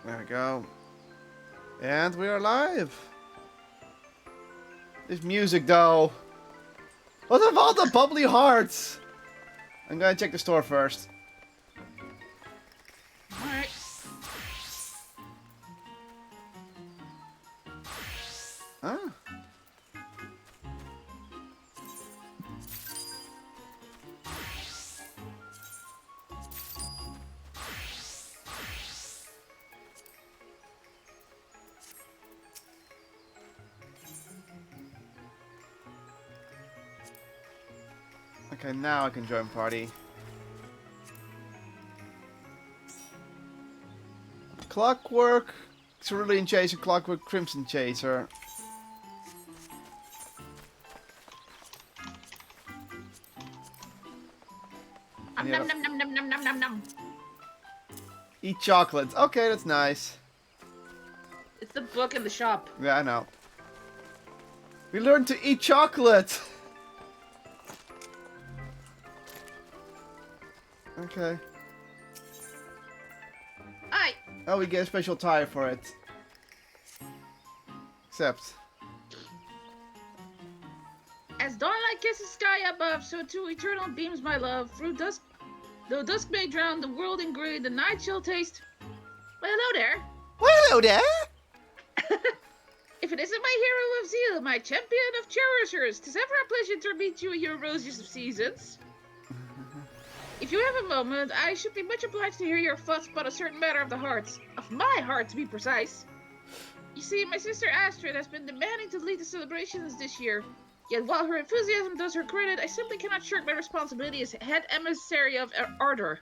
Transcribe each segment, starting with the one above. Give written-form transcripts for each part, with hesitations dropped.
There we go. And we are live. This music though. What of all the bubbly hearts? I'm gonna check the store first. Alright. Ah. Okay, now I can join party. Clockwork, Cerulean Chaser, Clockwork, Crimson Chaser. Nom nom nom nom nom nom nom nom. Eat chocolates. Okay, that's nice. It's the book in the shop. Yeah, I know. We learned to eat chocolate. Okay. Aye. Oh, we get a special tire for it. Except. As dawnlight kisses sky above, so too eternal beams my love. Through dusk, though dusk may drown the world in grey, the night shall taste. Well, hello there. Well, hello there. If it isn't my hero of zeal, my champion of cherishers, 'tis ever a pleasure to meet you in your rosiest of seasons. If you have a moment, I should be much obliged to hear your thoughts about a certain matter of the heart. Of my heart, to be precise. You see, my sister Astrid has been demanding to lead the celebrations this year. Yet while her enthusiasm does her credit, I simply cannot shirk my responsibility as head emissary of Ardor.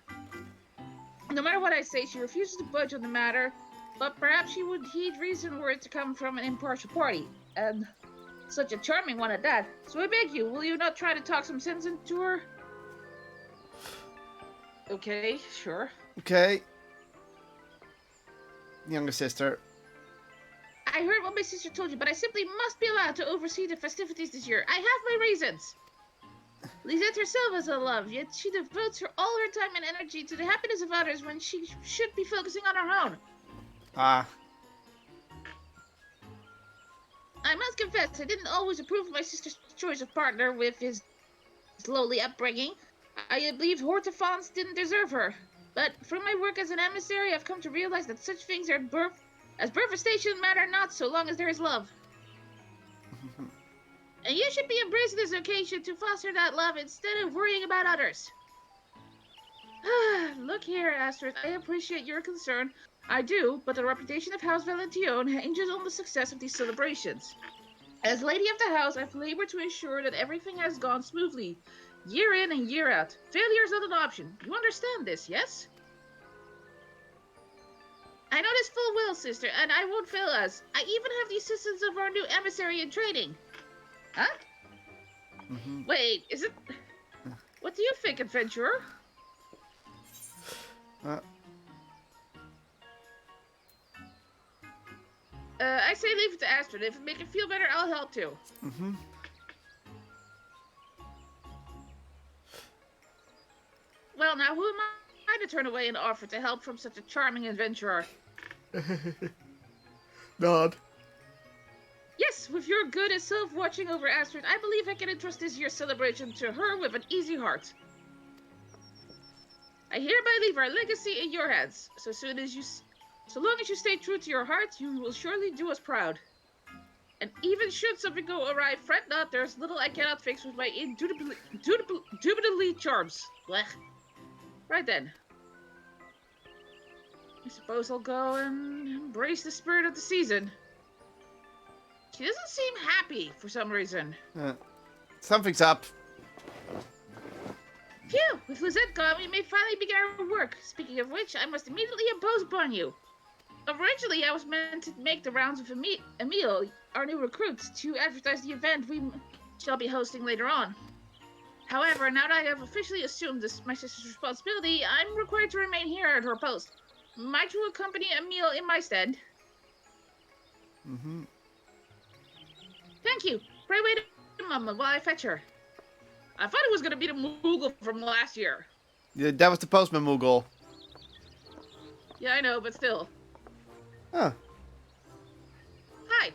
No matter what I say, she refuses to budge on the matter, but perhaps she would heed reason were it to come from an impartial party. And such a charming one at that. So I beg you, will you not try to talk some sense into her? Okay, sure. Okay. Younger sister. I heard what my sister told you, but I simply must be allowed to oversee the festivities this year. I have my reasons. Lisette herself is a love, yet she devotes all her time and energy to the happiness of others when she should be focusing on her own. Ah. I must confess, I didn't always approve of my sister's choice of partner with his lowly upbringing. I believed Hortefons didn't deserve her. But from my work as an emissary, I've come to realize that such things as birth and station matter not so long as there is love. And you should be embracing this occasion to foster that love instead of worrying about others. Look here, Astrid, I appreciate your concern. I do, but the reputation of House Valentillon hinges on the success of these celebrations. As lady of the house, I've labored to ensure that everything has gone smoothly, year in and year out. Failure is not an option. You understand this, yes? I know this full well, sister, and I won't fail us. I even have the assistance of our new emissary in training. Huh? Wait, is it... What do you think, adventurer? I say leave it to Astrid. If it make it feel better, I'll help too. Well, now, who am I to turn away an offer to help from such a charming adventurer? Nod. Yes, with your good and self watching over Astrid, I believe I can entrust this year's celebration to her with an easy heart. I hereby leave our legacy in your hands. So long as you stay true to your heart, you will surely do us proud. And even should something go awry, fret not. There's little I cannot fix with my indubitably charms. Blech. Right then. I suppose I'll go and embrace the spirit of the season. She doesn't seem happy for some reason. Something's up. Phew! With Lisette gone, we may finally begin our work. Speaking of which, I must immediately impose upon you. Originally, I was meant to make the rounds with Emile, our new recruit, to advertise the event we shall be hosting later on. However, now that I have officially assumed my sister's responsibility, I'm required to remain here at her post. Might you accompany Emile in my stead? Thank you. Pray wait a moment while I fetch her. I thought it was going to be the Moogle from last year. Yeah, that was the postman Moogle. Yeah, I know, but still. Huh. Hi.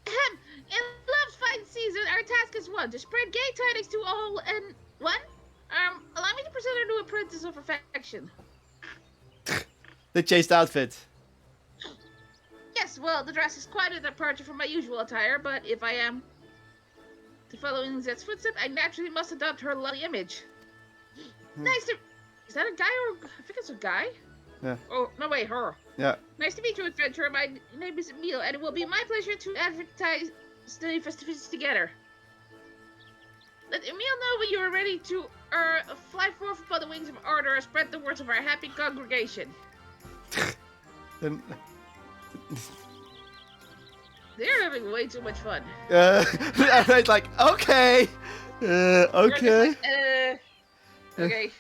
In Love's fight season, our task is one, to spread gay tidings to all and one? Allow me to present our new apprentice of perfection. The chased outfit. Yes, well, the dress is quite a departure from my usual attire, but if I am to follow in Zet's footsteps, I naturally must adopt her lovely image. Nice to... Is that a guy or... I think it's a guy? Yeah. Oh, no, wait, her. Yeah. Nice to meet you, adventurer. My name is Emil, and it will be my pleasure to advertise the festivities together. Let Emil know when you are ready to fly forth upon the wings of ardor and spread the words of our happy congregation. Then... They're having way too much fun. I was like, okay. Okay. Like, okay.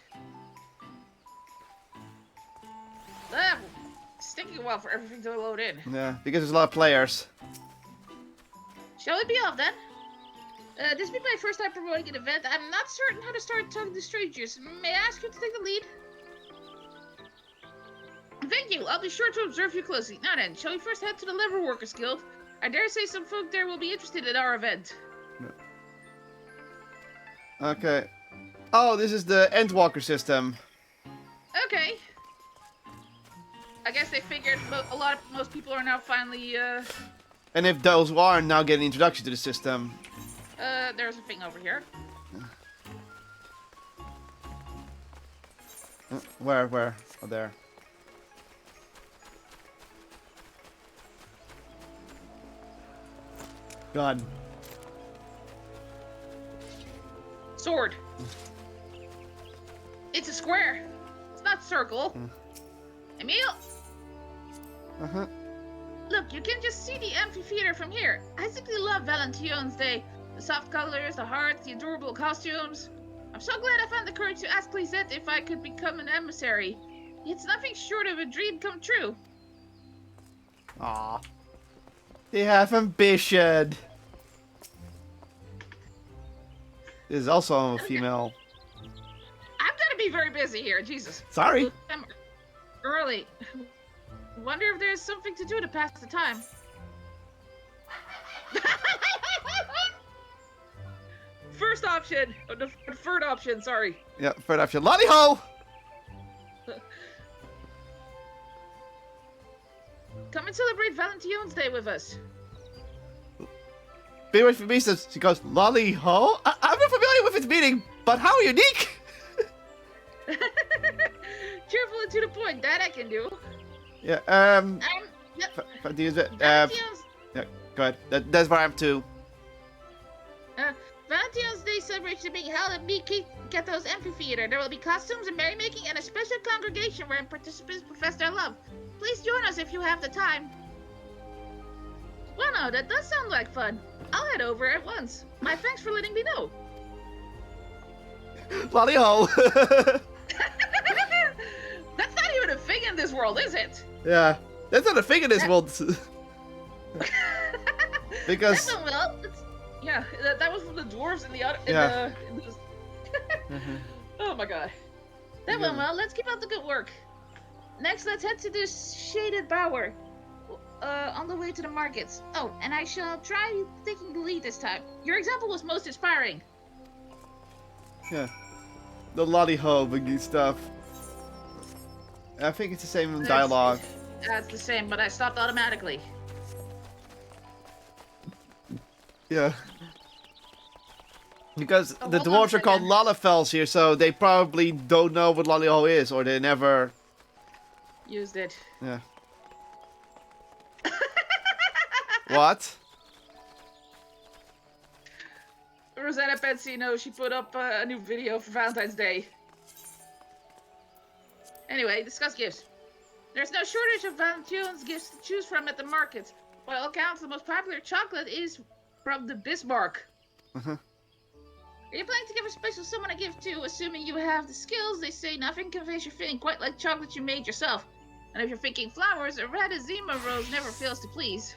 It's taking a while for everything to load in. Yeah, because there's a lot of players. Shall we be off then? This will be my first time promoting an event. I'm not certain how to start talking to strangers. May I ask you to take the lead? Thank you. I'll be sure to observe you closely. Now then, shall we first head to the Lever Workers Guild? I dare say some folk there will be interested in our event. Okay. Oh, this is the Endwalker system. Okay. I guess they figured most people are now finally, And if those who are now getting introduction to the system. there's a thing over here. Where? Oh, there. God. Sword. It's a square. It's not circle. Emil! Uh-huh. Look, you can just see the amphitheater from here. I simply love Valentine's Day. The soft colors, the hearts, the adorable costumes. I'm so glad I found the courage to ask Lisette if I could become an emissary. It's nothing short of a dream come true. Aw. They have ambition. This is also a female. I'm gonna be very busy here, Jesus. Sorry. I'm early. Wonder if there's something to do to pass the time. First option. Oh, the third option, sorry. Yeah, third option. Lolly ho! Come and celebrate Valentine's Day with us. Be away from me, says she goes, Lolly ho? I'm not familiar with its meaning, but how unique! Cheerful and to the point, that I can do. Yeah, Yep. Valentine's, yeah, go ahead. That's where I'm too. Valentine's Day celebration being held at Miketo's Amphitheater. There will be costumes and merrymaking and a special congregation wherein participants profess their love. Please join us if you have the time. Well, no, that does sound like fun. I'll head over at once. My thanks for letting me know. Lolly ho! That's not even a thing in this world, is it? Yeah, that's not a thing in this world. Because... That went well. Yeah, that was from the dwarves in the other... Oh my god. That went well. Let's keep up the good work. Next, let's head to this shaded bower. On the way to the markets. Oh, and I shall try taking the lead this time. Your example was most inspiring. Yeah. The lolly ho stuff. I think it's the same dialogue. That's the same, but I stopped automatically. Yeah. Because Oh, the hold on a dwarves are called second. Lalafels here, so they probably don't know what lolly ho is, or they never... Used it. Yeah. What? Rosanna Pensino, she put up a new video for Valentine's Day. Anyway, discuss gifts. There's no shortage of Valentine's gifts to choose from at the market. By all accounts, the most popular chocolate is from the Bismarck. Uh-huh. Are you planning to give a special someone a gift to? Assuming you have the skills, they say nothing conveys your feeling quite like chocolate you made yourself. And if you're thinking flowers, a red Azima rose never fails to please.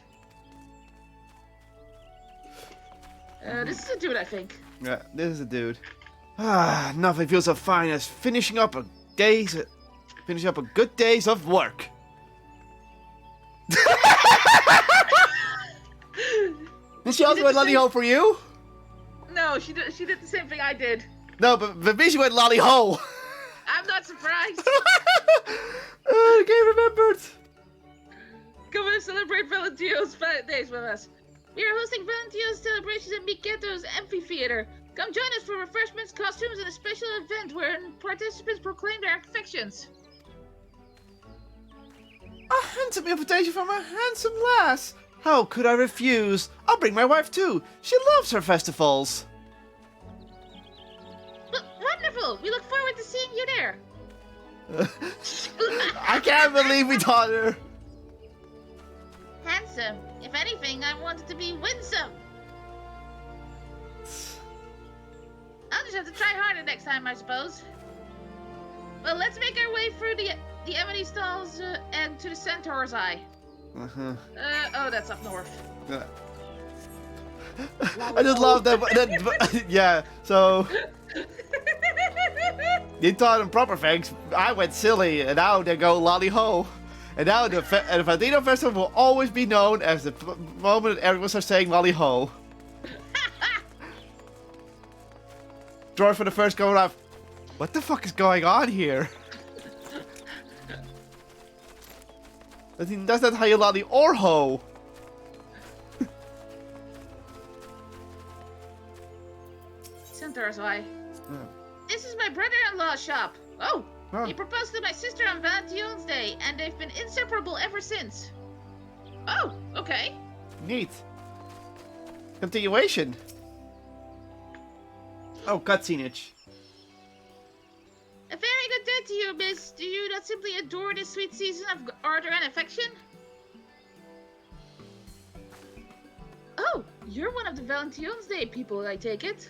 This is a dude, I think. Yeah, this is a dude. Ah, nothing feels so fine as finishing up a good days of work. Did she also went lolly ho for you? No, she did the same thing I did. No, but Bishy went lolly ho. I'm not surprised. The game remembered. Come and celebrate Valentino's days with us. We are hosting Valentino's celebrations at Miketo's amphitheater. Come join us for refreshments, costumes, and a special event where participants proclaim their affections. A handsome invitation from a handsome lass. How could I refuse? I'll bring my wife too. She loves her festivals. Wonderful! We look forward to seeing you there. I can't believe we taught her. Handsome. If anything, I wanted to be winsome. I'll just have to try harder next time, I suppose. Well, let's make our way through the Amity stalls and to the Centaur's Eye. Oh, that's up north. I just love that. Yeah, so you taught them proper things. I went silly, and now they go lolly ho. And now the Valentino Festival will always be known as the moment that everyone starts saying lolly ho. George for the first go around. What the fuck is going on here? That's not how you lolly or ho. Centaur's Eye. This is my brother-in-law's shop. Oh, he proposed to my sister on Valentine's Day, and they've been inseparable ever since. Oh, okay. Neat. Continuation. Oh, cutscene-age. A very good day to you, miss. Do you not simply adore this sweet season of ardor and affection? Oh, you're one of the Valentine's Day people, I take it.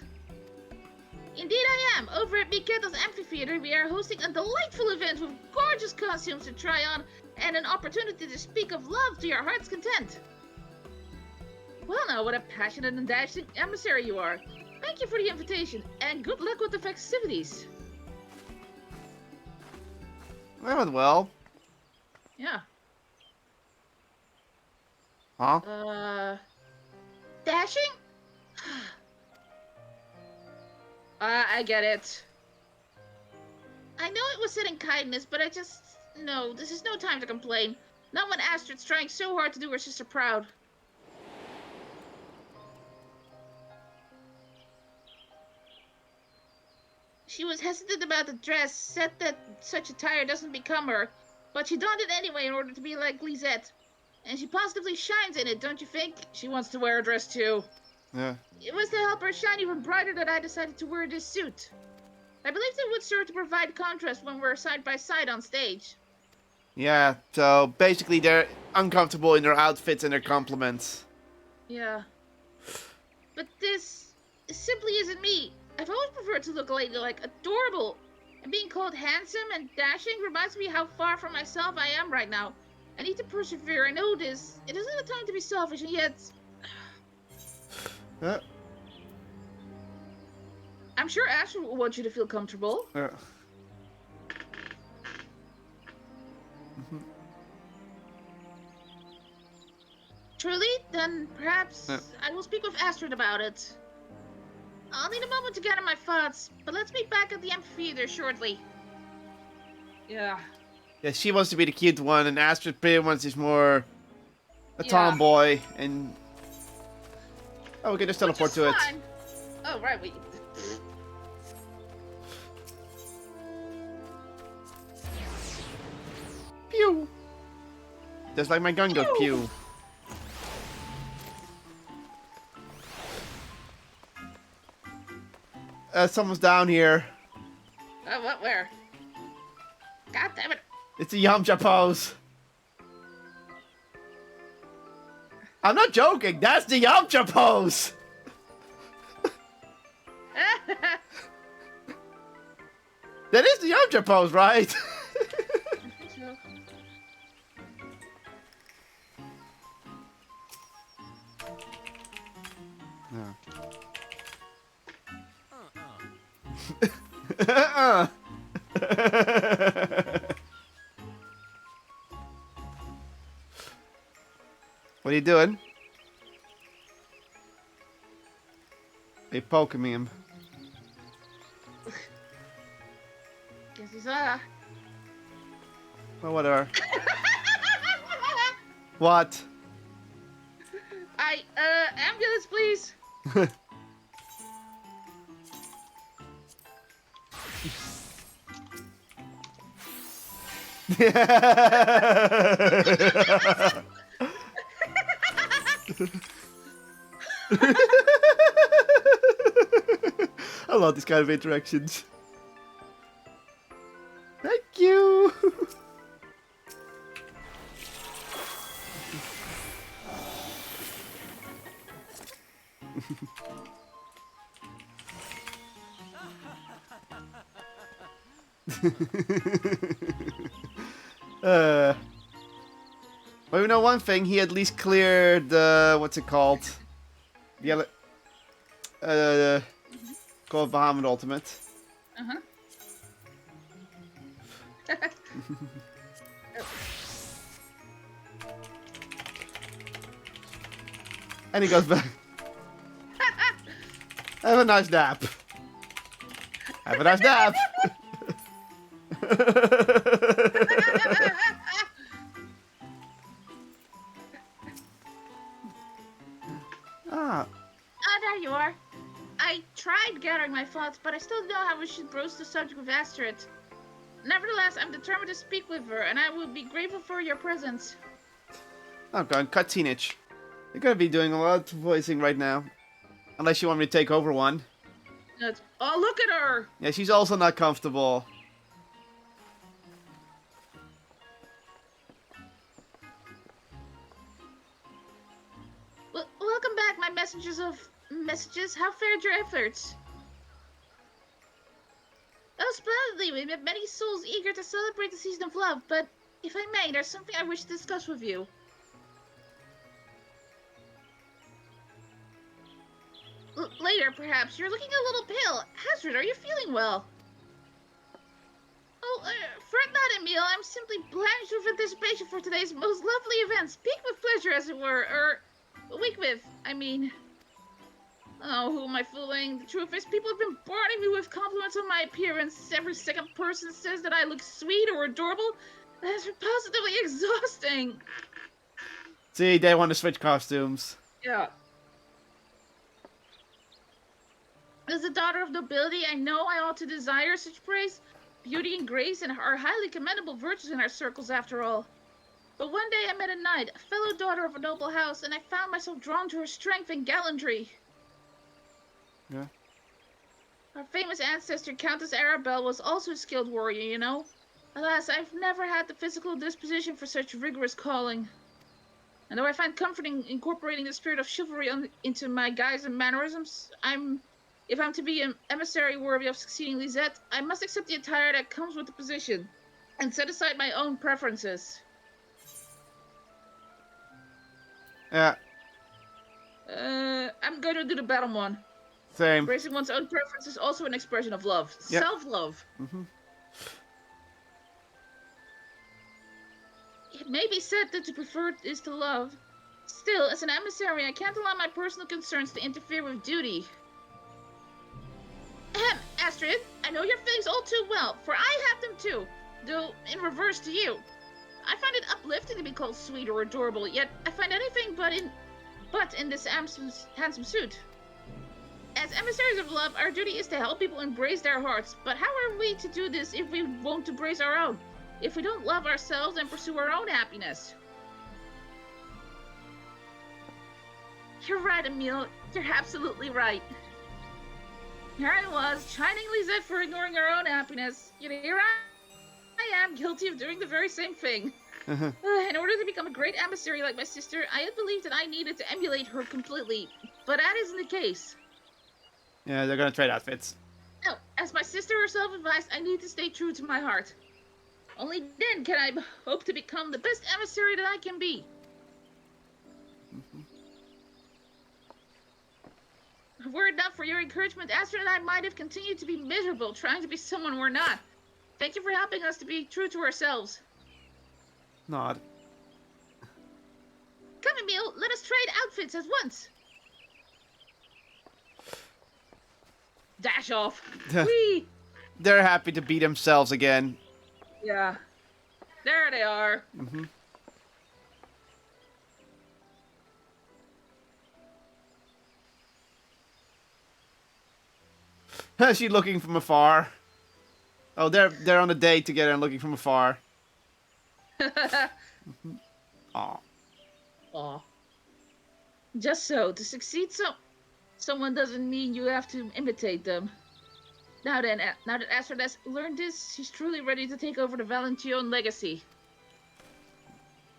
Indeed I am. Over at Miketo's amphitheater, we are hosting a delightful event with gorgeous costumes to try on and an opportunity to speak of love to your heart's content. Well now, what a passionate and dashing emissary you are. Thank you for the invitation, and good luck with the festivities. That went well. Yeah. Huh? Dashing? I get it. I know it was said in kindness, but no, this is no time to complain. Not when Astrid's trying so hard to do her sister proud. She was hesitant about the dress, said that such attire doesn't become her, but she donned it anyway in order to be like Lisette. And she positively shines in it, don't you think? She wants to wear a dress too. Yeah. It was to help her shine even brighter that I decided to wear this suit. I believe it would serve to provide contrast when we're side by side on stage. Yeah, so basically they're uncomfortable in their outfits and their compliments. Yeah. But this simply isn't me. I've always preferred to look ladylike, adorable. And being called handsome and dashing reminds me how far from myself I am right now. I need to persevere, I know this. It isn't a time to be selfish, and yet... I'm sure Astrid will want you to feel comfortable. Truly? Then perhaps I will speak with Astrid about it. I'll need a moment to gather my thoughts, but let's meet back at the amphitheater shortly. Yeah. Yeah, she wants to be the cute one, and Astrid pretty much is more a tomboy, and... Oh, we can just teleport to it. Oh, right, wait. Pew! Just like my gun goes pew. Someone's down here. Oh, what? Where? God damn it. It's a Yamcha pose. I'm not joking. That's the Yamcha pose. That is the Yamcha pose, right? No. What are you doing? poking him. Guess he's Well, whatever. What? Ambulance, please. I love these kind of interactions. Thank you. Well, you know one thing, he at least cleared the, what's it called? The called Bahamut Ultimate. Uh-huh. And he goes back. Have a nice nap. Have a nice nap. Ah. Oh, there you are. I tried gathering my thoughts, but I still don't know how we should broach the subject with Astrid. Nevertheless, I'm determined to speak with her, and I will be grateful for your presence. Oh, God, cutscene-age. You're gonna be doing a lot of voicing right now. Unless you want me to take over one. Oh, look at her! Yeah, she's also not comfortable. Welcome back, my messengers. How fared your efforts? Oh, splendidly. We met many souls eager to celebrate the season of love, but if I may, there's something I wish to discuss with you. Later, perhaps. You're looking a little pale. Astrid, are you feeling well? Oh, fret not, Emil. I'm simply blanched with anticipation for today's most lovely event. Speak with pleasure, as it were. Weak with, I mean. Oh, who am I fooling? The truth is, people have been bombarding me with compliments on my appearance. Every second person says that I look sweet or adorable. That's positively exhausting. See, they want to switch costumes. Yeah. As the daughter of nobility, I know I ought to desire such praise. Beauty and grace are highly commendable virtues in our circles, after all. But one day I met a knight, a fellow daughter of a noble house, and I found myself drawn to her strength and gallantry. Yeah. Our famous ancestor, Countess Arabelle, was also a skilled warrior, you know. Alas, I've never had the physical disposition for such rigorous calling. And though I find comfort in incorporating the spirit of chivalry into my guise and mannerisms, if I'm to be an emissary worthy of succeeding Lisette, I must accept the attire that comes with the position, and set aside my own preferences. Yeah. I'm going to do the bottom one. Same. Embracing one's own preference is also an expression of love. Yep. Self-love. Mm-hmm. It may be said that to prefer is to love. Still, as an emissary, I can't allow my personal concerns to interfere with duty. Ahem, Astrid, I know your feelings all too well, for I have them too, though in reverse to you. I find it uplifting to be called sweet or adorable, yet I find anything but in this handsome suit. As emissaries of love, our duty is to help people embrace their hearts, but how are we to do this if we won't embrace our own? If we don't love ourselves and pursue our own happiness? You're right, Emil. You're absolutely right. Here I was, chining Lisette for ignoring her own happiness, yet here I am, guilty of doing the very same thing. In order to become a great emissary like my sister, I had believed that I needed to emulate her completely, but that isn't the case. Yeah, they're gonna trade outfits. No, as my sister herself advised, I need to stay true to my heart. Only then can I hope to become the best emissary that I can be. Were it not for your encouragement, Astrid and I might have continued to be miserable, trying to be someone we're not. Thank you for helping us to be true to ourselves. Nod. Come, Emil, let us trade outfits at once. Dash off. Whee! They're happy to be themselves again. Yeah. There they are. Mm-hmm. Is she looking from afar? Oh, they're on a date together and looking from afar. Aw. Aw. Just so, to succeed someone doesn't mean you have to imitate them. Now that Astrid has learned this, she's truly ready to take over the Valentine legacy.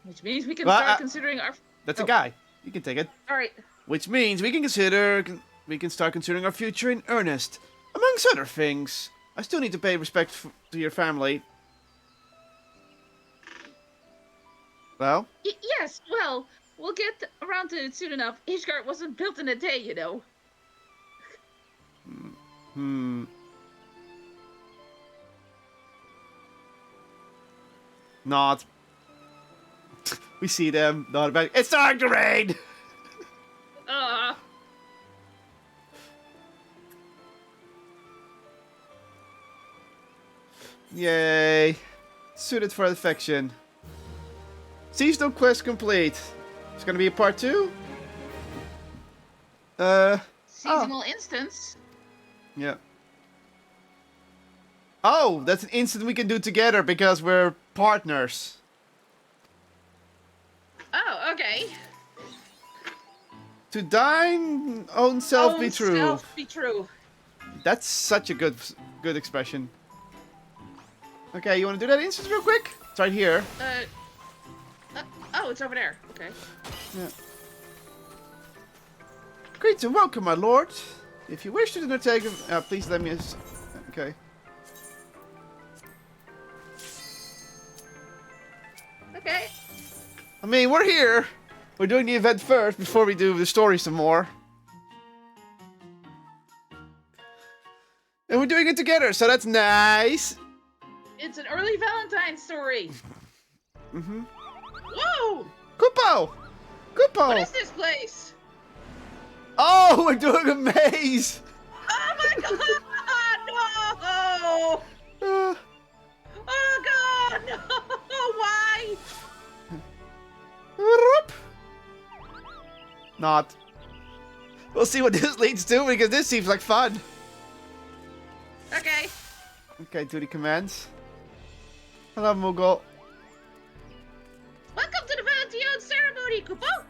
Which means we can start considering our... That's a guy. You can take it. Alright. Which means we can start considering our future in earnest. Amongst other things. I still need to pay respect to your family. Well? Yes, well, we'll get around to it soon enough. Ishgard wasn't built in a day, you know. Not. We see them. Not about. It's starting to rain! Yay. Suited for affection. Seasonal quest complete. It's gonna be a part 2? Seasonal instance? Yeah. Oh, that's an instant we can do together because we're partners. Oh, okay. To thine own self be true. Self be true. That's such a good expression. Okay, you want to do that instance real quick? It's right here. Oh, it's over there. Okay. Yeah. Great and welcome, my lord. If you wish to undertake, please let me. Okay. Okay. I mean, we're here. We're doing the event first before we do the story some more. And we're doing it together, so that's nice. It's an early Valentine story. Mm-hmm. Whoa! Kupo! Kupo! What is this place? Oh, we're doing a maze! Oh my god! No! Oh god! No! Why? Not. We'll see what this leads to because this seems like fun. Okay. Okay, do the commands. Hello, Moogle. Welcome to the Valentine ceremony, Kupo!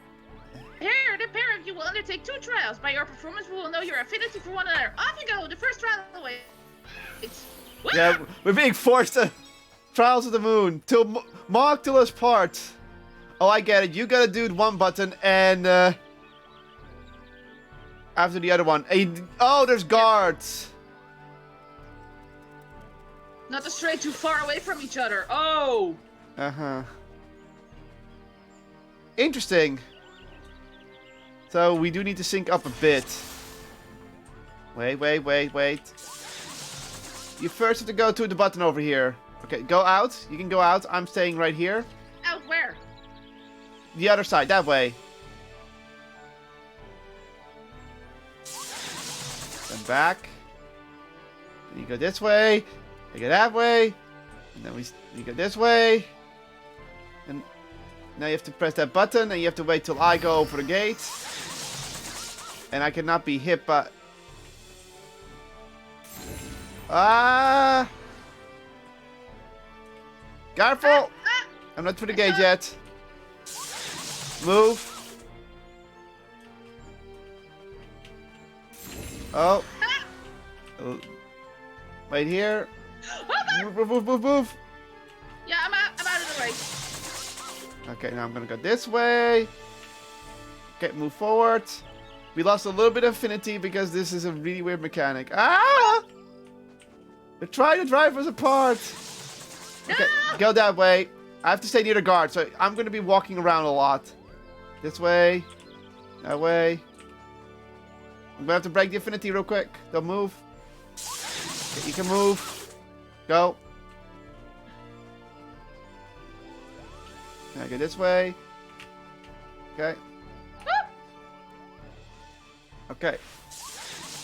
Here, the pair of you will undertake 2 trials. By your performance, we will know your affinity for one another. Off you go! The first trial away. Yeah, we're being forced to Trials of the Moon. Mark till us part. Oh, I get it. You gotta do one button and after the other one. Oh, there's guards. Not to stray too far away from each other. Oh! Uh-huh. Interesting. So we do need to sync up a bit. Wait. You first have to go to the button over here. Okay, go out. You can go out. I'm staying right here. Out where? The other side, that way. Then back. Then you go this way. You go that way. And then you go this way. And now you have to press that button and you have to wait till I go over the gate. And I cannot be hit by... Careful! I'm not through the gate yet. Move. Oh. Wait here. Move. Yeah, I'm out of the way. Okay, now I'm gonna go this way. Okay, move forward. We lost a little bit of affinity because this is a really weird mechanic. Ah! They're trying to drive us apart. Okay, go that way. I have to stay near the guard, so I'm gonna be walking around a lot. This way. That way. I'm gonna have to break the affinity real quick. Don't move. Okay, you can move. Go. Now go this way. Okay. Okay.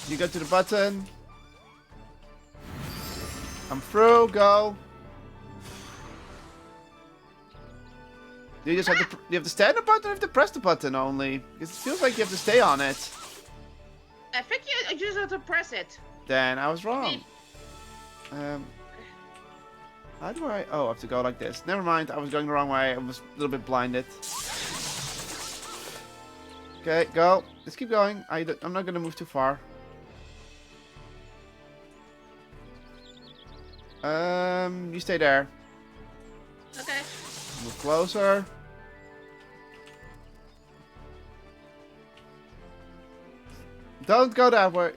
You go to the button. I'm through. Go. You just have to. You have to stay on the button. Or you have to press the button only. Because it feels like you have to stay on it. I think you just have to press it. Then I was wrong. How do I? Oh, I have to go like this. Never mind. I was going the wrong way. I was a little bit blinded. Okay, go. Let's keep going. I'm not gonna move too far. You stay there. Okay. Move closer. Don't go that way.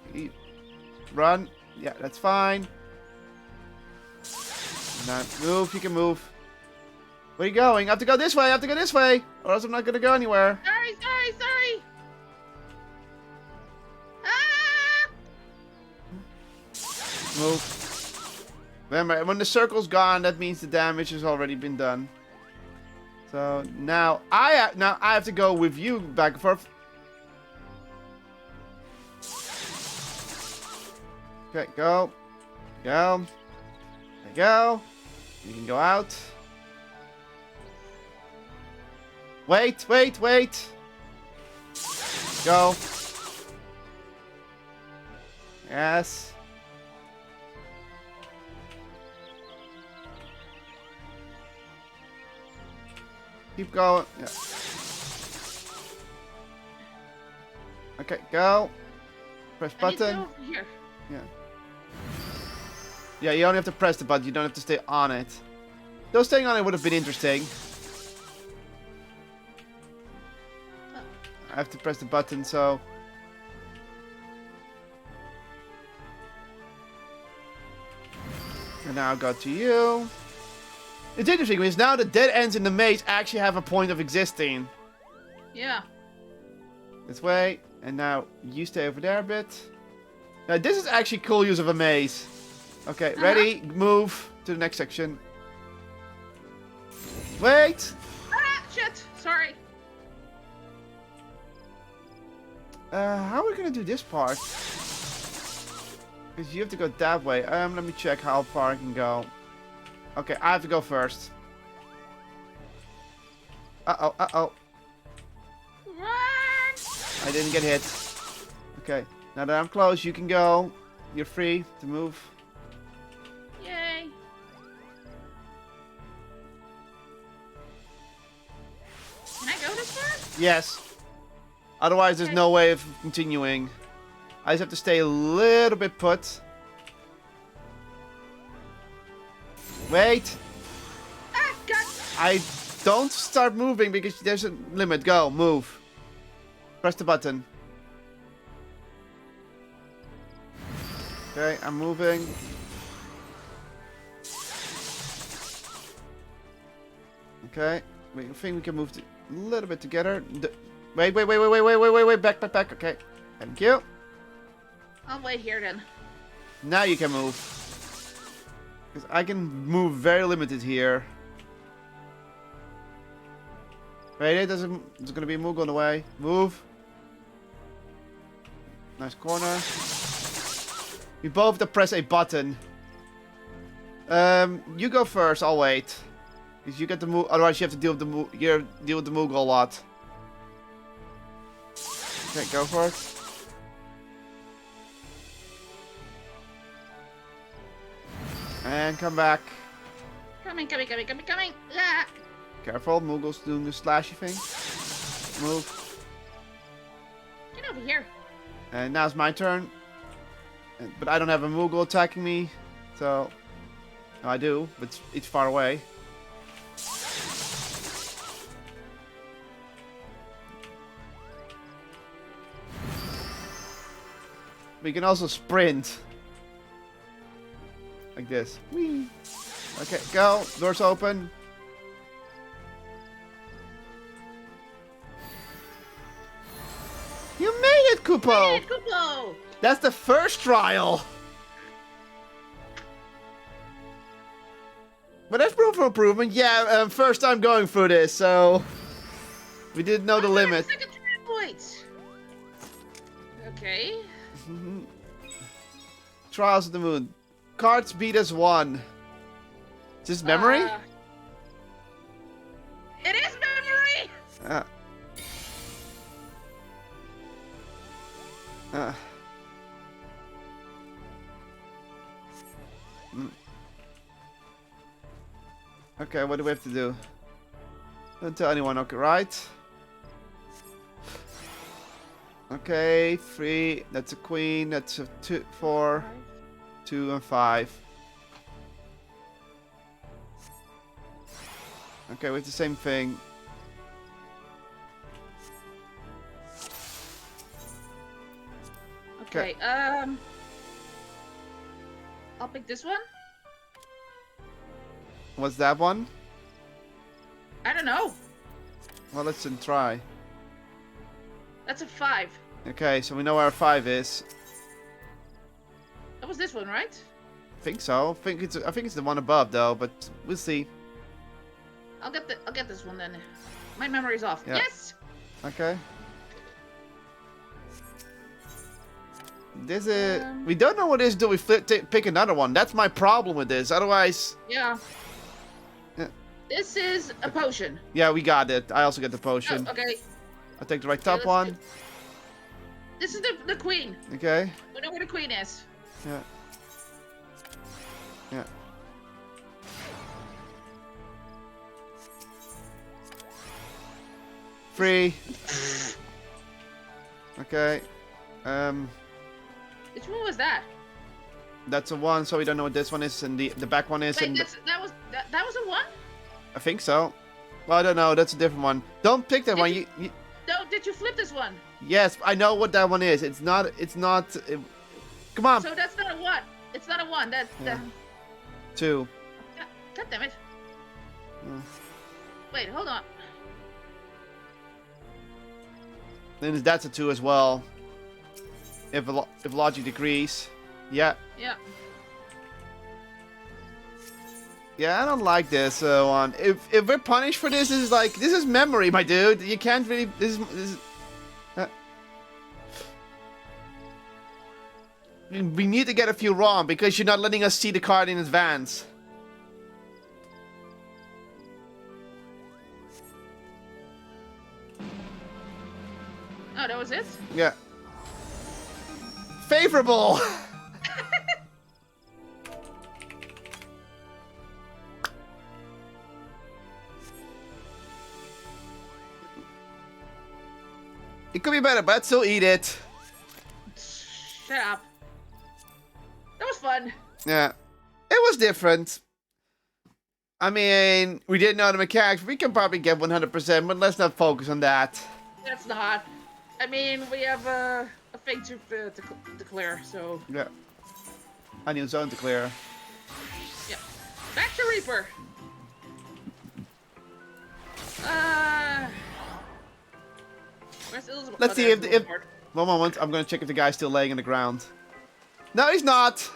Run. Yeah, that's fine. Now move. You can move. Where are you going? I have to go this way. I have to go this way. Or else I'm not gonna go anywhere. Sorry. Ah! Move. Remember, when the circle's gone, that means the damage has already been done. So now I have to go with you back and forth. Okay, go. Go. There you go. You can go out. Wait. Go. Yes. Keep going. Yeah. Okay, go. Press button. I need to go over here. Yeah. Yeah, you only have to press the button. You don't have to stay on it. Though staying on it would have been interesting. I have to press the button, so... And now I'll go to you. It's interesting because now the dead ends in the maze actually have a point of existing. Yeah. This way. And now you stay over there a bit. Now this is actually cool use of a maze. Okay, ready? Move to the next section. Wait! Ah, shit! Sorry. How are we gonna do this part? Because you have to go that way. Let me check how far I can go. Okay, I have to go first. Uh-oh. Run! I didn't get hit. Okay, now that I'm close, you can go. You're free to move. Yay. Can I go this far? Yes. Otherwise, there's no way of continuing. I just have to stay a little bit put. Wait. Ah, God. I don't start moving because there's a limit. Go, move. Press the button. Okay, I'm moving. Okay, I think we can move a little bit together. Wait, back. Okay, thank you. I'll wait here then. Now you can move. Because I can move very limited here. Wait, there's gonna be a Moog on the way. Move. Nice corner. We both have to press a button. You go first, I'll wait. Because you get the Moog, otherwise you have to deal with the Moog, deal with the Moog a lot. Okay, go for it. And come back. Coming. Ah. Careful, Moogle's doing the slashy thing. Move. Get over here. And now it's my turn. But I don't have a Moogle attacking me. So... No, I do, but it's far away. We can also sprint. Like this. Whee! Okay, go. Doors open. You made it, Kupo! Kupo! That's the first trial! But that's room for improvement. Yeah, first time going through this, so... We didn't know the limit. Second points. Okay. Trials of the Moon. cards beat us 1? Is this memory? It is memory! Okay, what do we have to do? Don't tell anyone, okay, right? Okay, 3. That's a queen. That's a 2, 4, 2, and 5. Okay, with the same thing. Okay, I'll pick this one. What's that one? I don't know. Well, let's try. That's a 5. Okay, so we know where our 5 is. That was this one, right? I think so. I think it's the one above though, but we'll see. I'll get this one then. My memory's off. Yeah. Yes. Okay. This is. We don't know what it is until we pick another one. That's my problem with this. Otherwise. Yeah. Yeah. This is a potion. Yeah, we got it. I also get the potion. Oh, okay. I'll take the right top let's one. This is the queen. Okay. We know where the queen is. Yeah. Yeah. Free. Okay. Which one was that? That's a 1, so we don't know what this one is, and the back one is. Wait, and that was a 1? I think so. Well, I don't know. That's a different one. Don't pick that one. No, did you flip this one? Yes, I know what that one is. It's not. Come on. So that's not a 1. It's not a 1. That's Yeah. 2. God damn it. Yeah. Wait, hold on. Then that's a 2 as well. If logic agrees. Yeah. Yeah. Yeah, I don't like this one. If we're punished for this, this is memory, my dude. You can't really. This is. We need to get a few wrong because you're not letting us see the card in advance. Oh, that was it? Yeah. Favorable. It could be better, but I'd still eat it. Shut up. That was fun. Yeah. It was different. I mean, we didn't know the mechanics. We can probably get 100%, but let's not focus on that. That's not. I mean, we have a fate to declare, so... Yeah. I need a zone to clear. Yeah. Back to Reaper. Where's Elizabeth? Let's see if... One moment. I'm going to check if the guy's still laying on the ground. No, he's not.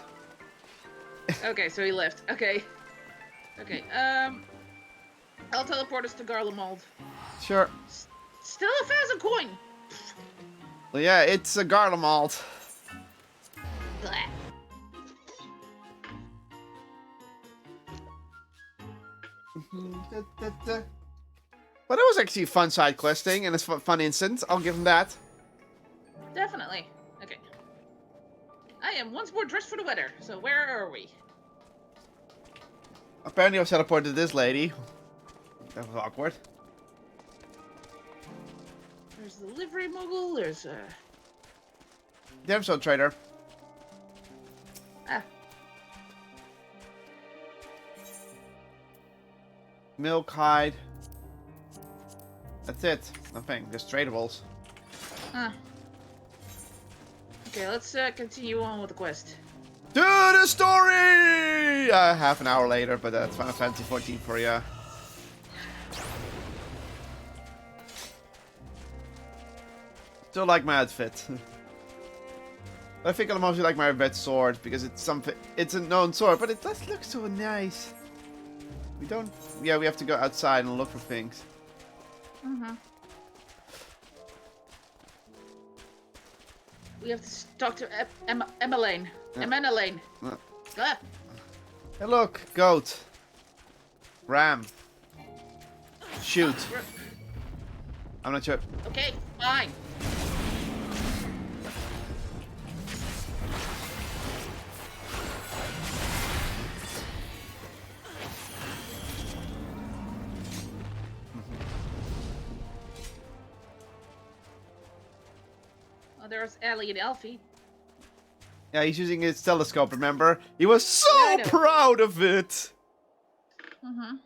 Okay, so he left. Okay. Okay, I'll teleport us to Garlemald. Sure. Still a 1,000 coin! Well, yeah, it's a Garlemald. Blah. But it was actually a fun side questing and it's a fun instance. I'll give him that. Definitely. Okay. I am once more dressed for the weather, so where are we? Apparently I was teleported to this lady. That was awkward. There's the livery mogul, there's Gemstone trader. Ah. Milk hide. That's it. Nothing. Just tradables. Huh. Okay, let's continue on with the quest. To the story! Half an hour later, but that's Final Fantasy 14 for you. Still like my outfit. I think I mostly like my red sword because it's something. It's a known sword, but it does look so nice. We don't. Yeah, we have to go outside and look for things. We have to talk to Emmeline. Emmeline. Hey, look, goat. Ram. Shoot. I'm not sure. Okay, fine. Oh, there's Ellie and Elfie. Yeah, he's using his telescope, remember? He was so Yeah, I know. proud of it. Mm-hmm.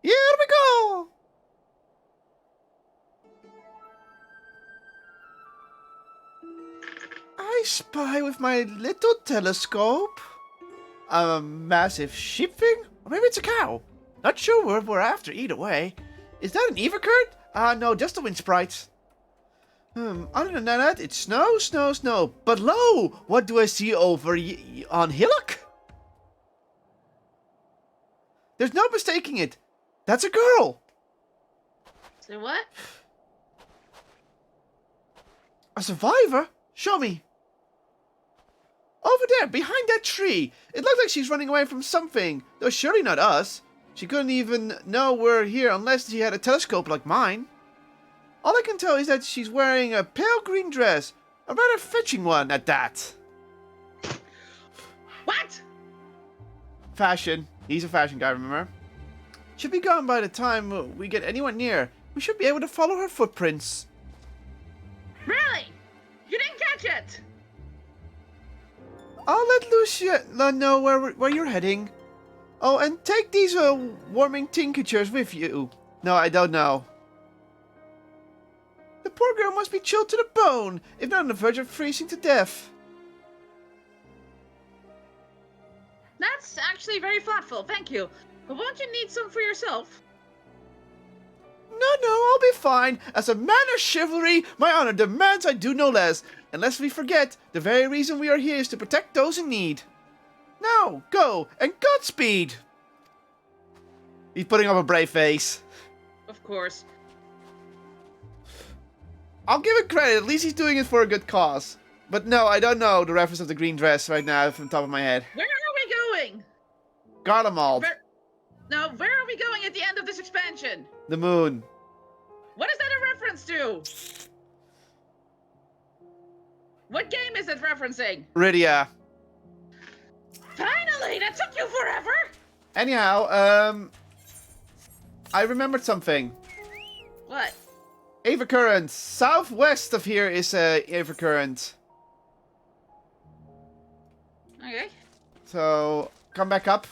Here we go. I spy with my little telescope a massive sheep thing? Or maybe it's a cow. Not sure what we're after either way. Is that an Evercurd? No, just the wind sprites. Other than that, it's snow, snow, snow. But lo, what do I see over on Hillock? There's no mistaking it. That's a girl. So what? A survivor? Show me. Over there, behind that tree. It looks like she's running away from something. Though surely not us. She couldn't even know we're here unless she had a telescope like mine. All I can tell is that she's wearing a pale green dress. A rather fetching one at that. What? Fashion. He's a fashion guy, remember? Should be gone by the time we get anyone near. We should be able to follow her footprints. Really? You didn't catch it? I'll let Lucia know where you're heading. Oh, and take these warming tinctures with you. No, I don't know. The poor girl must be chilled to the bone, if not on the verge of freezing to death. That's actually very thoughtful, thank you. But won't you need some for yourself? No, I'll be fine. As a man of chivalry, my honor demands I do no less. And lest we forget, the very reason we are here is to protect those in need. Now, go, and Godspeed! He's putting up a brave face. Of course. I'll give it credit, at least he's doing it for a good cause. But no, I don't know the reference of the green dress right now from the top of my head. Where are we going? Garlemald. Where are we going at the end of this expansion? The moon. What is that a reference to? What game is it referencing? Rydia. Finally! That took you forever! Anyhow, I remembered something. What? Evercurrent. Southwest of here is Evercurrent. Okay. So, come back up.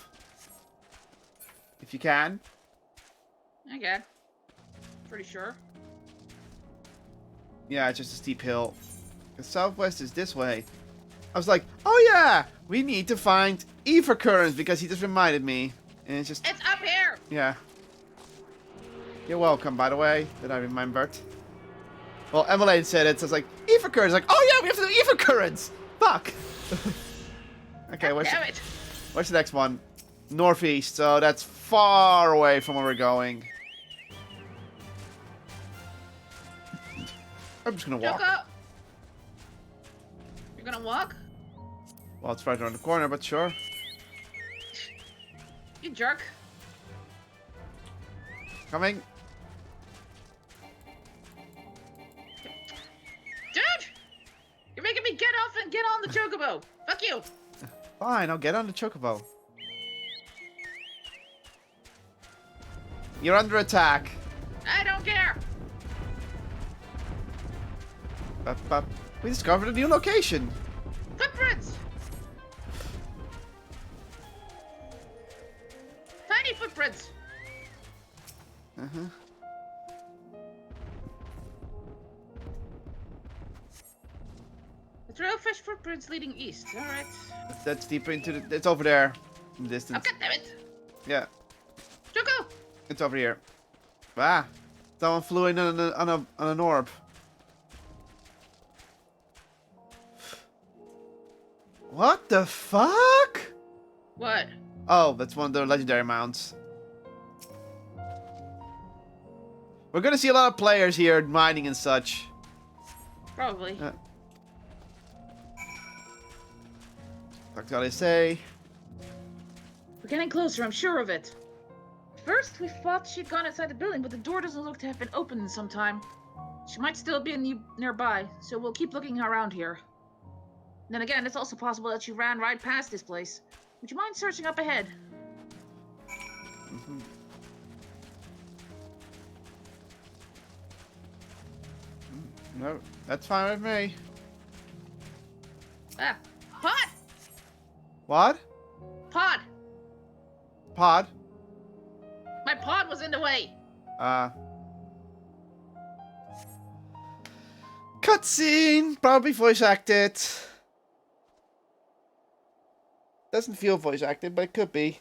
If you can. Okay. Pretty sure. Yeah, it's just a steep hill. The southwest is this way. I was like, oh yeah, we need to find Evercurrent because he just reminded me. And it's just... It's up here! Yeah. You're welcome, by the way, that I remembered. Well, Emily said it, so it's like, Evercurrent. Like, oh yeah, we have to do Evercurrents! Fuck! Okay, what's the next one? Northeast, so that's far away from where we're going. I'm just gonna walk. Joko! You're gonna walk? Well, it's right around the corner, but sure. You jerk. Coming. Dude! You're making me get off and get on the chocobo. Fuck you. Fine, I'll get on the chocobo. You're under attack. I don't care. We discovered a new location. Footprints! Tiny footprints! Uh-huh. The trail of fish footprints leading east. Alright. That's deeper into the... It's over there. In the Oh, distance. goddammit! Yeah, Joko! it's over here. Ah! Someone flew in on an orb. What the fuck? What? Oh, that's one of the legendary mounts. We're gonna see a lot of players here mining and such. Probably. That's what I say. We're getting closer, I'm sure of it. First, we thought she'd gone inside the building, but the door doesn't look to have been opened in some time. She might still be nearby, so we'll keep looking around here. Then again, it's also possible that she ran right past this place. Would you mind searching up ahead? Mm-hmm. No, that's fine with me. Ah, Pod! What? Pod! Pod? My pod was in the way! Cutscene! Probably voice acted. Doesn't feel voice acted, but it could be.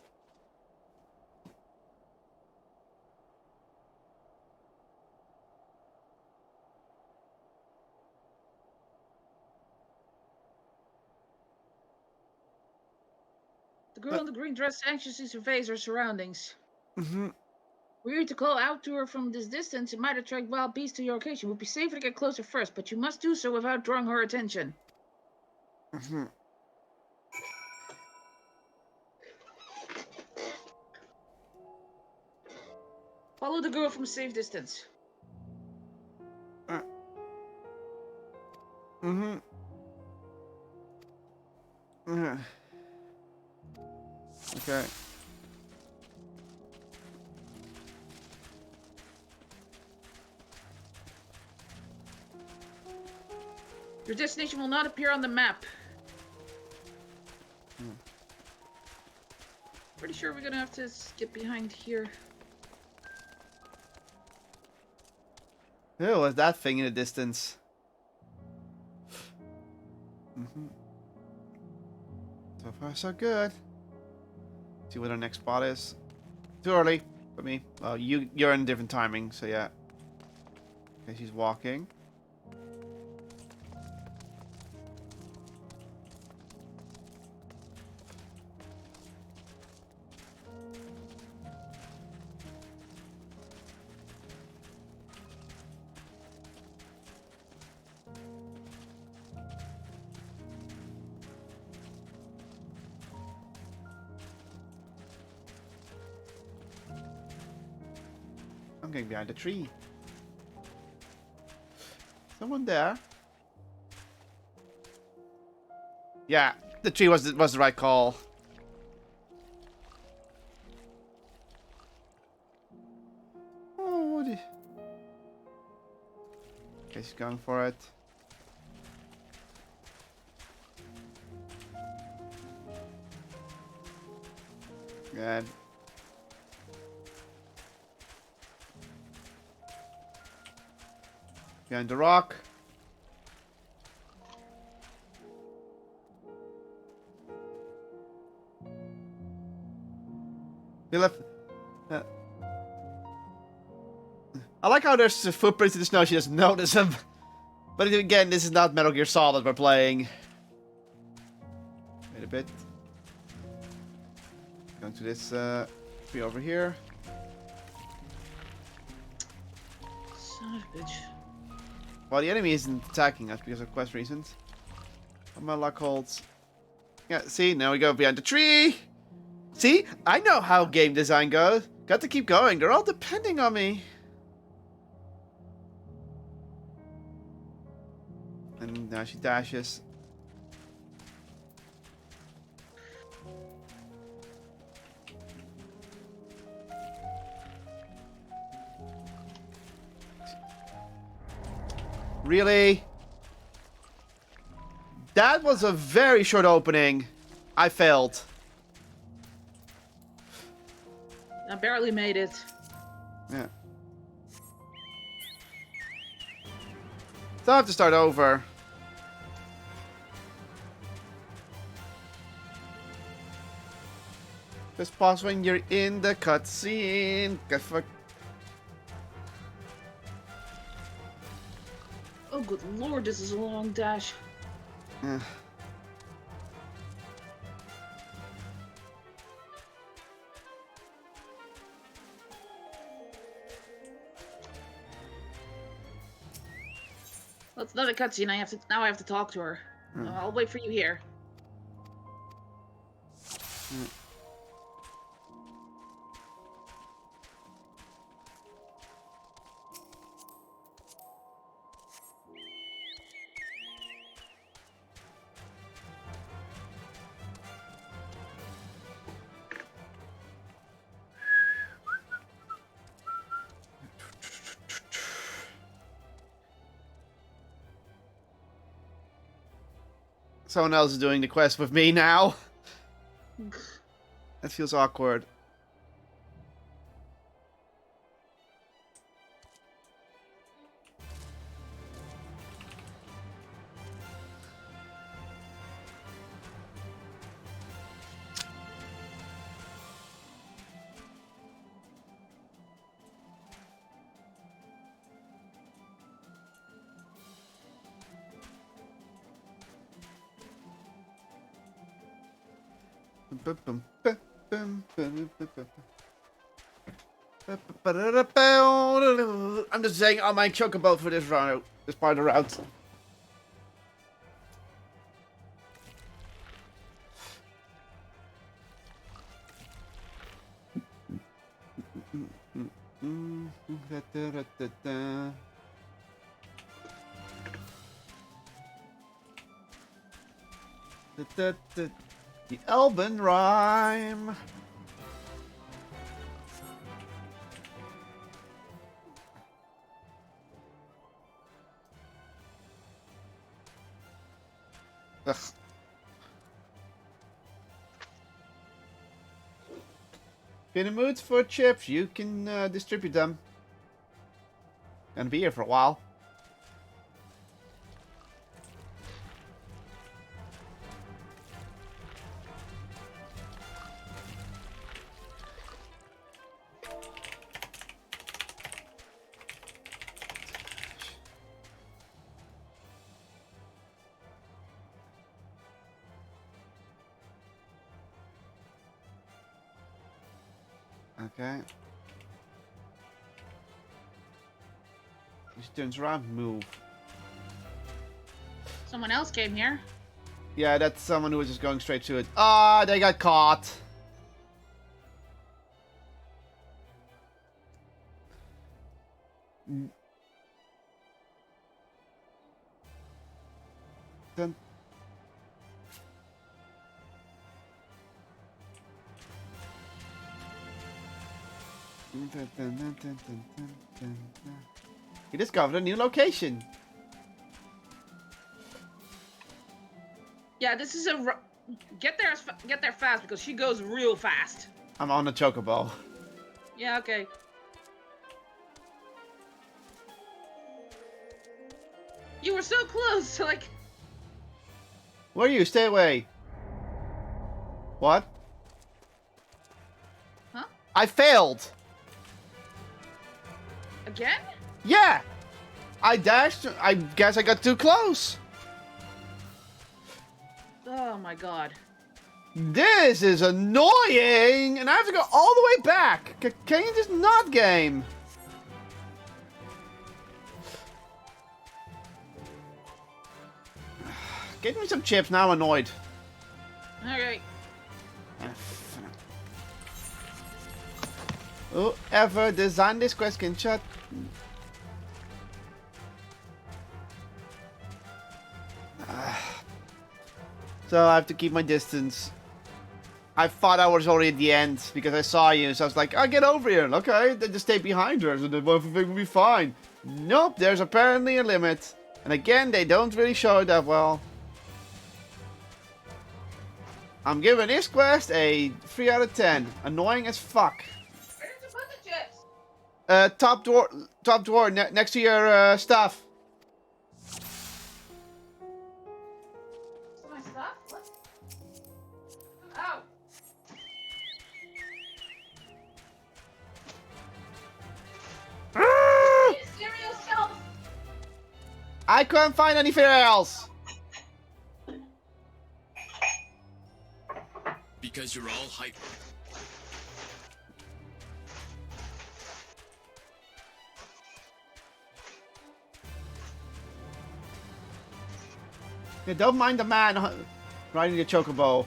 The girl in the green dress anxiously surveys her surroundings. Mm-hmm. Were you to call out to her from this distance, it might attract wild beasts to your location. It would be safer to get closer first, but you must do so without drawing her attention. Mm-hmm. Follow the girl from a safe distance. Mm-hmm. Okay. Your destination will not appear on the map. Pretty sure we're gonna have to skip behind here. Who was that thing in the distance? Mm-hmm. So far, so good. See what our next spot is. Too early for me. Well, you're in different timing, so yeah. Okay, she's walking. I'm getting behind the tree. Someone there? Yeah, the tree was the right call. Oh, what is... Okay, she's going for it. Good. Behind the rock. We left. I like how there's footprints in the snow. She doesn't notice them. But again, this is not Metal Gear Solid we're playing. Wait a bit. Going to this tree over here. Son of a bitch. Well, the enemy isn't attacking us because of quest reasons. What my luck holds. Yeah, see, now we go behind the tree. See, I know how game design goes. Got to keep going. They're all depending on me. And now she dashes. Really? That was a very short opening. I failed. I barely made it. Yeah. So I have to start over. Just pause when you're in the cutscene. Get fuck. Oh, good lord, this is a long dash. Yeah. Well, it's not a cutscene. Now I have to talk to her. I'll wait for you here. Someone else is doing the quest with me now. That feels awkward. I'm just saying I'll make chocobo for this route, this part of the route. The Elven rhyme. Ugh. In the mood for chips, you can distribute them. Gonna be here for a while. Okay. He turns around, move. Someone else came here. Yeah, that's someone who was just going straight to it. Ah, they got caught. Dun. You discovered a new location. Yeah, this is a get there fast because she goes real fast. I'm on the chocobo. Yeah, okay. You were so close, like. Where are you? Stay away. What? Huh? I failed. Again? Yeah. I dashed. I guess I got too close. Oh my god. This is annoying, and I have to go all the way back. Can you just not game? Get me some chips. Now I'm annoyed. Alright. Whoever designed this quest can shut. So I have to keep my distance. I thought I was already at the end because I saw you, so I was like, I'll get over here. Okay, then just stay behind her, so then everything will be fine. Nope, there's apparently a limit. And again, they don't really show it that well. I'm giving this quest a 3 out of 10. Annoying as fuck. Where did you put the chips? Top drawer, next to your stuff. My stuff? What? Oh. Cereal shelf. I couldn't find anything else. Because you're all hyper. Yeah, don't mind the man riding the chocobo.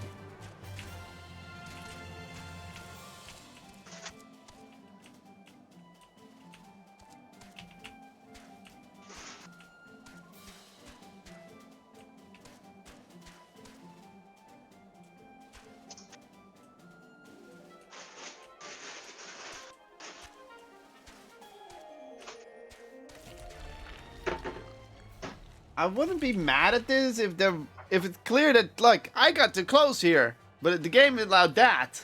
I wouldn't be mad at this if there if it's clear that, like, I got too close here, but the game allowed that.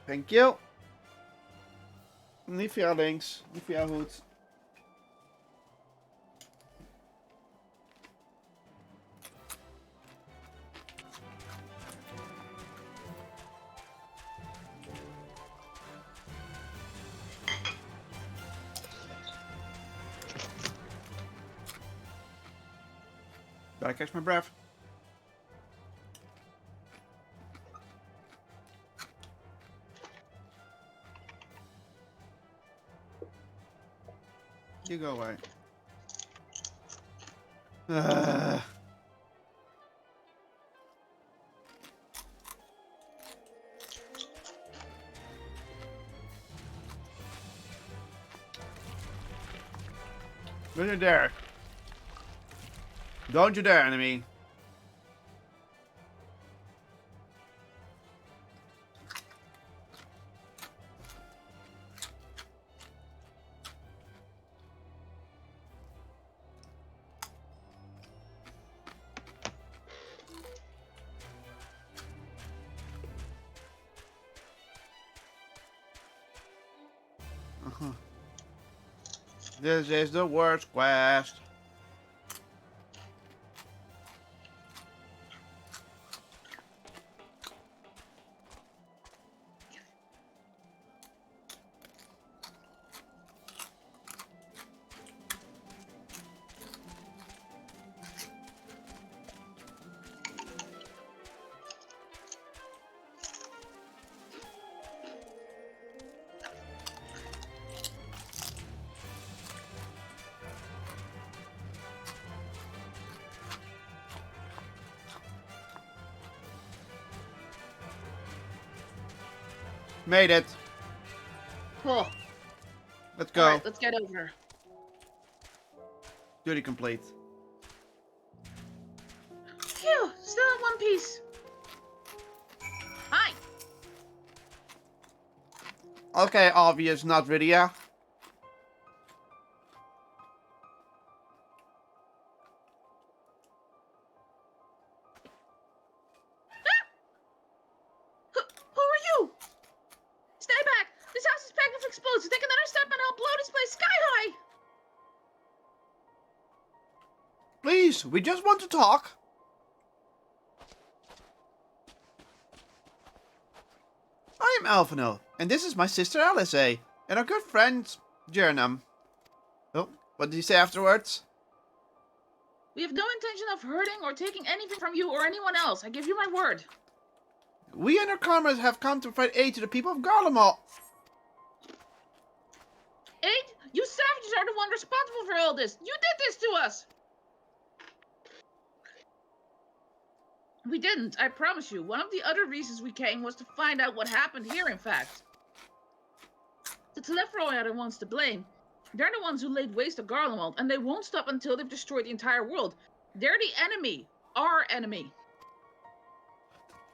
Thank you. Niet voor jou links, niet voor jou goed. Gotta catch my breath. You go away. Don't you dare. Don't you dare, enemy. This is the worst quest. Made it. Cool. Let's go. Alright, let's get over. Duty complete. Phew, still in one piece. Hi. Okay, obvious, not really, yeah. Who are you? Stay back. This house is packed with explosives. Take another step and I'll blow this place sky high. Please, we just want to talk. I am Alphino, and this is my sister Alice, and our good friend Jernam. Oh, what did you say afterwards? We have no intention of hurting or taking anything from you or anyone else. I give you my word. We and our comrades have come to provide aid to the people of Garlemald. Aid? You savages are the one responsible for all this. You did this to us. We didn't, I promise you. One of the other reasons we came was to find out what happened here, in fact. The Telephroi are the ones to blame. They're the ones who laid waste to Garlemald, and they won't stop until they've destroyed the entire world. They're the enemy. Our enemy.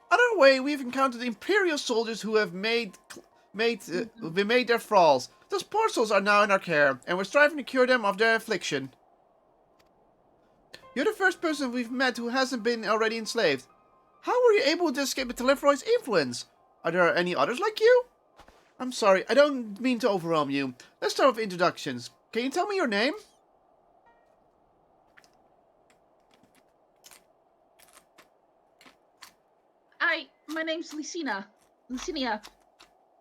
On our way, we've encountered Imperial soldiers who have made their thralls. Those poor souls are now in our care, and we're striving to cure them of their affliction. You're the first person we've met who hasn't been already enslaved. How were you able to escape the Telephroi influence? Are there any others like you? I'm sorry, I don't mean to overwhelm you. Let's start with introductions. Can you tell me your name? My name's Lucinia.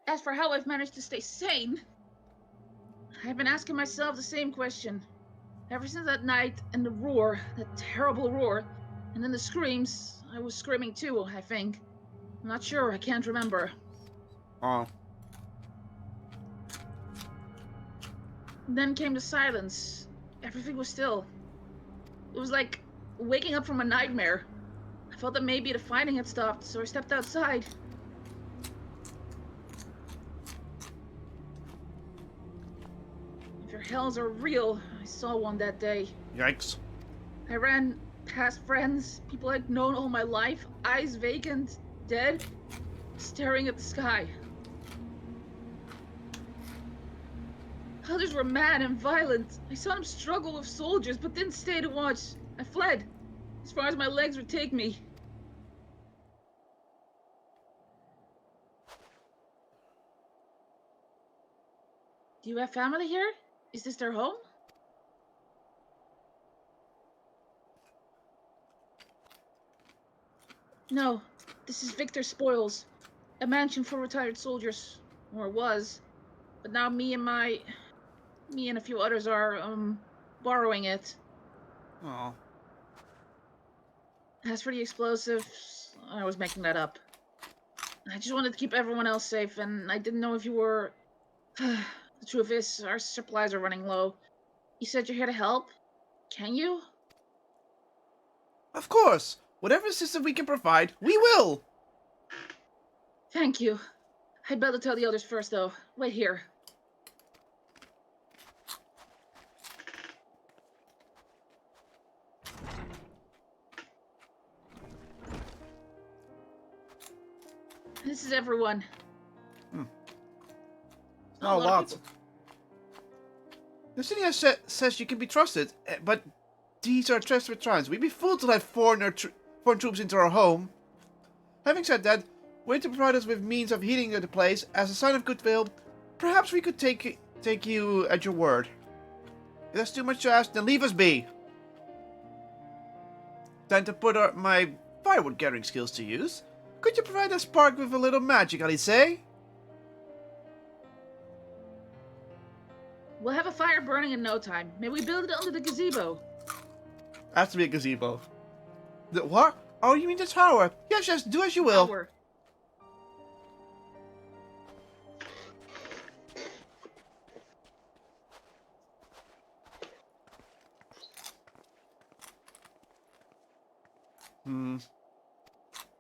As for how I've managed to stay sane, I've been asking myself the same question. Ever since that night and the roar, that terrible roar, and then the screams, I was screaming too, I think. I'm not sure, I can't remember. Oh. Then came the silence. Everything was still. It was like waking up from a nightmare. I felt that maybe the fighting had stopped, so I stepped outside. If your hells are real, I saw one that day. Yikes. I ran past friends, people I'd known all my life, eyes vacant, dead, staring at the sky. Others were mad and violent. I saw them struggle with soldiers, but didn't stay to watch. I fled, as far as my legs would take me. Do you have family here? Is this their home? No, this is Victor's Spoils, a mansion for retired soldiers, or was. But now me and a few others are, borrowing it. Oh. As for the explosives, I was making that up. I just wanted to keep everyone else safe, and I didn't know if you were... The truth is, our supplies are running low. You said you're here to help? Can you? Of course! Whatever assistance we can provide, we will! Thank you. I'd better tell the others first, though. Wait here. This is everyone. Not a lot. The city says you can be trusted, but these are trusted times. We'd be fools to let foreign troops into our home. Having said that, wait to provide us with means of heating the place as a sign of goodwill. Perhaps we could take you at your word. If that's too much to ask, then leave us be. Time to put my firewood gathering skills to use. Could you provide a spark with a little magic, Alice? We'll have a fire burning in no time. May we build it under the gazebo? Has to be a gazebo. The what? Oh, you mean the tower? Yes, yes, do as you will. Tower.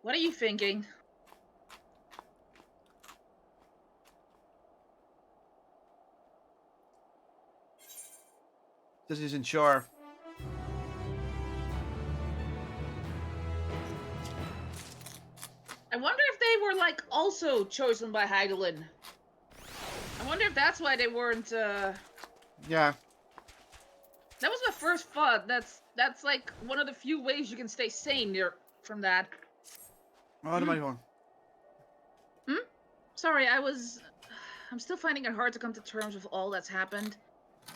What are you thinking? This isn't sure. I wonder if they were, like, also chosen by Heidelin. I wonder if that's why they weren't, Yeah. That was my first thought. That's like one of the few ways you can stay sane from that. What am I going? Sorry, I'm still finding it hard to come to terms with all that's happened.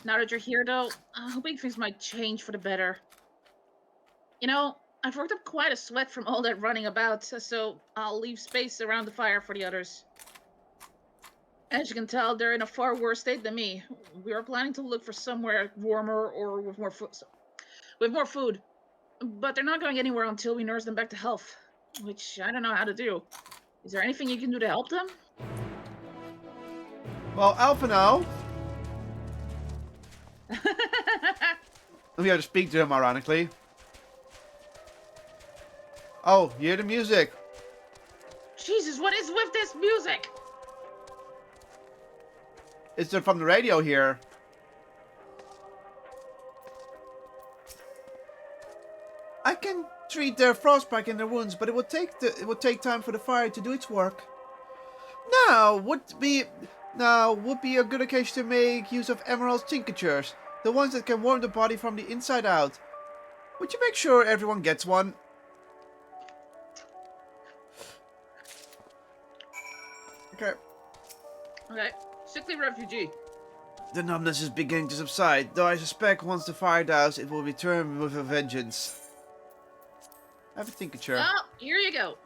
Now that you're here, though, I'm hoping things might change for the better. You know, I've worked up quite a sweat from all that running about, so I'll leave space around the fire for the others. As you can tell, they're in a far worse state than me. We were planning to look for somewhere warmer or with more food. But they're not going anywhere until we nurse them back to health, which I don't know how to do. Is there anything you can do to help them? Well, Alphino. We have to speak to him, ironically. Oh, you hear the music? Jesus, what is with this music? It's from the radio here. I can treat their frostbite in their wounds, but it would take time for the fire to do its work. Now would be a good occasion to make use of Emerald's tinctures, the ones that can warm the body from the inside out. Would you make sure everyone gets one? Okay. Okay, sickly refugee. The numbness is beginning to subside, though I suspect once the fire dies, it will return with a vengeance. Have a tincture. Oh, here you go.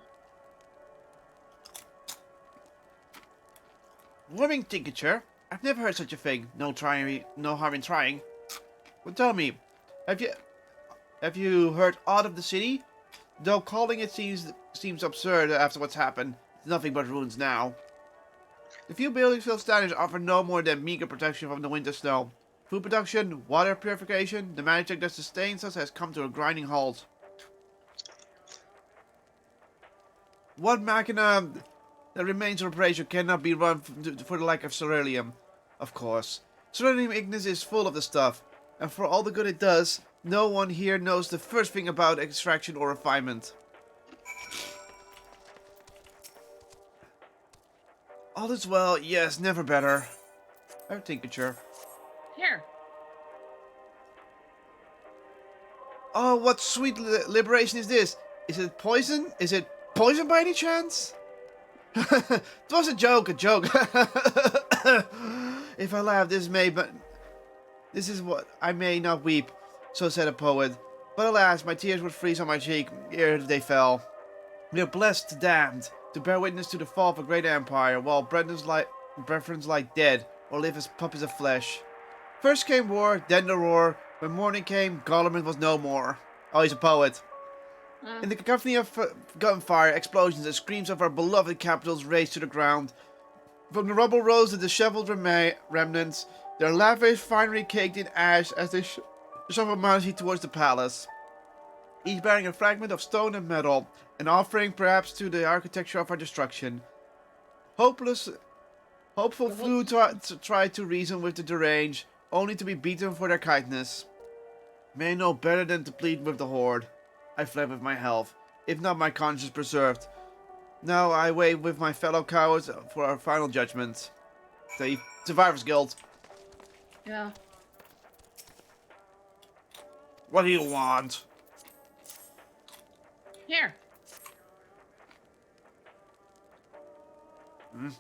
Warming tincture? I've never heard such a thing. No harm in trying. Well, tell me, have you heard aught of the city? Though calling it seems absurd after what's happened. It's nothing but ruins now. The few buildings still standing offer no more than meager protection from the winter snow. Food production, water purification, the magic that sustains us has come to a grinding halt. What machina that remains in operation cannot be run for the lack of ceruleum, of course. Ceruleum Ignis is full of the stuff, and for all the good it does, no one here knows the first thing about extraction or refinement. All is well, yes, never better. I have tincture. Here. Oh, what sweet liberation is this? Is it poison? Is it poison by any chance? It was a joke, a joke. If I laugh, this is what I may not weep, so said a poet. But alas, my tears would freeze on my cheek ere they fell. We are blessed to damned, to bear witness to the fall of a great empire, while brethren lie dead, or live as puppies of flesh. First came war, then the roar. When morning came, government was no more. Oh, he's a poet. In the cacophony of gunfire, explosions, and screams of our beloved capitals razed to the ground. From the rubble rose the disheveled remnants, their lavish finery caked in ash as they shuffled mountainly towards the palace, each bearing a fragment of stone and metal, an offering perhaps to the architecture of our destruction. Hopeful flew to try to reason with the deranged, only to be beaten for their kindness. May I know better than to plead with the horde. I fled with my health, if not my conscience preserved. Now I wait with my fellow cowards for our final judgment. The Survivor's Guild. Yeah. What do you want? Here.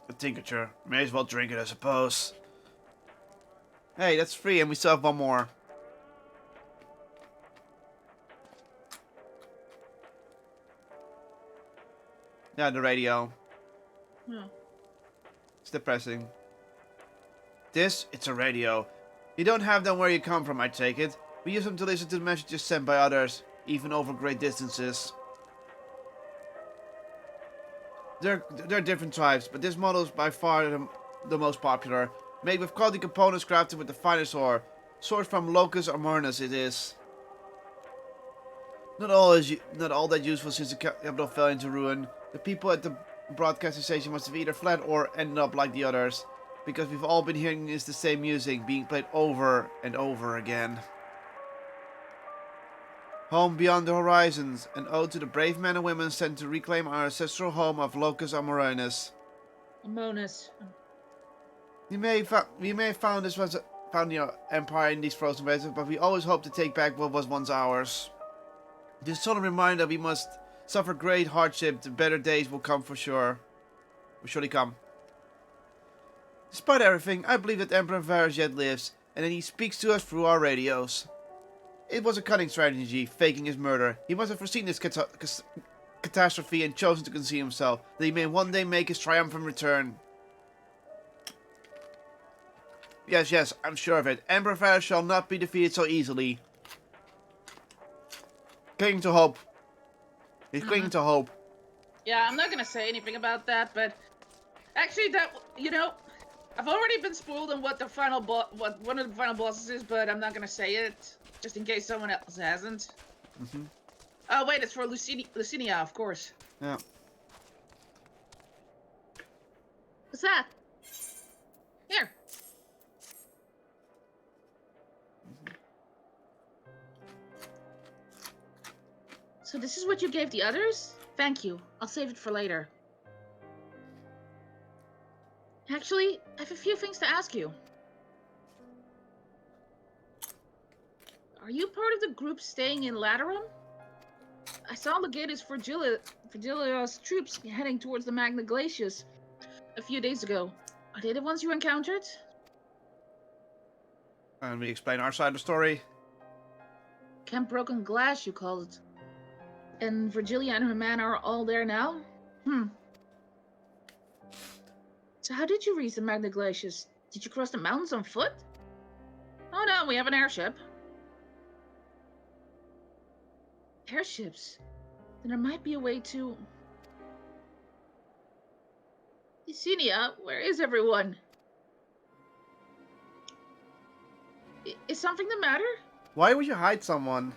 A tincture. May as well drink it, I suppose. Hey, that's free, and we still have one more. Yeah, the radio. Yeah. It's depressing. It's a radio. You don't have them where you come from, I take it. We use them to listen to the messages sent by others, even over great distances. There are different types, but this model is by far the most popular. Made with quality components crafted with the finest ore. Sourced from Locus Amornus it is. Not all that useful since the capital fell into ruin. The people at the broadcasting station must have either fled or ended up like the others. Because we've all been hearing is the same music being played over and over again. Home beyond the horizons, an ode to the brave men and women sent to reclaim our ancestral home of Locus Amorinus. Amonis. We may have found the empire in these frozen wastes, but we always hope to take back what was once ours. This solemn reminder we must suffer great hardship. The better days will come for sure. Will surely come. Despite everything, I believe that Emperor Varus yet lives, and that he speaks to us through our radios. It was a cunning strategy, faking his murder. He must have foreseen this catastrophe and chosen to conceal himself, that he may one day make his triumphant return. Yes, I'm sure of it. Emperor Varus shall not be defeated so easily. Clinging to hope. He's clinging to hope. Yeah, I'm not gonna say anything about that, but actually, I've already been spoiled on what one of the final bosses is, but I'm not gonna say it just in case someone else hasn't. Oh wait, it's for Lucinia, of course. Yeah. What's that? Here. So this is what you gave the others? Thank you. I'll save it for later. Actually, I have a few things to ask you. Are you part of the group staying in Laterum? I saw Legatus Virgilia's troops heading towards the Magna Glacius a few days ago. Are they the ones you encountered? And we explain our side of the story. Camp Broken Glass, you called it. And Virgilia and her man are all there now? So how did you reach the Magna Glacius? Did you cross the mountains on foot? Oh no, we have an airship. Airships? Then there might be a way to... Yesenia, where is everyone? Is something the matter? Why would you hide someone?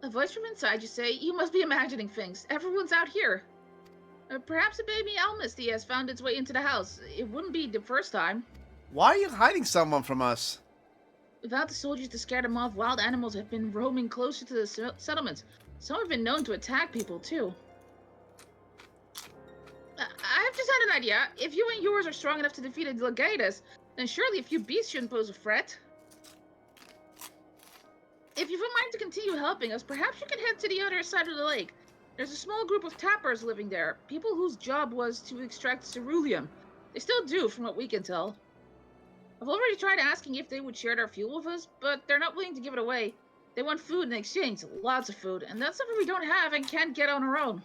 A voice from inside, you say? You must be imagining things. Everyone's out here. Perhaps a baby Almasty has found its way into the house. It wouldn't be the first time. Why are you hiding someone from us? Without the soldiers to scare them off, wild animals have been roaming closer to the settlements. Some have been known to attack people, too. I've just had an idea. If you and yours are strong enough to defeat a Legatus, then surely a few beasts shouldn't pose a threat. If you don't mind to continue helping us, perhaps you can head to the other side of the lake. There's a small group of tappers living there, people whose job was to extract ceruleum. They still do, from what we can tell. I've already tried asking if they would share their fuel with us, but they're not willing to give it away. They want food in exchange, lots of food, and that's something we don't have and can't get on our own.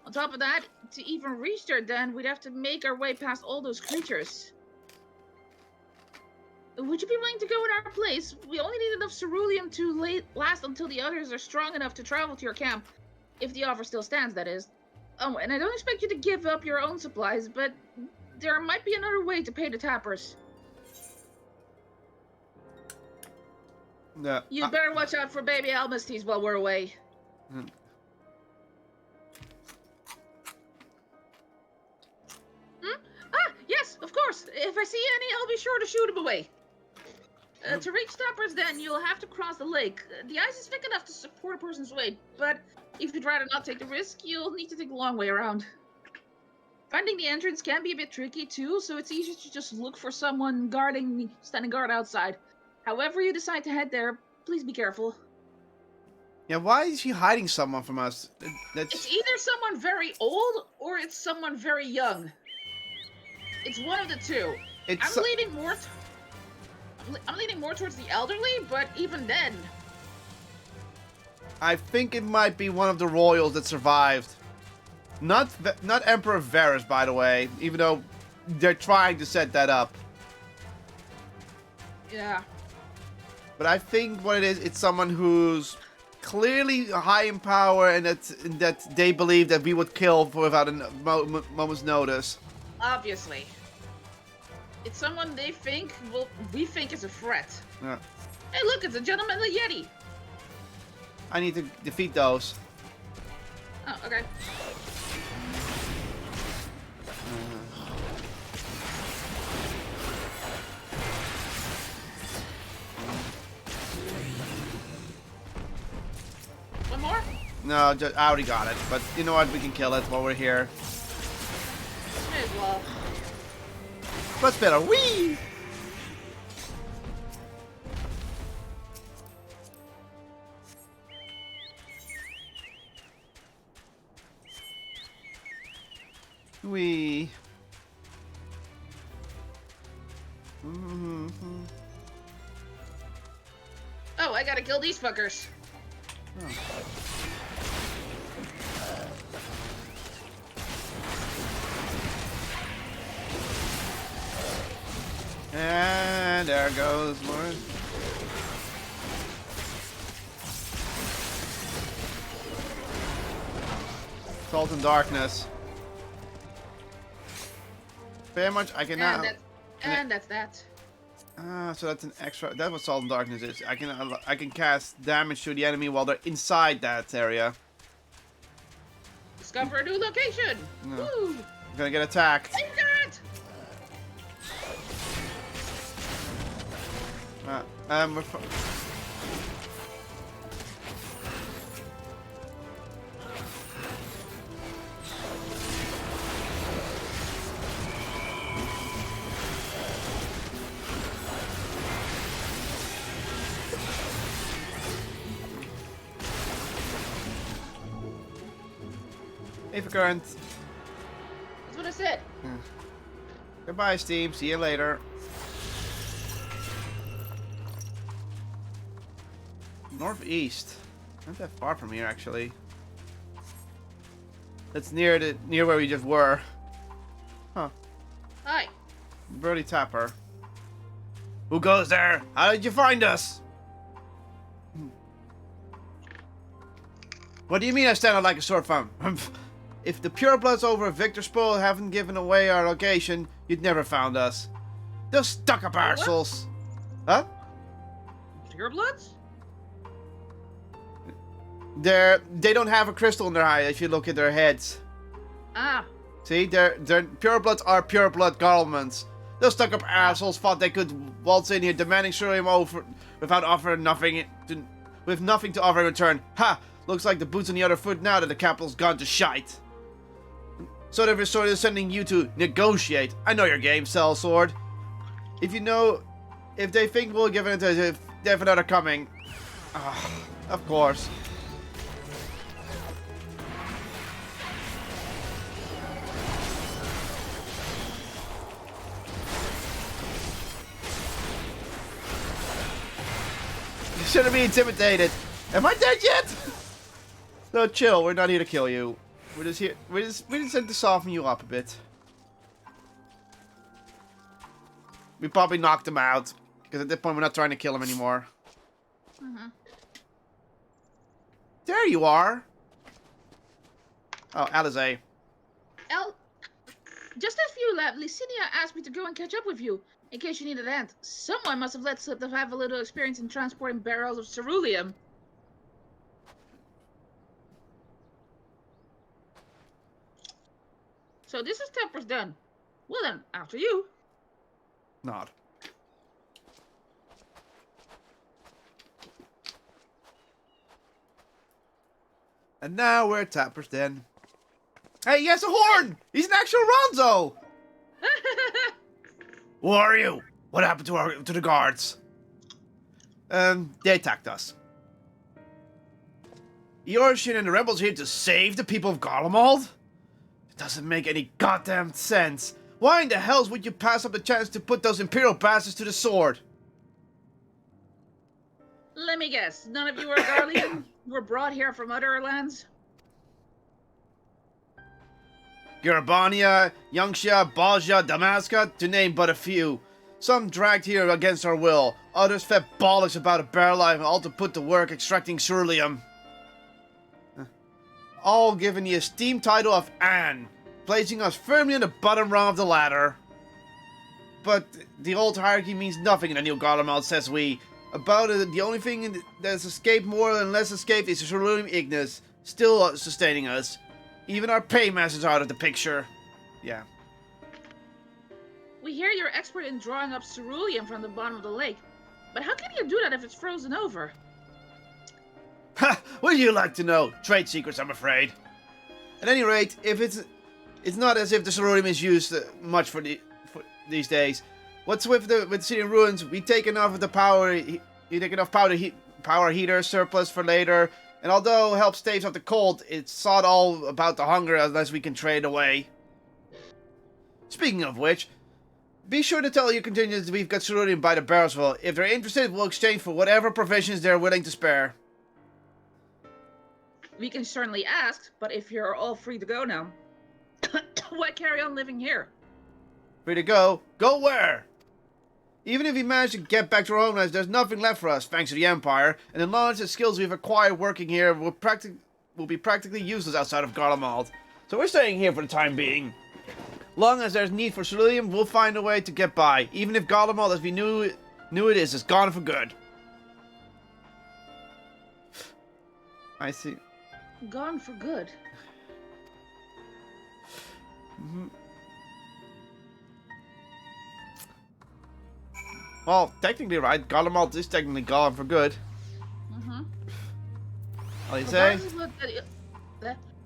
On top of that, to even reach their den, we'd have to make our way past all those creatures. Would you be willing to go in our place? We only need enough ceruleum to last until the others are strong enough to travel to your camp. If the offer still stands, that is. Oh, and I don't expect you to give up your own supplies, but there might be another way to pay the tappers. No, You better watch out for baby Almasties while we're away. Yes, of course. If I see any, I'll be sure to shoot them away. To reach Tapper's Den, you'll have to cross the lake. The ice is thick enough to support a person's weight, but if you'd rather not take the risk, you'll need to take the long way around. Finding the entrance can be a bit tricky too, so it's easier to just look for someone standing guard outside. However you decide to head there, please be careful. Yeah, why is she hiding someone from us? It's either someone very old or it's someone very young. It's one of the two. I'm leaning more towards the elderly, but even then. I think it might be one of the royals that survived. Not Emperor Varus, by the way, even though they're trying to set that up. Yeah. But I think what it is, it's someone who's clearly high in power and that they believe that we would kill without a moment's notice. Obviously. It's someone we think is a threat. Yeah. Hey look, it's a gentlemanly Yeti! I need to defeat those. Oh, okay. One more? No, I already got it. But you know what? We can kill it while we're here. May as well. What's better? Whee! Whee! Oh, I gotta kill these fuckers. Oh. And there goes one. Salt and darkness. Very much I can now. And that's that. So that's an extra. That's what salt and darkness is. I can cast damage to the enemy while they're inside that area. Discover a new location. No. Woo! I'm gonna get attacked. Take that! We're Hey, for current. That's what I said. Yeah. Goodbye, Steve. See you later. Northeast. Not that far from here, actually. That's near where we just were. Huh. Hi. Burly Tapper. Who goes there? How did you find us? What do you mean I stand out like a sore thumb? If the purebloods over at Victor Spoil haven't given away our location, you'd never found us. Those stuck-up arseholes. Huh? Purebloods? They don't have a crystal in their eye if you look at their heads. Ah. See, they're purebloods are pureblood governments. Those stuck-up assholes thought they could waltz in here demanding ceruleum over without offering with nothing to offer in return. Ha! Looks like the boot's on the other foot now that the capital's gone to shite. So the Sword is sending you to negotiate. I know your game, Cell Sword. If they think we'll give it a definite coming. Of course. You shouldn't be intimidated. Am I dead yet? No, chill. We're not here to kill you. We're just here. We just sent to soften you up a bit. We probably knocked him out because at this point we're not trying to kill him anymore. There you are. Oh, Alize. Just a few left. Licinia asked me to go and catch up with you in case you needed a hand. Someone must have let slip to have a little experience in transporting barrels of ceruleum. So this is Temper's done. Well then, after you. Nod. And now we're at Tapper's Den. Hey, he has a horn! He's an actual Ronzo! Who are you? What happened to the guards? They attacked us. Yorshin and the rebels here to save the people of Garlemald? It doesn't make any goddamn sense. Why in the hells would you pass up the chance to put those Imperial bastards to the sword? Let me guess, none of you are Garlean? You were brought here from other lands? Garabania, Yangsha, Balja, Damaska, to name but a few. Some dragged here against our will, others fed bollocks about a bare life and all to put to work extracting ceruleum. All given the esteemed title of Anne, placing us firmly in the bottom rung of the ladder. But the old hierarchy means nothing in the new Garlemald, says we. About it, the only thing that's escaped more than less escaped is the ceruleum ignis, still sustaining us. Even our paymasters are out of the picture. Yeah. We hear you're expert in drawing up ceruleum from the bottom of the lake, but how can you do that if it's frozen over? Ha! What do you like to know? Trade secrets, I'm afraid. At any rate, if it's not as if the ceruleum is used much for these days. What's with the city in ruins? We take enough of the power. You take enough power heater surplus for later. And although help staves off the cold, it's not all about the hunger unless we can trade away. Speaking of which, be sure to tell your contingents we've got ceruleum by the barrels full. If they're interested, we'll exchange for whatever provisions they're willing to spare. We can certainly ask, but if you're all free to go now, why carry on living here? Free to go? Go where? Even if we manage to get back to our own lives, there's nothing left for us, thanks to the Empire, and the knowledge and skills we've acquired working here will be practically useless outside of Garlemald. So we're staying here for the time being. Long as there's need for ceruleum, we'll find a way to get by, even if Garlemald as we knew it is gone for good. I see. Gone for good. Well, technically right, Garlemald is technically gone for good. What do you say?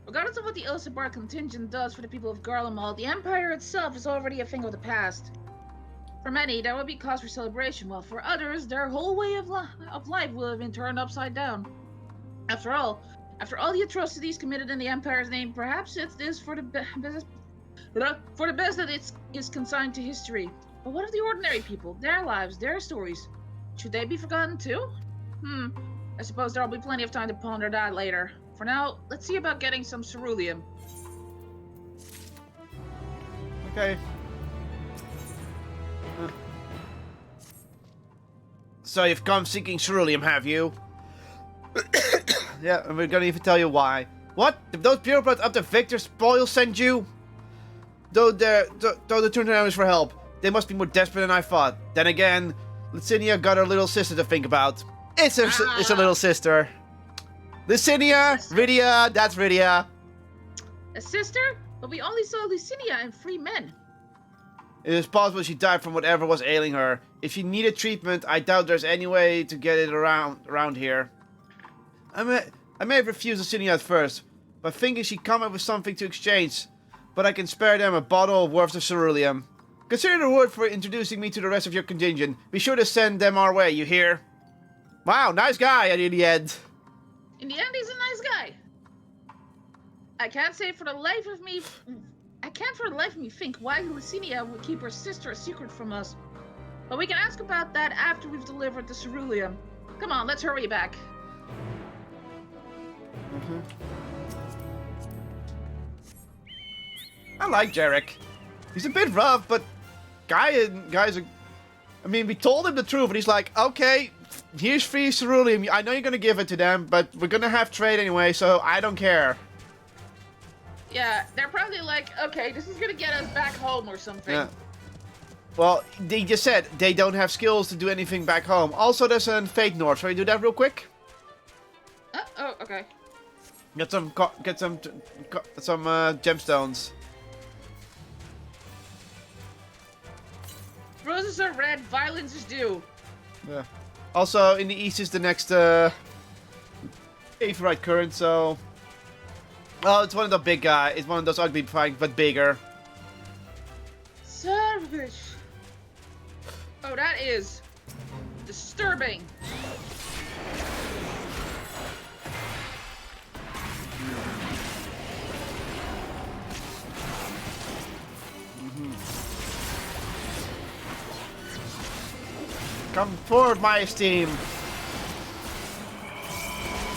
Regardless of what the Ilsebar contingent does for the people of Garlemald, the Empire itself is already a thing of the past. For many, that would be cause for celebration, while for others, their whole way of life will have been turned upside down. After all the atrocities committed in the Empire's name, perhaps it is for the best that it is consigned to history. But what of the ordinary people? Their lives, their stories. Should they be forgotten too? I suppose there'll be plenty of time to ponder that later. For now, let's see about getting some ceruleum. Okay. So you've come seeking ceruleum, have you? Yeah, and we're gonna even tell you why. What? Did those bureaucrats up to Victor's spoil send you? Though they turned around for help. They must be more desperate than I thought. Then again, Licinia got her little sister to think about. It's a little sister. Licinia, Rydia, that's Rydia. A sister? But we only saw Licinia and 3 men. It is possible she died from whatever was ailing her. If she needed treatment, I doubt there's any way to get it around here. I may have refused Licinia at first, but thinking she'd come up with something to exchange. but I can spare them a bottle worth of ceruleum. Consider the reward for introducing me to the rest of your contingent. Be sure to send them our way, you hear? Wow, nice guy in the end. In the end, he's a nice guy. I can't for the life of me think why Lucinia would keep her sister a secret from us. But we can ask about that after we've delivered the ceruleum. Come on, let's hurry back. I like Jarek. He's a bit rough, but guys are... I mean, we told him the truth, and he's like, okay, here's free ceruleum. I know you're gonna give it to them, but we're gonna have trade anyway, so I don't care. Yeah, they're probably like, okay, this is gonna get us back home or something. Yeah. Well, they just said they don't have skills to do anything back home. Also, there's a fake north. Shall we do that real quick? Oh, okay. Get some gemstones. Roses are red, violence is due. Yeah. Also, in the east is the next Aetheryte current, so... Oh, it's one of the big guys. It's one of those ugly fights, but bigger. Savage. Oh, that is disturbing. Come forward, my esteem.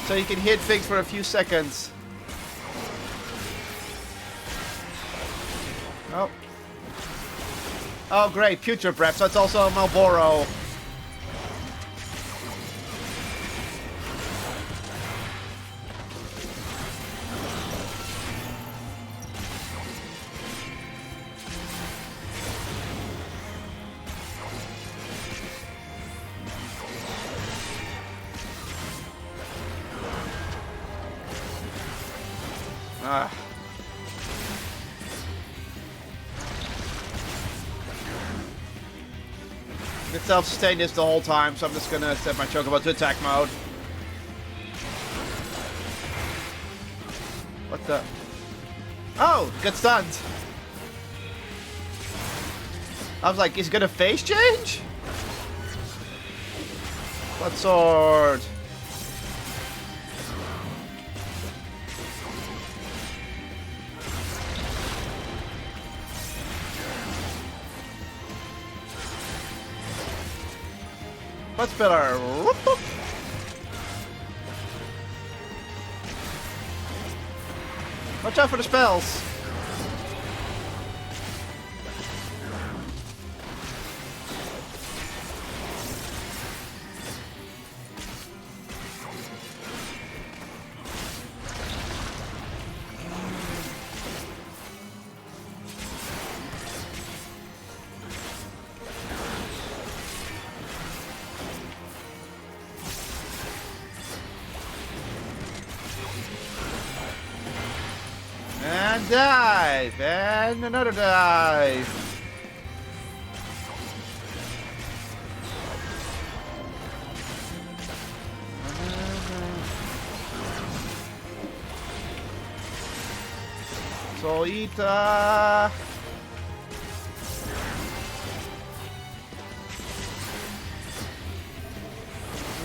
So you can hit things for a few seconds. Oh. Oh, great. Future Breath. So it's also a Marlboro. Ah. I can self-sustain this the whole time, so I'm just gonna set my Chocobo to attack mode. What the? Oh, got stunned. I was like, is it gonna face change? What sword? What's better? Whoop, whoop. Watch out for the spells. And dive! And another dive! Solita!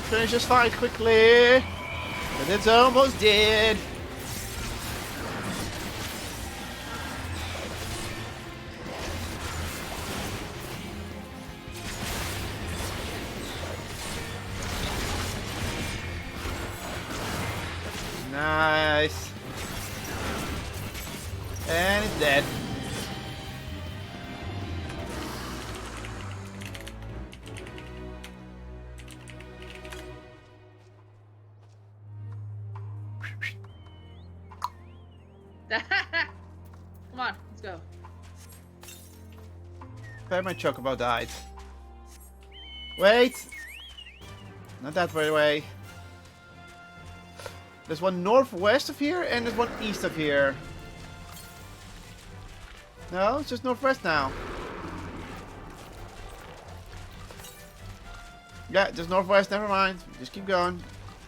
Finish this fight quickly! And it's almost dead! Nice. And it's dead. Come on, let's go. Where my Chocobo died. Wait! Not that way. There's one northwest of here, and there's one east of here. No, it's just northwest now. Yeah, just northwest, never mind. Just keep going.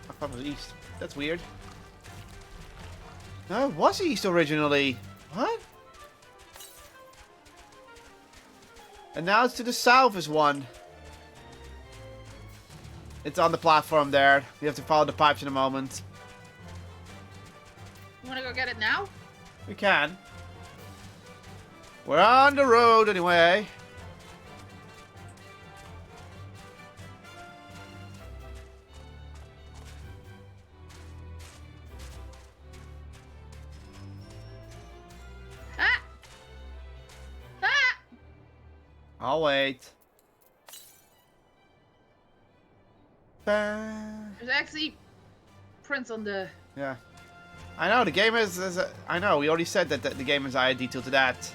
I thought it was east. That's weird. No, it was east originally. What? And now it's to the south is one. It's on the platform there. We have to follow the pipes in a moment. You wanna go get it now? We can. We're on the road anyway. Ah! Ah! I'll wait. Ba- There's actually prints on the... Yeah. I know, the game is I know, we already said that the game has added detail to that.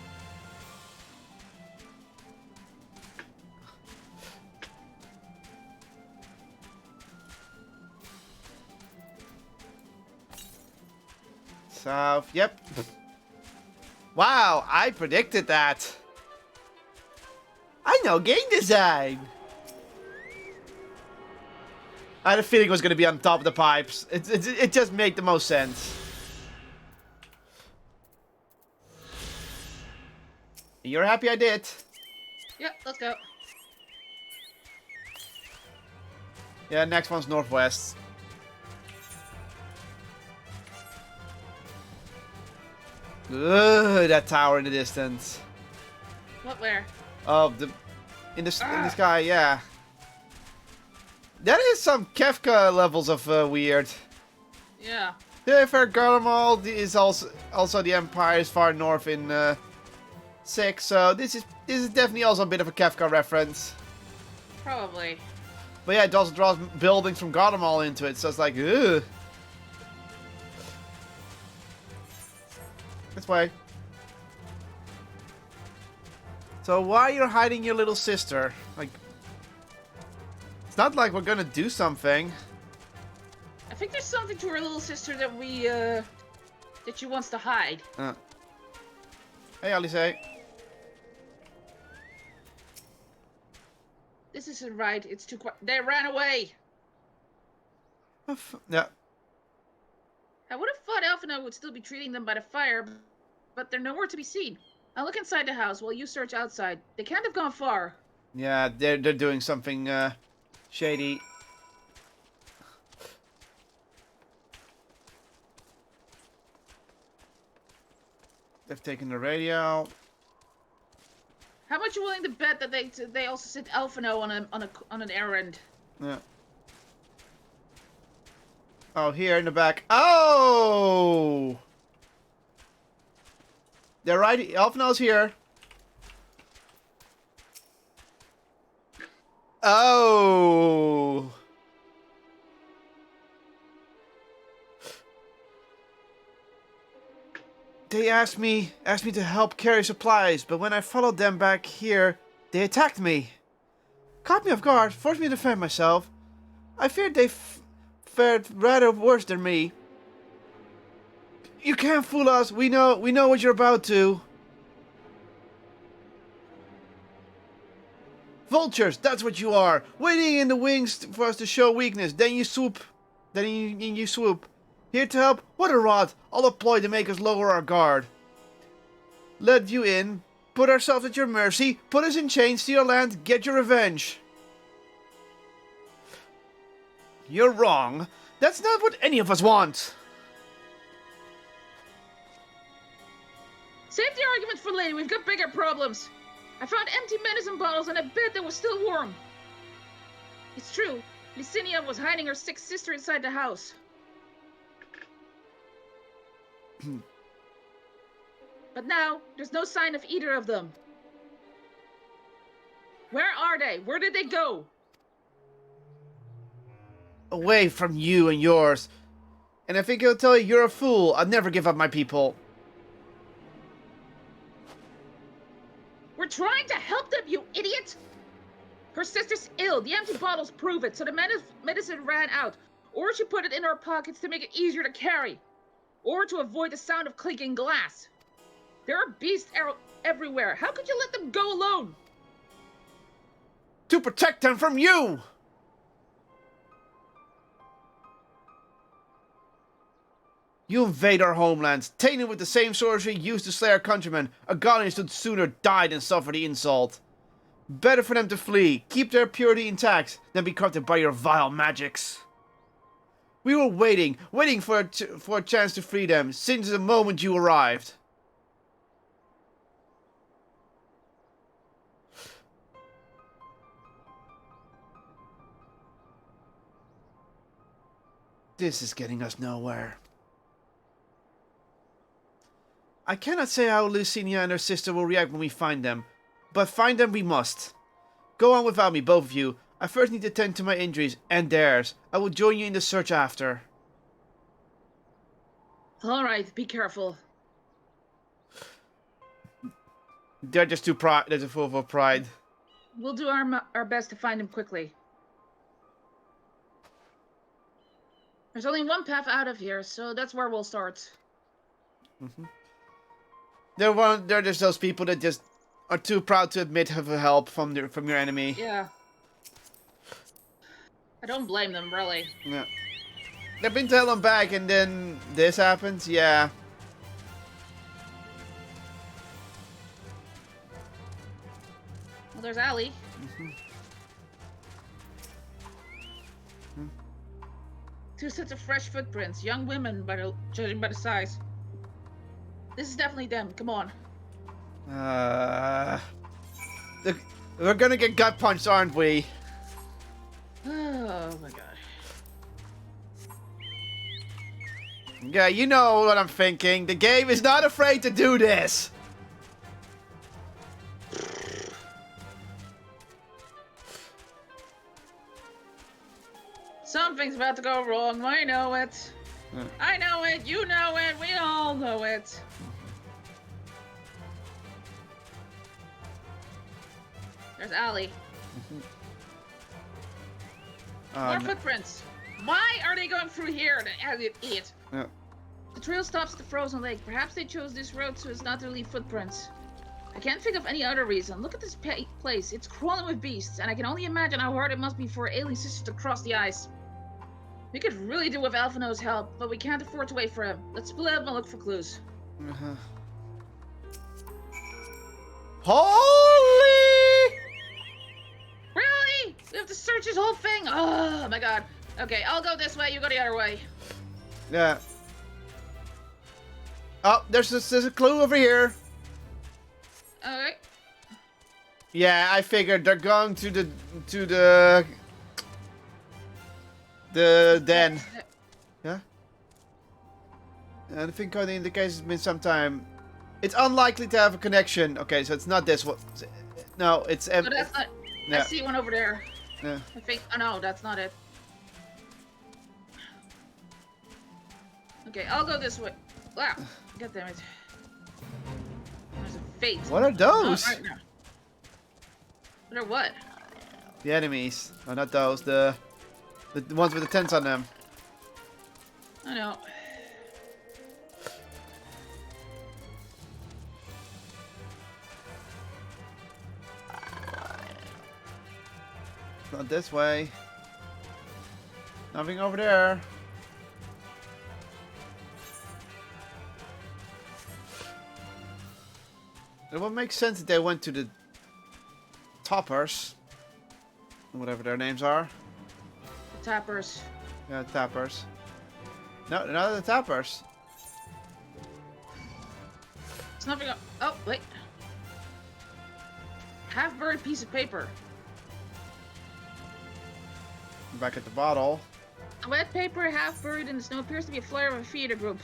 South, yep. Wow, I predicted that. I know game design. I had a feeling it was going to be on top of the pipes. It just made the most sense. You're happy I did. Yep, let's go. Yeah, next one's northwest. Ugh, that tower in the distance. What, where? Oh, in the sky, yeah. That is some Kefka levels of weird. Yeah. Yeah, fair Garlemald is also the Empire is far north in 6, so this is definitely also a bit of a Kefka reference. Probably. But yeah, it also draws buildings from Garlemald into it, so it's like, ugh. This way. So why you're hiding your little sister? Like, it's not like we're gonna do something. I think there's something to her little sister that that she wants to hide. Hey, Alice. This isn't right. It's too quiet. They ran away. Yeah. I would have thought Elfino would still be treating them by the fire, but they're nowhere to be seen. I'll look inside the house while you search outside. They can't have gone far. Yeah, they're doing something shady. They've taken the radio. How much are you willing to bet that they also sent Elfino on an errand? Yeah. Oh, here in the back. Oh! They're right. Elfino's here. Oh! They asked me to help carry supplies, but when I followed them back here, they attacked me. Caught me off guard, forced me to defend myself. I feared they fared rather worse than me. You can't fool us. We know what you're about to. Vultures, that's what you are. Waiting in the wings for us to show weakness. Then you swoop. You swoop. Here to help? What a rot. All a ploy to make us lower our guard. Let you in. Put ourselves at your mercy. Put us in chains to your land. Get your revenge. You're wrong. That's not what any of us want. Save the argument for later. We've got bigger problems. I found empty medicine bottles and a bed that was still warm. It's true. Licinia was hiding her sick sister inside the house. But now, there's no sign of either of them. Where are they? Where did they go? Away from you and yours. And I think he'll tell you you're a fool. I'll never give up my people. We're trying to help them, you idiot! Her sister's ill. The empty bottles prove it, so the medicine ran out. Or she put it in her pockets to make it easier to carry. Or to avoid the sound of clinking glass. There are beasts everywhere. How could you let them go alone? To protect them from you! You invade our homelands, tainted with the same sorcery used to slay our countrymen. A god who stood sooner die than suffer the insult. Better for them to flee, keep their purity intact, than be corrupted by your vile magics. We were waiting for a chance to free them, since the moment you arrived. This is getting us nowhere. I cannot say how Lucinia and her sister will react when we find them, but find them we must. Go on without me, both of you. I first need to tend to my injuries, and theirs. I will join you in the search after. Alright, be careful. They're just too they're full of pride. We'll do our best to find him quickly. There's only one path out of here, so that's where we'll start. Mm-hmm. They're just those people that just are too proud to admit of help from your enemy. Yeah. I don't blame them, really. Yeah. They've been telling back, and then this happens. Yeah. Well, there's Allie. Mm-hmm. Two sets of fresh footprints. Young women, judging by the size. This is definitely them. Come on. We're gonna get gut punched, aren't we? Oh my god. Yeah, you know what I'm thinking. The game is not afraid to do this. Something's about to go wrong. I know it. Yeah. I know it. You know it. We all know it. There's Allie. More footprints. Why are they going through here? The idiot. Yeah. The trail stops at the frozen lake. Perhaps they chose this road so as not to leave footprints. I can't think of any other reason. Look at this place. It's crawling with beasts, and I can only imagine how hard it must be for alien sisters to cross the ice. We could really do with Alphino's help, but we can't afford to wait for him. Let's split up and look for clues. Holy! Really? We have to search this whole thing? Oh my god. Okay, I'll go this way, you go the other way. Yeah. Oh, there's a clue over here. Okay. Yeah, I figured they're going to the den. Yeah. And I think in the case it's been some time. It's unlikely to have a connection. Okay, so it's not this one. No, it's. No, that's not. Yeah. I see one over there. Yeah. I think. Oh no, that's not it. Okay, I'll go this way. Wow. God damn it. There's a fate. What are those? Right now. What are what? The enemies. Oh, not those. The ones with the tents on them. I know. Not this way. Nothing over there. It would make sense that they went to the toppers. Whatever their names are. The tappers. Yeah, tappers. No, they're not the tappers. It's nothing. Oh, wait. Half-buried piece of paper. Back at the bottle. A wet paper half buried in the snow appears to be a flyer of a theater group.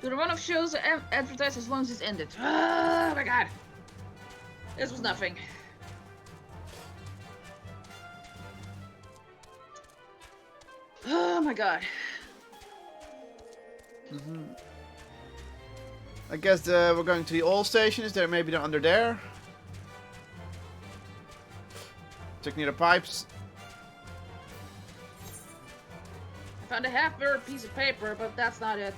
Do the run of shows advertise as long as it's ended? Oh my god. This was nothing. Oh my god. I guess we're going to the oil station. Is there maybe they're under there? Check near the pipes. I found a half-buried piece of paper, but that's not it.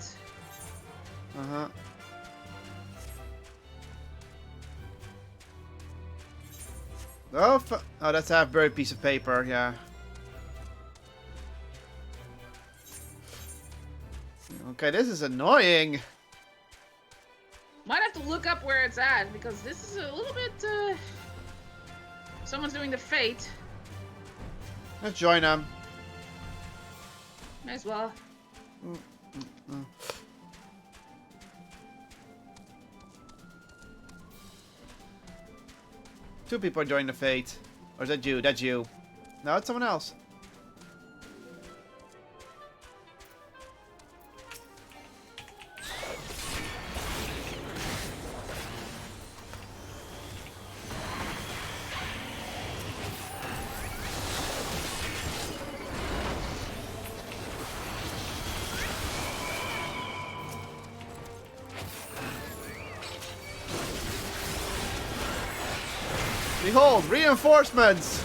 Uh-huh. Oh, oh, that's a half-buried piece of paper, yeah. Okay, this is annoying. Might have to look up where it's at, because this is a little bit, Someone's doing the fate. Let's join them. Might as well. Two people are joining the fate. Or is that you? That's you. No, it's someone else. Behold, reinforcements!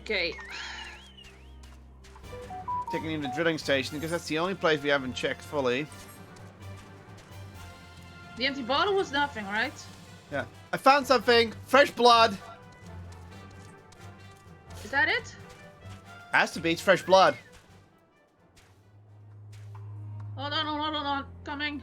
Okay. Taking him to the drilling station because that's the only place we haven't checked fully. The empty bottle was nothing, right? Yeah. I found something! Fresh blood! Is that it? Has to be, it's fresh blood. Hold on, hold on, hold on. Coming.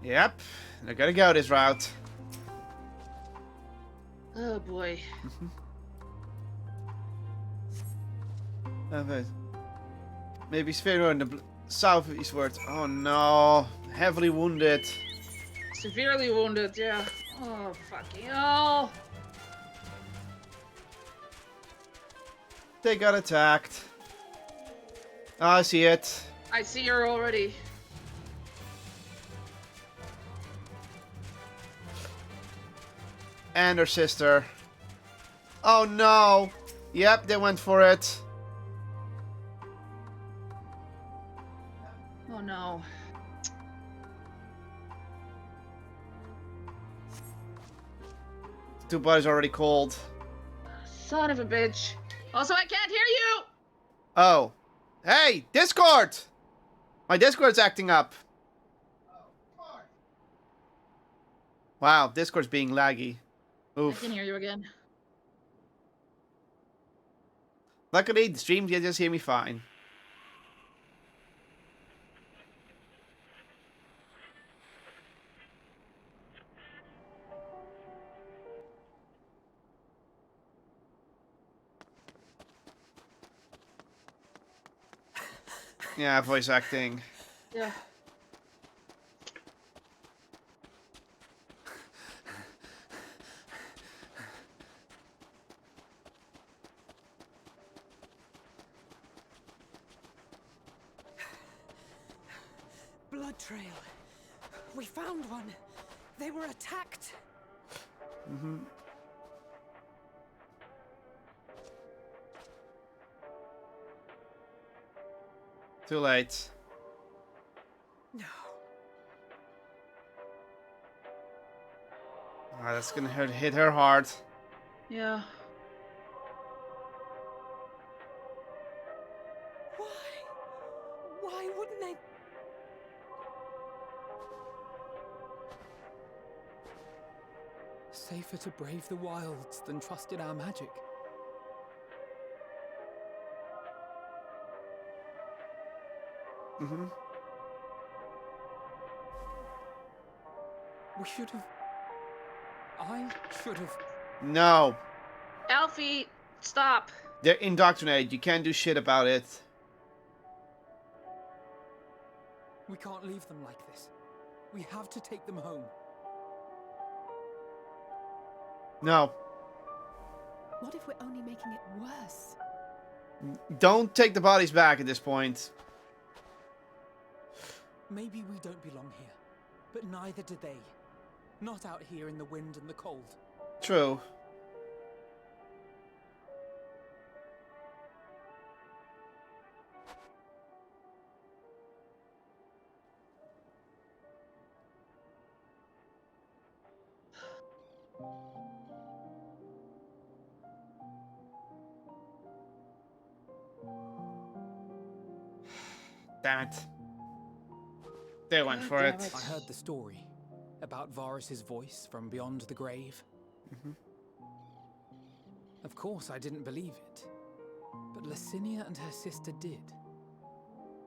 Yep. I gotta go this route. Oh boy. Okay. Maybe Sphero in the southeastward. Oh no. Heavily wounded. Severely wounded, yeah. Oh, fucking hell. They got attacked. Oh, I see it. I see her already. And her sister. Oh no. Yep, they went for it. Oh no. Two bodies already cold. Son of a bitch. Also, I can't hear you! Oh. Hey, Discord! My Discord's acting up. Wow, Discord's being laggy. Oof. I can hear you again. Luckily, the stream can just hear me fine. Yeah, voice acting. Yeah. Blood trail. We found one. They were attacked. Mm-hmm. Too late. No. Ah, that's gonna hit her hard. Yeah. Why? Why wouldn't they? Safer to brave the wilds than trust in our magic. Mm-hmm. We should have... I should have... No. Alfie, stop. They're indoctrinated. You can't do shit about it. We can't leave them like this. We have to take them home. No. What if we're only making it worse? Don't take the bodies back at this point. Maybe we don't belong here, but neither do they. Not out here in the wind and the cold. True. Damn it. They went for damn it. it. I heard the story about Varus's voice from beyond the grave. Of course, I didn't believe it. But Licinia and her sister did.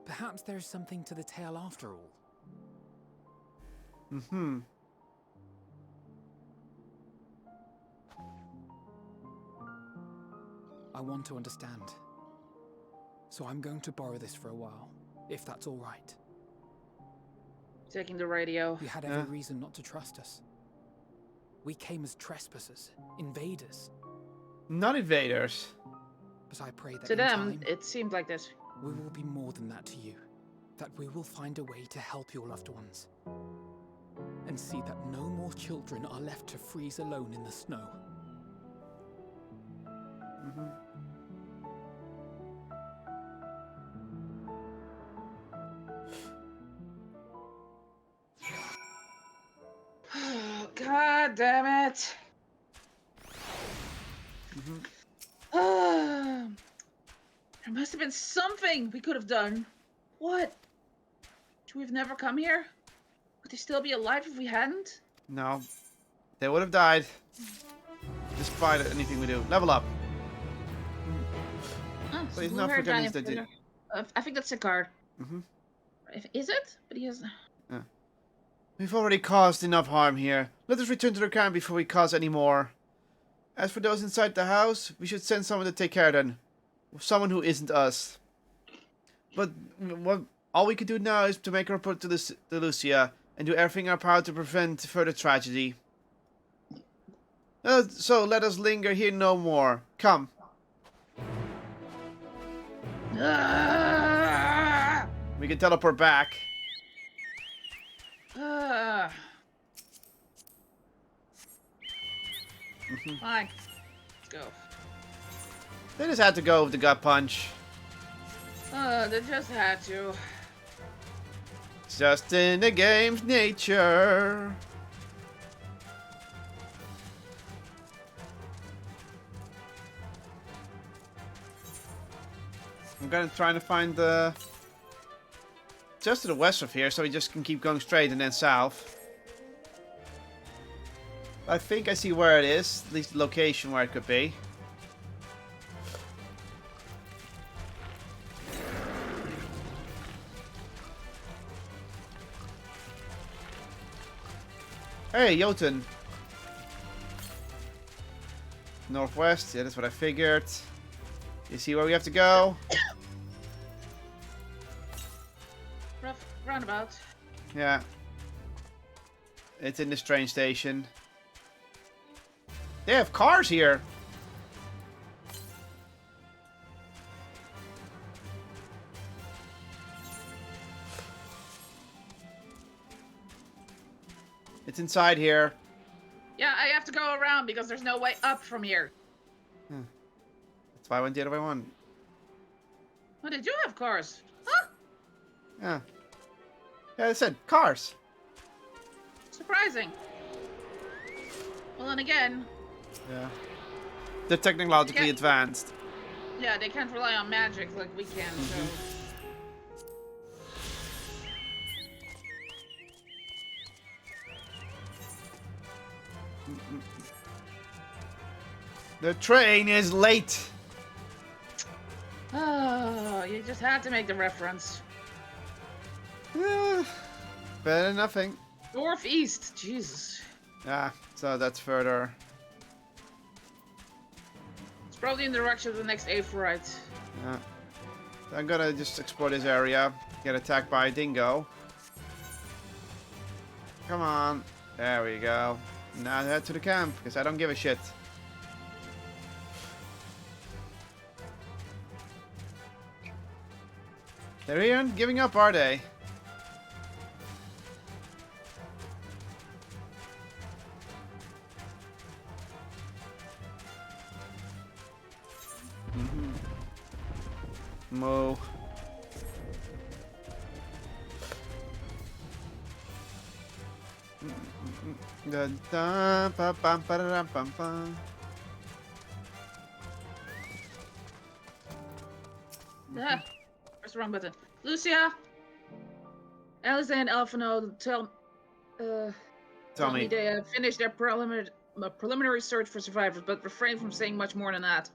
Perhaps there is something to the tale after all. I want to understand. So I'm going to borrow this for a while, if that's all right. Taking the radio. You had every reason not to trust us. We came as trespassers, invaders. Not invaders. But I pray that To in them, time, it seemed like this. we will be more than that to you. That we will find a way to help your loved ones. And see that no more children are left to freeze alone in the snow. God damn it. There must have been something we could have done. What? Should we have never come here? Would they still be alive if we hadn't? No. They would have died. Despite anything we do. Level up. Oh, But he's blue not hair forgetting giant that filler. I think that's a card. Mhm. Is it? But he has... We've already caused enough harm here. Let us return to the camp before we cause any more. As for those inside the house, we should send someone to take care of them. Someone who isn't us. But all we can do now is to make a report to Lucia and do everything in our power to prevent further tragedy. So let us linger here no more. Come. Ah! We can teleport back. Fine. Let's go. They just had to go with the gut punch. They just had to. It's just in the game's nature. I'm gonna try to find the... just to the west of here, so we just can keep going straight and then south. I think I see where it is, at least the location where it could be. Hey, Jotun. Northwest, yeah, that's what I figured. You see where we have to go? Rough roundabout. Yeah. It's in this train station. They have cars here. It's inside here. Yeah, I have to go around because there's no way up from here. That's why I went the other way one. Oh, they do have cars. Huh? Yeah. Yeah, I said cars. Surprising. Well, then again, Yeah. They're technologically Yeah. advanced. yeah, they can't rely on magic like we can, so... The train is late. Oh, you just had to make the reference. Yeah. Better than nothing. Northeast, Jesus. Yeah, so that's further. It's probably in the direction of the next Aphrodite. Yeah. So I'm gonna just explore this area. Get attacked by a dingo. Come on. There we go. Now head to the camp, because I don't give a shit. They're here giving up, are they? Mo. Dun, dun, pa, pam, pa-da-dum, pam, pam. Ah, press the wrong button. Lucia, Alistair and Alphino Tell told me me. they have finished their preliminary search for survivors, but refrained from saying much more than that.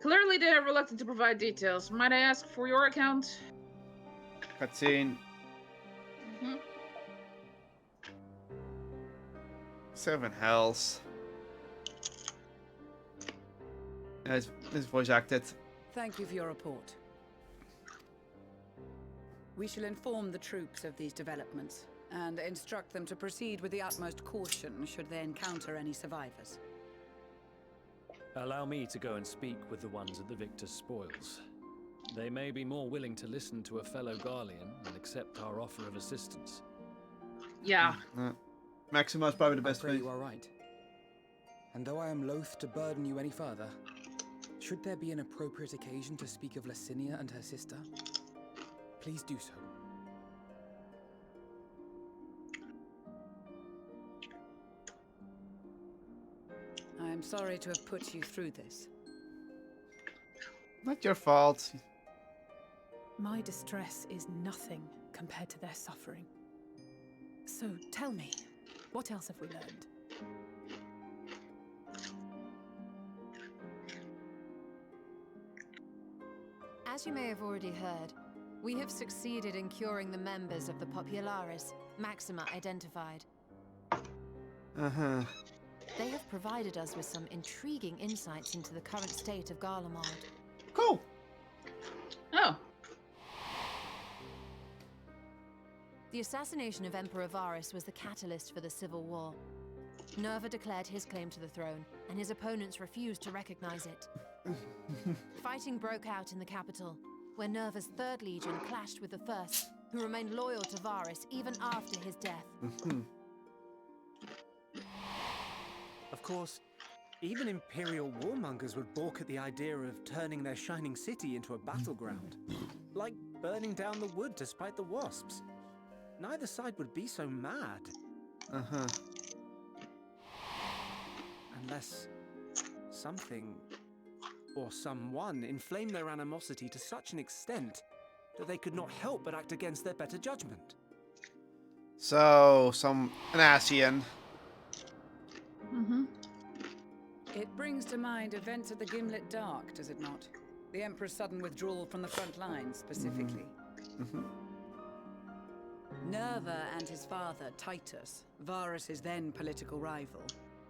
Clearly, they are reluctant to provide details. Might I ask for your account? Cutscene. Mm-hmm. 7 hells. It's voice acted. Thank you for your report. We shall inform the troops of these developments and instruct them to proceed with the utmost caution should they encounter any survivors. Allow me to go and speak with the ones at the victor's spoils. They may be more willing to listen to a fellow Garlean and accept our offer of assistance. Yeah. Maxima's probably the I'm best afraid way. you are right. And though I am loath to burden you any further, should there be an appropriate occasion to speak of Licinia and her sister, please do so. I am sorry to have put you through this. Not your fault. My distress is nothing compared to their suffering. So tell me, what else have we learned? As you may have already heard, we have succeeded in curing the members of the Popularis, Maxima identified. Uh-huh. They have provided us with some intriguing insights into the current state of Garlemald. Cool. Oh. The assassination of Emperor Varus was the catalyst for the civil war. Nerva declared his claim to the throne, and his opponents refused to recognize it. Fighting broke out in the capital, where Nerva's 3rd Legion clashed with the 1st, who remained loyal to Varus even after his death. Of course, even Imperial warmongers would balk at the idea of turning their shining city into a battleground. Like burning down the wood to spite the wasps. Neither side would be so mad. Uh-huh. Unless something or someone inflamed their animosity to such an extent that they could not help but act against their better judgment. So, an Asian. Mm-hmm. It brings to mind events at the Gimlet Dark, does it not? The Emperor's sudden withdrawal from the front lines, specifically. Nerva and his father, Titus, Varus's then political rival,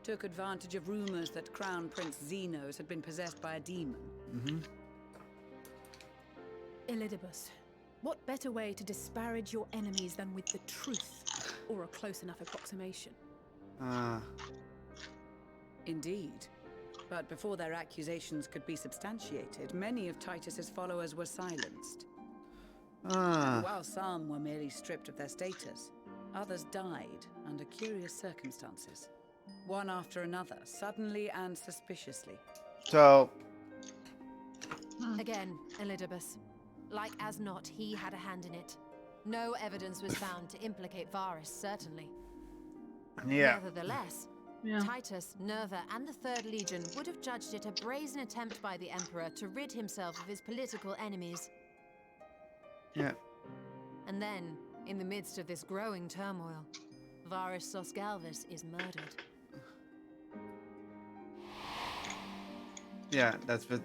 took advantage of rumors that Crown Prince Xenos had been possessed by a demon. Elidibus, what better way to disparage your enemies than with the truth, or a close enough approximation? Indeed. But before their accusations could be substantiated, many of Titus's followers were silenced. While some were merely stripped of their status, others died under curious circumstances. One after another, suddenly and suspiciously. So, Again, Elidibus. Like as not, he had a hand in it. No evidence was found to implicate Varus, certainly. yeah. Nevertheless, Yeah. Titus, Nerva, and the 3rd Legion would have judged it a brazen attempt by the Emperor to rid himself of his political enemies. Yeah. And then, in the midst of this growing turmoil, Varus Sosgalvis is murdered. Yeah, that's what...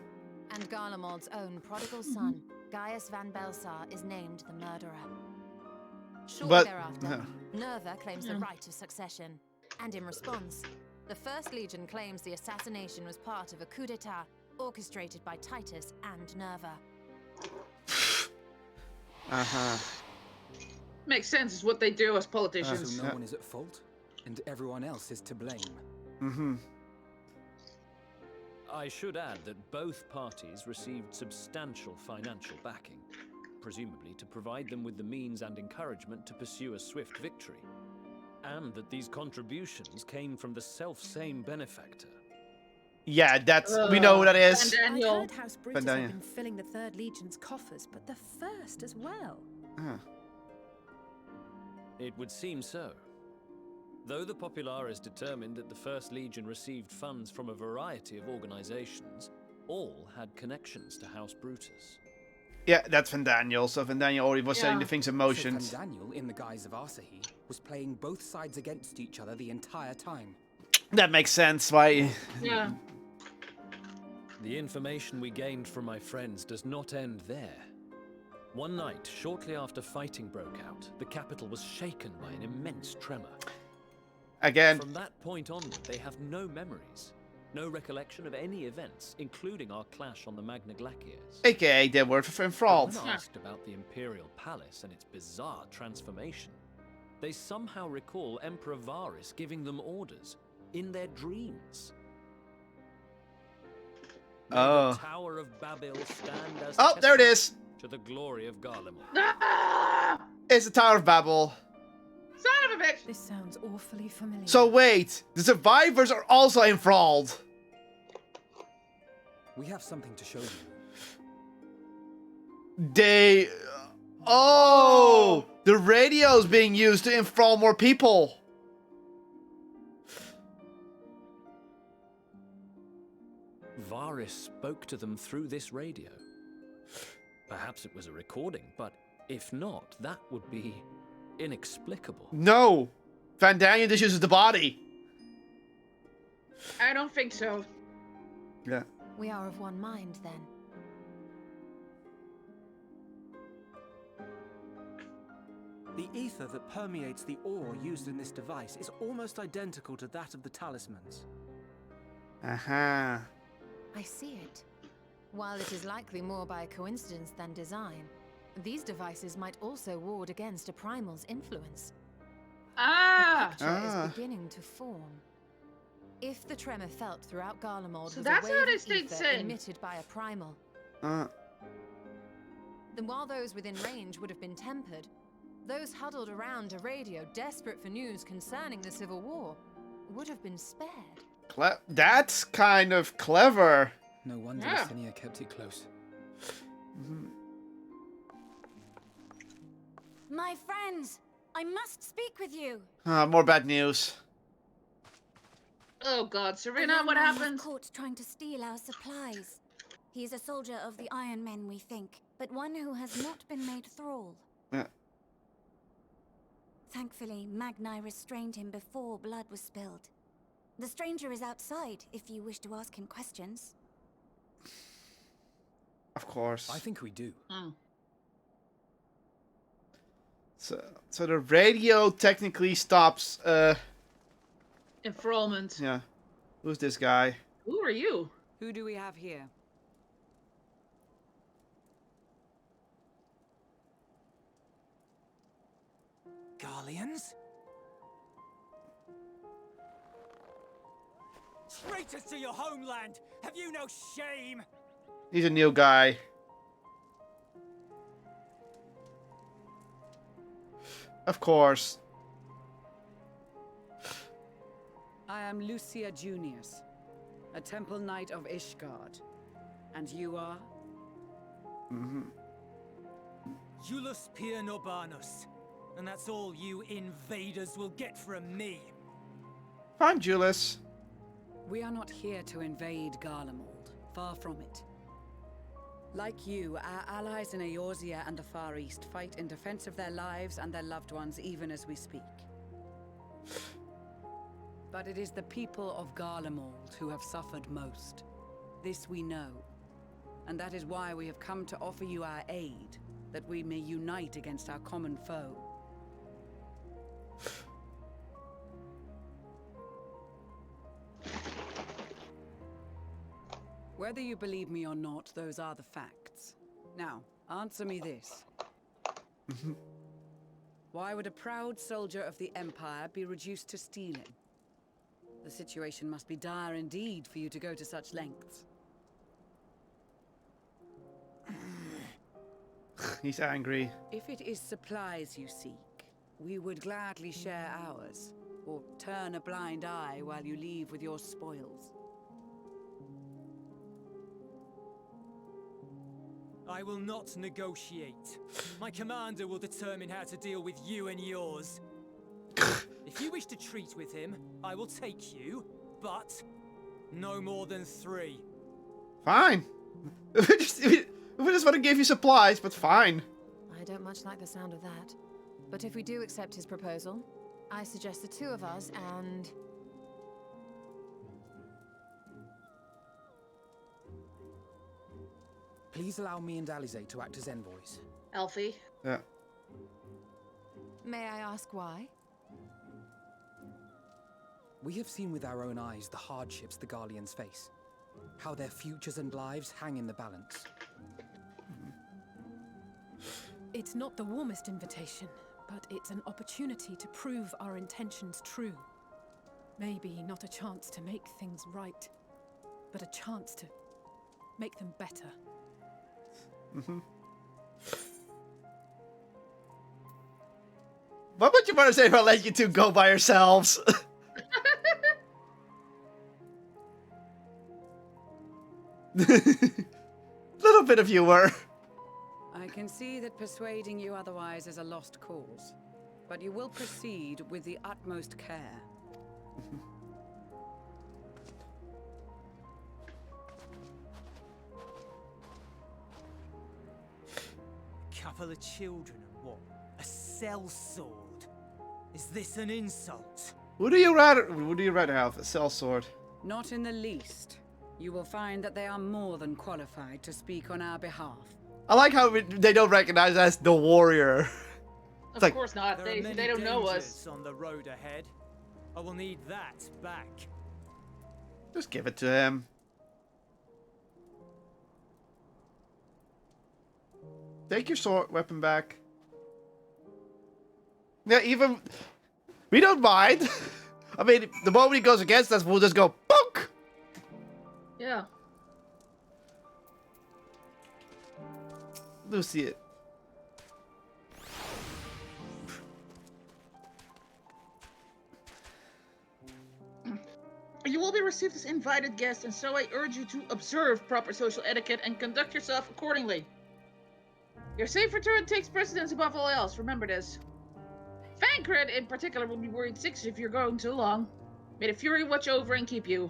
And Garlemald's own prodigal son, Gaius van Belsar, is named the murderer. Shortly But- thereafter, Nerva claims the right of succession. And in response, the 1st Legion claims the assassination was part of a coup d'etat orchestrated by Titus and Nerva. Makes sense. It's what they do as politicians. So no one is at fault, and everyone else is to blame. I should add that both parties received substantial financial backing, presumably to provide them with the means and encouragement to pursue a swift victory. And that these contributions came from the self-same benefactor. Yeah, that's... we know who that is. And I've Daniel. heard House Brutus Daniel. have been filling the 3rd Legion's coffers, but the 1st as well. It would seem so. Though the Popularis determined that the 1st Legion received funds from a variety of organizations, all had connections to House Brutus. Yeah, that's Van Daniel. So Van Daniel already was setting the things in motion. So Van Daniel, in the guise of Asahi, was playing both sides against each other the entire time. That makes sense. Why? Yeah. The information we gained from my friends does not end there. One night, shortly after fighting broke out, the capital was shaken by an immense tremor. Again. From that point onward, they have no memories, no recollection of any events, including our clash on the Magna Glaciers. AKA they were enthralled. When asked about the Imperial Palace and its bizarre transformation, they somehow recall Emperor Varys giving them orders in their dreams. May the Tower of Babel stand as there it is. to the glory of Garlemald. Ah! It's the Tower of Babel. Son of a bitch! This sounds awfully familiar. So wait, the survivors are also enthralled. We have something to show you. They... Oh! The radio's being used to enthrall more people. Varys spoke to them through this radio. Perhaps it was a recording, but if not, that would be inexplicable. No! Van Daniel just uses the body. I don't think so. Yeah. We are of one mind, then. The ether that permeates the ore used in this device is almost identical to that of the talismans. Uh-huh. I see it. While it is likely more by coincidence than design, these devices might also ward against a primal's influence. Ah! The picture is beginning to form. If the tremor felt throughout Garlemald So was that's a how wave this of thing's ether saying. emitted by a primal, Uh, then while those within range would have been tempered, those huddled around a radio desperate for news concerning the Civil War would have been spared. that's kind of clever. No wonder Yeah. Yesenia kept it close. My friends, I must speak with you. More bad news. Oh god, A Serena, young what man was happened? caught trying to steal our supplies. He is a soldier of the Iron Men, we think, but one who has not been made thrall. Yeah. Thankfully, Magni restrained him before blood was spilled. The stranger is outside, if you wish to ask him questions. Of course. I think we do. So the radio technically stops, Enthrallment. yeah. Who's this guy? Who are you? Who do we have here? Garleans? Traitors to your homeland! Have you no shame? He's a new guy. Of course. I am Lucia Junius, a temple knight of Ishgard. And you are? Julius Pier Norbanus. And that's all you invaders will get from me. Fine, Julius. We are not here to invade Garlemald. Far from it. Like you, our allies in Eorzea and the Far East fight in defense of their lives and their loved ones even as we speak. But it is the people of Garlemald who have suffered most. This we know. And that is why we have come to offer you our aid, that we may unite against our common foe. Whether you believe me or not, those are the facts. Now, answer me this. Why would a proud soldier of the Empire be reduced to stealing? The situation must be dire indeed for you to go to such lengths. He's angry. If it is supplies you seek, we would gladly share ours, or turn a blind eye while you leave with your spoils. I will not negotiate. My commander will determine how to deal with you and yours. If you wish to treat with him, I will take you, but no more than 3. Fine. We just want to give you supplies, but fine. I don't much like the sound of that. But if we do accept his proposal, I suggest the two of us and... Please allow me and Alize to act as envoys. Elfie. Yeah. May I ask why? We have seen with our own eyes the hardships the Garleans face. How their futures and lives hang in the balance. It's not the warmest invitation, but it's an opportunity to prove our intentions true. Maybe not a chance to make things right, but a chance to make them better. What would you want to say if I let you two go by yourselves? Little bit of humor. I can see that persuading you otherwise is a lost cause, but you will proceed with the utmost care. Couple of children and what? A sellsword? Is this an insult? Would you rather have a sellsword? Not in the least. You will find that they are more than qualified to speak on our behalf. I like how they don't recognize us as the warrior. Of course not. There are many They don't know us. dangers on the road ahead. I will need that back. Just give it to him. Take your sword weapon back. Yeah, even we don't mind. I mean, the moment he goes against us, we'll just go bonk. Yeah. Lucy. You will be received as invited guests, and so I urge you to observe proper social etiquette and conduct yourself accordingly. Your safe return takes precedence above all else. Remember this. Fancred, in particular, will be worried sick if you're going too long. May the Fury watch over and keep you.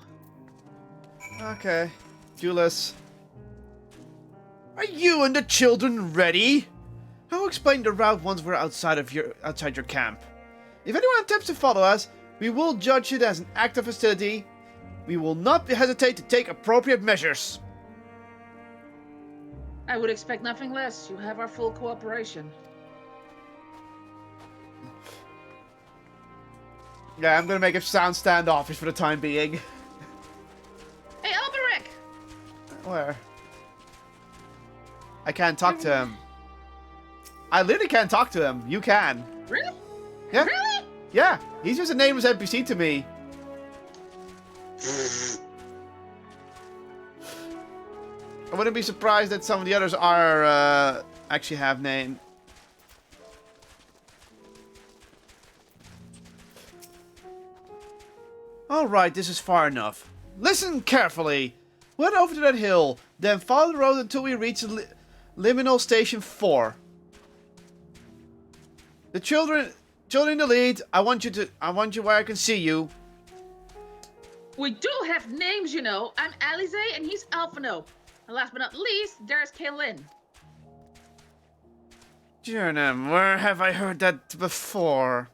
Okay, Julius. Are you and the children ready? I will explain the route once we're outside your camp. If anyone attempts to follow us, we will judge it as an act of hostility. We will not hesitate to take appropriate measures. I would expect nothing less. You have our full cooperation. Yeah, I'm gonna make it sound standoffish for the time being. Hey, Alberic! Where? I can't talk to him. I literally can't talk to him. You can. Really? Yeah. Really? Yeah. He's just a nameless NPC to me. I wouldn't be surprised that some of the others are actually have name. Alright, this is far enough. Listen carefully. We head over to that hill, then follow the road until we reach Liminal Station 4. The children in the lead. I want you where I can see you. We do have names, you know. I'm Alize and he's Alphino. And last but not least, there's Kaylin. Jernam, where have I heard that before?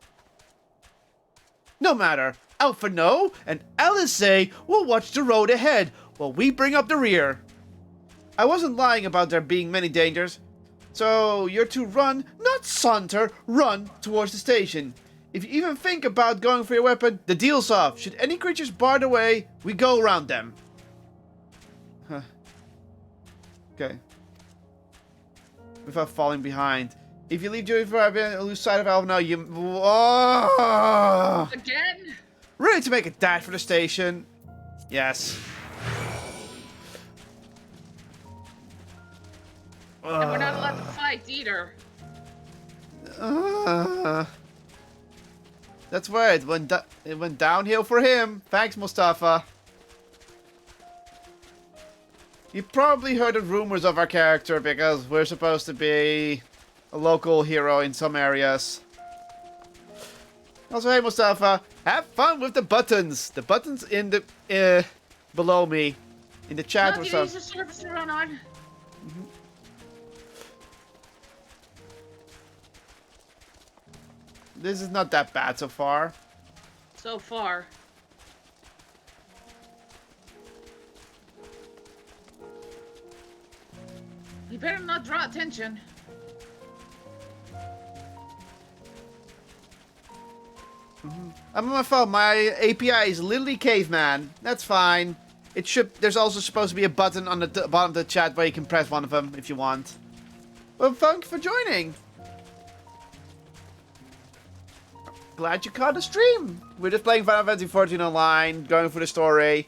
No matter. Alphino and Alize will watch the road ahead while we bring up the rear. I wasn't lying about there being many dangers. So you're to run, not saunter, run towards the station. If you even think about going for your weapon, the deal's off. Should any creatures bar the way, we go around them. Huh. Okay. Without falling behind. If you leave Joey for and lose sight of Alvin now, you... Oh! Again? Ready to make a dash for the station? Yes. And we're not allowed to fight either. That's right. It went downhill for him. Thanks, Mustafa. You probably heard the rumors of our character because we're supposed to be a local hero in some areas. Also, hey Mustafa, have fun with the buttons. The buttons in the below me, in the chat or something. Not the service to run on. This is not that bad so far. So far. You better not draw attention. I'm on my phone. My API is literally caveman. That's fine. It should. There's also supposed to be a button on the bottom of the chat where you can press one of them if you want. Well, thank you for joining. Glad you caught the stream. We're just playing Final Fantasy 14 Online, going through the story.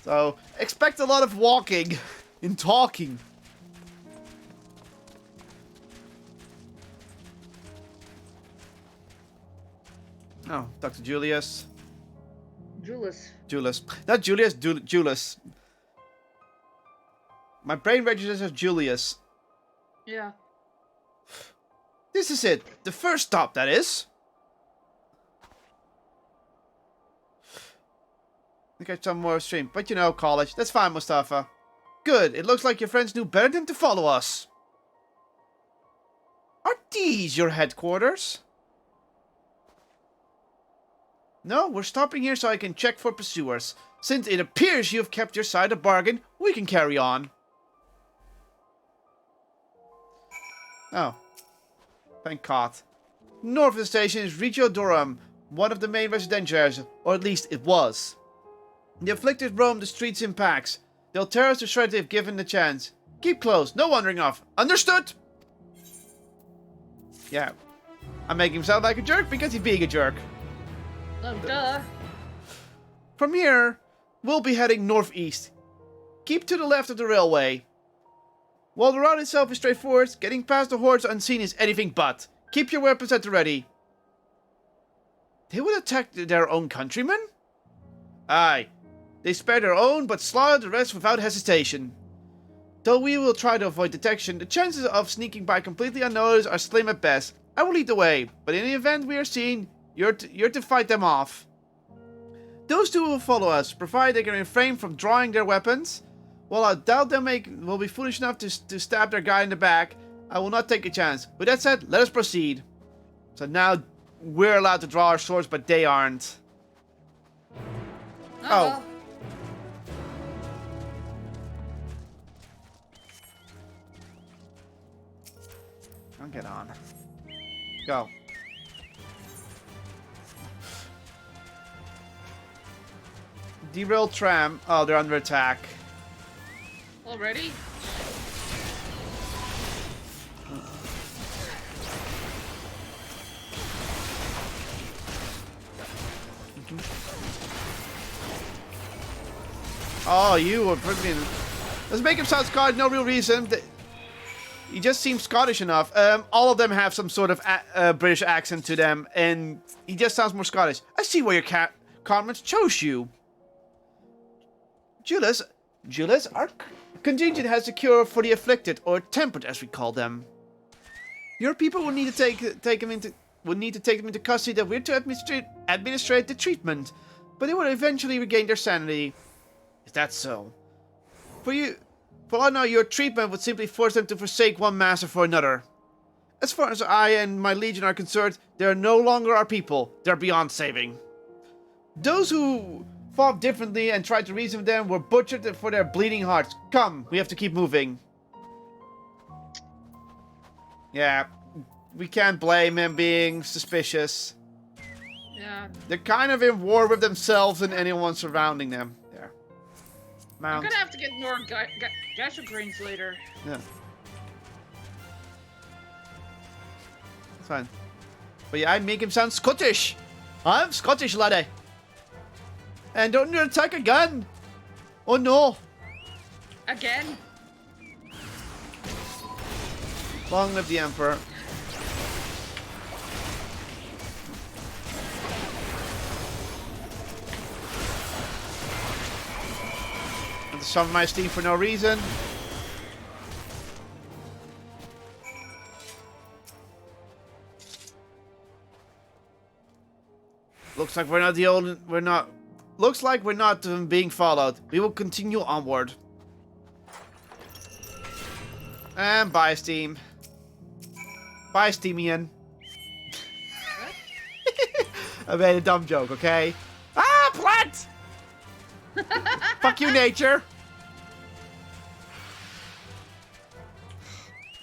So expect a lot of walking and talking. Oh, Dr. Julius. Julius. Not Julius, Julius. My brain registers as Julius. Yeah. This is it. The first stop, that is. I think I some more stream. But you know, college. That's fine, Mustafa. Good. It looks like your friends knew better than to follow us. Are these your headquarters? No, we're stopping here so I can check for pursuers. Since it appears you have kept your side of the bargain, we can carry on. Oh. Thank God. North of the station is Regio Durham, one of the main residential areas, or at least it was. The afflicted roam the streets in packs. They'll tear us to shreds if given the chance. Keep close, no wandering off. Understood? Yeah. I'm making him sound like a jerk because he's being a jerk. Oh, duh. From here, we'll be heading northeast. Keep to the left of the railway. While the route itself is straightforward, getting past the hordes unseen is anything but. Keep your weapons at the ready. They would attack their own countrymen? Aye. They spare their own, but slaughter the rest without hesitation. Though we will try to avoid detection, the chances of sneaking by completely unnoticed are slim at best. I will lead the way, but in the event we are seen, you're to fight them off. Those two will follow us, provided they can refrain from drawing their weapons. While I doubt they will be foolish enough to stab their guy in the back, I will not take a chance. With that said, let us proceed. So now we're allowed to draw our swords, but they aren't. Oh. I'll get on. Go. Derail tram. Oh, they're under attack. Already? Oh, you were brilliant. Let's make him sound Scottish. No real reason. He just seems Scottish enough. All of them have some sort of British accent to them, and he just sounds more Scottish. I see why your comrades chose you. Julius, our contingent has a cure for the afflicted, or tempered, as we call them. Your people will need to take them into custody that we're to administrate the treatment, but they will eventually regain their sanity. Is that so? For all I know, your treatment would simply force them to forsake one master for another. As far as I and my legion are concerned, they are no longer our people. They're beyond saving. Those who fought differently and tried to reason with them were butchered for their bleeding hearts. Come, we have to keep moving. Yeah, we can't blame him being suspicious. Yeah. They're kind of in war with themselves and anyone surrounding them. There. Mount. I'm gonna have to get more gacha greens later. Yeah. It's fine. But yeah, I make him sound Scottish. I'm Scottish, laddie. And don't you attack again! Oh no! Again? Long live the Emperor. And to summon my steam for no reason. Looks like Looks like we're not being followed. We will continue onward. And bye, Steam. Bye, Steamian. What? I made a dumb joke, okay? Ah, plant! Fuck you, nature.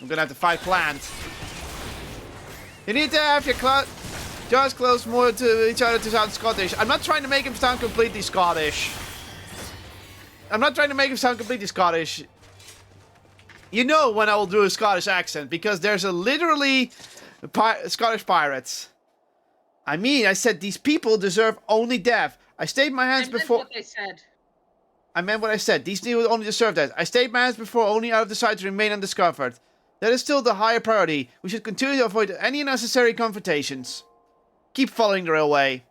I'm gonna have to fight plant. You need to have your jaws close more to each other to sound Scottish. I'm not trying to make him sound completely Scottish. You know when I will do a Scottish accent, because there's a literally Scottish pirates. I mean, I said these people deserve only death. I stayed my hands before... what they said. I meant what I said. These people only deserve that. I stayed my hands before only out of desire to remain undiscovered. That is still the higher priority. We should continue to avoid any unnecessary confrontations. Keep following the railway.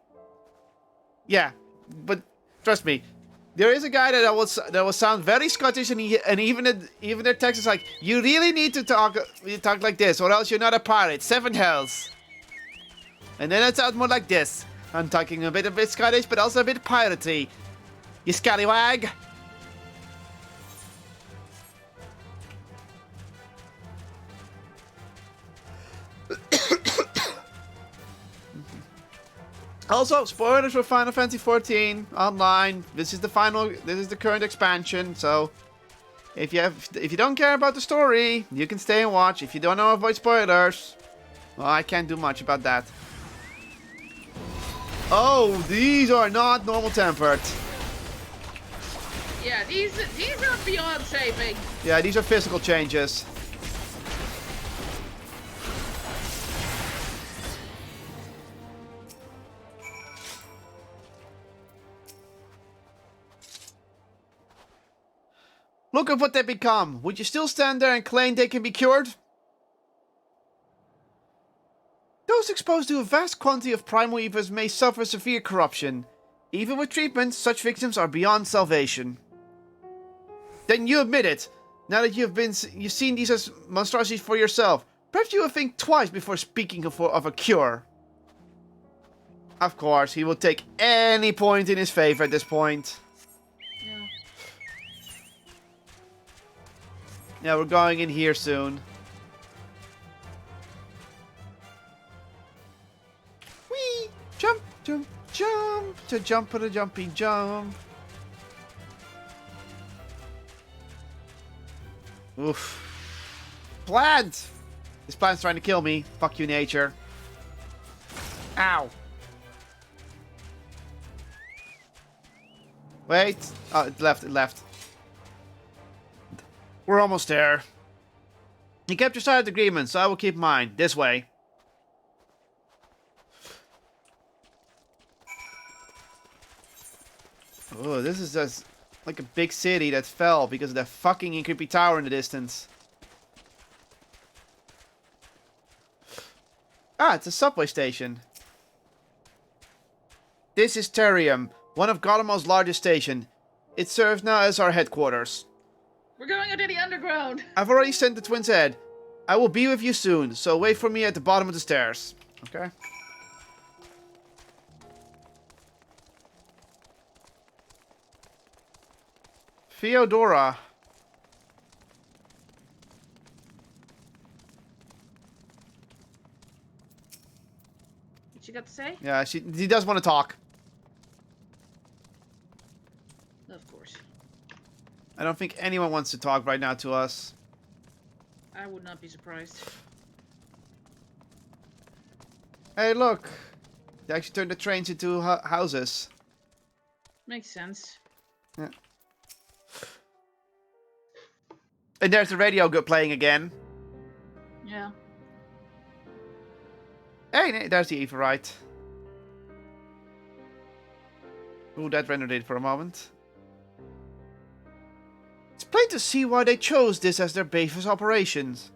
Yeah, but trust me, there is a guy that will sound very Scottish, and even their text is like, you really need to talk like this, or else you're not a pirate. 7 hells. And then it sounds more like this. I'm talking a bit Scottish, but also a bit piratey. You scallywag. Also, spoilers for Final Fantasy 14 Online. This is the current expansion, so if you don't care about the story, you can stay and watch. If you don't know avoid spoilers, well, I can't do much about that. Oh, these are not normal tempered. Yeah, these are beyond saving. Yeah, these are physical changes. Look at what they become. Would you still stand there and claim they can be cured? Those exposed to a vast quantity of primal evils may suffer severe corruption. Even with treatment, such victims are beyond salvation. Then you admit it. Now that you've seen these as monstrosities for yourself, perhaps you will think twice before speaking of a cure. Of course, he will take any point in his favor at this point. Yeah, we're going in here soon. Whee! Jump, jump, jump! To jump at a jumpy jump. Oof. Plant! This plant's trying to kill me. Fuck you, nature. Ow. Wait. Oh, it left. We're almost there. You kept your side of the agreement, so I will keep mine. This way. Oh, this is just like a big city that fell because of that fucking creepy tower in the distance. Ah, it's a subway station. This is Terium, one of Gotham's largest stations. It serves now as our headquarters. We're going into the underground. I've already sent the twins ahead. I will be with you soon, so wait for me at the bottom of the stairs. Okay. Theodora. What you got to say? Yeah, he does want to talk. Of course. I don't think anyone wants to talk right now to us. I would not be surprised. Hey, look. They actually turned the trains into houses. Makes sense. Yeah. And there's the radio playing again. Yeah. Hey, there's the Everite. Ooh, that rendered it for a moment. It's plain to see why they chose this as their base of operations.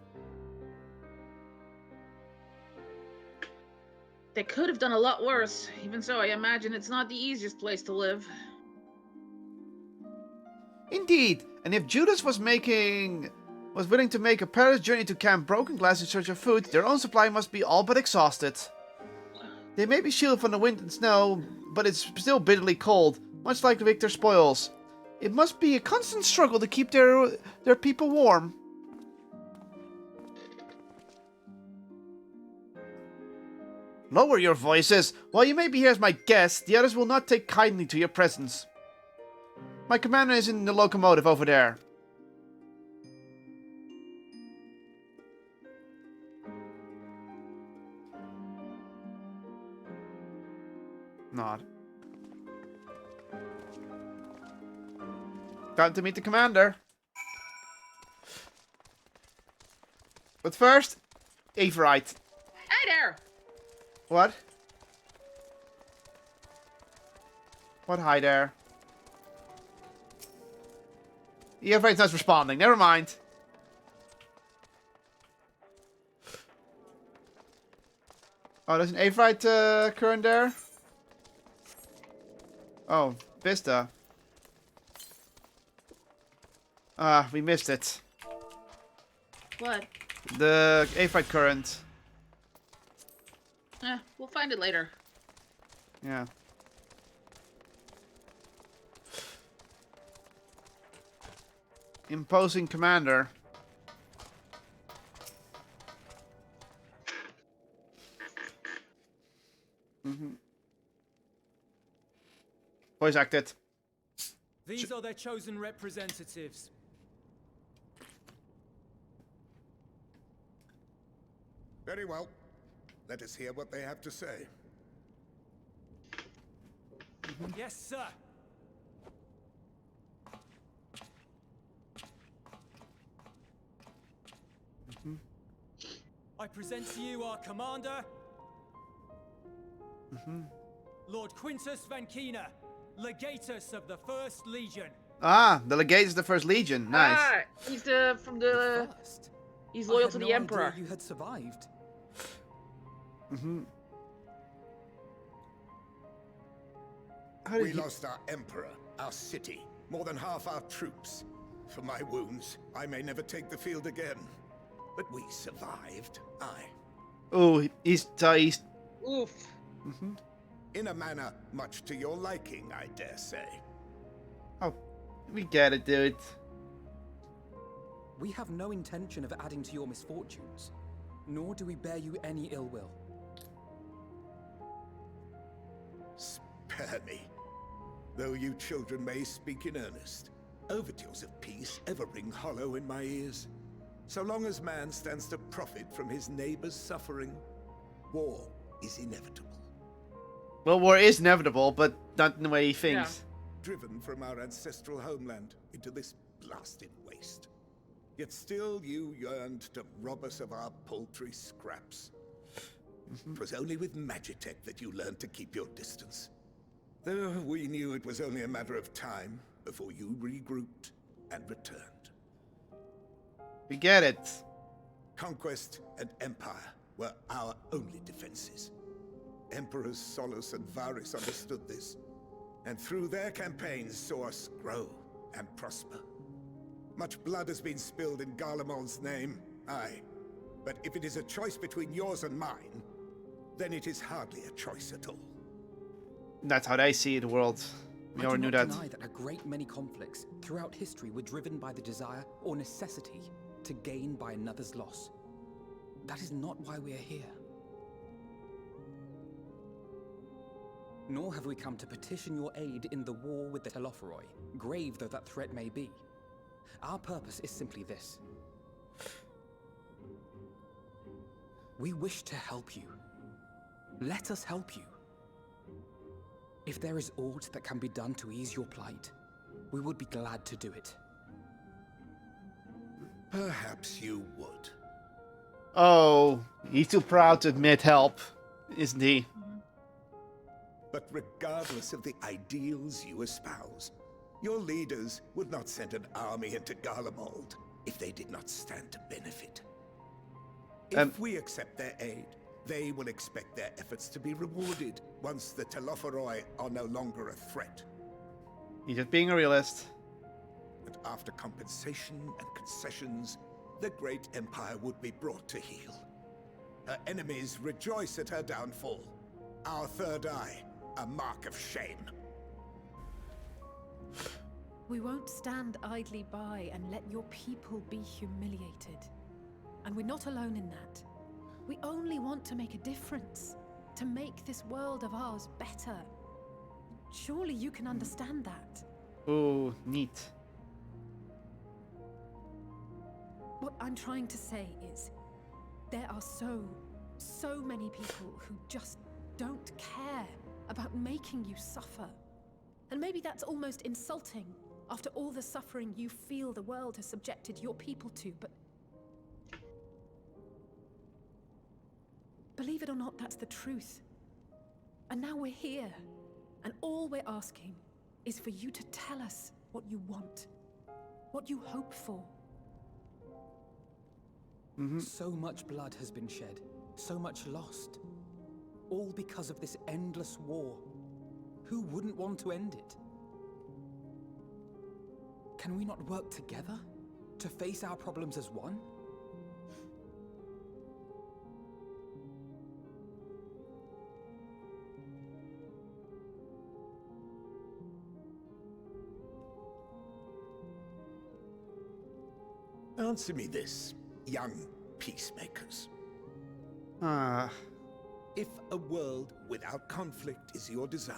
They could have done a lot worse. Even so, I imagine it's not the easiest place to live. Indeed, and if Judas was willing to make a perilous journey to Camp Broken Glass in search of food, their own supply must be all but exhausted. They may be shielded from the wind and snow, but it's still bitterly cold, much like the Victor spoils. It must be a constant struggle to keep their people warm. Lower your voices. While you may be here as my guest, the others will not take kindly to your presence. My commander is in the locomotive over there. Nod. Time to meet the commander. But first, Averite. Hey there! What? What? Hi there. Averite's not responding. Never mind. Oh, there's an Averite current there. Oh, Vista. Ah, we missed it. What? The Averite current. We'll find it later. Yeah. Imposing commander. Voice acted. These are their chosen representatives. Very well. Let us hear what they have to say. Yes, sir. I present to you our commander, Lord Quintus Van Kina, Legatus of the First Legion. Ah, the legate is the First Legion. Nice. Ah, he's First? He's I loyal had to no the idea Emperor. you had survived. How did We he... lost our emperor, our city, more than half our troops. For my wounds, I may never take the field again. But we survived, aye. Oh, he's... Oof. In a manner much to your liking, I dare say. Oh, we get it, dude. We have no intention of adding to your misfortunes, nor do we bear you any ill will. Spare me. Though you children may speak in earnest, overtures of peace ever ring hollow in my ears. So long as man stands to profit from his neighbor's suffering, war is inevitable. Well, war is inevitable, but not in the way he thinks. Driven from our ancestral homeland into this blasted waste. Yet still you yearned to rob us of our paltry scraps. 'Twas only with Magitech that you learned to keep your distance. Though we knew it was only a matter of time before you regrouped and returned. We get it. Conquest and empire were our only defenses. Emperors Solus and Varys understood this, and through their campaigns saw us grow and prosper. Much blood has been spilled in Garlemald's name, aye. But if it is a choice between yours and mine, then it is hardly a choice at all. That's how they see the world. We already knew that. I do not deny that a great many conflicts throughout history were driven by the desire or necessity to gain by another's loss. That is not why we are here. Nor have we come to petition your aid in the war with the Telophoroi, grave though that threat may be. Our purpose is simply this. We wish to help you. Let us help you. If there is aught that can be done to ease your plight, we would be glad to do it. Perhaps you would. Oh, he's too proud to admit help, isn't he? But regardless of the ideals you espouse, your leaders would not send an army into Garlemald if they did not stand to benefit. If we accept their aid, they will expect their efforts to be rewarded once the Telophoroi are no longer a threat. He's just being a realist. And after compensation and concessions, the great empire would be brought to heel. Her enemies rejoice at her downfall. Our third eye, a mark of shame. We won't stand idly by and let your people be humiliated. And we're not alone in that. We only want to make a difference. to make this world of ours better. Surely you can understand that. Ooh, neat. What I'm trying to say is, there are so many people who just don't care about making you suffer. And maybe that's almost insulting after all the suffering you feel the world has subjected your people to, but believe it or not, that's the truth. And now we're here, and all we're asking is for you to tell us what you want, what you hope for. So much blood has been shed, so much lost. All because of this endless war. Who wouldn't want to end it? Can we not work together to face our problems as one? Answer me this, young peacemakers. If a world without conflict is your desire,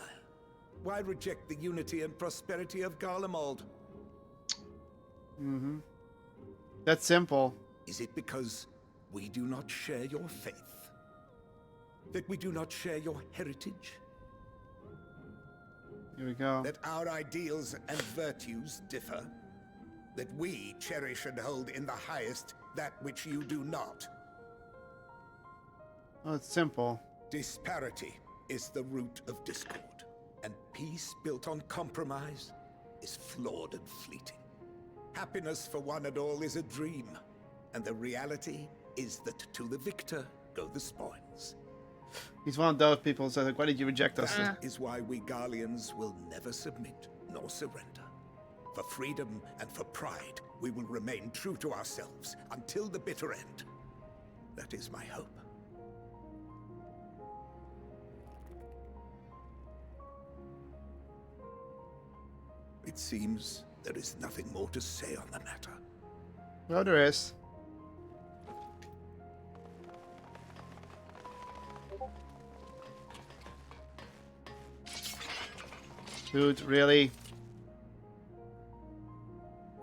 why reject the unity and prosperity of Garlemald? That's simple. Is it because we do not share your faith? That we do not share your heritage? Here we go. That our ideals and virtues differ? That we cherish and hold in the highest that which you do not? Oh, it's simple. Disparity is the root of discord, and peace built on compromise is flawed and fleeting. Happiness for one and all is a dream, and the reality is that to the victor go the spoils. He's one of those people, so like, why did you reject us? That is why we Garleans will never submit nor surrender. For freedom and for pride, we will remain true to ourselves until the bitter end. That is my hope. It seems there is nothing more to say on the matter. Well, there is. Dude, really?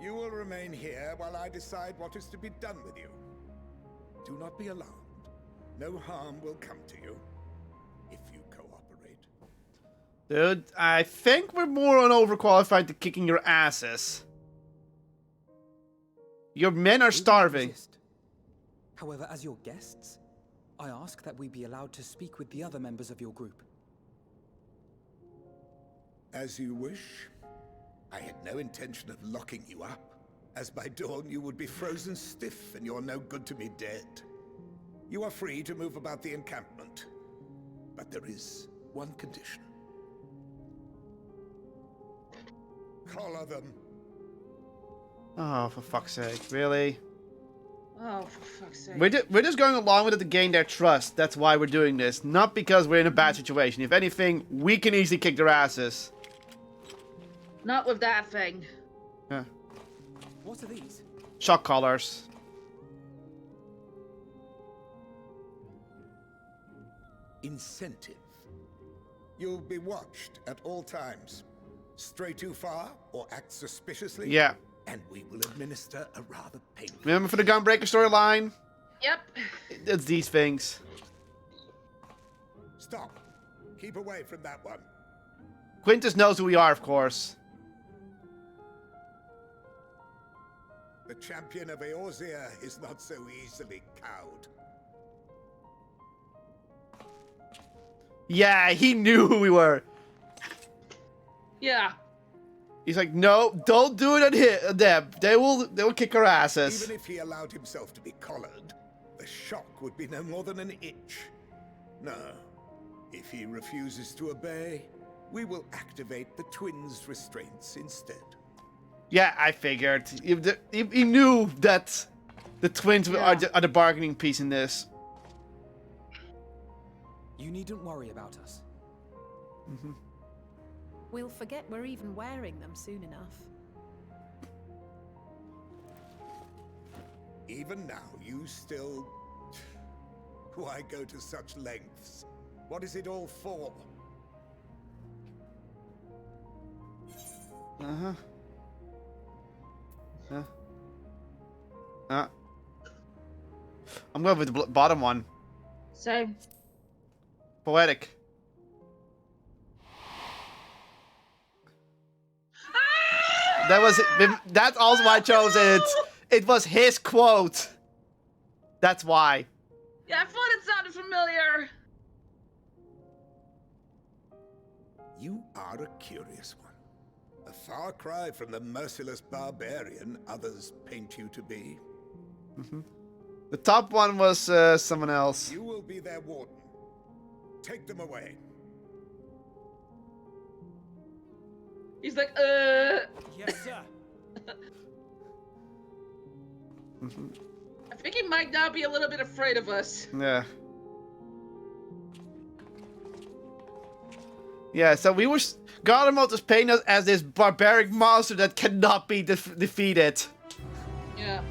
You will remain here while I decide what is to be done with you. Do not be alarmed. No harm will come to you if you cooperate. Dude, I think we're more overqualified to kicking your asses. Your men are starving. Resist. However, as your guests, I ask that we be allowed to speak with the other members of your group. As you wish. I had no intention of locking you up, as by dawn you would be frozen stiff and you're no good to me dead. You are free to move about the encampment, but there is one condition. Collar them. Oh, for fuck's sake, really? Oh, for fuck's sake. We're just going along with it to gain their trust. That's why we're doing this. Not because we're in a bad situation. If anything, we can easily kick their asses. Not with that thing. Yeah. What are these? Shock collars. Incentive. You'll be watched at all times. Stray too far or act suspiciously? Yeah. And we will administer a rather painful... Remember for the Gunbreaker storyline? Yep. It's these things. Stop. Keep away from that one. Quintus knows who we are, of course. The champion of Eorzea is not so easily cowed. Yeah, he knew who we were. Yeah. He's like, no, don't do it on them. They will kick our asses. Even if he allowed himself to be collared, the shock would be no more than an itch. No. If he refuses to obey, we will activate the twins' restraints instead. Yeah, I figured. He knew that the twins are the bargaining piece in this. You needn't worry about us. We'll forget we're even wearing them soon enough. Even now, you still... Why go to such lengths? What is it all for? Uh-huh. I'm going with the bottom one. Same. Poetic. That's also why I chose it. It was his quote. That's why. Yeah, I thought it sounded familiar. You are a curious one. A far cry from the merciless barbarian others paint you to be. The top one was someone else. You will be their warden. Take them away. He's like, Yes, sir. I think he might now be a little bit afraid of us. Yeah. Yeah, so we were... Garlemald was painting us as this barbaric monster that cannot be defeated. Yeah.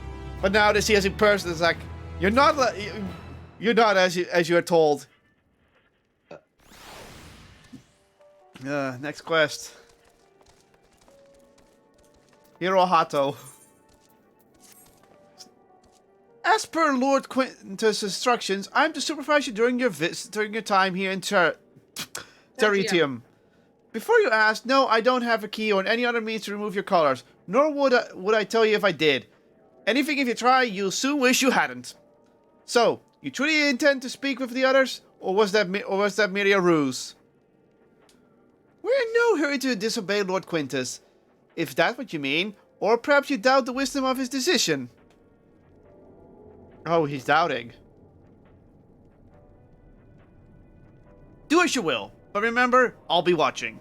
But now they see us in person, it's like, you're not as you are told. Next quest. Hirohato. As per Lord Quintus' instructions, I'm to supervise you during your time here in Teritium. Before you ask, no, I don't have a key or any other means to remove your colors, nor would I tell you if I did. Anything if you try, you'll soon wish you hadn't. So, you truly intend to speak with the others, or was that merely a ruse? We're in no hurry to disobey Lord Quintus, if that's what you mean, or perhaps you doubt the wisdom of his decision. Oh, he's doubting. Do as you will, but remember, I'll be watching.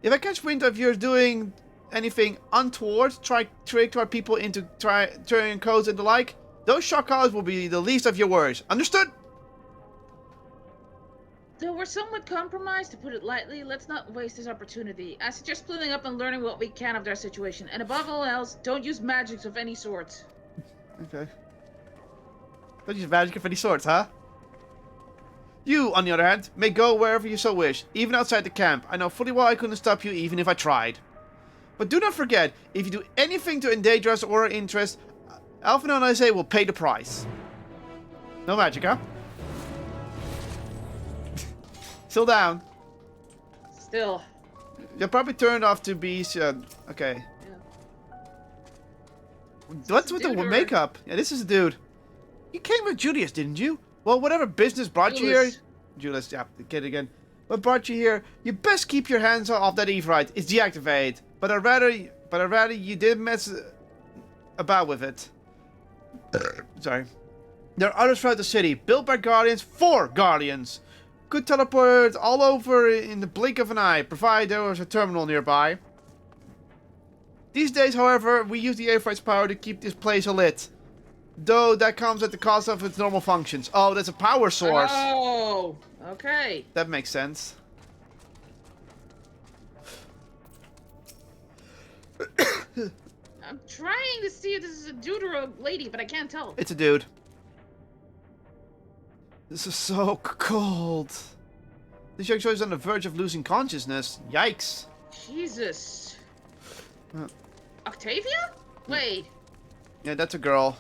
If I catch wind of you doing anything untoward, trick our people into turning codes and the like, those shock collars will be the least of your worries. Understood? Though we're somewhat compromised, to put it lightly, let's not waste this opportunity. I suggest splitting up and learning what we can of their situation. And above all else, don't use magics of any sort. Okay. Don't use magic of any sorts, huh? You, on the other hand, may go wherever you so wish, even outside the camp. I know fully well I couldn't stop you even if I tried. But do not forget, if you do anything to endanger us or our interests, Alphinaud and I say will pay the price. No magic, huh? Still down. Still. You're probably turned off to be... okay. Yeah. What's with the makeup? Yeah, this is a dude. You came with Julius, didn't you? Well, whatever business brought you here... Julius, yeah, the kid again. What brought you here? You best keep your hands off that Evrite. It's deactivated. But I'd rather you didn't mess about with it. Sorry. There are others throughout the city, built by Guardians for Guardians. Could teleport all over in the blink of an eye, provided there was a terminal nearby. These days, however, we use the Evrite's power to keep this place lit. Though that comes at the cost of its normal functions. Oh, that's a power source. Oh, okay. That makes sense. I'm trying to see if this is a dude or a lady, but I can't tell. It's a dude. This is so cold. This young show is on the verge of losing consciousness. Yikes. Jesus. Octavia? Wait. Yeah, that's a girl.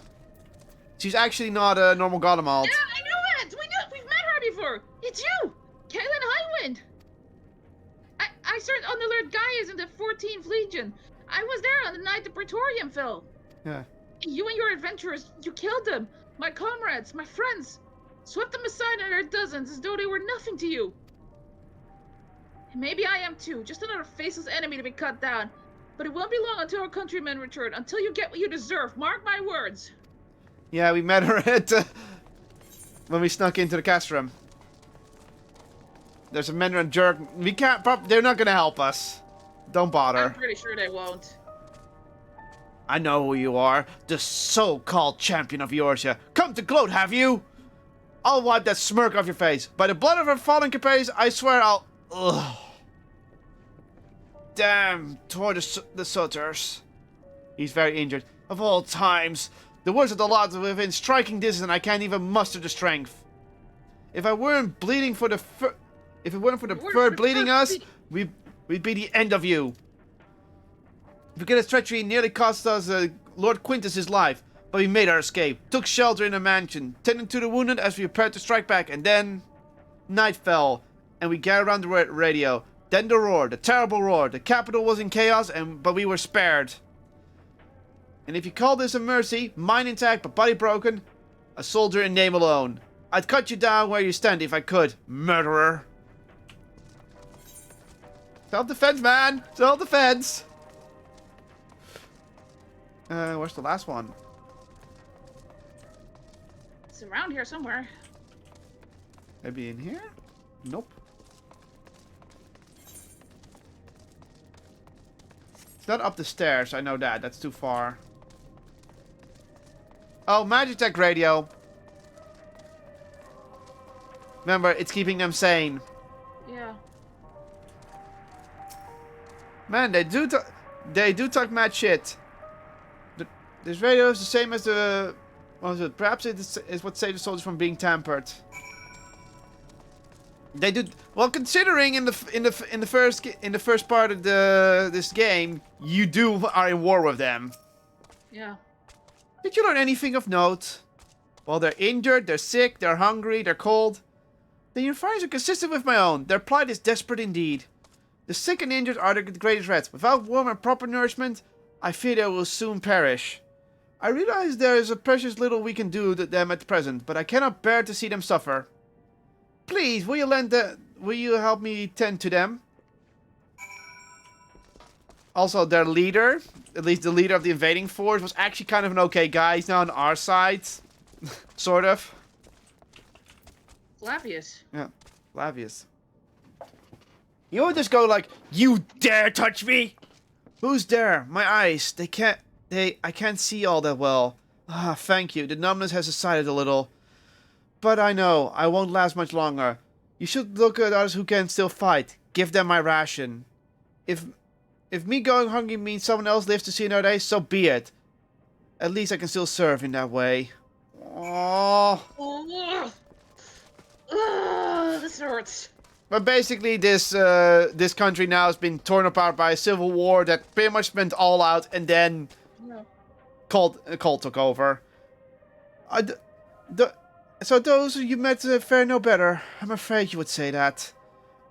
She's actually not a normal Garlemald. Yeah, I know it! We've met her before! It's you! Caitlin Highwind! I served on the Lord Gaius in the 14th Legion. I was there on the night the Praetorium fell. Yeah. You and your adventurers, you killed them. My comrades, my friends. Swept them aside in their dozens as though they were nothing to you. And maybe I am too, just another faceless enemy to be cut down. But it won't be long until our countrymen return, until you get what you deserve. Mark my words. Yeah, we met her at when we snuck into the castrum. There's a Menran jerk. We can't. They're not gonna help us. Don't bother. I'm pretty sure they won't. I know who you are. The so-called champion of Eorzea. Come to gloat, have you? I'll wipe that smirk off your face. By the blood of our fallen compatriots, I swear I'll... Ugh. Damn, toward the Sutters. He's very injured. Of all times, the words of the Lord are within striking distance and I can't even muster the strength. If I weren't bleeding for the if it weren't for the bird bleeding us, we'd be the end of you. Forget treachery nearly cost us Lord Quintus' life, but we made our escape. Took shelter in a mansion, tending to the wounded as we prepared to strike back, and then night fell, and we gathered around the radio. Then the roar, the terrible roar. The capital was in chaos, but we were spared. And if you call this a mercy, mind intact but body broken, a soldier in name alone. I'd cut you down where you stand if I could, murderer. Self-defense, man! Self-defense! Where's the last one? It's around here somewhere. Maybe in here? Nope. It's not up the stairs, I know that. That's too far. Oh, Magitech radio. Remember, it's keeping them sane. Yeah. Man, they do talk mad shit. This radio is the same as the... What was it? Perhaps it is what saved the soldiers from being tampered. They do well, considering in the first part of this game, you are in war with them. Yeah. Did you learn anything of note? Well, they're injured, they're sick, they're hungry, they're cold. Then your findings are consistent with my own. Their plight is desperate indeed. The sick and injured are the greatest threats. Without warm and proper nourishment, I fear they will soon perish. I realize there is a precious little we can do to them at present, but I cannot bear to see them suffer. Please, will you help me tend to them? Also, their leader, at least the leader of the invading force, was actually kind of an okay guy. He's now on our side. Sort of. Flavius. Yeah, Flavius. You would just go like, you dare touch me? Who's there? My eyes. I can't see all that well. Ah, thank you. The numbness has subsided a little. But I know, I won't last much longer. You should look at others who can still fight. Give them my ration. If me going hungry means someone else lives to see another day, so be it. At least I can still serve in that way. Oh. This hurts. But basically, this country now has been torn apart by a civil war that pretty much went all out, and then Colt took over. So those you met fare no better. I'm afraid you would say that.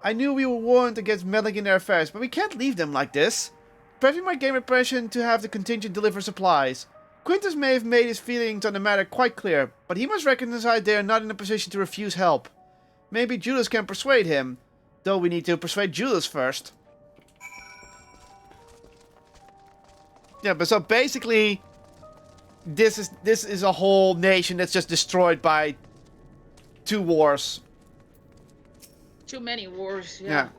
I knew we were warned against meddling in their affairs, but we can't leave them like this. Prepping my game impression to have the contingent deliver supplies. Quintus may have made his feelings on the matter quite clear, but he must recognize they are not in a position to refuse help. Maybe Julius can persuade him, though we need to persuade Julius first. Yeah, but so basically, this is a whole nation that's just destroyed by 2 wars. Too many wars, yeah.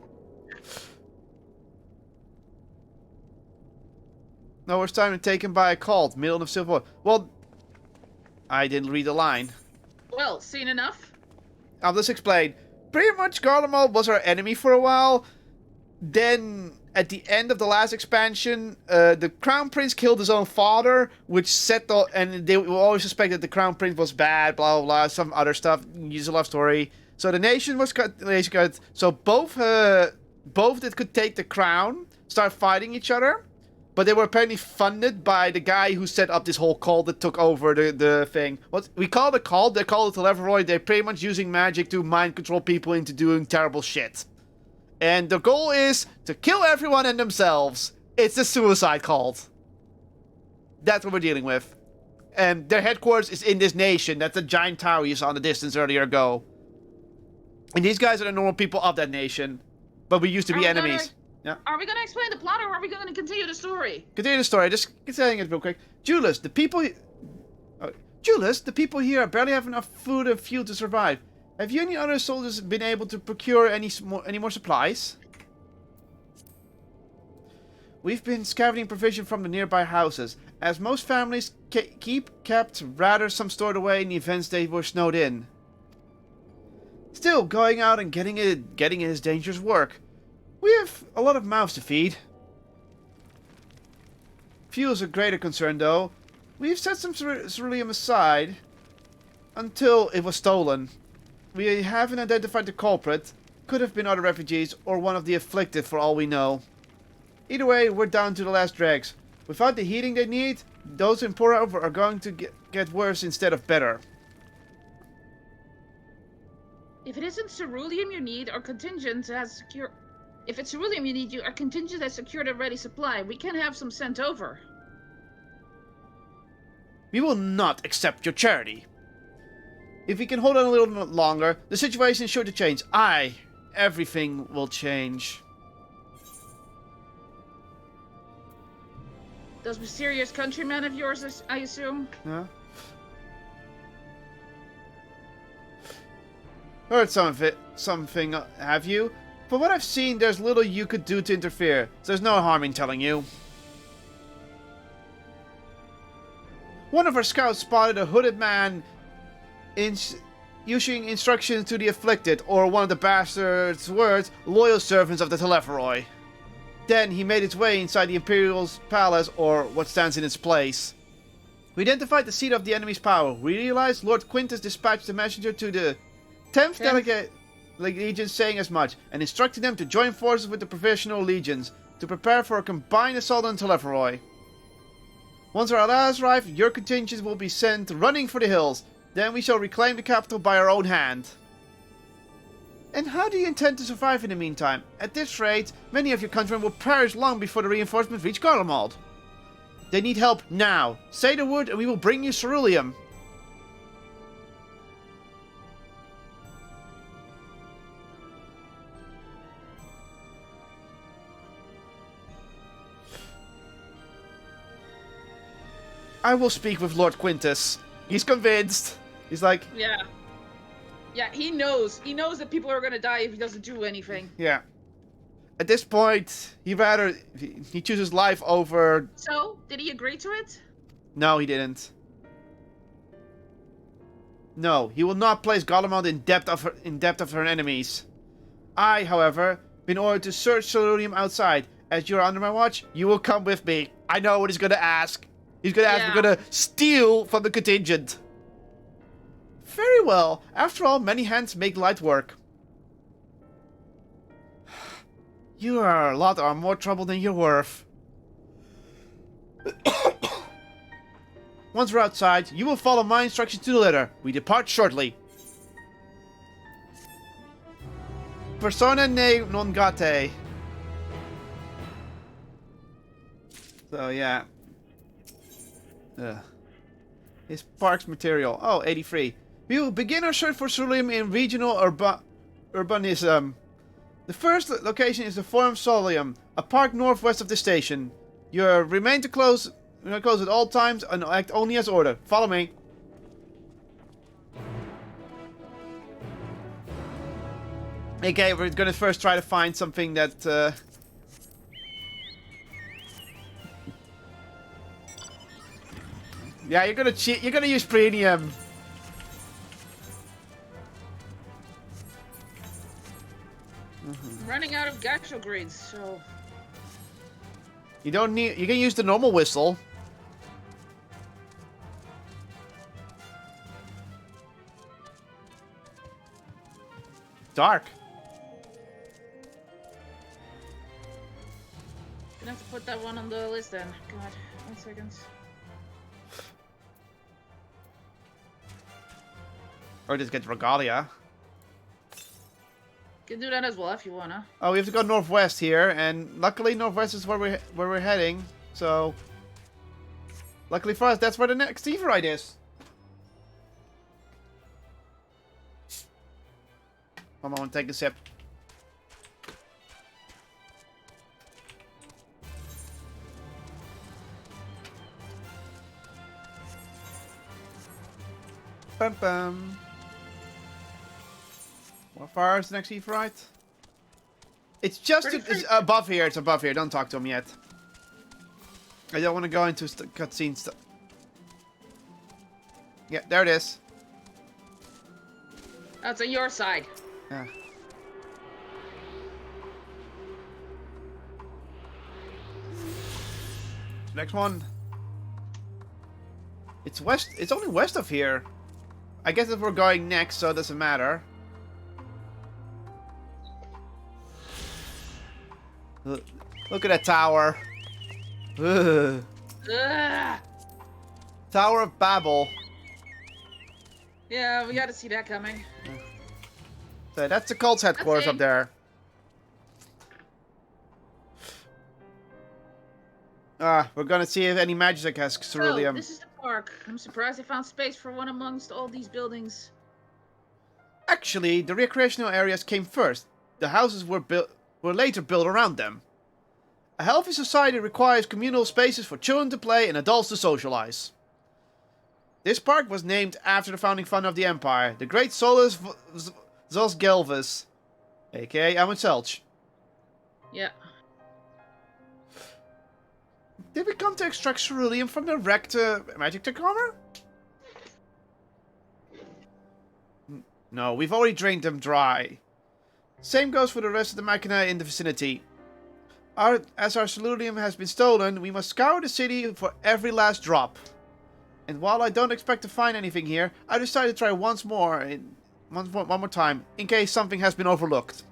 No, it's time to take him by a cult, middle of Civil War. Well, I didn't read the line. Well, seen enough? I'll just explain. Pretty much Garlemald was our enemy for a while. Then, at the end of the last expansion, the Crown Prince killed his own father, which set the... And they always suspected the Crown Prince was bad, blah, blah, blah, some other stuff. Use a love story. So the nation was cut. So both that could take the crown start fighting each other. But they were apparently funded by the guy who set up this whole cult that took over the thing. What we call it a cult, they call it Televeroid. They're pretty much using magic to mind control people into doing terrible shit. And the goal is to kill everyone and themselves. It's the suicide cult. That's what we're dealing with. And their headquarters is in this nation. That's the giant tower you saw in the distance earlier ago. And these guys are the normal people of that nation. But we used to be enemies. Yeah. Are we going to explain the plot, or are we going to continue the story? Continue the story. Just saying it real quick. Julius, the people here barely have enough food and fuel to survive. Have you and the other soldiers been able to procure any more supplies? We've been scavenging provision from the nearby houses, as most families kept rather some stored away in the events they were snowed in. Still, going out and getting it is dangerous work. We have a lot of mouths to feed. Fuel's a greater concern, though. We've set some ceruleum aside until it was stolen. We haven't identified the culprit. Could have been other refugees or one of the afflicted for all we know. Either way, we're down to the last dregs. Without the heating they need, those in pour over are going to get worse instead of better. If it isn't ceruleum you need, our contingent has secure. If it's ceruleum you need, our contingent has secured a ready supply. We can have some sent over. We will not accept your charity. If we can hold on a little bit longer, the situation is sure to change. Everything will change. Those mysterious countrymen of yours, I assume? Huh? Heard something, have you? From what I've seen, there's little you could do to interfere, so there's no harm in telling you. One of our scouts spotted a hooded man issuing instructions to the afflicted, or one of the bastard's words, loyal servants of the Telepharoi. Then he made his way inside the Imperial's palace, or what stands in its place. We identified the seat of the enemy's power. We realized Lord Quintus dispatched a messenger to the 10th Delegate Legion saying as much, and instructed them to join forces with the Provisional Legions, to prepare for a combined assault on Telepharoi. Once our allies arrive, your contingent will be sent running for the hills. Then we shall reclaim the capital by our own hand. And how do you intend to survive in the meantime? At this rate, many of your countrymen will perish long before the reinforcements reach Garlemald. They need help now. Say the word and we will bring you ceruleum. I will speak with Lord Quintus. He's convinced. He's like... Yeah. Yeah, he knows. He knows that people are gonna die if he doesn't do anything. Yeah. At this point, he chooses life over... So, did he agree to it? No, he didn't. No, he will not place Garlemald in depth of her enemies. I, however, been ordered to search ceruleum outside. As you're under my watch, you will come with me. I know what he's gonna ask. He's gonna ask, we're gonna steal from the contingent. Very well. After all, many hands make light work. You are a lot more trouble than you're worth. Once we're outside, you will follow my instructions to the letter. We depart shortly. Persona non grata. So, yeah. His park's material. Oh, 83. We will begin our search for ceruleum in regional urbanism. The first location is the Forum Solium, a park northwest of the station. You remain close at all times and act only as ordered. Follow me. Okay, we're gonna first try to find something that... Yeah, you're gonna cheat. You're gonna use premium. I'm running out of gacho grids, so... You don't need... You can use the normal whistle. Dark. Gonna have to put that one on the list then. God, 1 second. Or just get Regalia. Can do that as well if you wanna. Oh, we have to go northwest here, and luckily northwest is where we're heading. So, luckily for us, that's where the next Everite is. Come on, take a sip. Bum bum. How far is the next Everite? It's just it's above here. It's above here. Don't talk to him yet. I don't want to go into cutscene stuff. Yeah, there it is. That's on your side. Yeah. Next one. It's west. It's only west of here. I guess if we're going next, so it doesn't matter. Look at that tower. Ugh. Ugh. Tower of Babel. Yeah, we gotta see that coming. So that's the cult's headquarters up there. We're gonna see if any magic has ceruleum. Oh, this is the park. I'm surprised I found space for one amongst all these buildings. Actually, the recreational areas came first. The houses were later built around them. A healthy society requires communal spaces for children to play and adults to socialize. This park was named after the founding father of the empire, the great Solus Zosgelvis, aka Amon Selch. Yeah. Did we come to extract ceruleum from the wrecked magic tachometer? No, we've already drained them dry. Same goes for the rest of the machina in the vicinity. As our ceruleum has been stolen, we must scour the city for every last drop. And while I don't expect to find anything here, I decided to try one more time, in case something has been overlooked.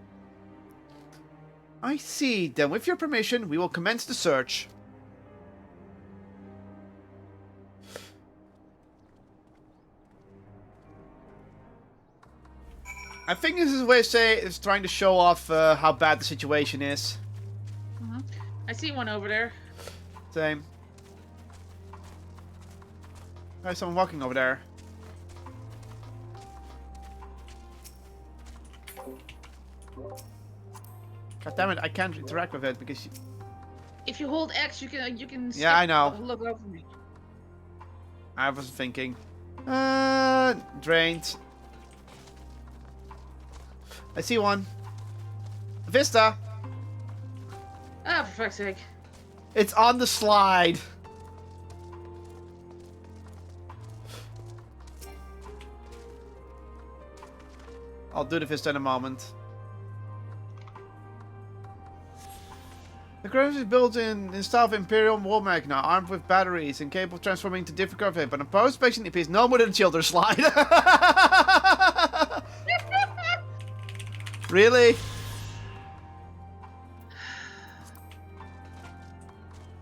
I see. Then with your permission, we will commence the search. I think this is a way of saying it's trying to show off how bad the situation is. I see one over there. Same. There's someone walking over there. God damn it! I can't interact with it because. If you hold X, you can. Yeah, I know. Look over me. I was thinking. Drained. I see one. Vista. Ah, for fuck's sake. It's on the slide. I'll do the Vista in a moment. The Crown is built in style of Imperial War Magna, armed with batteries and capable of transforming into different curve, but on post-spacing it appears no more than a children's slide. Really?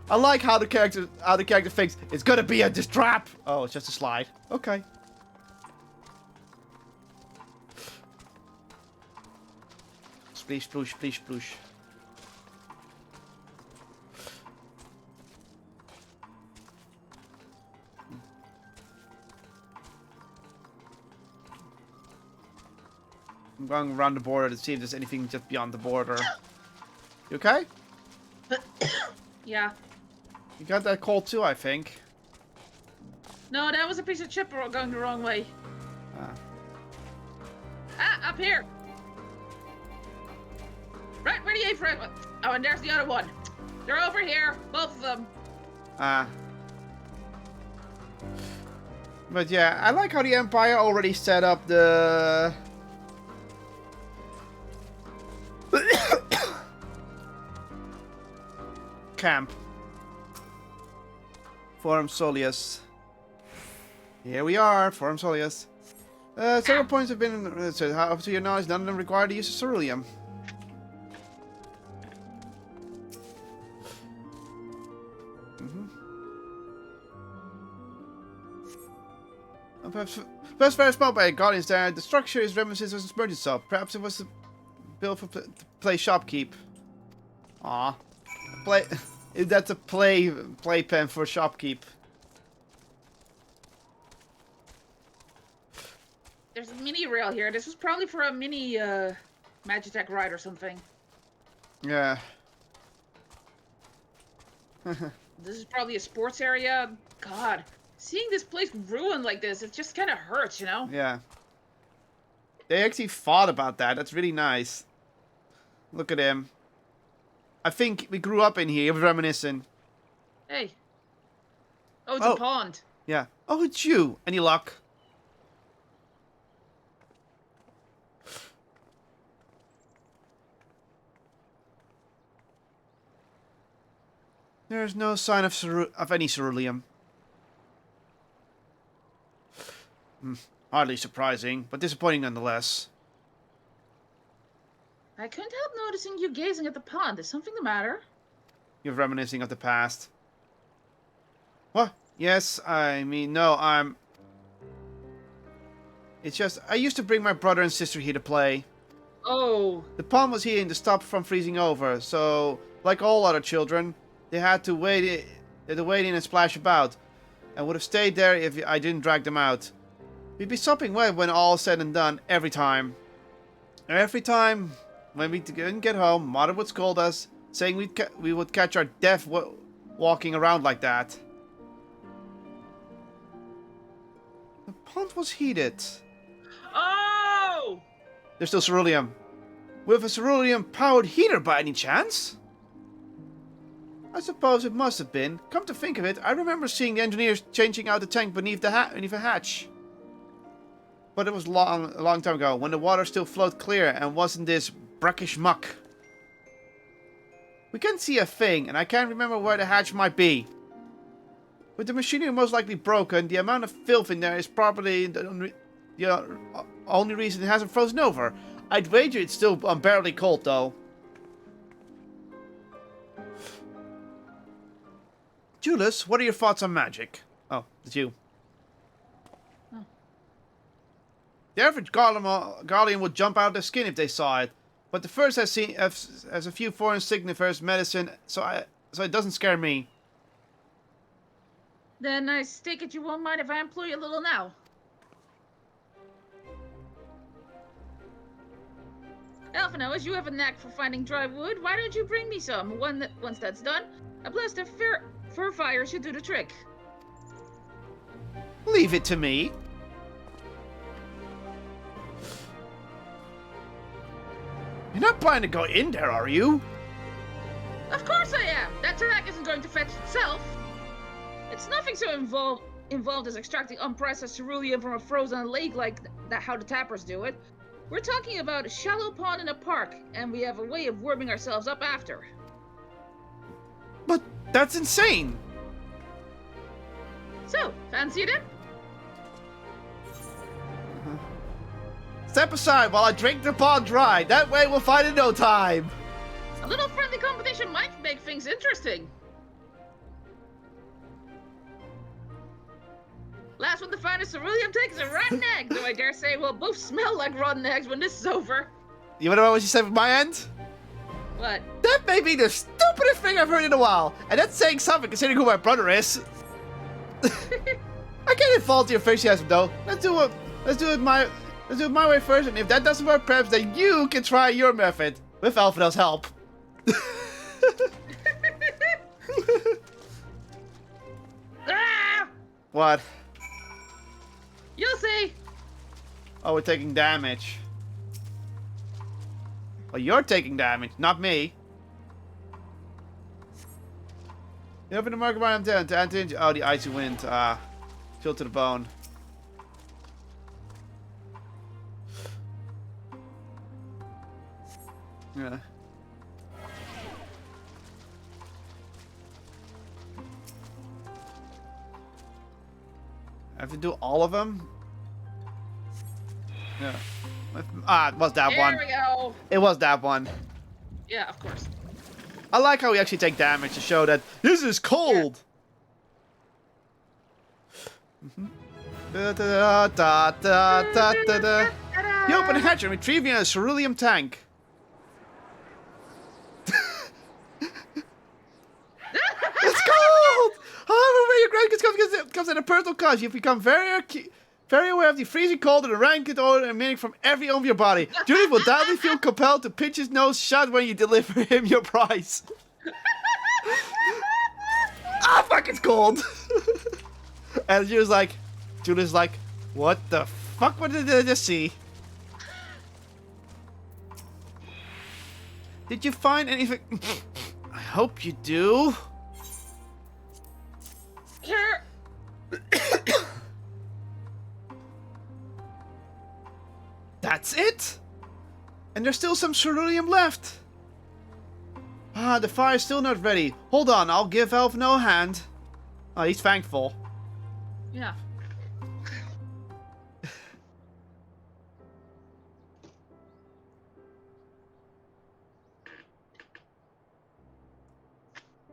I like how the character thinks it's gonna be a trap. Oh, it's just a slide. Okay. Splish, sploosh, splish, sploosh. I'm going around the border to see if there's anything just beyond the border. You okay? Yeah. You got that call too, I think. No, that was a piece of chip going the wrong way. Up here! Right, where the A-frame? Oh, and there's the other one. They're over here, both of them. But yeah, I like how the Empire already set up the... camp. Forum Solius. Here we are, Forum Solius. Several points have been said. Up to your knowledge, none of them require the use of ceruleum. Perhaps very small by Guardians there. The structure is reminiscent of a merchant shop. Perhaps it was built for play shopkeep. Aw. That's a playpen for shopkeep. There's a mini rail here. This was probably for a mini Magitech ride or something. Yeah. This is probably a sports area. God, seeing this place ruined like this, it just kind of hurts, you know? Yeah. They actually thought about that. That's really nice. Look at him. I think we grew up in here. We're reminiscing. Hey. Oh, it's a pond. Yeah. Oh, it's you. Any luck? There's no sign of any ceruleum. Hardly surprising, but disappointing nonetheless. I couldn't help noticing you gazing at the pond. Is something the matter? You're reminiscing of the past. What? Yes, I mean, no, I'm... It's just, I used to bring my brother and sister here to play. Oh. The pond was here to stop from freezing over, so, like all other children, they had to wade in and splash about, and would have stayed there if I didn't drag them out. We'd be sopping wet when all said and done, every time. Every time, when we didn't get home, Mother would scold us, saying we would catch our death walking around like that. The pond was heated. Oh! There's still ceruleum. With a ceruleum-powered heater by any chance? I suppose it must have been. Come to think of it, I remember seeing the engineers changing out the tank beneath the hatch. But it was a long time ago, when the water still flowed clear and wasn't this brackish muck. We can't see a thing, and I can't remember where the hatch might be. With the machinery most likely broken, the amount of filth in there is probably the only reason it hasn't frozen over. I'd wager it's still unbearably cold, though. Julius, what are your thoughts on magic? Oh, it's you. Oh. The average Guardian would jump out of their skin if they saw it, but the first has a few foreign signifiers, medicine, so it doesn't scare me. Then I take it you won't mind if I employ you a little now. Alphino, as you have a knack for finding dry wood, why don't you bring me some? Once that's done, a blast of fur fire should do the trick. Leave it to me. You're not planning to go in there, are you? Of course I am! That track isn't going to fetch itself. It's nothing so involved as extracting unprocessed ceruleum from a frozen lake like how the tappers do it. We're talking about a shallow pond in a park, and we have a way of warming ourselves up after. But that's insane! So, fancy it? Step aside while I drink the pond dry. That way we'll fight in no time. A little friendly competition might make things interesting. Last one to find a ceruleum takes a rotten egg, though I dare say we'll both smell like rotten eggs when this is over. You wanna know what you said from my end? What? That may be the stupidest thing I've heard in a while, and that's saying something considering who my brother is. I can't fault your enthusiasm though. Let's do it my way first, and if that doesn't work, perhaps then you can try your method with Alphino's help. Ah! What? You'll see. Oh, we're taking damage. Well, you're taking damage, not me. You open the marker by to enter. Oh, the icy wind. Chill to the bone. Yeah. I have to do all of them? Yeah. It was that one. There we go. It was that one. Yeah, of course. I like how we actually take damage to show that this is cold. Yeah. You open the hatch and retrieve a ceruleum tank. It's cold! However, when your grandkids comes at a personal cost, you've become very aware of the freezing cold and the rancid odor emanating from every ounce of your body. Judith will doubtless feel compelled to pinch his nose shut when you deliver him your prize. Ah, fuck, it's cold! And Judith's like, what the fuck, what did I just see? Did you find anything? I hope you do. Here. That's it? And there's still some ceruleum left. Ah, the fire's still not ready. Hold on, I'll give Alphino a hand. Oh, he's thankful. Yeah.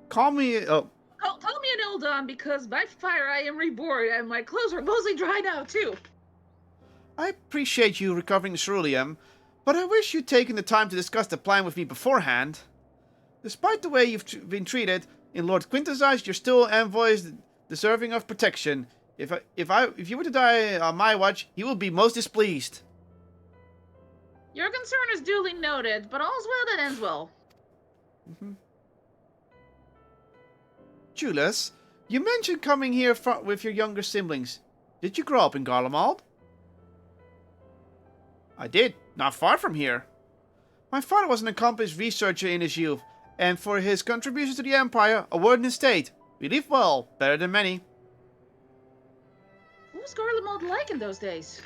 Call me... Oh. Call me an Eldon, because by fire I am reborn, and my clothes are mostly dry now, too. I appreciate you recovering the ceruleum, but I wish you'd taken the time to discuss the plan with me beforehand. Despite the way you've been treated, in Lord Quintus' eyes, you're still envoys deserving of protection. If you were to die on my watch, he will be most displeased. Your concern is duly noted, but all's well that ends well. Julius, you mentioned coming here with your younger siblings. Did you grow up in Garlemald? I did, not far from here. My father was an accomplished researcher in his youth, and for his contributions to the Empire, awarded an estate. We live well, better than many. What was Garlemald like in those days?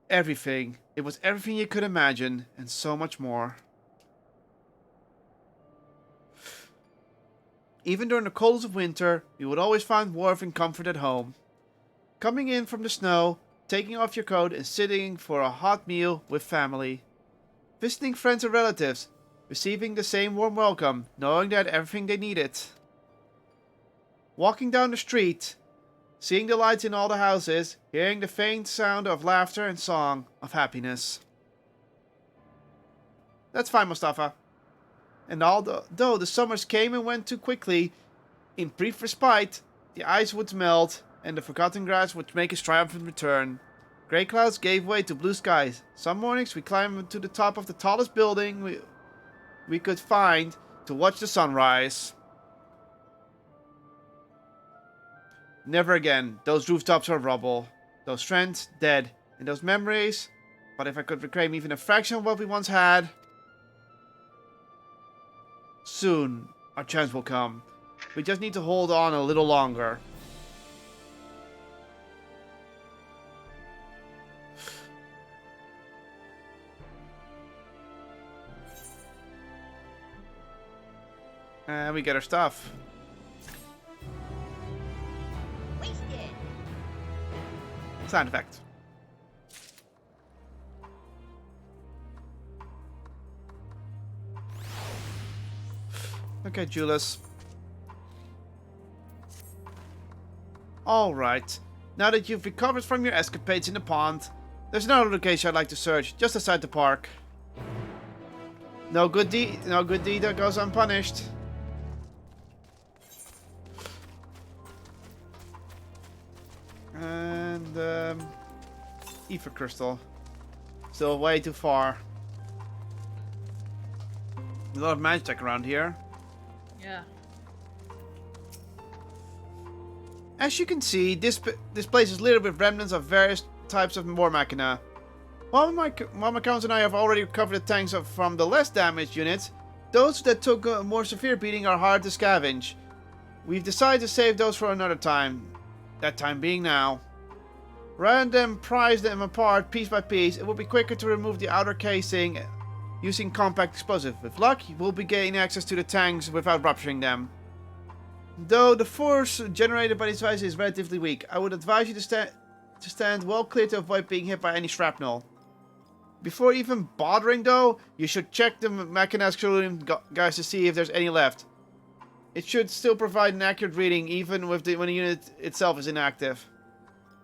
Everything. It was everything you could imagine, and so much more. Even during the coldest of winter, we would always find warmth and comfort at home. Coming in from the snow, taking off your coat and sitting for a hot meal with family. Visiting friends and relatives, receiving the same warm welcome, knowing that everything they needed. Walking down the street, seeing the lights in all the houses, hearing the faint sound of laughter and song of happiness. That's fine, Mustafa. And although the summers came and went too quickly, in brief respite, the ice would melt and the forgotten grass would make its triumphant return. Grey clouds gave way to blue skies. Some mornings we climbed to the top of the tallest building we could find to watch the sunrise. Never again. Those rooftops are rubble. Those friends dead. And those memories. But if I could reclaim even a fraction of what we once had. Soon, our chance will come. We just need to hold on a little longer. And we get our stuff. Wasted. Sound effect. Okay, Julius. Alright. Now that you've recovered from your escapades in the pond, there's another location I'd like to search, just outside the park. No good deed that goes unpunished. And ether crystal. Still way too far. A lot of magic around here. Yeah. As you can see, this place is littered with remnants of various types of war machina. While my counts and I have already recovered the tanks from the less damaged units, those that took a more severe beating are hard to scavenge. We've decided to save those for another time. That time being now. Rather than prise them apart piece by piece, it will be quicker to remove the outer casing using compact explosive. With luck, you will be gaining access to the tanks without rupturing them. Though the force generated by this device is relatively weak, I would advise you to stand well clear to avoid being hit by any shrapnel. Before even bothering though, you should check the Machina's ceruleum guys to see if there's any left. It should still provide an accurate reading even when the unit itself is inactive.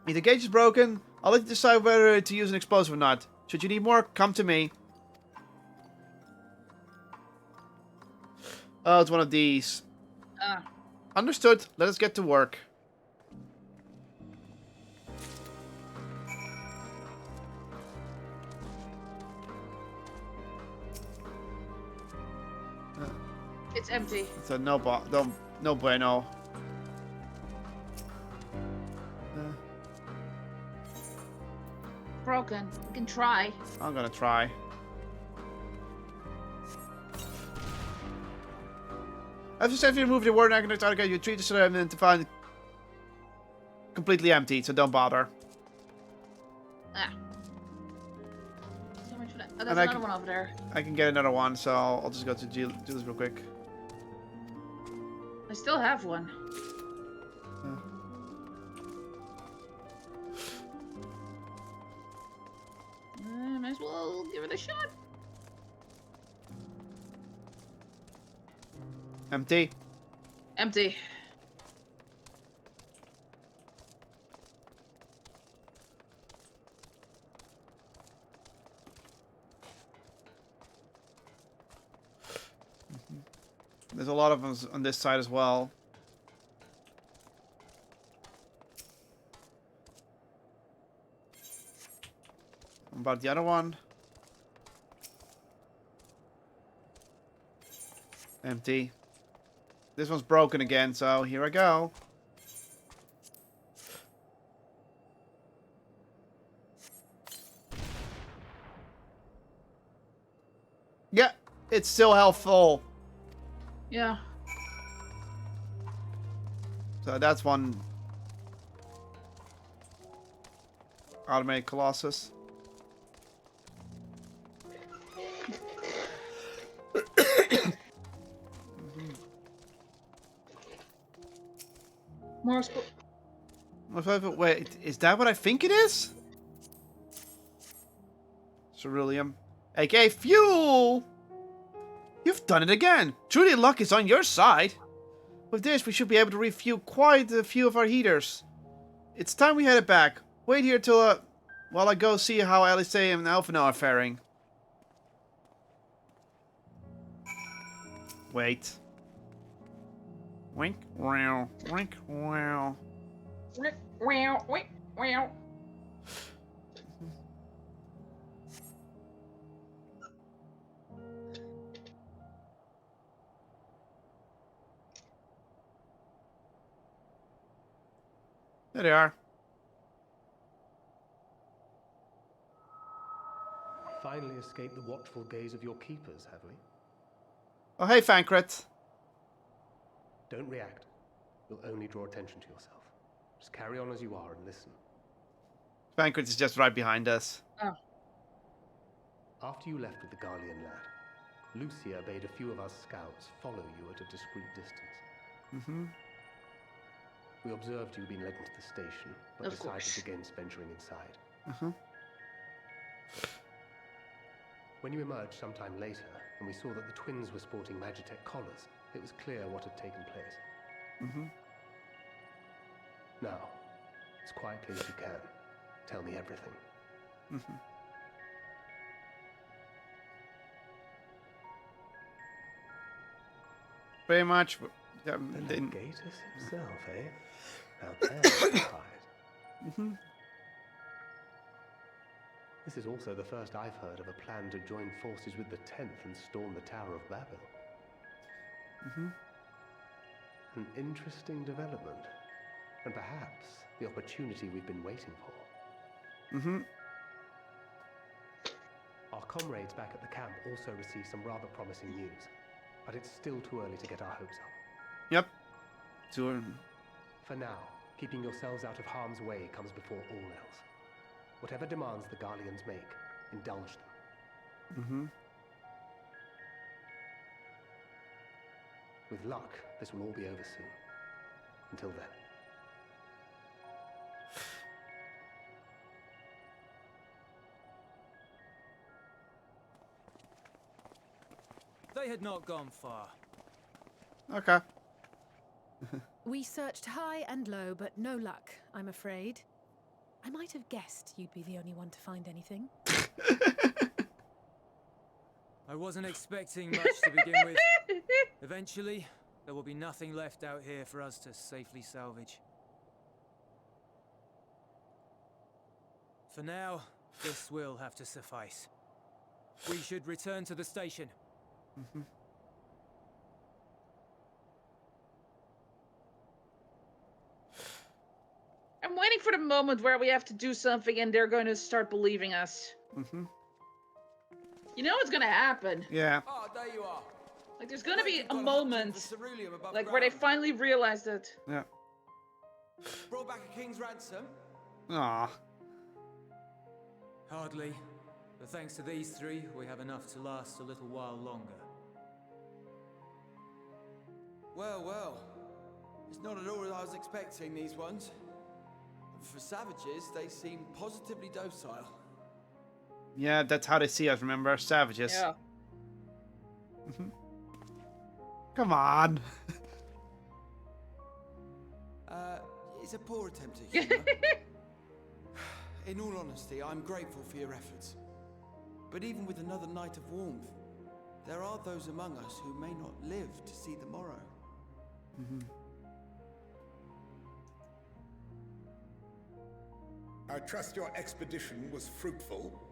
If the gauge is broken, I'll let you decide whether to use an explosive or not. Should you need more, come to me. Oh, it's one of these. Understood. Let us get to work. It's empty. It's a no bueno. Broken. We can try. I'm gonna try. After safely remove the word and target, you treat the surrounding to find completely empty, so don't bother. So much for that. Oh, there's another one over there. I can get another one, so I'll just go to do this real quick. I still have one. Might as well give it a shot. Empty. Empty. There's a lot of them on this side as well. What about the other one? Empty. This one's broken again, so here I go. Yeah, it's still helpful. Yeah. So that's one automated Colossus. More Wait, is that what I think it is? Ceruleum. aka fuel! You've done it again! Truly luck is on your side! With this, we should be able to refuel quite a few of our heaters. It's time we headed back. Wait here till, while I go see how Alice and Alphino are faring. Wait. Wink, wow, wink, wow. Wow, wink, wow. There they are. Finally escaped the watchful gaze of your keepers, have we? Oh, hey, Fankret. Don't react. You'll only draw attention to yourself. Just carry on as you are and listen. Fankret is just right behind us. Oh. After you left with the Garlean lad, Lucia bade a few of us scouts follow you at a discreet distance. Mm-hmm. We observed you being led into the station, but decided against venturing inside. Uh-huh. When you emerged sometime later, and we saw that the twins were sporting Magitech collars, it was clear what had taken place. Mm-hmm. Now, as quietly as you can, tell me everything. Mm-hmm. Pretty much. The Legatus himself, eh? Now there's pride. Mm-hmm. This is also the first I've heard of a plan to join forces with the 10th and storm the Tower of Babel. Mm-hmm. An interesting development, and perhaps the opportunity we've been waiting for. Mm-hmm. Our comrades back at the camp also received some rather promising news, but it's still too early to get our hopes up. Yep. Too early. For now, keeping yourselves out of harm's way comes before all else. Whatever demands the Garleans make, indulge them. Mm-hmm. With luck, this will all be over soon. Until then. They had not gone far. Okay. We searched high and low, but no luck, I'm afraid. I might have guessed you'd be the only one to find anything. I wasn't expecting much to begin with. Eventually, there will be nothing left out here for us to safely salvage. For now, this will have to suffice. We should return to the station. Mm-hmm. I'm waiting for the moment where we have to do something and they're going to start believing us. Mm-hmm. You know what's going to happen. Yeah. Oh, there you are. Like, there's going to be a moment, like, where they finally realize it. Yeah. Brought back a king's ransom? Aw. Hardly. But thanks to these three, we have enough to last a little while longer. Well, well. It's not at all as I was expecting, these ones. For savages, they seem positively docile. Yeah, that's how they see us, remember? Savages. Yeah. Mm-hmm. Come on. It's a poor attempt at humor. In all honesty, I'm grateful for your efforts. But even with another night of warmth, there are those among us who may not live to see the morrow. I trust your expedition was fruitful.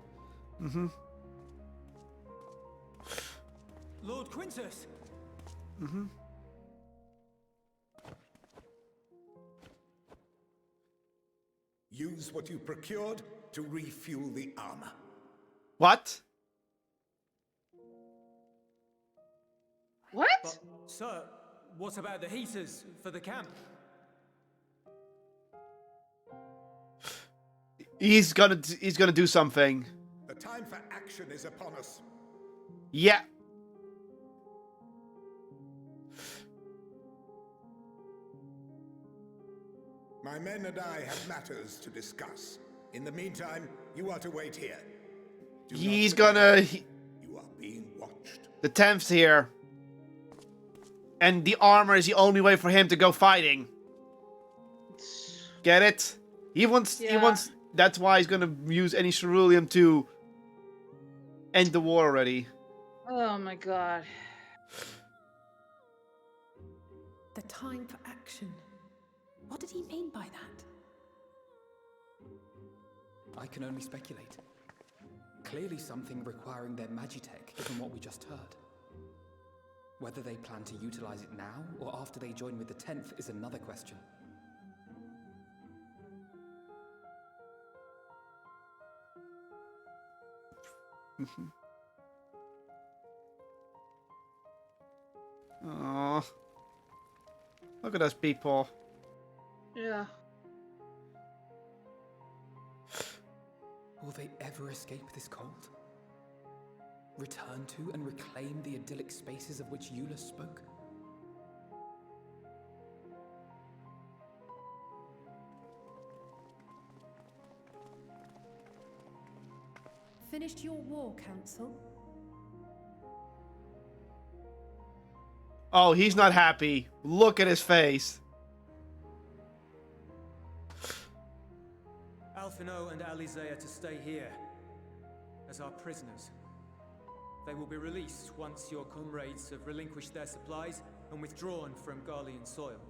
Lord Quintus! Use what you procured to refuel the armor. What? What? But, sir, what about the heaters for the camp? He's gonna do something. The time for action is upon us. Yeah. My men and I have matters to discuss. In the meantime, you are to wait here. Do He's not gonna. forget, you are being watched. The 10th's here. And the armor is the only way for him to go fighting. Get it? He wants. That's why he's gonna use any ceruleum to end the war already. Oh my god. The time for action. What did he mean by that? I can only speculate. Clearly something requiring their magitech, given what we just heard. Whether they plan to utilize it now or after they join with the 10th is another question. Oh, look at us people. Yeah. Will they ever escape this cult? Return to and reclaim the idyllic spaces of which Eula spoke? Finished your war, Council? Oh, he's not happy. Look at his face. Alphino and Alizea to stay here as our prisoners. They will be released once your comrades have relinquished their supplies and withdrawn from Garlean soil.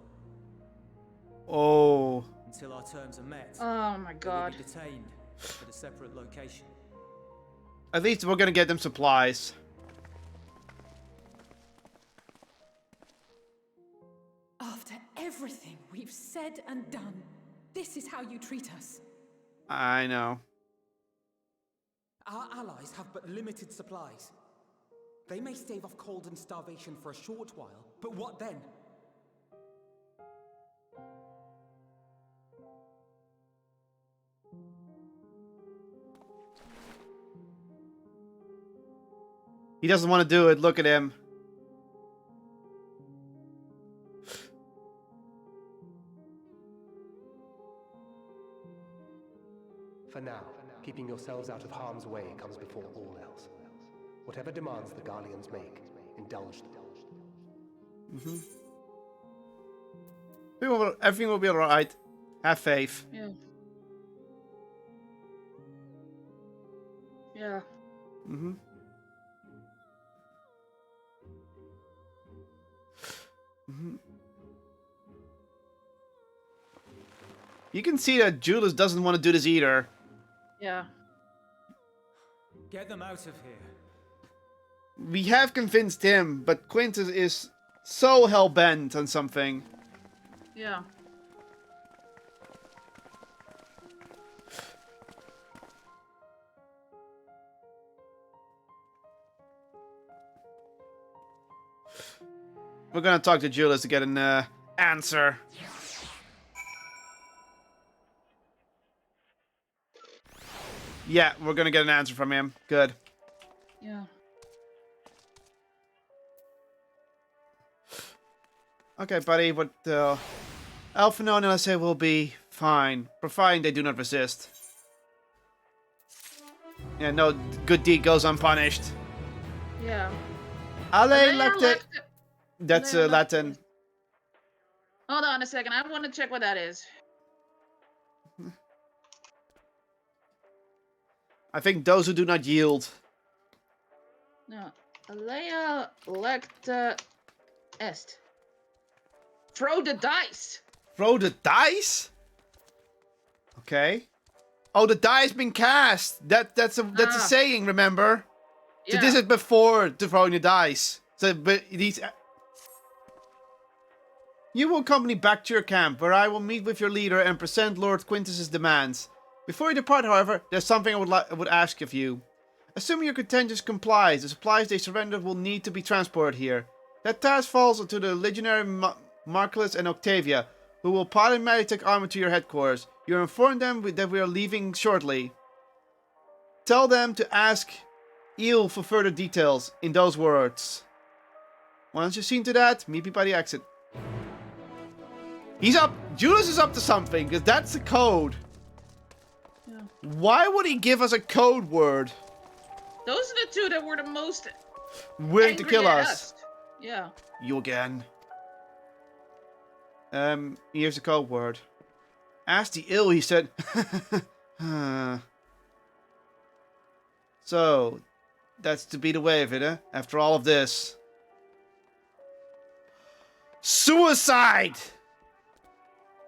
Oh. Until our terms are met, Oh my god. they will be detained at a separate location. At least we're gonna get them supplies. After everything we've said and done, this is how you treat us. I know. Our allies have but limited supplies. They may stave off cold and starvation for a short while, but what then? He doesn't want to do it. Look at him. For now, keeping yourselves out of harm's way comes before all else. Whatever demands the Garleans make, indulge them. Everything will be alright. Have faith. Yeah. Yeah. You can see that Julius doesn't want to do this either. Yeah. Get them out of here. We have convinced him, but Quintus is so hell-bent on something. Yeah. We're gonna talk to Julius to get an answer. Yeah, we're gonna get an answer from him. Good. Yeah. Okay, buddy, but Alphino and Alizea will be fine, providing they do not resist. Yeah, no good deed goes unpunished. Yeah. Ale Alea left left That's Latin. Hold on a second. I want to check what that is. I think those who do not yield. No. Alea lecta est. Throw the dice. Throw the dice? Okay. Oh, the die has been cast. That's a saying, remember? Yeah. So this is before the throwing the dice. So, but these... You will accompany back to your camp, where I will meet with your leader and present Lord Quintus's demands. Before you depart, however, there's something I would ask of you. Assuming your contingent complies, the supplies they surrender will need to be transported here. That task falls to the legionary Marcellus and Octavia, who will pilot Magitech armor to your headquarters. You inform them that we are leaving shortly. Tell them to ask Eel for further details in those words. Once you've seen to that, meet me by the exit. He's up. Julius is up to something, because that's the code. Yeah. Why would he give us a code word? Those are the two that were the most willing to kill us. Yeah. You again. Here's the code word. Ask the ill, he said. So, that's to be the way of it, eh? After all of this. Suicide!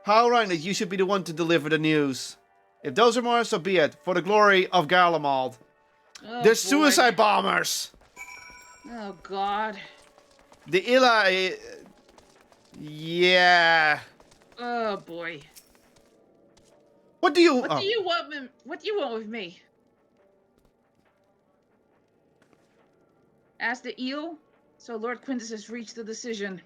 How right that you should be the one to deliver the news. If those are more, so be it. For the glory of Garlemald. Oh, They're boy. suicide bombers! Oh, God. The Illa... yeah... Oh, boy. What do you... What do you want? What do you want with me? Ask the eel. So Lord Quintus has reached a decision.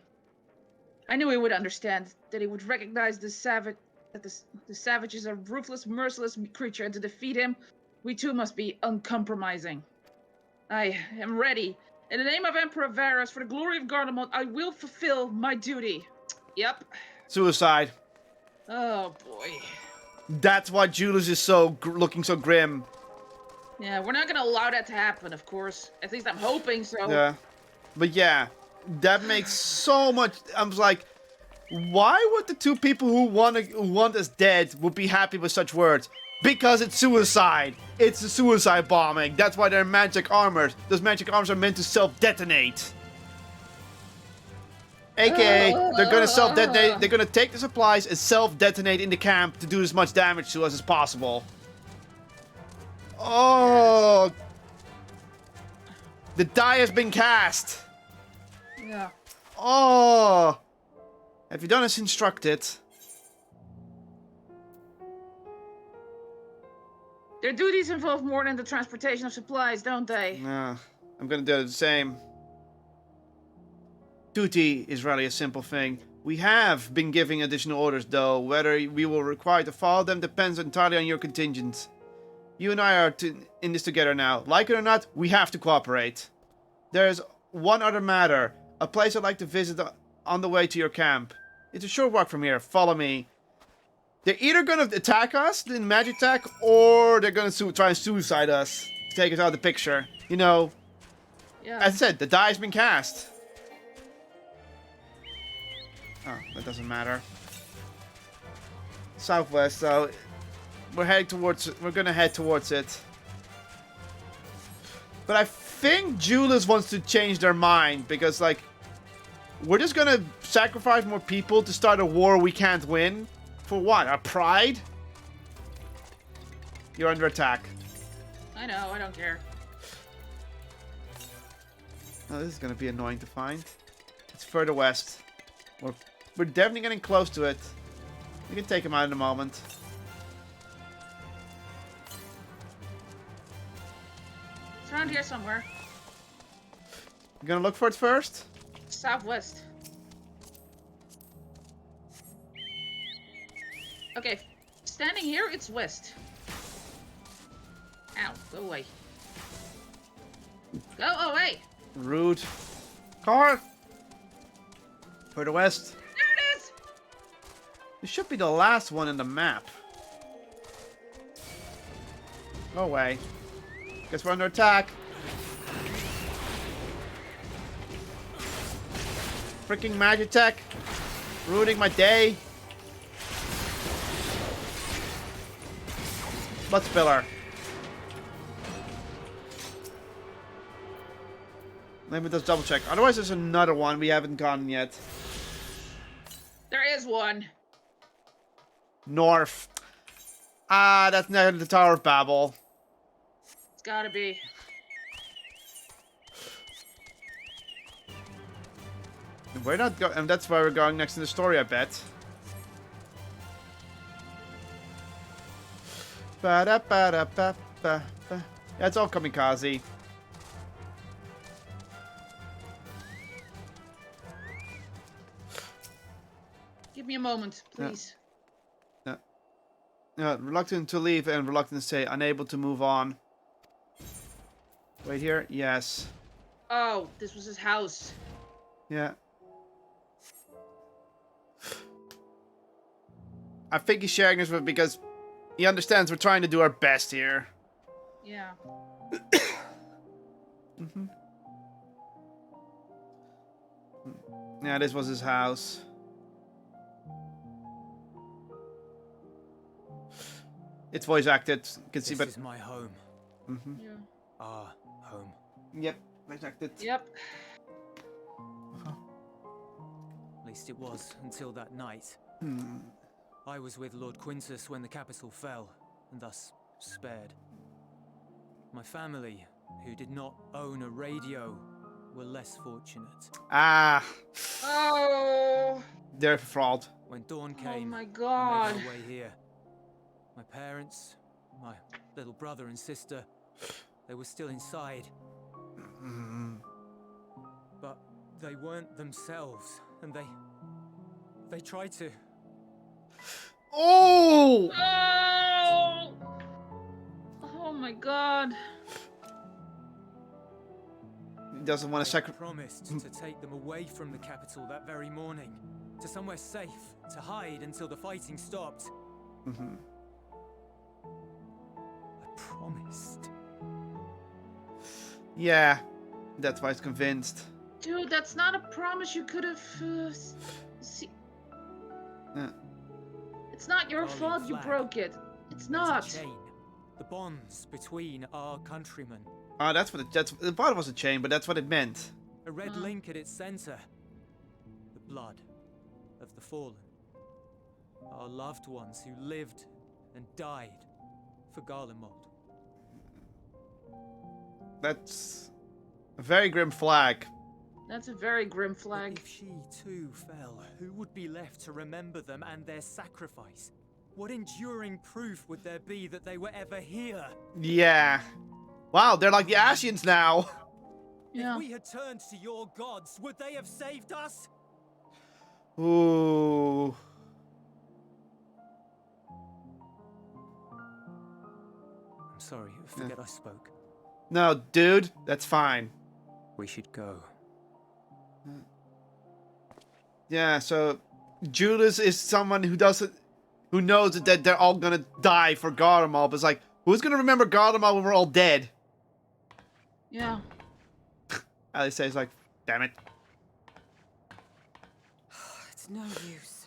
I knew he would understand. That he would recognize the savage. That the savage is a ruthless, merciless creature, and to defeat him, we too must be uncompromising. I am ready. In the name of Emperor Varus, for the glory of Garlemald, I will fulfill my duty. Yep. Suicide. Oh, boy. That's why Julius is so looking so grim. Yeah, we're not gonna allow that to happen, of course. At least I'm hoping so. Yeah. But yeah, that makes so much... I was like, why would the two people who want us dead would be happy with such words? Because it's suicide. It's a suicide bombing. That's why they're magic armors. Those magic armors are meant to self-detonate. AKA, they're gonna self-detonate. They're gonna take the supplies and self-detonate in the camp to do as much damage to us as possible. Oh, the die has been cast. Yeah. Oh, have you done as instructed? Their duties involve more than the transportation of supplies, don't they? Yeah, I'm gonna do the same. Duty is really a simple thing. We have been giving additional orders, though. Whether we will require to follow them depends entirely on your contingent. You and I are in this together now. Like it or not, we have to cooperate. There's one other matter. A place I'd like to visit on the way to your camp. It's a short walk from here. Follow me. They're either gonna attack us in magic attack, or they're gonna try and suicide us to take us out of the picture. You know, yeah. As I said, the die has been cast. Oh, that doesn't matter. Southwest, so we're heading towards. We're gonna head towards it. But I think Julius wants to change their mind because, like, we're just gonna sacrifice more people to start a war we can't win. For what? Our pride? You're under attack. I know. I don't care. Oh, this is gonna be annoying to find. It's further west. We're definitely getting close to it. We can take him out in a moment. It's around here somewhere. You gonna look for it first? Southwest. Okay, standing here, it's west. Ow, go away. Go away! Rude. Car! Further west. There it is! This should be the last one in the map. Go away. Guess we're under attack. freaking Magitech. Ruining my day. Blood spiller. Let me just double check. Otherwise, there's another one we haven't gotten yet. There is one. North. Ah, that's near the Tower of Babel. It's gotta be. We're not going, and that's where we're going next in the story, I bet. Ba-da-ba-da-ba-ba-ba. Yeah, it's all kamikaze. Give me a moment, please. Reluctant to leave and reluctant to say, unable to move on. Wait here? Yes. Oh, this was his house. Yeah. I think he's sharing this with because he understands we're trying to do our best here. Yeah. Yeah, this was his house. It's voice acted. You can see, but this is my home. Yeah. Our home. Yep, voice acted. Yep. At least it was until that night. I was with Lord Quintus when the capital fell, and thus spared. My family, who did not own a radio, were less fortunate. Ah. Oh. They're fraud. When dawn came, Oh my God. I made my way here. My parents, my little brother and sister, they were still inside. But they weren't themselves, and they tried to. Oh! Oh! Oh my God. He doesn't want to sacrifice. Promised to take them away from the capital that very morning, to somewhere safe, to hide until the fighting stopped. I promised. Yeah, that's why he's convinced. Dude, that's not a promise you could have. It's not your fault you broke it. It's not. It's a chain. The bonds between our countrymen. Ah, that's what the part was a chain, but that's what it meant. A red link at its center. The blood of the fallen. Our loved ones who lived and died for Garlemald. That's a very grim flag. That's a very grim flag. But if she too fell, who would be left to remember them and their sacrifice? What enduring proof would there be that they were ever here? Yeah. Wow, they're like the Ascians now. Yeah. If we had turned to your gods, would they have saved us? Ooh. I'm sorry, forget I spoke. No, dude, that's fine. We should go. Yeah, so Judas is someone who knows that they're all gonna die for Garlemald, but it's like, who's gonna remember Garlemald when we're all dead? Yeah. Alice says like, damn it. It's no use.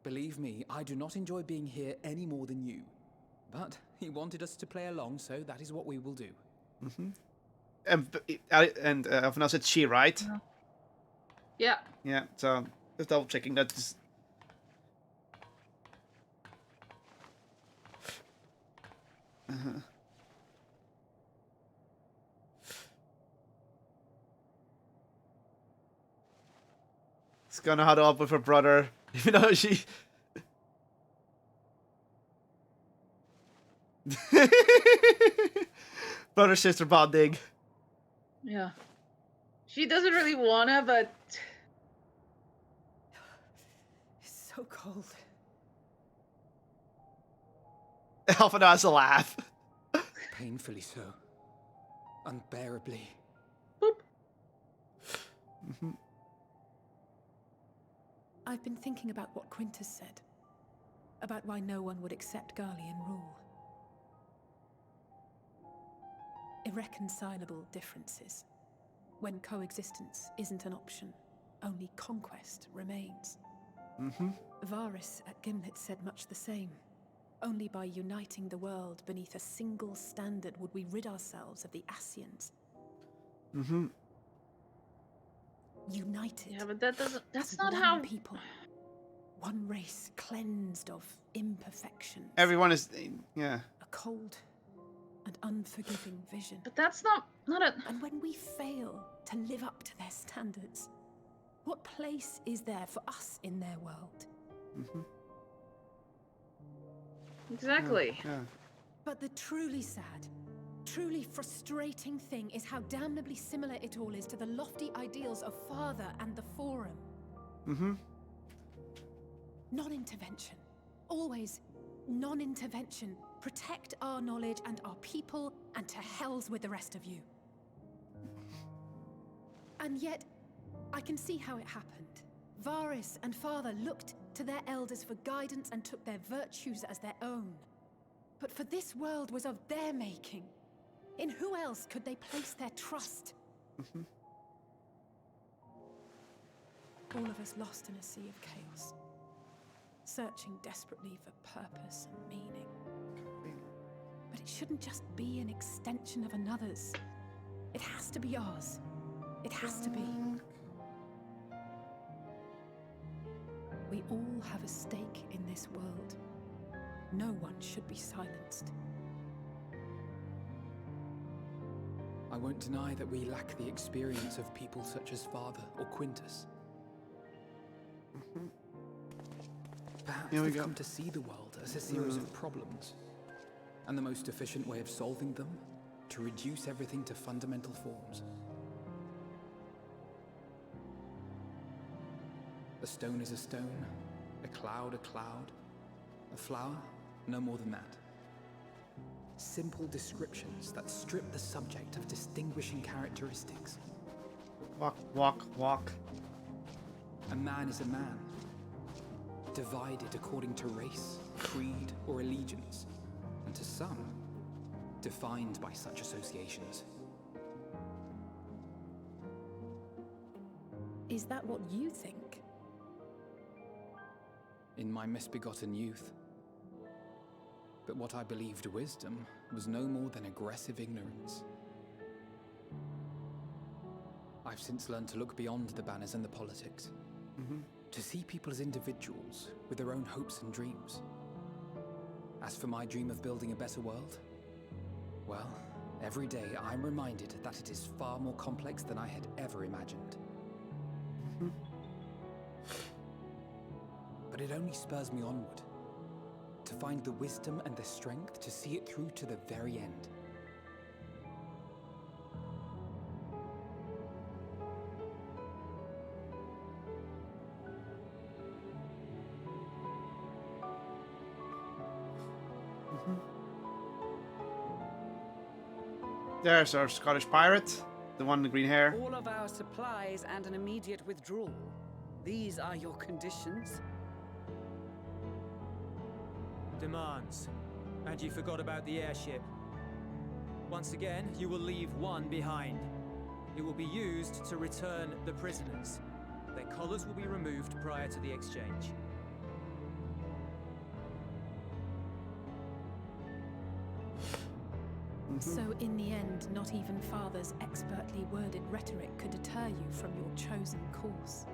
Believe me, I do not enjoy being here any more than you. But he wanted us to play along, so that is what we will do. And Elfina said she, right? Yeah. Yeah, so just double checking that. It's gonna huddle up with her brother, even though she. Brother sister bonding. Yeah. She doesn't really wanna, but. It's so cold. Elfina has a laugh. Painfully so. Unbearably. Boop. I've been thinking about what Quintus said. About why no one would accept Garlean rule. Irreconcilable differences. when coexistence isn't an option, only conquest remains. Varys at Gimlet said much the same. Only by uniting the world beneath a single standard would we rid ourselves of the Ascians. United. Yeah, but that doesn't. That's as not one how. people. One race cleansed of imperfections. Everyone is, yeah. A cold and unforgiving vision. But that's not a. And when we fail to live up to their standards, what place is there for us in their world? Exactly. Yeah. But the truly sad, truly frustrating thing is how damnably similar it all is to the lofty ideals of Father and the Forum. Non-intervention. Always non-intervention. Protect our knowledge and our people, and to hells with the rest of you. And yet, I can see how it happened. Varys and Father looked to their elders for guidance and took their virtues as their own. But for this world was of their making. In who else could they place their trust? All of us lost in a sea of chaos, searching desperately for purpose and meaning. But it shouldn't just be an extension of another's. It has to be ours. It has to be. We all have a stake in this world. No one should be silenced. I won't deny that we lack the experience of people such as Father or Quintus. Perhaps they've come to see the world as a series of problems, and the most efficient way of solving them, to reduce everything to fundamental forms. A stone is a stone, a cloud, a flower, no more than that. Simple descriptions that strip the subject of distinguishing characteristics. Walk, walk, walk. A man is a man, divided according to race, creed, or allegiance, and to some, defined by such associations. Is that what you think? In my misbegotten youth. But what I believed wisdom was no more than aggressive ignorance. I've since learned to look beyond the banners and the politics. To see people as individuals with their own hopes and dreams. As for my dream of building a better world, well, every day I'm reminded that it is far more complex than I had ever imagined. But it only spurs me onward, to find the wisdom and the strength to see it through to the very end. There's our Scottish pirate, the one with green hair. All of our supplies and an immediate withdrawal. These are your conditions? Demands. And you forgot about the airship. Once again, you will leave one behind. It will be used to return the prisoners. Their collars will be removed prior to the exchange. So in the end, not even Father's expertly worded rhetoric could deter you from your chosen course.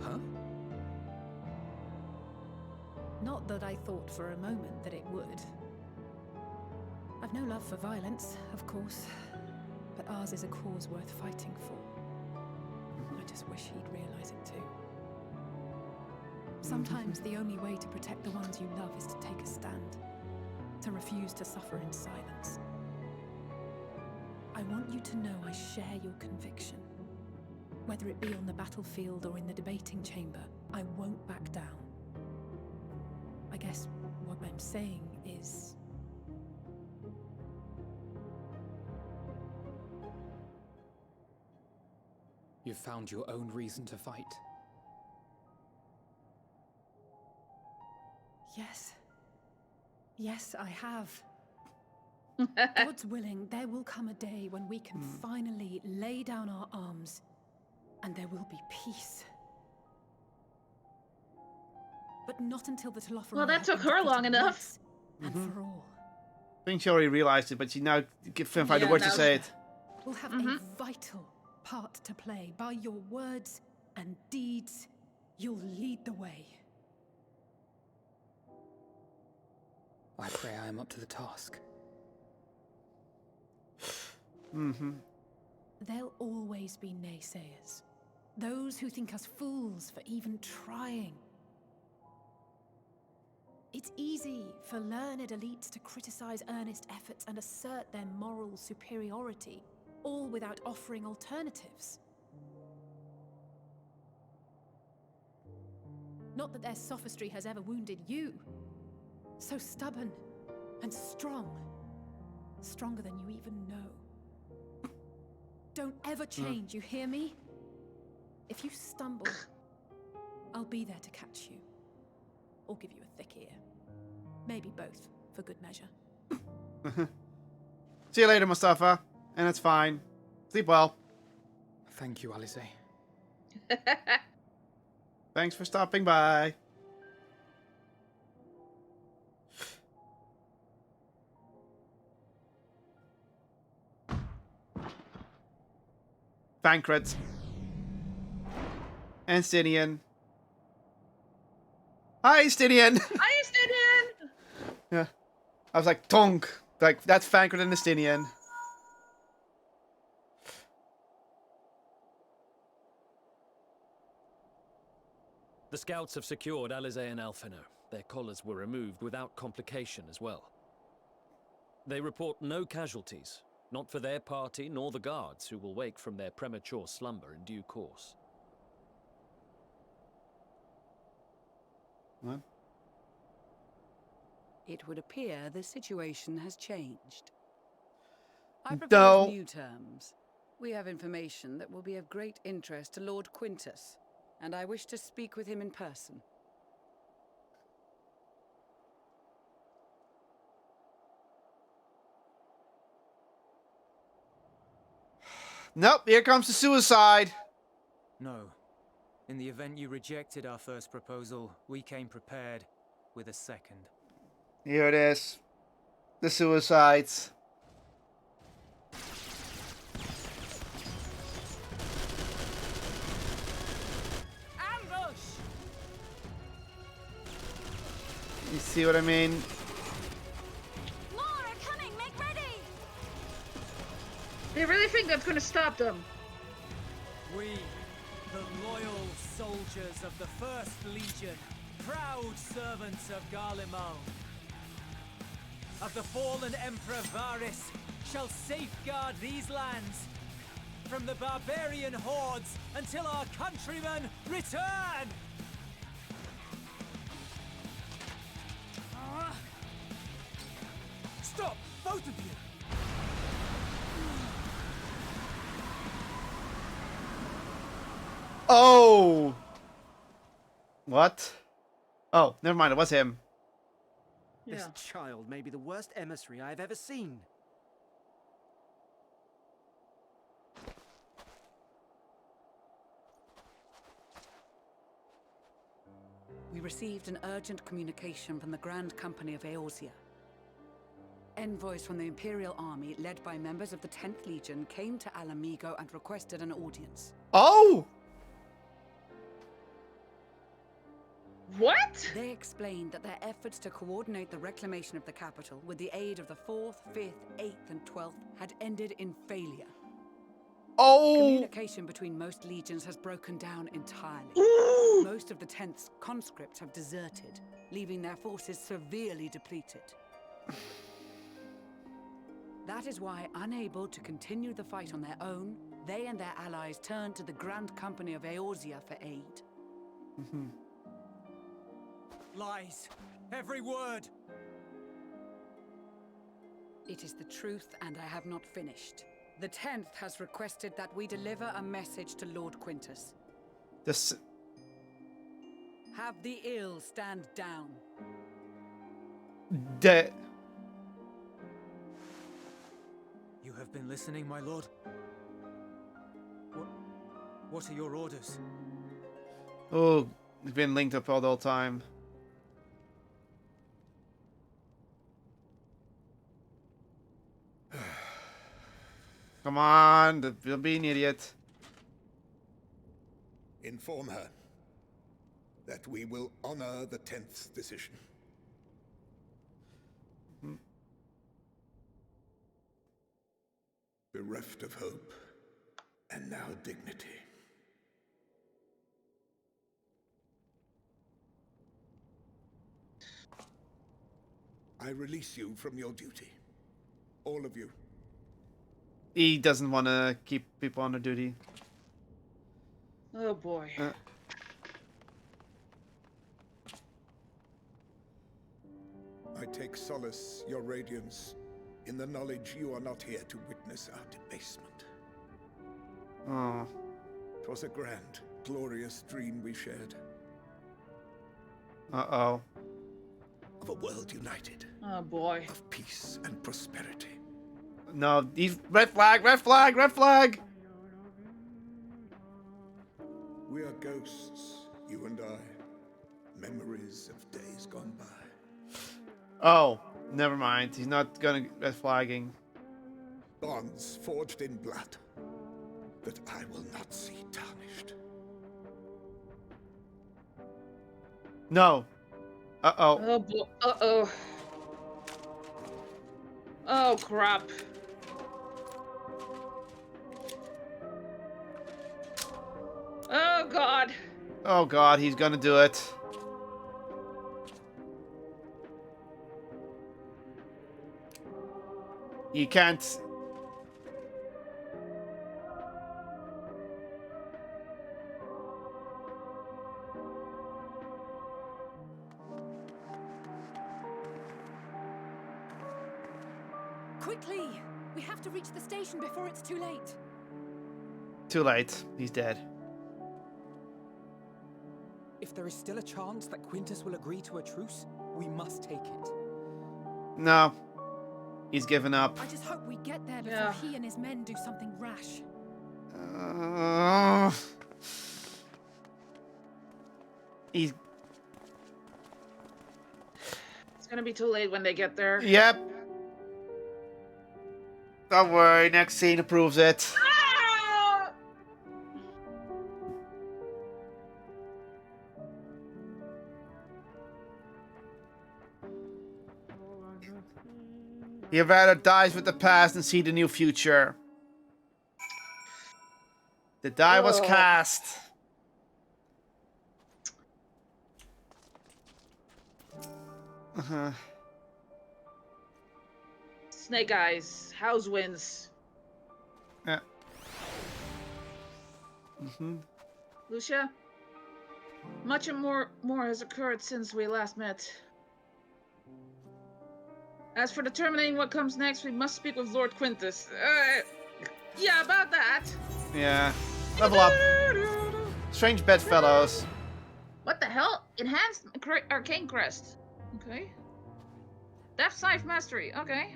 Huh? Not that I thought for a moment that it would. I've no love for violence, of course, but ours is a cause worth fighting for. I just wish he'd realize it too. Sometimes the only way to protect the ones you love is to take a stand, to refuse to suffer in silence. I want you to know I share your conviction. Whether it be on the battlefield or in the debating chamber, I won't back down. I guess what I'm saying is... You've found your own reason to fight. Yes. Yes, I have. God's willing, there will come a day when we can finally lay down our arms, and there will be peace. But not until the Telophoroi Well, that have took been her long defeated enough. once and for all. I think she already realized it, but she now can't find the words to now say it. We'll have a vital part to play. By your words and deeds, you'll lead the way. I pray I am up to the task. There'll always be naysayers. Those who think us fools for even trying. It's easy for learned elites to criticize earnest efforts and assert their moral superiority, all without offering alternatives. Not that their sophistry has ever wounded you. So stubborn and strong. Stronger than you even know. Don't ever change, you hear me? If you stumble, I'll be there to catch you. Or give you a thick ear. Maybe both, for good measure. See you later, Mustafa. And it's fine. Sleep well. Thank you, Alice. Thanks for stopping by. Bankrupt. And Stydian. Hi, Stydian! Hi, Stydian! Yeah. I was like, Tonk. Like, that's Bankrupt and Stydian. The scouts have secured Alize and Alphino. Their collars were removed without complication as well. They report no casualties, not for their party nor the guards, who will wake from their premature slumber in due course. What? It would appear the situation has changed. I propose new terms. We have information that will be of great interest to Lord Quintus, and I wish to speak with him in person. Nope, here comes the suicide. No. In the event you rejected our first proposal, we came prepared with a second. Here it is. The suicides. Ambush! You see what I mean? More are coming! Make ready! They really think that's gonna stop them. We, the loyal soldiers of the First Legion, proud servants of Garlemald, of the fallen Emperor Varys, shall safeguard these lands from the barbarian hordes until our countrymen return! Stop, both of you! Oh! What? Oh, never mind, it was him. This child may be the worst emissary I have ever seen. We received an urgent communication from the Grand Company of Eorzea. Envoys from the Imperial Army, led by members of the 10th Legion, came to Alamigo and requested an audience. Oh! What? They explained that their efforts to coordinate the reclamation of the capital with the aid of the 4th, 5th, 8th, and 12th had ended in failure. Oh! Communication between most legions has broken down entirely. Most of the 10th's conscripts have deserted, leaving their forces severely depleted. That is why, unable to continue the fight on their own, they and their allies turned to the Grand Company of Eorzea for aid. Lies. Every word. It is the truth, and I have not finished. The 10th has requested that we deliver a message to Lord Quintus. This. Have the ill stand down. You have been listening, my lord? What are your orders? Oh, we've been linked up all the whole time. Come on, don't be an idiot. Inform her that we will honor the 10th's decision. Bereft of hope, and now dignity. I release you from your duty. All of you. He doesn't want to keep people under duty. Oh boy. I take solace, your radiance, in the knowledge you are not here to witness our debasement. Oh. 'Twas a grand, glorious dream we shared. Uh-oh. Of a world united. Oh boy. Of peace and prosperity. No, these red flag, red flag, red flag! We are ghosts, you and I. Memories of days gone by. Oh, never mind. He's not gonna red flagging. Bonds forged in blood that I will not see tarnished. No. Uh-oh. Oh boy. Uh-oh. Oh crap. Oh god. Oh god, he's gonna do it. You can't... Quickly! We have to reach the station before it's too late. Too late. He's dead. If there is still a chance that Quintus will agree to a truce, we must take it. No. He's given up. I just hope we get there before he and his men do something rash. He's... It's gonna be too late when they get there. Yep. Don't worry, next scene proves it. Ah! You rather dies with the past and see the new future. The die was cast. Snake Eyes, House wins. Yeah. Lucia, much and more has occurred since we last met. As for determining what comes next, we must speak with Lord Quintus. Yeah, about that. Yeah. Level up. Strange bedfellows. What the hell? Enhanced Arcane Crest. Okay. Depth Scythe Mastery. Okay.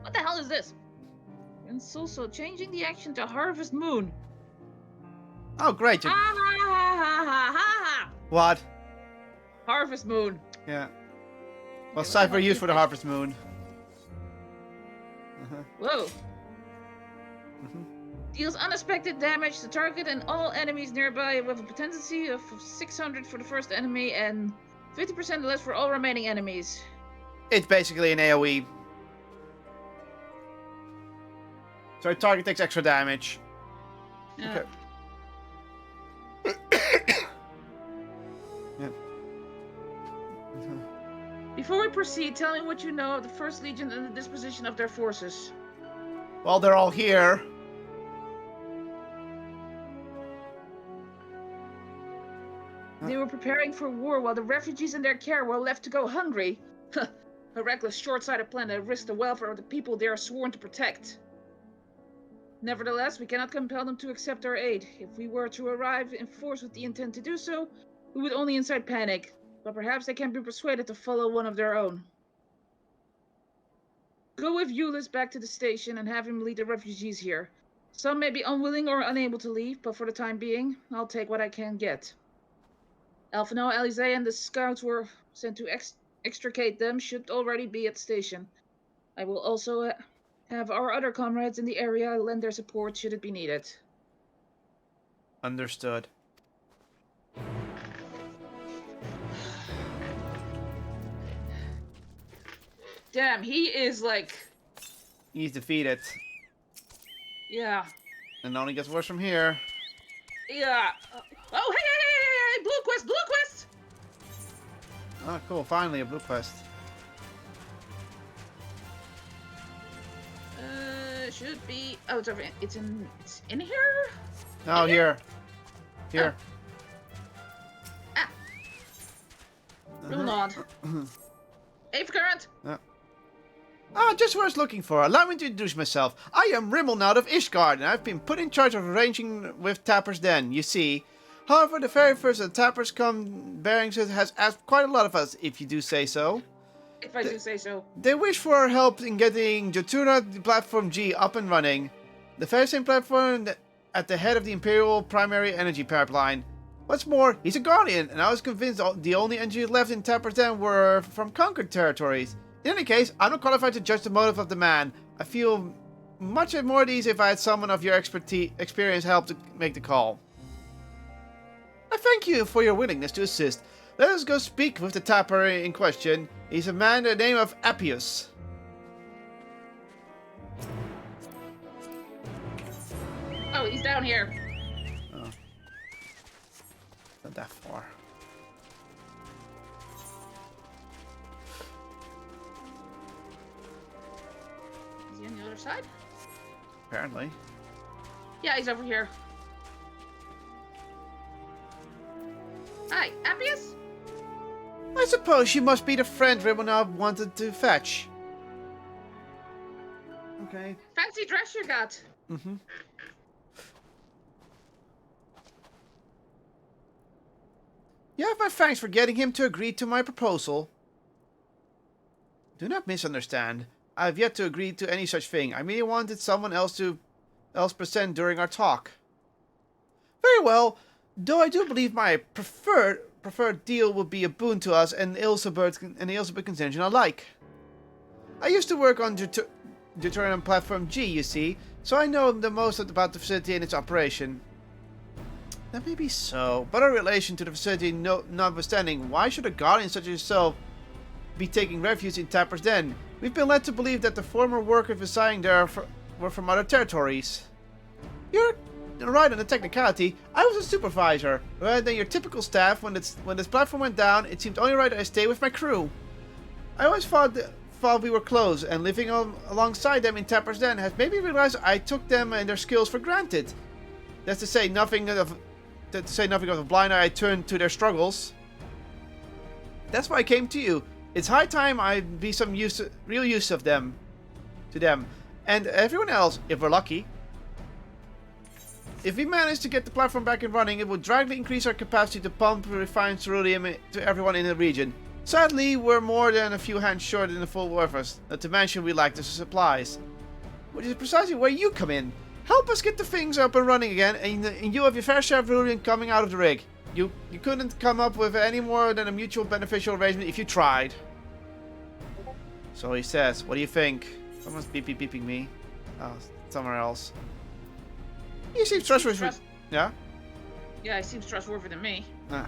What the hell is this? And so changing the action to Harvest Moon. Oh, great. What? Harvest Moon. Yeah. Well, Cypher used for the Harvest Moon. Whoa. Deals unexpected damage to target and all enemies nearby with a potency of 600 for the first enemy and 50% less for all remaining enemies. It's basically an AoE. So target takes extra damage. Yeah. Okay. Yeah. Before we proceed, tell me what you know of the First Legion and the disposition of their forces. Well, they're all here. They were preparing for war while the refugees in their care were left to go hungry. A reckless, short-sighted plan that risks the welfare of the people they are sworn to protect. Nevertheless, we cannot compel them to accept our aid. If we were to arrive in force with the intent to do so, we would only incite panic. But perhaps they can be persuaded to follow one of their own. Go with Eulis back to the station and have him lead the refugees here. Some may be unwilling or unable to leave, but for the time being, I'll take what I can get. Elfino, Alize, and the scouts were sent to extricate them should already be at the station. I will also have our other comrades in the area lend their support should it be needed. Understood. Damn, he is like... He's defeated. Yeah. And it only gets worse from here. Yeah. Oh, hey, blue quest, blue quest! Ah, cool. Finally, a blue quest. Should be... Oh, it's over. It's in here? Oh, here. Here. Ah. Blue nod. Ave current. Just what I was looking for. Allow me to introduce myself. I am Rimmelnaut of Ishgard, and I've been put in charge of arranging with Tapper's Den, you see. However, the very first of the Tappers come bearing has asked quite a lot of us, if you do say so. If I do say so. They wish for our help in getting Jotuna Platform G up and running. The very same platform at the head of the Imperial primary energy pipeline. What's more, he's a Guardian, and I was convinced the only engineers left in Tapper's Den were from conquered territories. In any case, I'm not qualified to judge the motive of the man. I feel much more at ease if I had someone of your experience help to make the call. I thank you for your willingness to assist. Let us go speak with the Tapper in question. He's a man by the name of Appius. Oh, he's down here. Oh. Not that far. Is he on the other side? Apparently. Yeah, he's over here. Hi, Appius? I suppose you must be the friend Rimmelnaut wanted to fetch. Okay. Fancy dress you got. Mm-hmm. You have my thanks for getting him to agree to my proposal. Do not misunderstand. I have yet to agree to any such thing. I merely wanted someone else present during our talk. Very well. Though I do believe my preferred deal would be a boon to us and the Ilsebert contingent alike. I used to work on Deuterium Platform G, you see, so I know the most about the facility and its operation. That may be so, but our relation to the facility notwithstanding, why should a guardian such as yourself be taking refuge in Tapper's Den? We've been led to believe that the former workers residing there were from other territories. You're right on the technicality. I was a supervisor, rather than your typical staff. When this platform went down, it seemed only right that I stay with my crew. I always thought we were close, and living alongside them in Tapper's Den has made me realize I took them and their skills for granted. That's to say nothing of a blind eye I turned to their struggles. That's why I came to you. It's high time I be some real use of them, to them, and everyone else, if we're lucky. If we manage to get the platform back and running, it will dramatically increase our capacity to pump refined ceruleum to everyone in the region. Sadly, we're more than a few hands short in the full workforce, not to mention we lack the supplies. Which is precisely where you come in. Help us get the things up and running again, and you have your fair share of ceruleum coming out of the rig. You couldn't come up with any more than a mutual beneficial arrangement if you tried. So he says, what do you think? Someone's beeping me. Oh, somewhere else. He seems trustworthy. Yeah? Yeah, he seems trustworthy to me. Ah.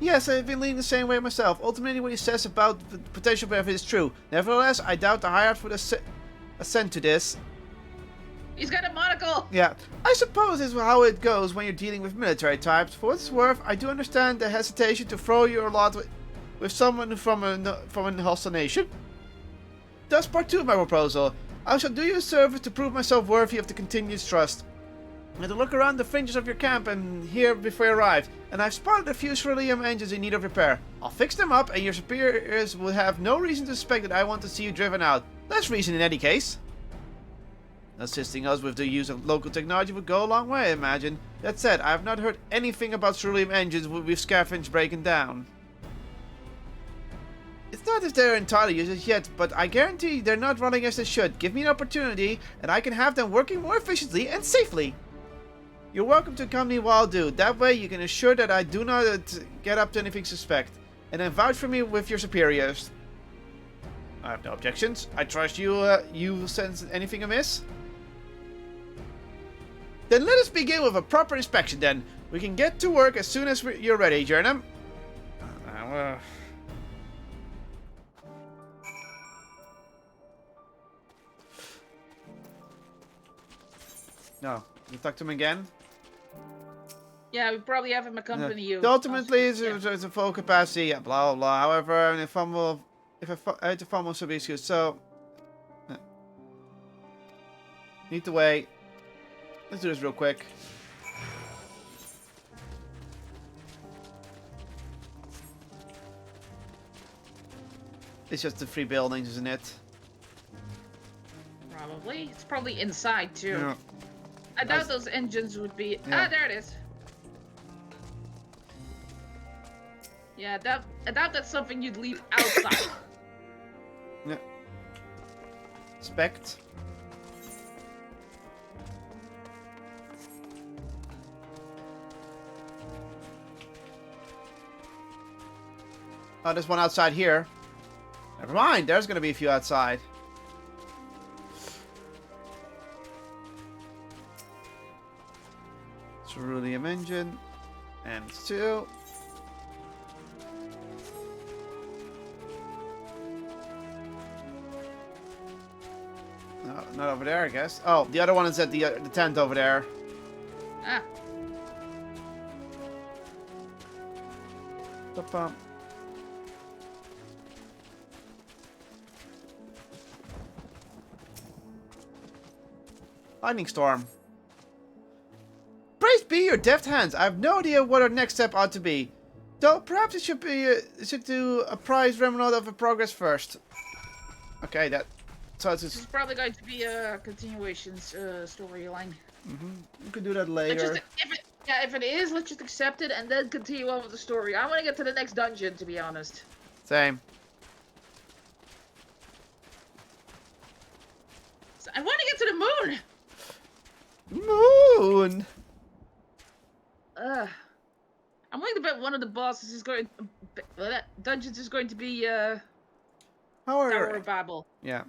Yes, I've been leaning the same way myself. Ultimately, what he says about the potential benefit is true. Nevertheless, I doubt the high would assent to this. He's got a monocle! Yeah. I suppose this is how it goes when you're dealing with military types. For what it's worth, I do understand the hesitation to throw your lot with someone from an hostile nation. Thus, part 2 of my proposal. I shall do you a service to prove myself worthy of the continued trust. I had to look around the fringes of your camp and here before you arrived, and I've spotted a few ceruleum engines in need of repair. I'll fix them up, and your superiors will have no reason to suspect that I want to see you driven out. Less reason in any case. Assisting us with the use of local technology would go a long way, I imagine. That said, I have not heard anything about ceruleum engines we've scavenged breaking down. It's not as they're entirely useless yet, but I guarantee they're not running as they should. Give me an opportunity, and I can have them working more efficiently and safely. You're welcome to accompany while I do. That way you can ensure that I do not get up to anything suspect. And then vouch for me with your superiors. I have no objections. I trust you, you sense anything amiss? Then let us begin with a proper inspection then. We can get to work as soon as you're ready, Jernam. No, you talk to him again? Yeah, we probably have him accompany you. Ultimately, it's a full capacity, yeah, blah, blah, blah. However, if I had to fumble, so be excused. So, need to wait. Let's do this real quick. It's just the 3 buildings, isn't it? Probably. It's probably inside, too. Yeah. I doubt those engines would be... Yeah. Ah, there it is. Yeah, I doubt that's something you'd leave outside. Yeah. Inspect. Oh, there's one outside here. Never mind, there's gonna be a few outside. Cerulean engine. And 2. No, not over there, I guess. Oh, the other one is at the tent over there. Ah. Ba-bum. Lightning storm. Praise be your deft hands. I have no idea what our next step ought to be. Though perhaps it should be should do a prize remnant of a progress first. Okay, that. So it's this is probably going to be a continuation storyline. You could do that later. If it is, let's just accept it and then continue on with the story. I want to get to the next dungeon, to be honest. Same. I want to get to the moon. Moon. I'm willing to bet one of the bosses is going. Dungeons is going to be Tower of Babel. Yeah.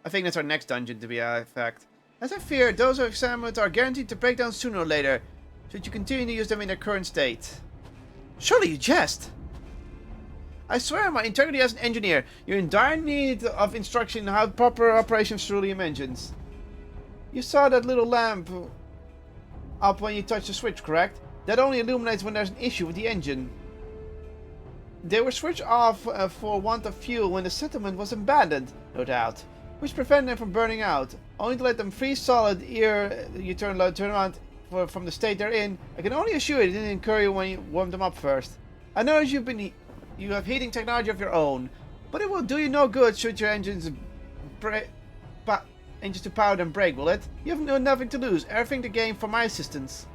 I think that's our next dungeon to be fact. As I fear, those who examine it are guaranteed to break down sooner or later, should you continue to use them in their current state. Surely you jest! I swear on my integrity as an engineer, you're in dire need of instruction on how proper operation of cerulean engines. You saw that little lamp up when you touched the switch, correct? That only illuminates when there's an issue with the engine. They were switched off for want of fuel when the settlement was abandoned, no doubt, which prevented them from burning out, only to let them freeze solid ere you turn around from the state they're in. I can only assure you it didn't occur you when you warmed them up first. I know you have heating technology of your own, but it will do you no good should your engines to power and break, will it? You have nothing to lose, everything to gain from my assistance.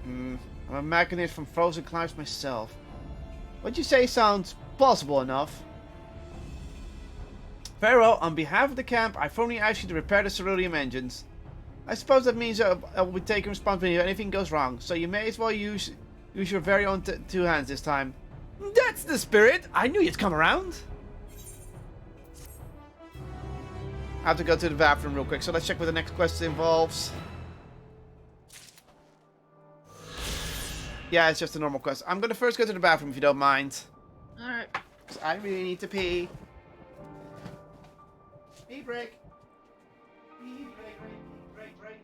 I'm a mechanist from frozen climes myself. What you say sounds plausible enough. Very well, on behalf of the camp, I formally ask you to repair the cerulean engines. I suppose that means I will be taking responsibility if anything goes wrong, so you may as well use your very own 2 hands this time. That's the spirit! I knew you'd come around! I have to go to the bathroom real quick, so let's check what the next quest involves. Yeah, it's just a normal quest. I'm gonna first go to the bathroom if you don't mind. Alright. Because I really need to pee. Pee break. Pee break, break.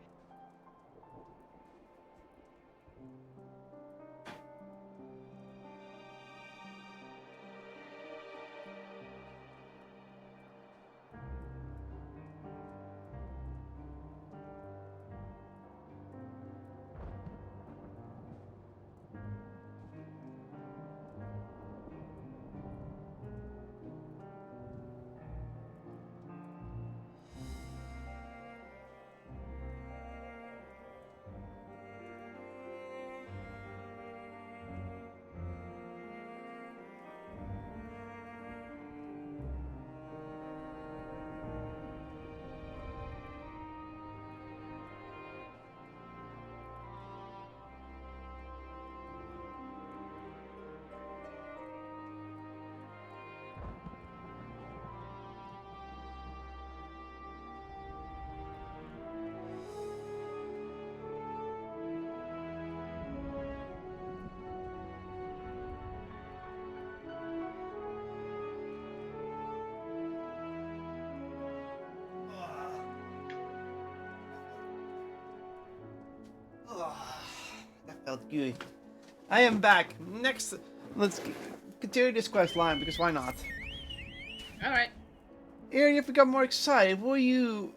Felt good. I am back. Next, let's continue this quest line because why not? All right. Here you've become more excited. Will you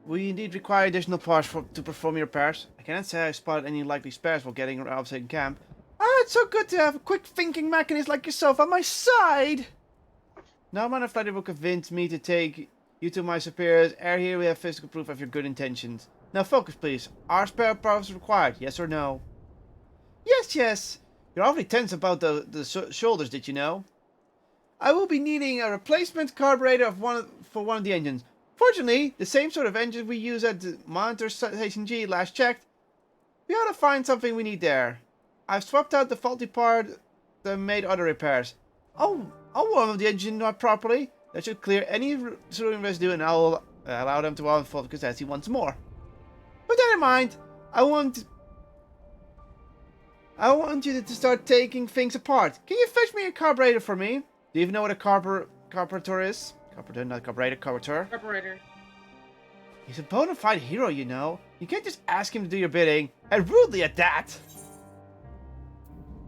indeed require additional parts to perform your repairs? I cannot say I spotted any likely spares while getting outside camp. Ah, it's so good to have a quick thinking mechanist like yourself on my side. No amount of flattery will convince me to take you to my superiors. Ere here we have physical proof of your good intentions. Now focus, please. Are spare parts required? Yes or no? Yes, yes. You're awfully tense about the shoulders, did you know? I will be needing a replacement carburetor for one of the engines. Fortunately, the same sort of engine we use at the Monitor Station G last checked. We ought to find something we need there. I've swapped out the faulty part that made other repairs. I'll warm up the engine not properly. That should clear any sewing residue and I'll allow them to unfold because as he wants more. With that in mind, I want you to start taking things apart. Can you fetch me a carburetor for me? Do you even know what a carburetor is? Carburetor, not carburetor, carburetor. Carburetor. He's a bona fide hero, you know. You can't just ask him to do your bidding, and rudely at that.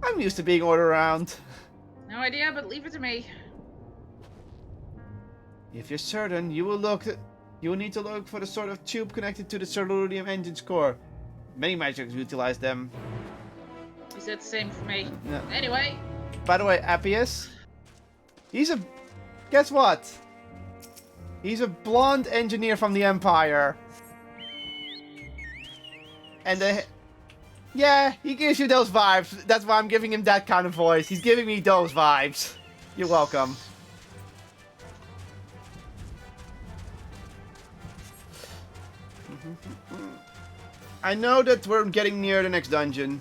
I'm used to being ordered around. No idea, but leave it to me. If you're certain, you will need to look for the sort of tube connected to the ceruleum engine's core. Many magics utilize them. He said the same for me. No. Anyway. By the way, Appius, guess what? He's a blonde engineer from the Empire. And yeah, he gives you those vibes. That's why I'm giving him that kind of voice. He's giving me those vibes. You're welcome. I know that we're getting near the next dungeon.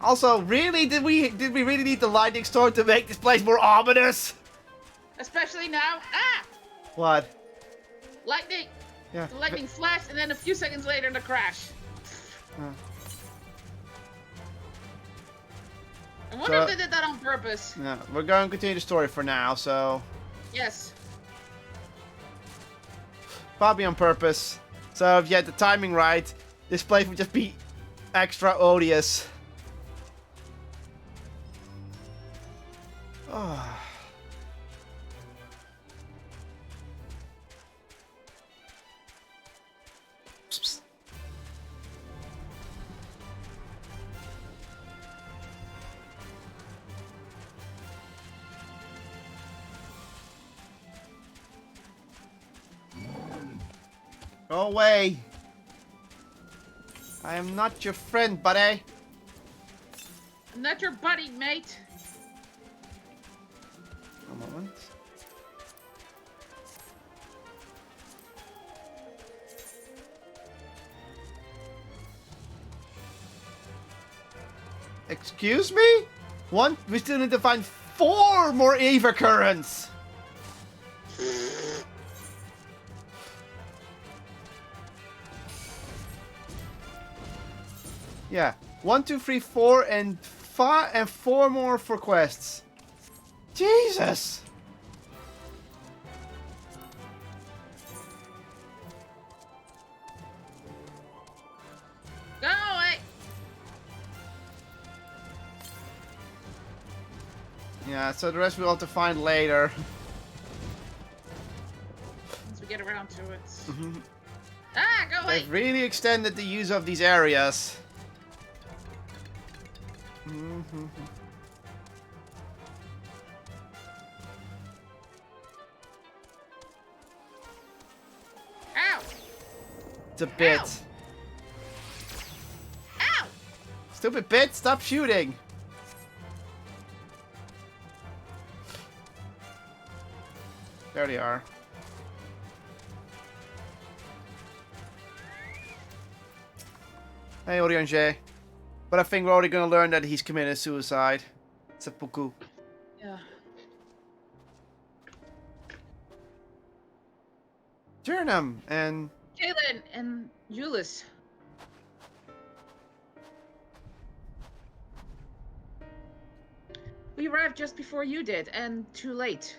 Also, really, did we really need the lightning storm to make this place more ominous? Especially now. Ah! What? Lightning. Yeah. The lightning flashed, and then a few seconds later, the crash. I wonder if they did that on purpose. Yeah, we're going to continue the story for now, so... Yes. Probably on purpose. So if you had the timing right, this place would just be extra odious. Oh. Psst. Go away. I am not your friend, buddy. I'm not your buddy, mate. A moment. Excuse me? We still need to find 4 more Eva currents. Yeah, 1, 2, 3, 4, and 5, and 4 more for quests. Jesus! Go away! Yeah, so the rest we'll have to find later. Once we get around to it. Ah, go away! They've really extended the use of these areas. Ow! It's a bit. Ow! Ow! Stupid bit, stop shooting. There they are. Hey, Oriange. But I think we're already gonna learn that he's committed suicide. Seppuku. Yeah. Turnham and... Kaylin and Julius. We arrived just before you did, and too late.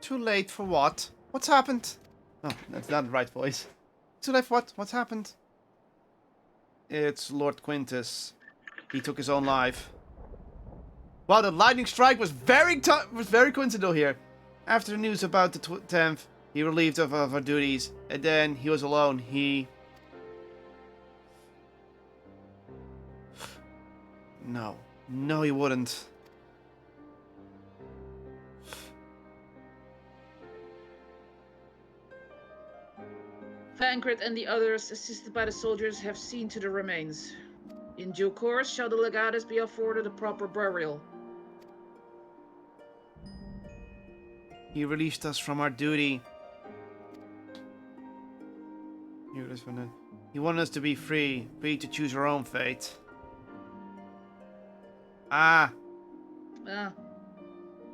Too late for what? What's happened? Oh, that's not the right voice. To left, what? What's happened? It's Lord Quintus. He took his own life. Wow, the lightning strike was very coincidental here. After the news about the 10th, he relieved of our duties, and then he was alone. No. No, he wouldn't. Tancred and the others, assisted by the soldiers, have seen to the remains. In due course, shall the legatus be afforded a proper burial. He released us from our duty. He wanted us to be free to choose our own fate. I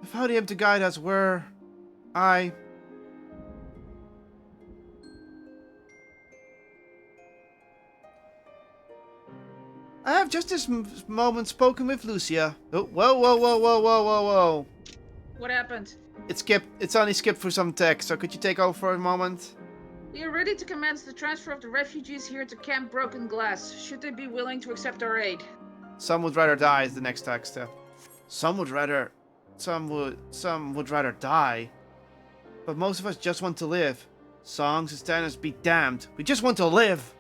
found him to guide us where I have just this moment spoken with Lucia. Oh, whoa. What happened? It's only skipped for some text, so could you take over for a moment? We are ready to commence the transfer of the refugees here to Camp Broken Glass, should they be willing to accept our aid. Some would rather die is the next text. Some would rather die. But most of us just want to live. Songs and standards be damned. We just want to live.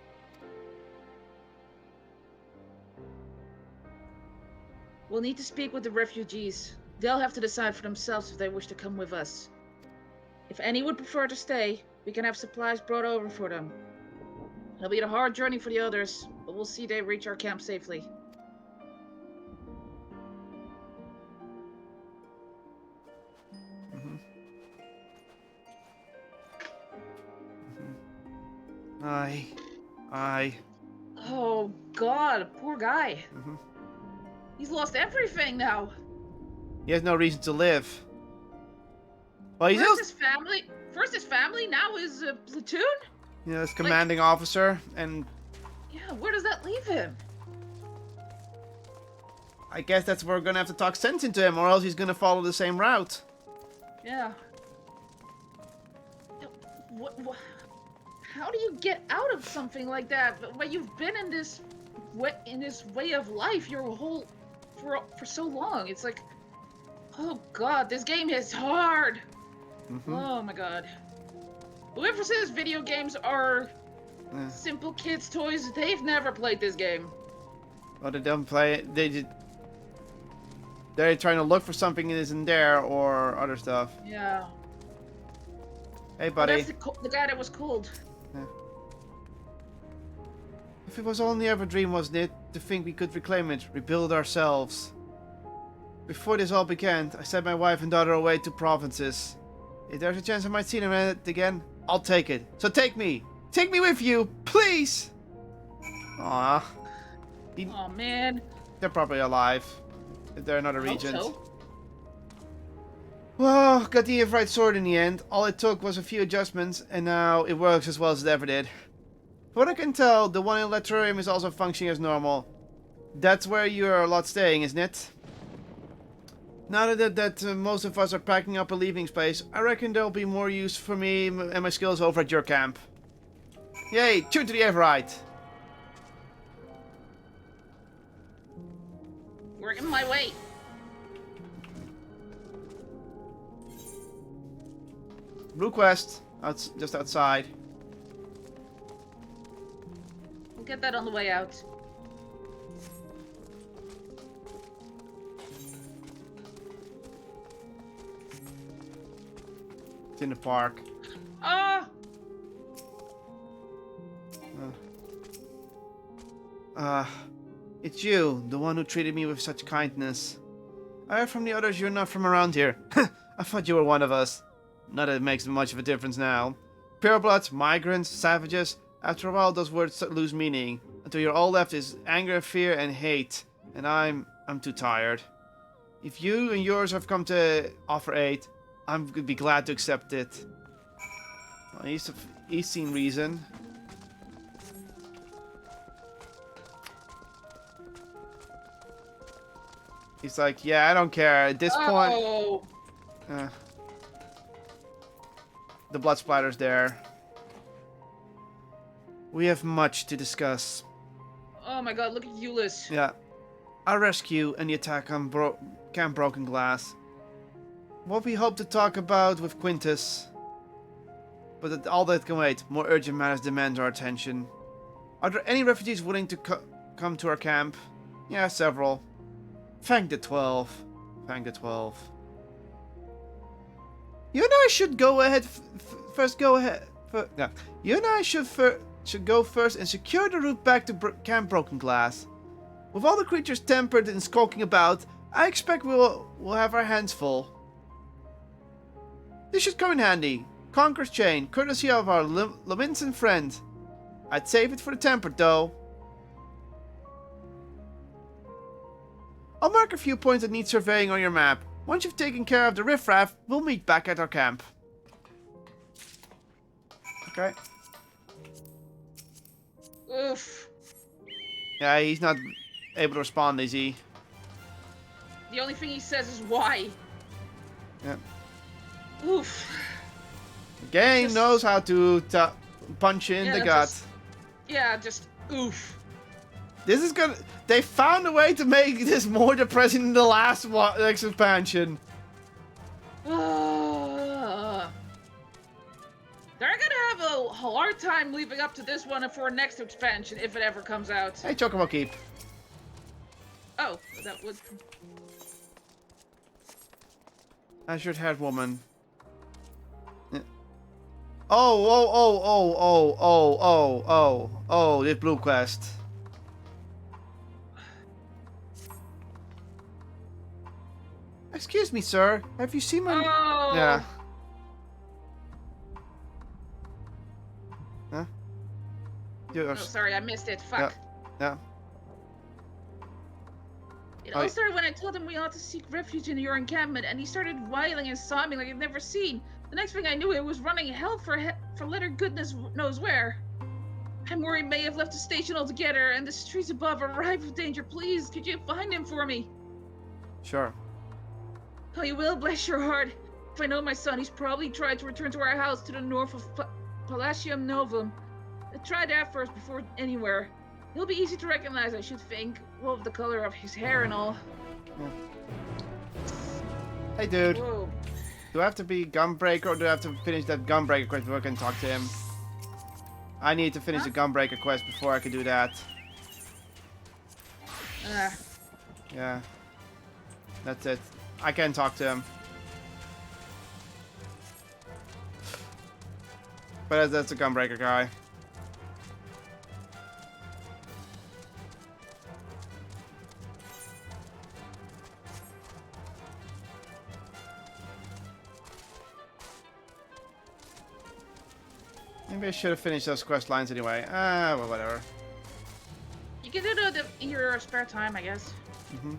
We'll need to speak with the refugees. They'll have to decide for themselves if they wish to come with us. If any would prefer to stay, we can have supplies brought over for them. It'll be a hard journey for the others, but we'll see they reach our camp safely. Oh God, poor guy. He's lost everything now. He has no reason to live. Well, he's First his family, now his platoon? Yeah, his commanding officer, and... Yeah, where does that leave him? I guess that's where we're gonna have to talk sense into him, or else he's gonna follow the same route. Yeah. How do you get out of something like that? When you've been in this way of life for so long, it's like, oh God, this game is hard. Oh my God. Whoever says video games are simple kids' toys, they've never played this game. Well, they don't play it. They're trying to look for something that isn't there or other stuff. Yeah. Hey, buddy. Oh, that's the guy that was cold. Yeah. If it was only ever a dream, wasn't it? To think we could reclaim it, rebuild ourselves. Before this all began, I sent my wife and daughter away to provinces. If there's a chance I might see them again, I'll take it. So take me! Take me with you, please! Aww. Oh man. They're probably alive. If they're not a regent. So. Well, got the right sword in the end. All it took was a few adjustments, and now it works as well as it ever did. From what I can tell, the one in Latrarium is also functioning as normal. That's where you're a lot staying, isn't it? Now that most of us are packing up a leaving space, I reckon there'll be more use for me and my skills over at your camp. Yay, tune to the Everite! We're in my way. Blue quest, just outside. We'll get that on the way out. It's in the park. Ah! It's you, the one who treated me with such kindness. I heard from the others you're not from around here. I thought you were one of us. Not that it makes much of a difference now. Purebloods, migrants, savages. After a while, those words lose meaning. Until you're all left is anger, fear, and hate. And I'm too tired. If you and yours have come to offer aid, I'm gonna be glad to accept it. Well, he's seen reason. He's like, yeah, I don't care. At this point... the blood splatter's there. We have much to discuss. Oh my god, look at Euless. Yeah. Our rescue and the attack on Camp Broken Glass. What we hope to talk about with Quintus. But all that can wait. More urgent matters demand our attention. Are there any refugees willing to come to our camp? Yeah, several. Thank the 12. Thank the 12. You and I should go ahead. First, go ahead. Yeah. You and I should go first and secure the route back to Camp Broken Glass. With all the creatures tempered and skulking about, I expect we'll have our hands full. This should come in handy. Conqueror's Chain, courtesy of our Lominson friend. I'd save it for the tempered, though. I'll mark a few points that need surveying on your map. Once you've taken care of the riffraff, we'll meet back at our camp. Okay. Oof. Yeah, he's not able to respond, is he? The only thing he says is why. Yeah. Oof. The game knows how to punch you in the gut. Just oof. This is gonna... They found a way to make this more depressing than the last expansion. They're gonna have a hard time leading up to this one and for next expansion if it ever comes out. Hey, Chocobo Keep. Oh, that was... Azure-haired woman. Oh, this blue quest. Excuse me, sir. Have you seen my... Oh. Yeah. Huh? Oh, sorry, I missed it. Fuck. Yeah. It all started when I told him we ought to seek refuge in your encampment, and he started whiling and sobbing like I'd never seen. The next thing I knew, it was running hell for letter goodness knows where. I'm worried may have left the station altogether, and the streets above are rife with danger. Please, could you find him for me? Sure. Oh, you will, bless your heart. If I know my son, he's probably tried to return to our house to the north of Palatium Novum. Try that first before anywhere. He'll be easy to recognize, I should think. Well, the color of his hair and all. Yeah. Hey, dude. Whoa. Do I have to be Gunbreaker, or do I have to finish that Gunbreaker quest before I can talk to him? I need to finish the Gunbreaker quest before I can do that. Yeah. That's it. I can talk to him. But that's a Gunbreaker guy. Maybe I should have finished those quest lines anyway. Well, whatever. You can do that in your spare time, I guess. Mm-hmm.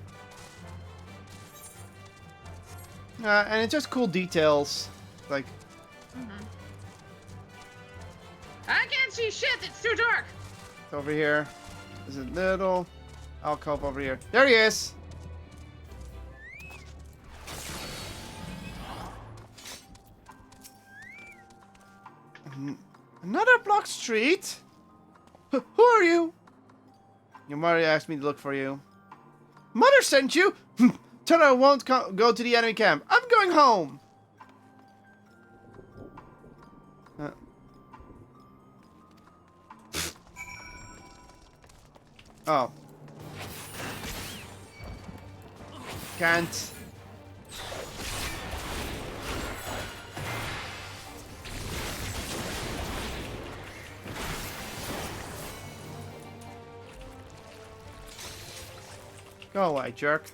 And it's just cool details. Like... I can't see shit, it's too dark! It's over here. There's a little alcove over here. There he is! Another block street? Who are you? Your mother asked me to look for you. Mother sent you? Tell her I won't go to the enemy camp. I'm going home. Oh. Can't. Go away, jerk.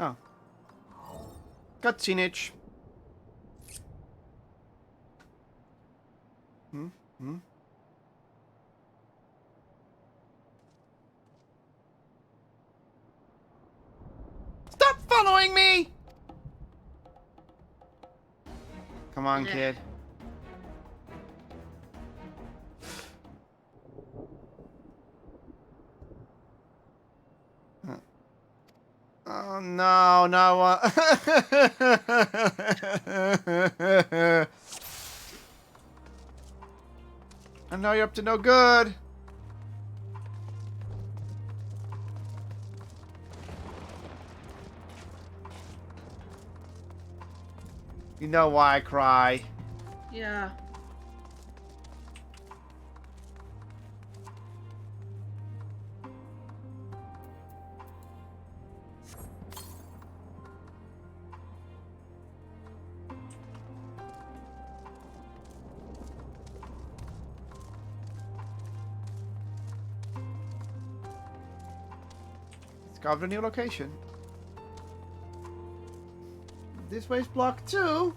Oh. Cutscene itch. Stop following me! Come on, kid. Oh no, no. know you're up to no good. You know why I cry. Yeah. Discovered a new location. This way's blocked too.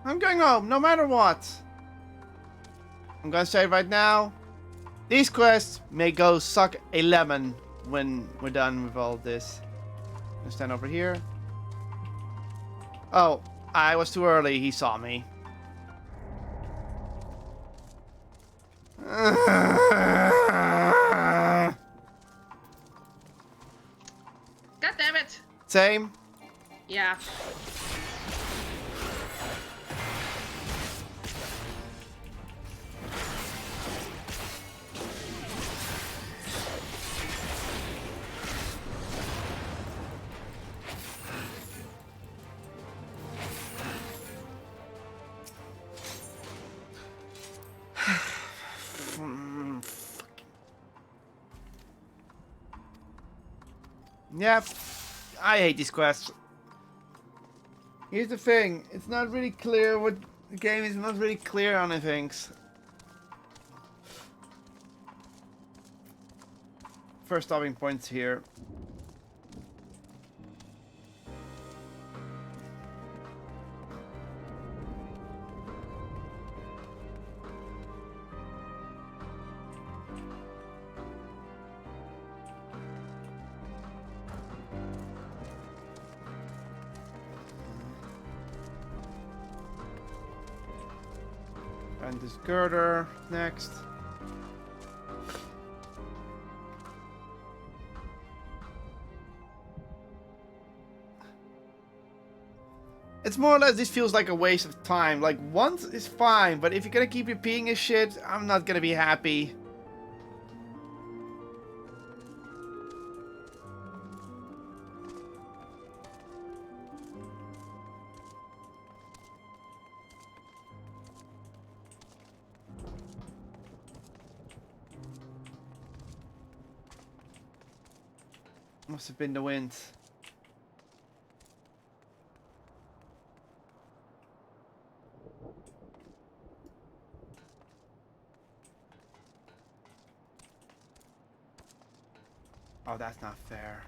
I'm going home, no matter what. I'm gonna say right now, these quests may go suck a lemon when we're done with all this. I'm gonna stand over here. Oh, I was too early. He saw me. God damn it. Same. Yeah. Yep. I hate these quests. Here's the thing. It's not really clear what the game is not really clear on things. First stopping points here. And this girder next. It's more or less, this feels like a waste of time. Like, once is fine, but if you're gonna keep repeating this shit, I'm not gonna be happy. Must have been the wind. Oh, that's not fair.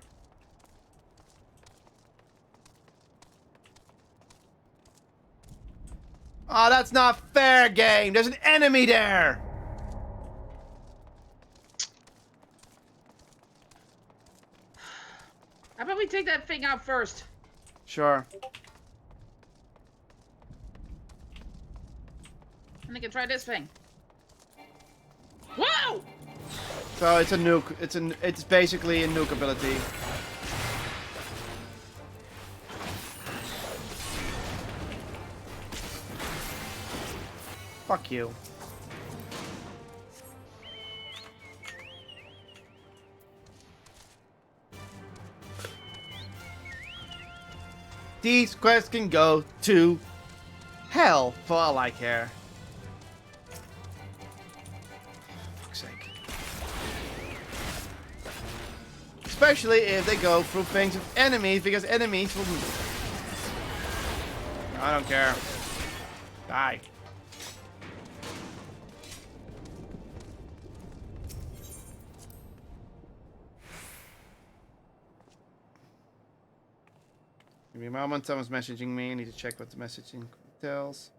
Oh, that's not fair, game. There's an enemy there. How about we take that thing out first? Sure. And I can try this thing. Whoa! So it's a nuke. It's basically a nuke ability. Fuck you. These quests can go to hell for all I care. Fuck's sake. Especially if they go through things with enemies, because enemies will... I don't care. Die. Give me a moment, someone's messaging me. I need to check what the messaging tells.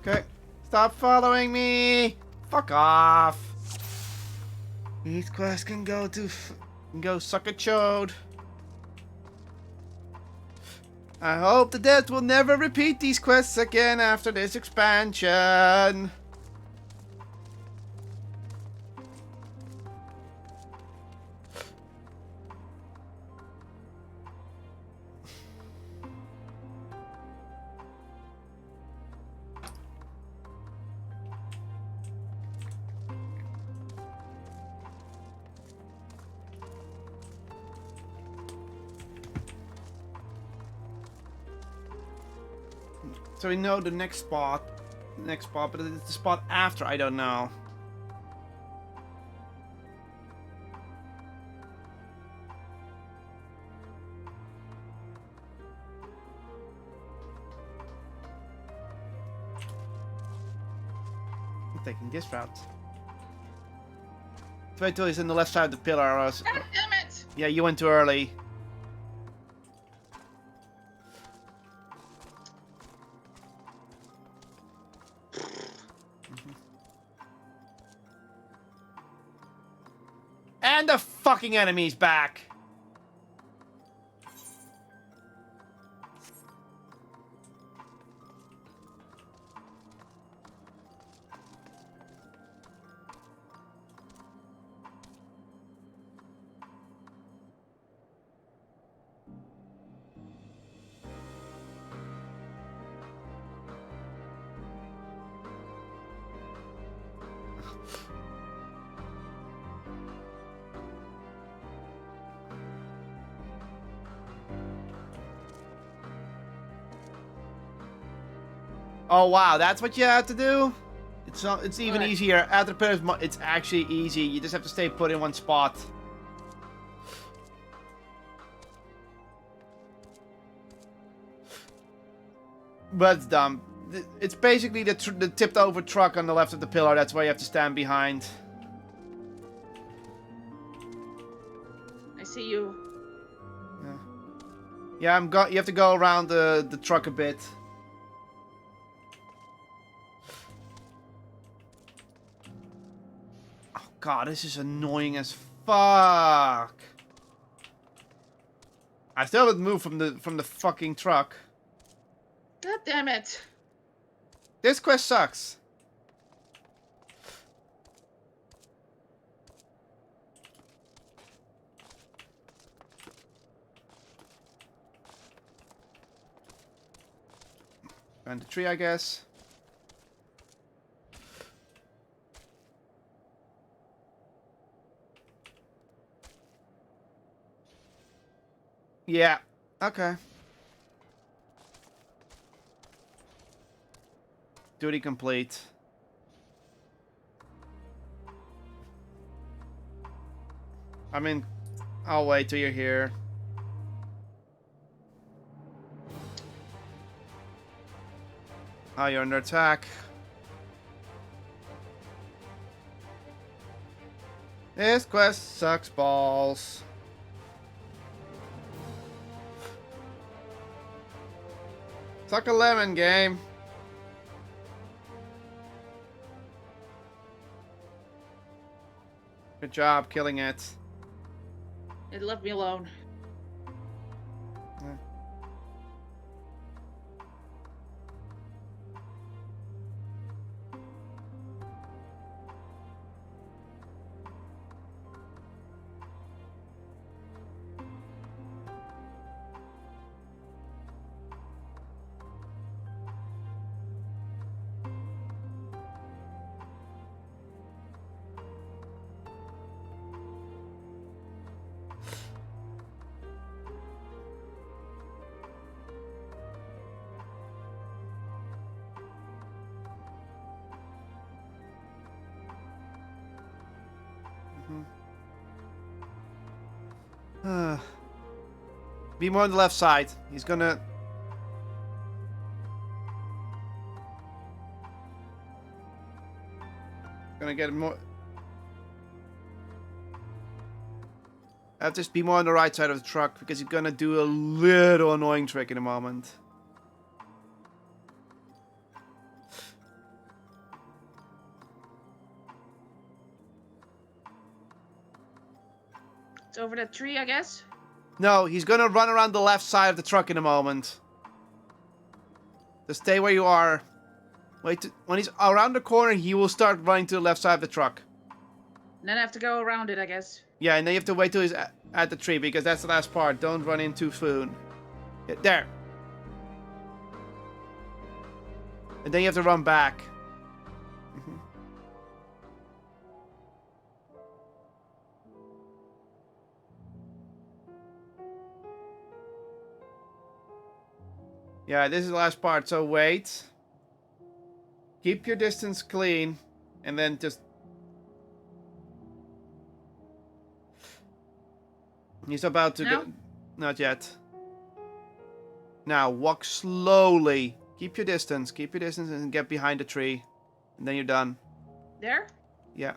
Okay. Stop following me! Fuck off! These quests can go suck a chode. I hope the devs will never repeat these quests again after this expansion. So we know the next spot. But it's the spot after, I don't know. I'm taking this route. Wait till he's in the left side of the pillar. Or else... God damn it! Yeah, you went too early. And the fucking enemy's back. Oh wow, that's what you have to do? It's even easier. After the pillars, it's actually easy. You just have to stay put in one spot. But it's dumb. It's basically the tipped over truck on the left of the pillar. That's why you have to stand behind. I see you. Yeah, you have to go around the truck a bit. Oh god, this is annoying as fuck. I still haven't moved from the fucking truck. God damn it. This quest sucks. Around the tree, I guess. Yeah. Okay. Duty complete. I mean, I'll wait till you're here. Oh, you're under attack. This quest sucks balls. Suck a lemon, game. Good job killing it. It left me alone. Be more on the left side. He's gonna... Gonna get more... Have to be more on the right side of the truck, because he's gonna do a little annoying trick in a moment. It's over that tree, I guess? No, he's gonna run around the left side of the truck in a moment. Just stay where you are. Wait, when he's around the corner, he will start running to the left side of the truck. And then I have to go around it, I guess. Yeah, and then you have to wait till he's at the tree, because that's the last part. Don't run in too soon. Yeah, there. And then you have to run back. Yeah, this is the last part, so wait. Keep your distance clean, and then just... He's about to go... Not yet. Now, walk slowly. Keep your distance, and get behind the tree. And then you're done. There? Yeah.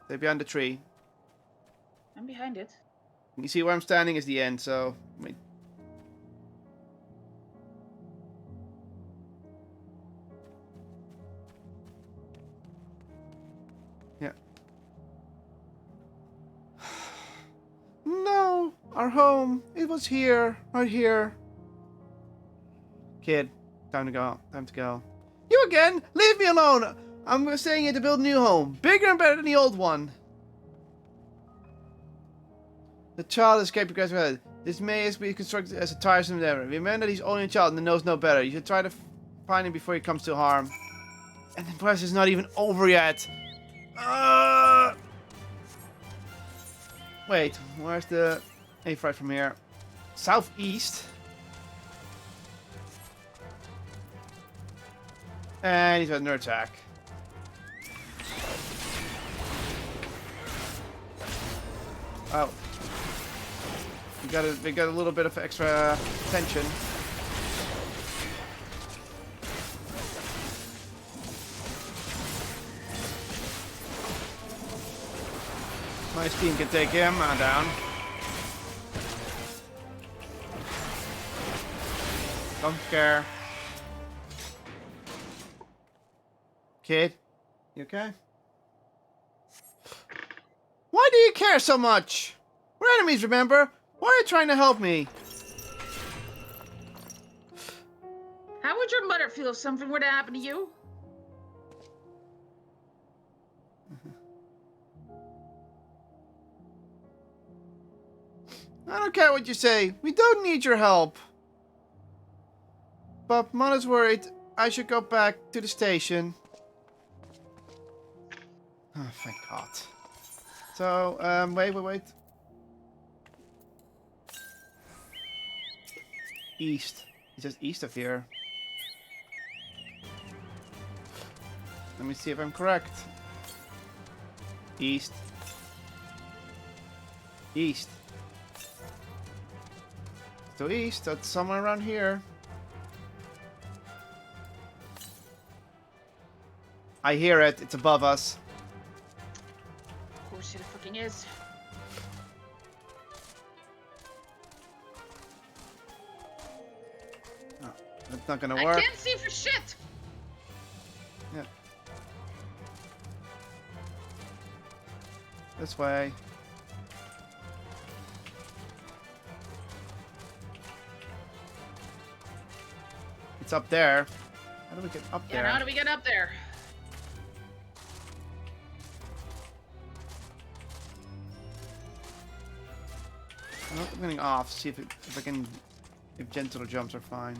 Stay behind the tree. I'm behind it. You see where I'm standing is the end, so... Wait. Yeah. No! Our home! It was here! Right here! Kid, time to go. Time to go. You again? Leave me alone! I'm staying here to build a new home. Bigger and better than the old one. The child escaped because of it. This may be constructed as a tiresome endeavor. Remember that he's only a child and knows no better. You should try to find him before he comes to harm. And the quest is not even over yet. Wait, where's the A-Freight from here? Southeast. And he's got another attack. Oh. We got a little bit of extra tension. My team can take him down. Don't scare. Kid, you okay? Why do you care so much? We're enemies, remember? Why are you trying to help me? How would your mother feel if something were to happen to you? I don't care what you say. We don't need your help. But Mother's worried I should go back to the station. Oh, thank God. So, wait. East. It's just east of here. Let me see if I'm correct. East. East. So east, that's somewhere around here. I hear it, it's above us. Of course it fucking is. Oh, that's not gonna work. I can't see for shit! Yeah. This way. It's up there. How do we get up there? Yeah, how do we get up there? I'm getting off. See if I can. If gentle jumps are fine.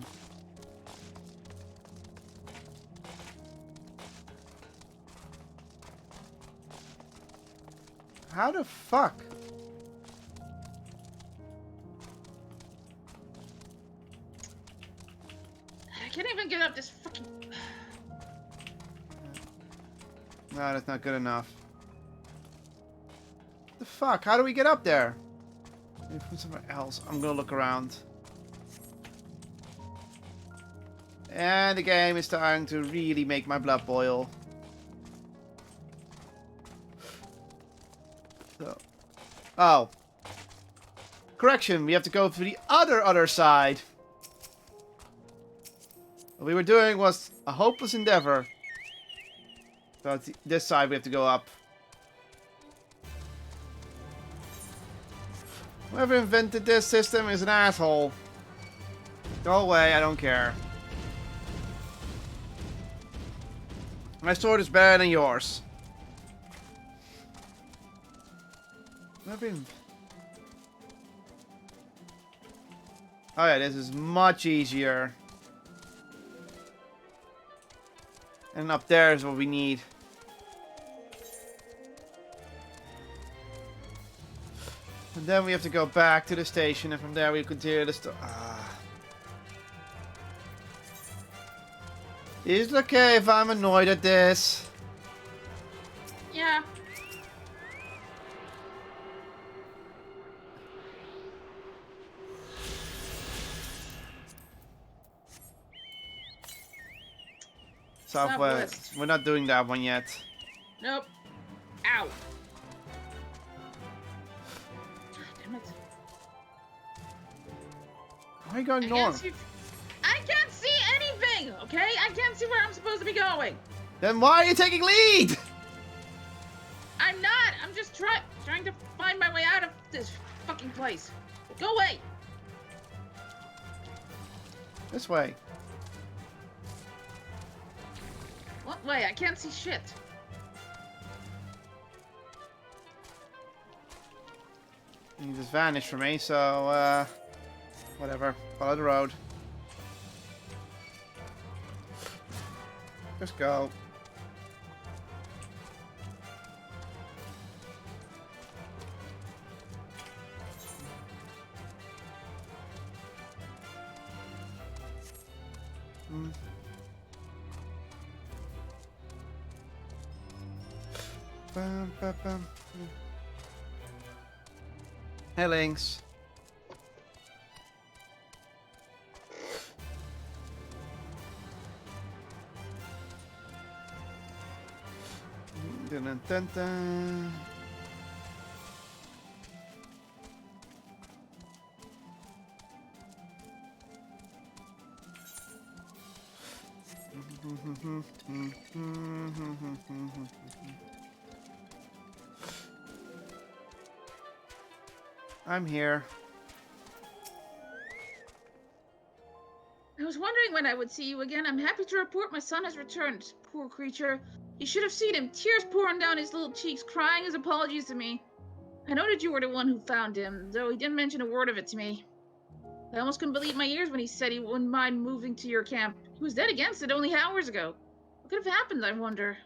How the fuck? I can't even get up this fucking... No, that's not good enough. The fuck? How do we get up there? Maybe from somewhere else. I'm gonna look around. And the game is starting to really make my blood boil. So. Oh. Correction, we have to go to the other side. What we were doing was a hopeless endeavor. So it's this side we have to go up. Whoever invented this system is an asshole. Go away, I don't care. My sword is better than yours. Oh yeah, this is much easier. And up there is what we need. And then we have to go back to the station, and from there we continue the story. Is it okay if I'm annoyed at this? Yeah. Southwest. We're not doing that one yet. Nope. Ow. Damn it. Why are you going north? I can't see anything, okay? I can't see where I'm supposed to be going. Then why are you taking lead? I'm not. I'm just trying to find my way out of this fucking place. Go away. This way. What way? I can't see shit. You just vanished from me, so, whatever. Follow the road. Just go. Bum, bum, bum. Hey, Lynx. Dun, dun, dun, dun. I'm here. I was wondering when I would see you again. I'm happy to report my son has returned. Poor creature. You should have seen him, tears pouring down his little cheeks, crying his apologies to me. I know that you were the one who found him, though he didn't mention a word of it to me. I almost couldn't believe my ears when he said he wouldn't mind moving to your camp. He was dead against it only hours ago. What could have happened, I wonder?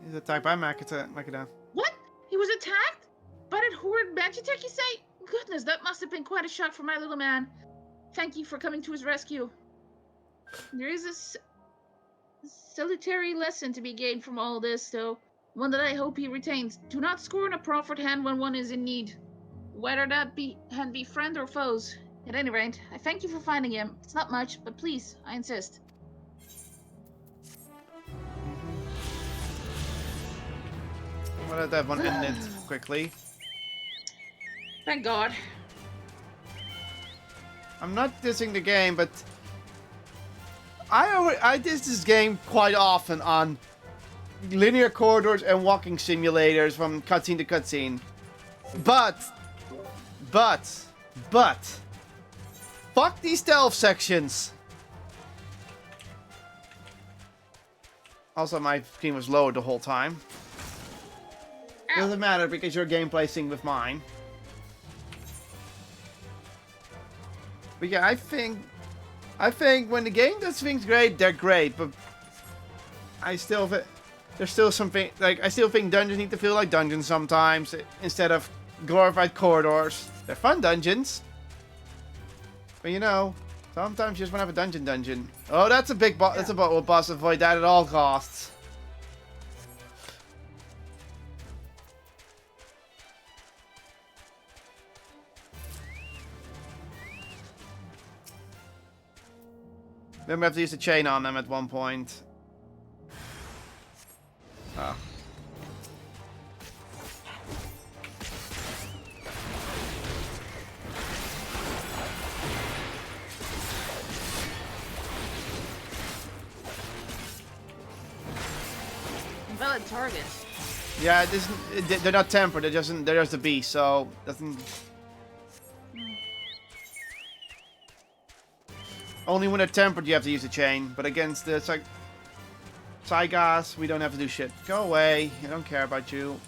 He's attacked by Makita. What? He was attacked? By that horrid Magitech, you say? Goodness, that must have been quite a shock for my little man. Thank you for coming to his rescue. There is a salutary lesson to be gained from all this, though. One that I hope he retains. Do not scorn a proffered hand when one is in need. Whether that be friend or foes. At any rate, I thank you for finding him. It's not much, but please, I insist. Well, let that one end quickly. Thank God. I'm not dissing the game, but I diss this game quite often on linear corridors and walking simulators from cutscene to cutscene. But, fuck these stealth sections. Also, my screen was lowered the whole time. Doesn't matter because your gameplay synced with mine. But yeah, I think when the game does things great, they're great. But there's still something like I still think dungeons need to feel like dungeons sometimes instead of glorified corridors. They're fun dungeons, but you know, sometimes you just want to have a dungeon. Oh, that's a big boss. Yeah. That's a boss. Avoid that at all costs. Then we have to use the chain on them at one point. Oh. Valid target. Yeah, they're not tempered. They're just a beast, so doesn't. Only when they're tempered you have to use the chain, but against the Saigas, we don't have to do shit. Go away. I don't care about you.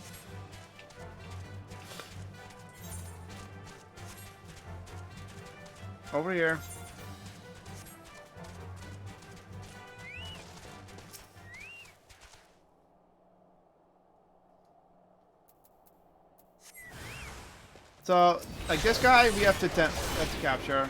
Over here. So, like this guy, we have to capture.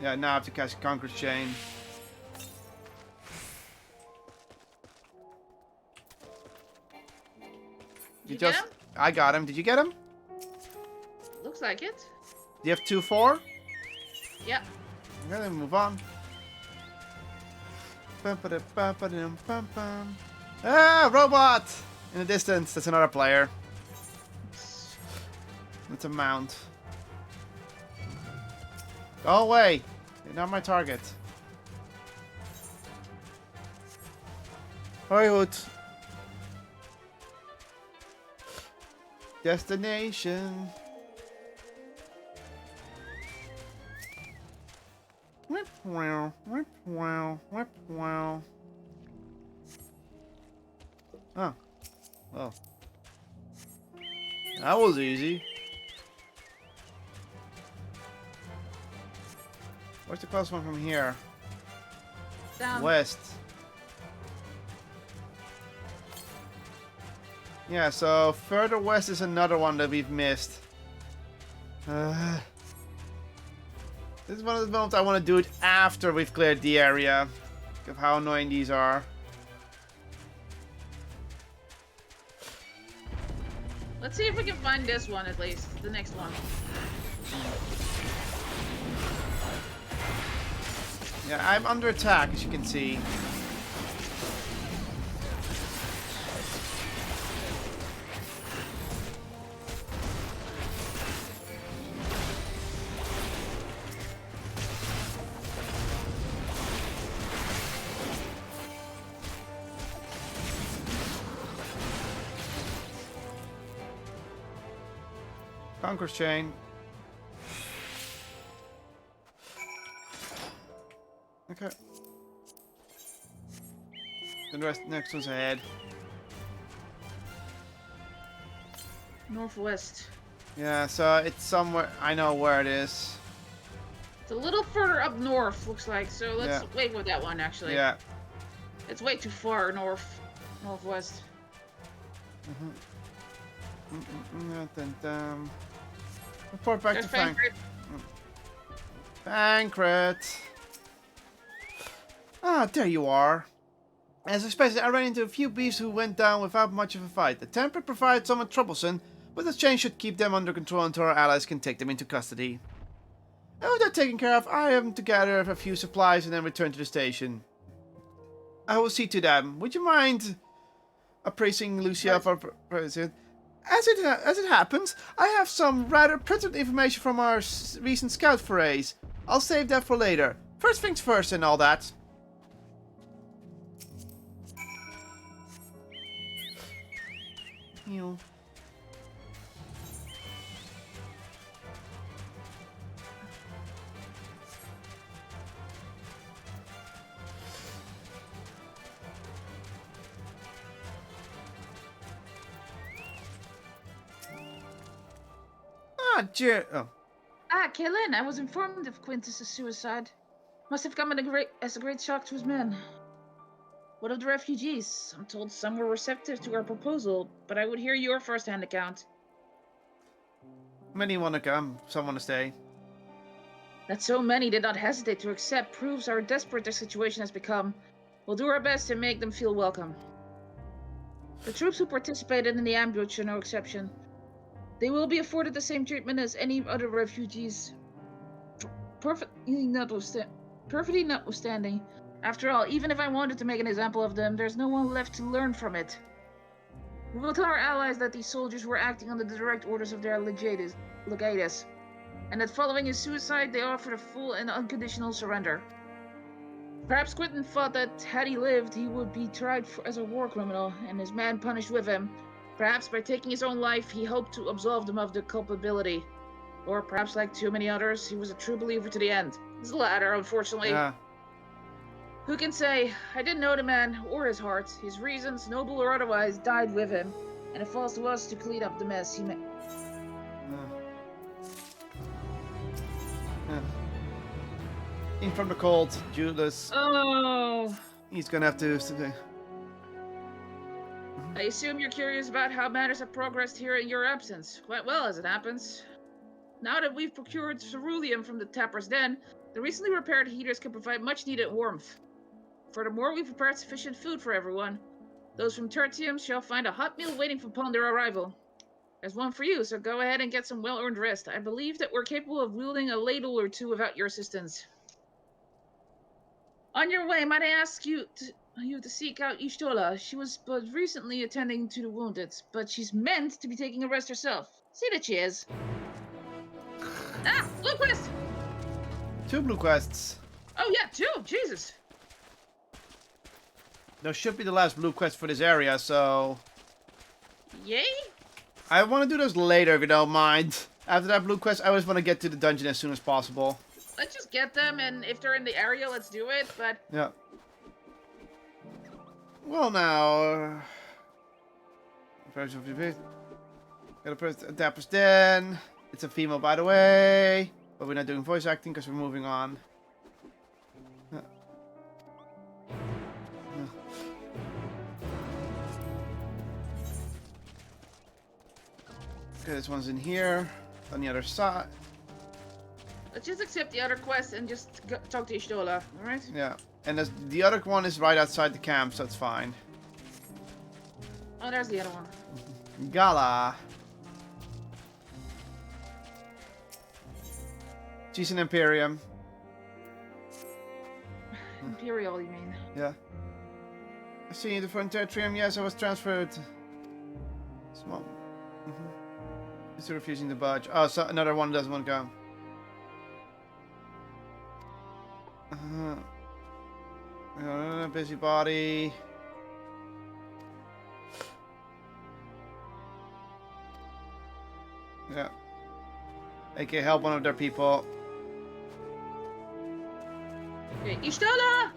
Yeah, now I have to cast Conqueror's Chain. You get him? I got him. Did you get him? Looks like it. Do you have 2-4? Yeah. Okay, then move on. Ah, robot! In the distance, that's another player. It's a mount. Go away! You're not my target. Hollywood. Destination. Whip wow, whip wow, whip wow. Oh. Well. That was easy. Where's the closest one from here? Down. West. Yeah, so further west is another one that we've missed. This is one of those moments I want to do it after we've cleared the area. Of how annoying these are. Let's see if we can find this one at least. The next one. Yeah, I'm under attack, as you can see. Conqueror's Chain. Okay. The next one's ahead. Northwest. Yeah, so it's somewhere. I know where it is. It's a little further up north, looks like. So let's wait with that one, actually. Yeah. It's way too far northwest. Report back to Frankfurt. Frankfurt. Ah, there you are. As expected, I ran into a few beasts who went down without much of a fight. The temper provided somewhat troublesome, but the change should keep them under control until our allies can take them into custody. And with that taken care of, I am to gather a few supplies and then return to the station. I will see to them. Would you mind appraising Lucia for president? As it happens, I have some rather pertinent information from our recent scout forays. I'll save that for later. First things first and all that. You. Ah, dear. Oh. Ah, Kaelin, I was informed of Quintus's suicide. Must have come as a great shock to his men. What of the refugees? I'm told some were receptive to our proposal, but I would hear your first-hand account. Many want to come, some want to stay. That so many did not hesitate to accept proves how desperate their situation has become. We'll do our best to make them feel welcome. The troops who participated in the ambush are no exception. They will be afforded the same treatment as any other refugees. Perfectly notwithstanding. After all, even if I wanted to make an example of them, there's no one left to learn from it. We will tell our allies that these soldiers were acting under the direct orders of their legatus, and that following his suicide, they offered a full and unconditional surrender. Perhaps Quentin thought that had he lived, he would be tried as a war criminal, and his men punished with him. Perhaps by taking his own life, he hoped to absolve them of their culpability. Or perhaps, like too many others, he was a true believer to the end. It's the latter, unfortunately. Yeah. Who can say? I didn't know the man or his heart. His reasons, noble or otherwise, died with him, and it falls to us to clean up the mess he made. In from the cold, Judas. Oh. He's gonna have to. I assume you're curious about how matters have progressed here in your absence. Quite well, as it happens. Now that we've procured ceruleum from the Tapper's Den, The recently repaired heaters can provide much-needed warmth. Furthermore, we prepared sufficient food for everyone. Those from Tertium shall find a hot meal waiting upon their arrival. There's one for you, so go ahead and get some well-earned rest. I believe that we're capable of wielding a ladle or two without your assistance. On your way, might I ask you to seek out Ishtola? She was but recently attending to the wounded, but she's meant to be taking a rest herself. See that she is. Ah, blue quest! 2 blue quests. Oh yeah, 2. Jesus. There should be the last blue quest for this area, so... Yay? I want to do those later, if you don't mind. After that blue quest, I always want to get to the dungeon as soon as possible. Let's just get them, and if they're in the area, let's do it, but... Yeah. Well, now... Version of the Gotta press Adapters Den. It's a female, by the way. But we're not doing voice acting because we're moving on. Okay, this one's in here. On the other side. Let's just accept the other quest and just talk to Ishtola, alright? Yeah. And the other one is right outside the camp, so it's fine. Oh, there's the other one. Gala. She's an Imperium. Imperial, you mean? Yeah. I see you in the frontier trim. Yes, I was transferred. Small. It's refusing to budge. Oh, so another one doesn't want to go. Busybody. Yeah. AK, help one of their people. Okay, Ishtola!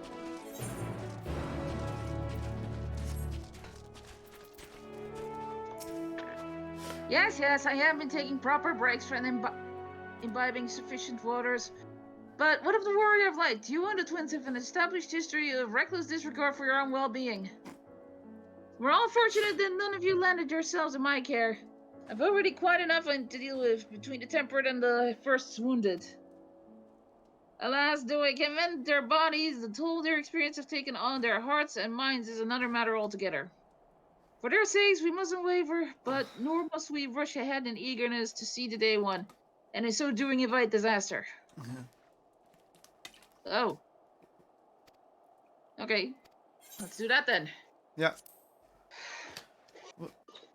Yes, I have been taking proper breaks from imbibing sufficient waters. But what of the Warrior of Light? You and the twins have an established history of reckless disregard for your own well-being. We're all fortunate that none of you landed yourselves in my care. I've already quite enough to deal with between the tempered and the first wounded. Alas, though I can mend their bodies, the toll their experience have taken on their hearts and minds is another matter altogether. For their sakes, we mustn't waver, but nor must we rush ahead in eagerness to see the day one, and in so doing invite disaster. Oh. Okay. Let's do that then. Yeah.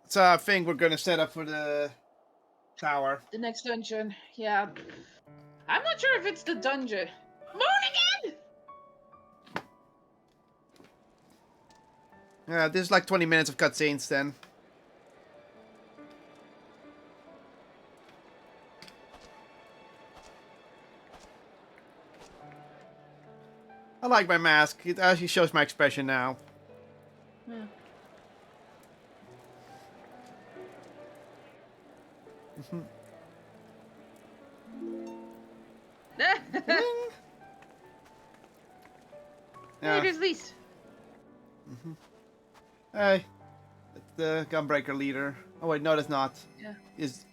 So I think we're gonna set up for the tower. The next dungeon. Yeah. I'm not sure if it's the dungeon. Moon again! Yeah, this is like 20 minutes of cutscenes then. I like my mask. It actually shows my expression now. Yeah. Yeah. Hey, there's Lise. Hey, that's the Gunbreaker leader. Oh wait, no, that's not. Yeah.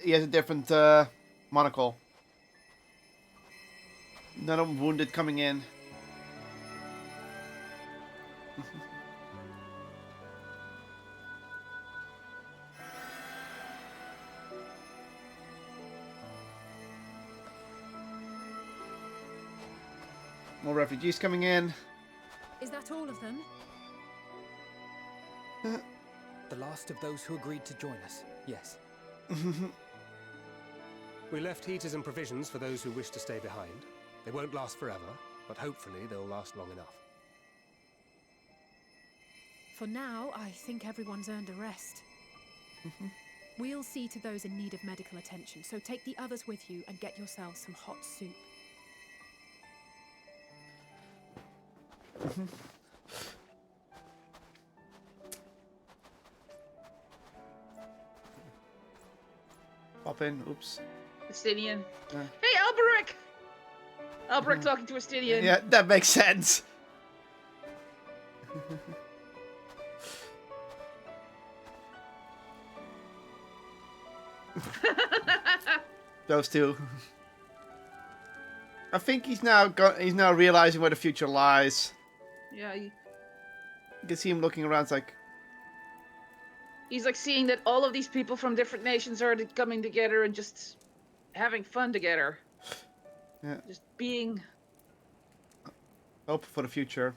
He has a different monocle. Another wounded coming in. More refugees coming in. Is that all of them? The last of those who agreed to join us, yes. We left heaters and provisions for those who wish to stay behind. They won't last forever, but hopefully they'll last long enough. For now, I think everyone's earned a rest. We'll see to those in need of medical attention, so take the others with you and get yourselves some hot soup. Pop in, oops. Estinian. Hey, Alberic! Alberic talking to Estinian. Yeah, that makes sense. Those two. I think he's now realizing where the future lies. Yeah, You can see him looking around. It's like he's like seeing that all of these people from different nations are coming together and just having fun together. Yeah. Just being hope for the future.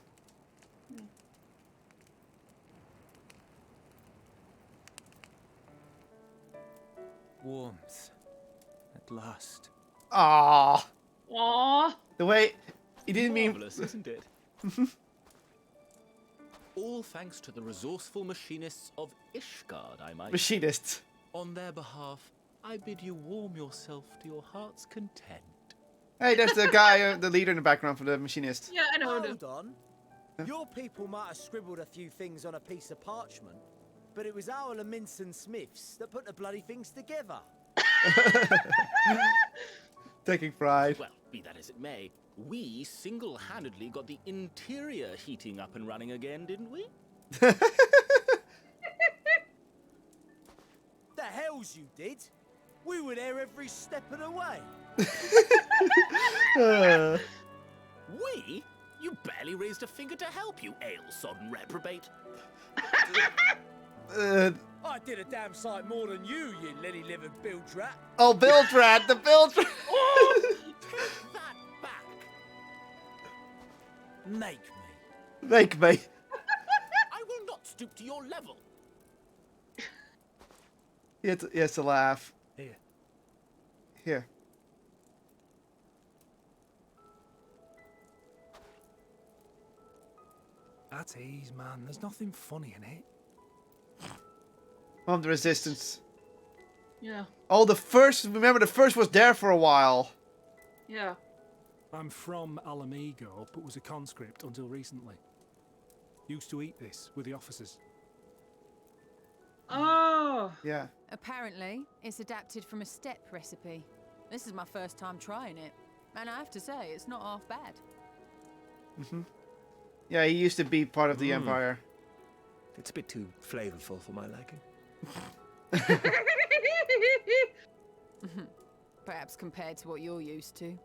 Warmth. At last. Ah. Aww. The way he didn't Marvelous, mean. isn't it? All thanks to the resourceful machinists of Ishgard, I might. Machinists. On their behalf, I bid you warm yourself to your heart's content. Hey, there's the guy, the leader in the background for the machinist. Yeah, I know. Hold on. Your people might have scribbled a few things on a piece of parchment, but it was our Leminson Smiths that put the bloody things together. Taking pride. Well, be that as it may, we single-handedly got the interior heating up and running again, didn't we? The hells you did? We were there every step of the way. We? You barely raised a finger to help, you ale-sodden reprobate. I did a damn sight more than you, you lily-livered bilge rat. Oh, bilge rat, the bilge rat. Take that back. Make me. Make me. I will not stoop to your level. He has to laugh. Here. Here. At ease, man. There's nothing funny in it. From the resistance. Yeah. Oh, remember the first was there for a while. Yeah. I'm from Alamigo, but was a conscript until recently. Used to eat this with the officers. Oh. Yeah. Apparently, it's adapted from a steppe recipe. This is my first time trying it, and I have to say, it's not half bad. Yeah, he used to be part of the Empire. It's a bit too flavorful for my liking. Perhaps compared to what you're used to.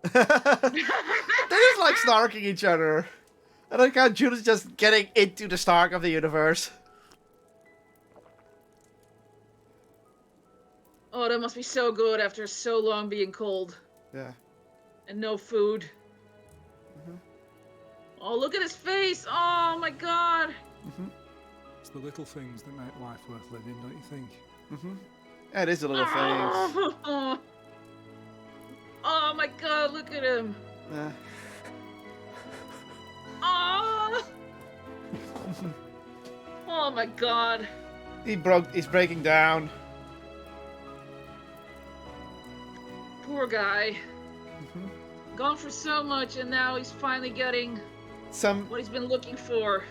They just like snarking each other. I like how June's just getting into the Stark of the universe. Oh, that must be so good after so long being cold. Yeah. And no food. Oh, look at his face! Oh my god! It's the little things that make life worth living, don't you think? Yeah, it is a little thing. Oh my god, look at him! Oh! Oh my god! He's breaking down. Poor guy. Gone for so much, and now he's finally getting what he's been looking for.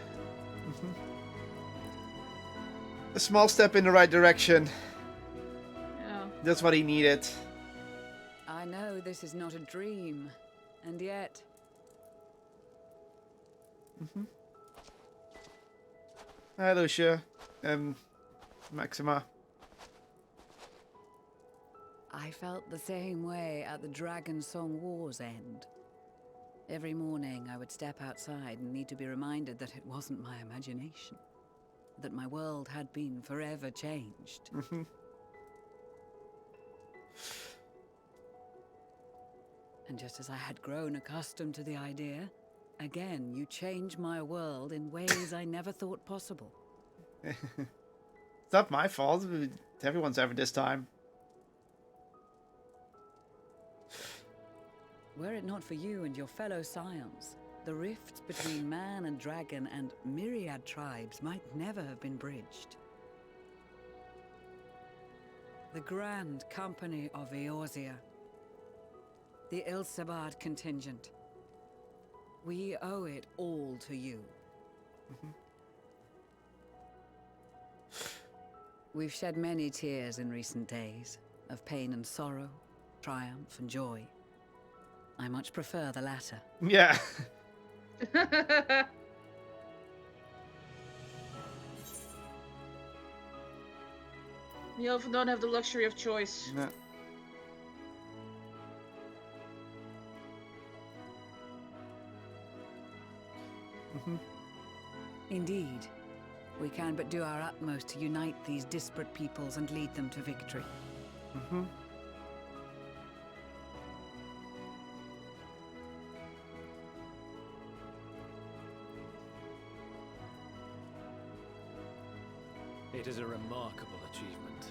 A small step in the right direction. Yeah. That's what he needed. I know this is not a dream, and yet... Hi, Lucia. Maxima. I felt the same way at the Dragon Song War's end. Every morning I would step outside and need to be reminded that it wasn't my imagination. That my world had been forever changed. And just as I had grown accustomed to the idea, again you change my world in ways I never thought possible. It's not my fault. Everyone's ever this time. Were it not for you and your fellow scions, the rifts between man and dragon and myriad tribes might never have been bridged. The Grand Company of Eorzea. The Ilsabard contingent. We owe it all to you. We've shed many tears in recent days, of pain and sorrow, triumph and joy. I much prefer the latter. Yeah. We often don't have the luxury of choice. No. Indeed. We can but do our utmost to unite these disparate peoples and lead them to victory. It is a remarkable achievement.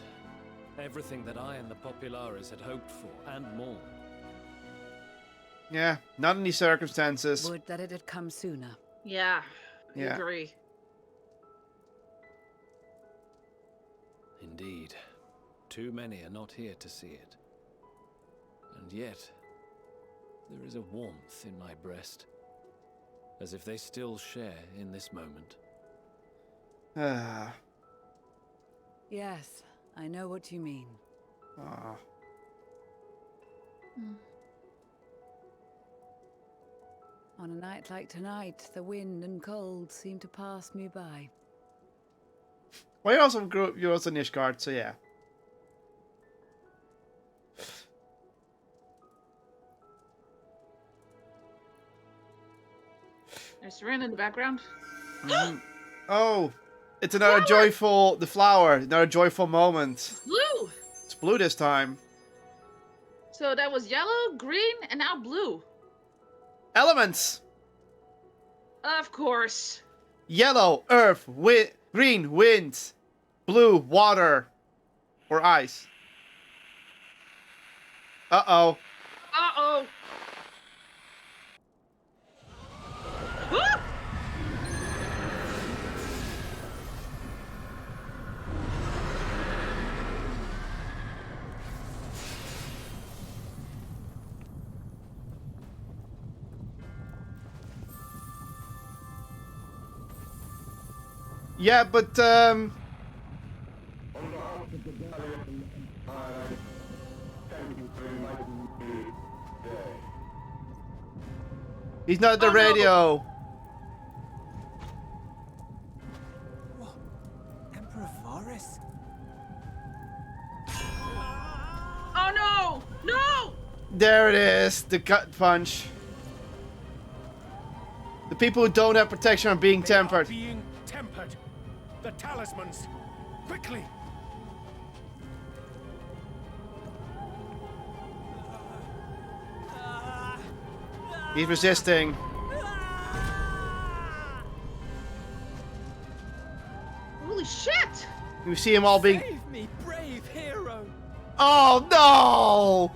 Everything that I and the Populares had hoped for, and more. Yeah, not in these circumstances. Would that it had come sooner. Yeah, I Yeah. agree. Indeed. Too many are not here to see it. And yet, there is a warmth in my breast. As if they still share in this moment. Ah. Yes, I know what you mean. Ah. On a night like tonight, the wind and cold seem to pass me by. Well, you're also Nishgard, so yeah. There's Seren in the background. Oh, it's another the flower, another joyful moment. Blue! It's blue this time. So that was yellow, green, and now blue. Elements. Of course. Yellow, earth, green, wind, blue, water, or ice. Uh-oh. Uh-oh. Ah! Yeah, but he's not at the radio. What? Emperor Varus? Oh no! No! There it is, the gut punch. The people who don't have protection are being tempered. Being tempered. The talismans. Quickly. He's resisting. Holy shit! You see him all being. Save me, brave hero! Oh no!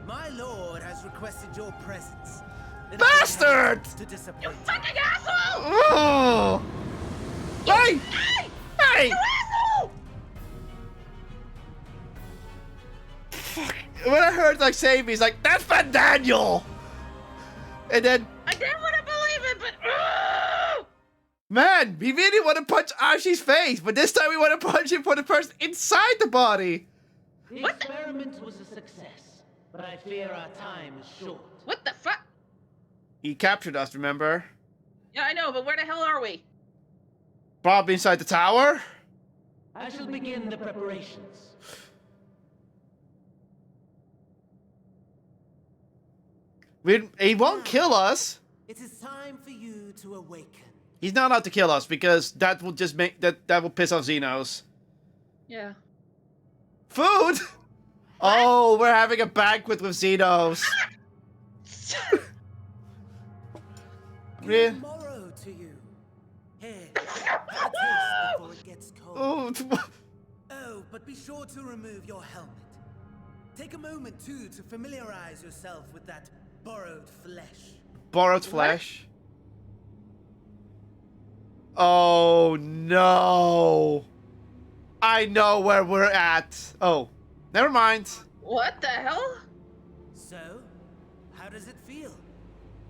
My lord has requested your presence. Bastard! To disappoint. You fucking asshole! Oh! Hey! Hey! You asshole! Fuck. When I heard like save me, he's like, that's Van Daniel! And then. I didn't want to believe it, but. Man, we really want to punch Ashi's face, but this time we want to punch him for the person inside the body. The experiment was a success, but I fear our time is short. What the fuck? He captured us, remember? Yeah, I know, but where the hell are we? Probably inside the tower? I shall begin the preparations. He won't kill us. It is time for you to awaken. He's not allowed to kill us because that will just make that will piss off Xenos. Yeah. Food? Oh, we're having a banquet with Xenos. Good morrow to you. Here, have a taste before it gets cold. Oh, but be sure to remove your helmet. Take a moment too to familiarize yourself with that borrowed flesh. Borrowed flesh? Oh no. I know where we're at. Oh, never mind. What the hell? So, how does it feel?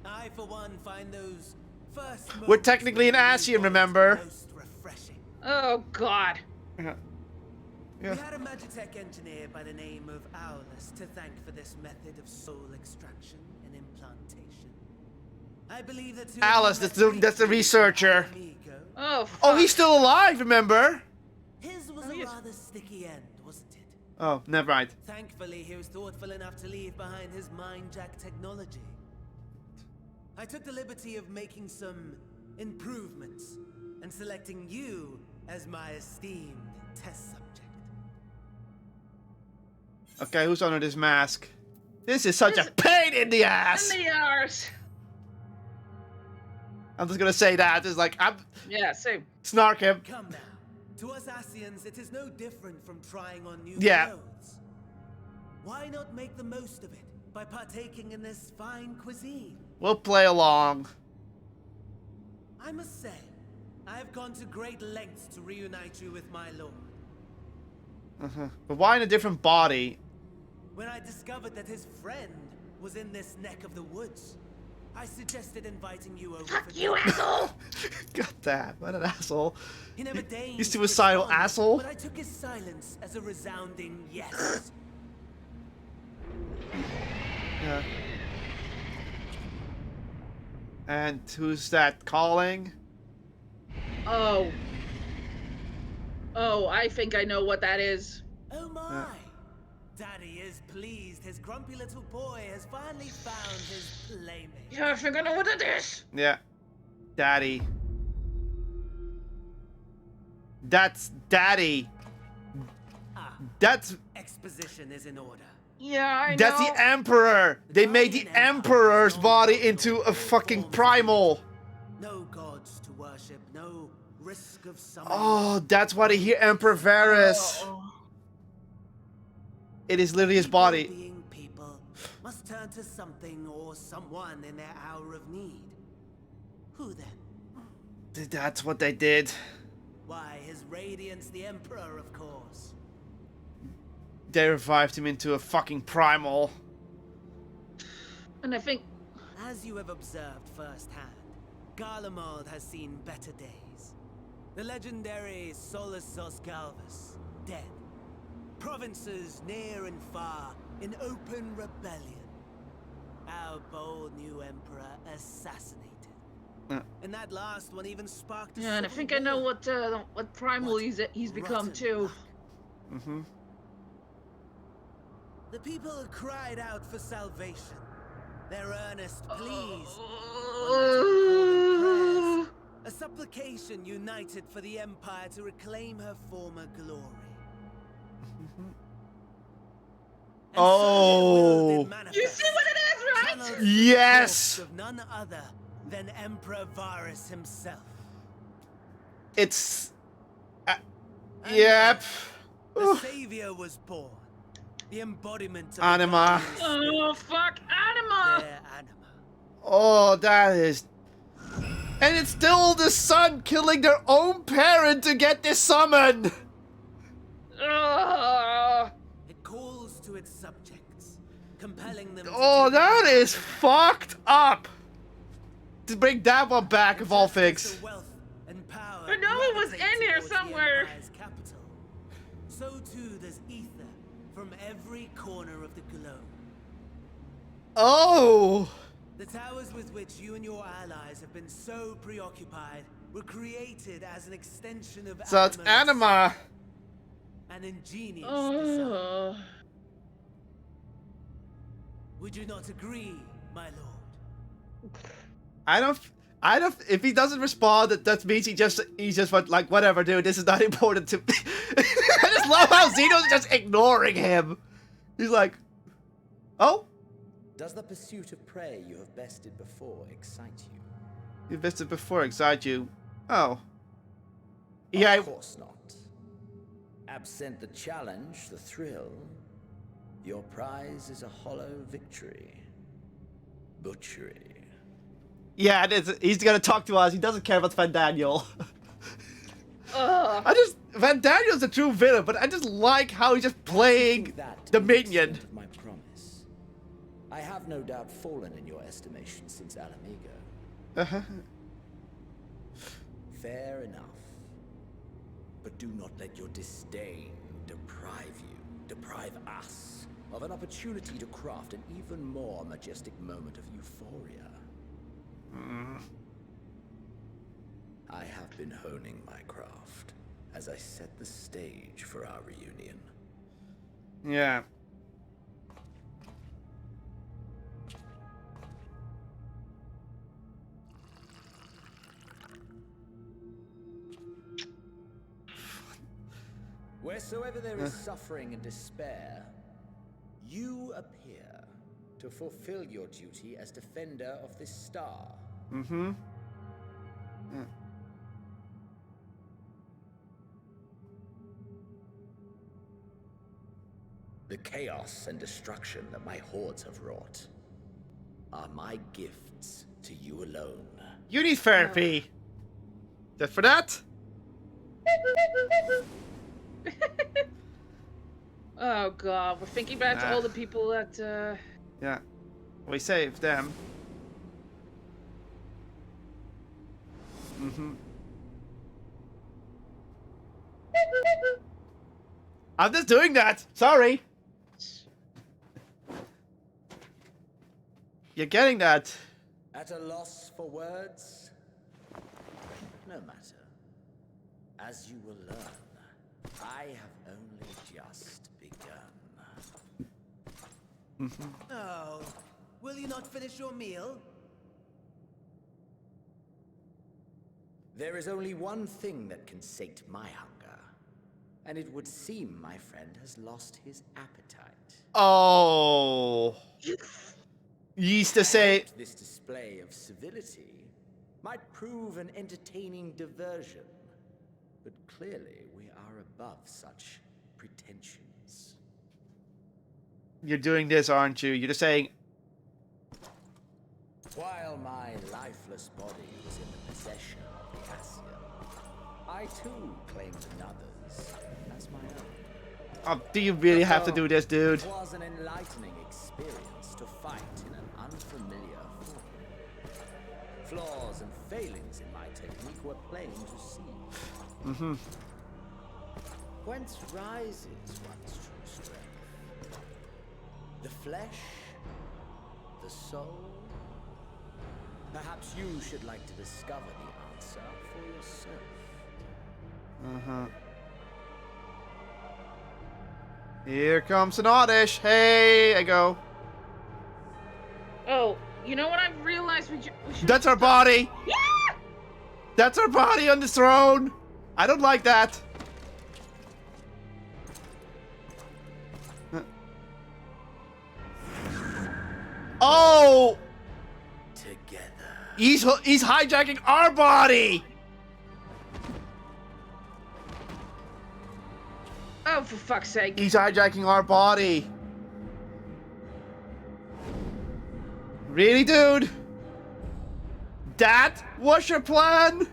I, for one, find those first We're technically an Asian, remember? most refreshing. Oh god. Yeah. We had a Magitech engineer by the name of Aulus to thank for this method of soul extraction and implantation. I believe that Alice, that's the researcher. Oh, fuck. Oh, he's still alive, remember? His was a rather sticky end, wasn't it? Oh, never mind. Thankfully, he was thoughtful enough to leave behind his mind jack technology. I took the liberty of making some improvements and selecting you as my esteemed test subject. Okay, who's under this mask? This is such a pain in the ass! In the arse! I'm just gonna say that. It's like, Yeah, same. Snark him. Come now. To us Asians, it is no different from trying on new clothes. Why not make the most of it by partaking in this fine cuisine? We'll play along. I must say, I have gone to great lengths to reunite you with my lord. But why in a different body? When I discovered that his friend was in this neck of the woods, I suggested inviting you over. Fuck you, asshole! God damn, what an asshole. He never deigned You suicidal respond, asshole. But I took his silence as a resounding yes. Yeah. And who's that calling? Oh. Oh, I think I know what that is. Oh my! Daddy is pleased his grumpy little boy has finally found his playmate. Yeah, I think I know what it is. Yeah. Daddy. That's Daddy. That's... Exposition is in order. Yeah, I know. That's the Emperor! They made the Emperor's body into a fucking primal. No gods to worship, no risk of summoning. Oh, that's why they hear Emperor Varys. It is literally his body. Being people must turn to something or someone in their hour of need. Who then? That's what they did. Why, His Radiance the Emperor, of course. They revived him into a fucking primal. And I think... As you have observed firsthand, Garlemald has seen better days. The legendary Solus Galvus, dead. Provinces near and far in open rebellion. Our bold new emperor assassinated. And that last one even sparked a Yeah, and I think I know what primal he's become too. The people cried out for salvation. Their earnest pleas. Prayers, a supplication united for the Empire to reclaim her former glory. Oh. You see what it is, right? Yes. Of none other than Emperor Varys himself. It's... yep. The savior was born. The embodiment of Anima. Oh, fuck, Anima! Their anima. Oh, that is... And it's still the son killing their own parent to get this summon! It calls to its subjects, compelling them Oh, to that is fucked up! To bring that one back, of all things. I know it was in here somewhere. So too does ether from every corner of the globe. Oh! The towers with which you and your allies have been so preoccupied were created as an extension of So it's Anima. An ingenious design. Would you not agree, my lord? I don't, if he doesn't respond, that means he just went like, whatever, dude, this is not important to me. I just love how Zeno's just ignoring him. He's like, oh? Does the pursuit of prey you have bested before excite you? You bested before excite you? Oh. Yeah. Of course not. Absent the challenge, the thrill, your prize is a hollow victory. Butchery. Yeah, he's gonna talk to us. He doesn't care about Van Daniel. Van Daniel's the true villain, but I just like how he's just playing the minion. My promise. I have no doubt fallen in your estimation since Alamigo. Fair enough. But do not let your disdain deprive us of an opportunity to craft an even more majestic moment of euphoria. I have been honing my craft as I set the stage for our reunion. Yeah. Wheresoever there is suffering and despair, you appear to fulfill your duty as defender of this star. Mm-hmm. Yeah. The chaos and destruction that my hordes have wrought are my gifts to you alone. You need therapy. Just for that? Oh god, we're thinking back to all the people that Yeah. We saved them. Mm-hmm. I'm just doing that. Sorry. You're getting that. At a loss for words? No matter. As you will learn, I have only just begun. Oh, will you not finish your meal? There is only one thing that can sate my hunger, and it would seem my friend has lost his appetite. Oh. You used to say... This display of civility might prove an entertaining diversion, but clearly we are above such pretensions. You're doing this, aren't you? You're just saying... While my lifeless body was in the possession of the Ascian, I too claimed another's as my own. Oh, do you really have to do this, dude? It was an enlightening experience to fight in an unfamiliar form. Flaws and failings in my technique were plain to see. Mm-hmm. Whence rises one's true strength? The flesh? The soul? Perhaps you should like to discover the answer for yourself. Uh-huh. Here comes an oddish. Hey, I go. Oh, you know what I've realized we should... That's our body! Yeah! That's our body on the throne! I don't like that. Oh! Together. He's hijacking our body! Oh, for fuck's sake. He's hijacking our body. Really, dude? That was your plan?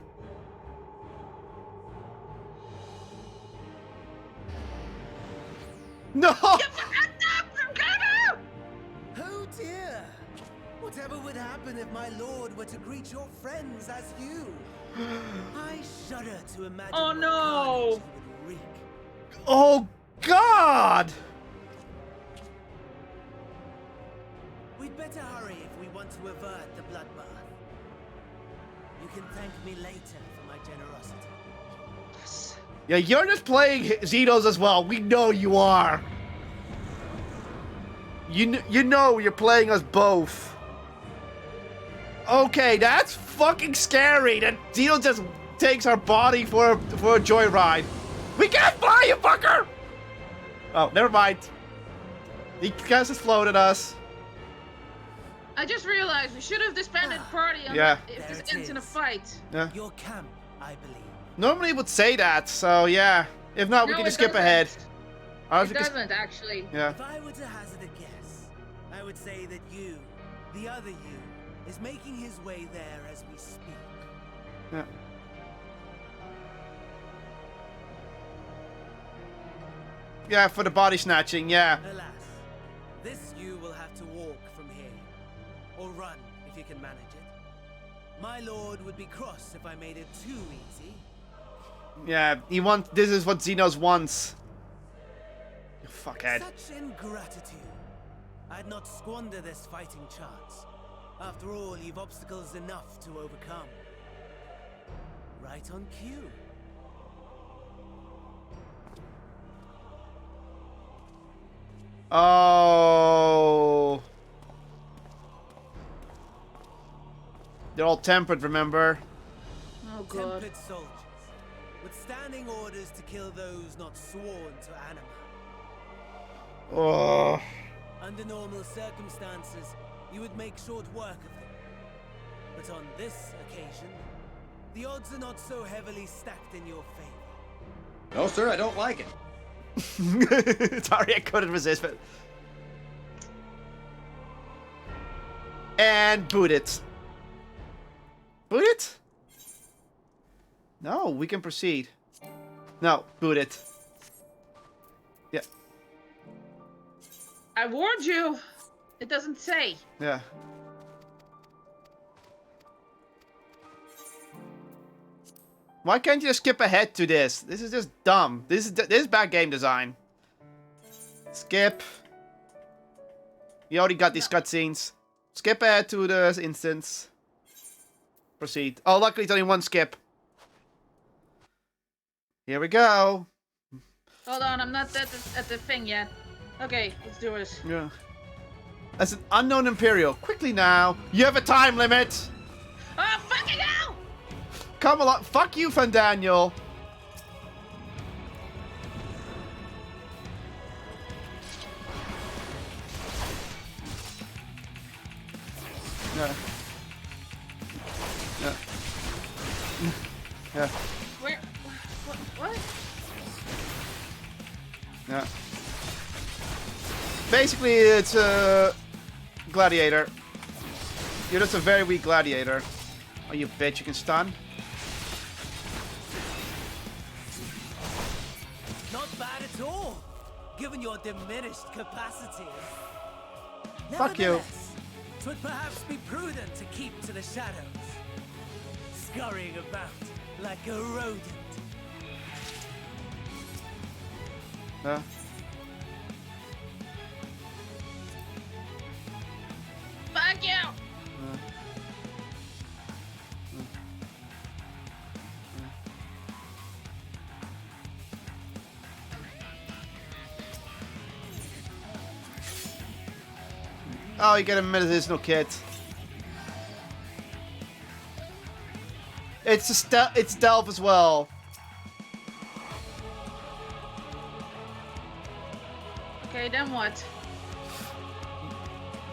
No! Oh dear! Whatever would happen if my lord were to greet your friends as you? I shudder to imagine. Oh no! What carnage he would wreak. Oh, God! We'd better hurry if we want to avert the bloodbath. You can thank me later for my generosity. Yes. Yeah, you're just playing Xenos as well. We know you are. You know you're playing us both. Okay, that's fucking scary. That Xeno just takes our body for a joyride. We can't fly, you fucker! Oh, never mind. He just floated us. I just realized we should have disbanded party on if this ends in a fight. Yeah. Your camp, I believe. Normally it would say that, so yeah. If not, we can just skip ahead. It doesn't, actually. Yeah. If I were to hazard a guess, I would say that you, the other you, is making his way there as we speak. Yeah. Yeah, for the body snatching, yeah. Alas, this you will have to walk from here. Or run, if you can manage it. My lord would be cross if I made it too easy. Yeah, this is what Xenos wants. You fuckhead. Such ingratitude. I'd not squander this fighting chance. After all, you've obstacles enough to overcome. Right on cue. Oh. They're all tempered, remember? Oh god. Tempered soldiers. with standing orders to kill those not sworn to anima. Oh. Under normal circumstances, you would make short work of them. But on this occasion, the odds are not so heavily stacked in your favor. No, sir, I don't like it. Sorry, I couldn't resist, but... And boot it. Boot it? No, we can proceed. No, boot it. Yeah. I warned you. It doesn't say. Yeah. Why can't you just skip ahead to this? This is just dumb. This is bad game design. Skip. You already got these cutscenes. Skip ahead to the instance. Proceed. Oh, luckily it's only one skip. Here we go. Hold on, I'm not at the thing yet. Okay, let's do this. Yeah. As an unknown Imperial, quickly now. You have a time limit. Oh, fucking hell! Come along. Fuck you, Van Daniel. Yeah. Yeah. Yeah. Where? What? Yeah. Basically, it's a gladiator. You're just a very weak gladiator. Oh, you bitch! You can stun. Not bad at all, given your diminished capacity. Fuck you. It would perhaps be prudent to keep to the shadows, scurrying about like a rodent. Fuck you! Oh, you get a medicinal kit. It's delve as well. Okay, then what?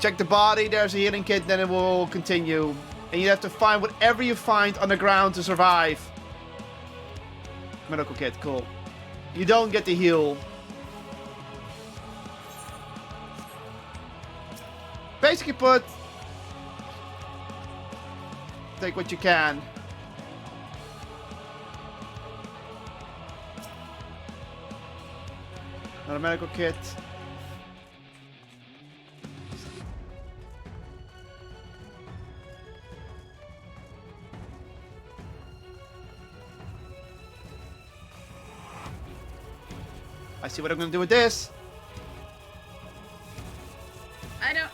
Check the body, there's a healing kit, then it will continue. And you have to find whatever you find on the ground to survive. Medical kit, cool. You don't get to heal. Basically put... Take what you can. Not a medical kit. I see what I'm gonna do with this. I don't...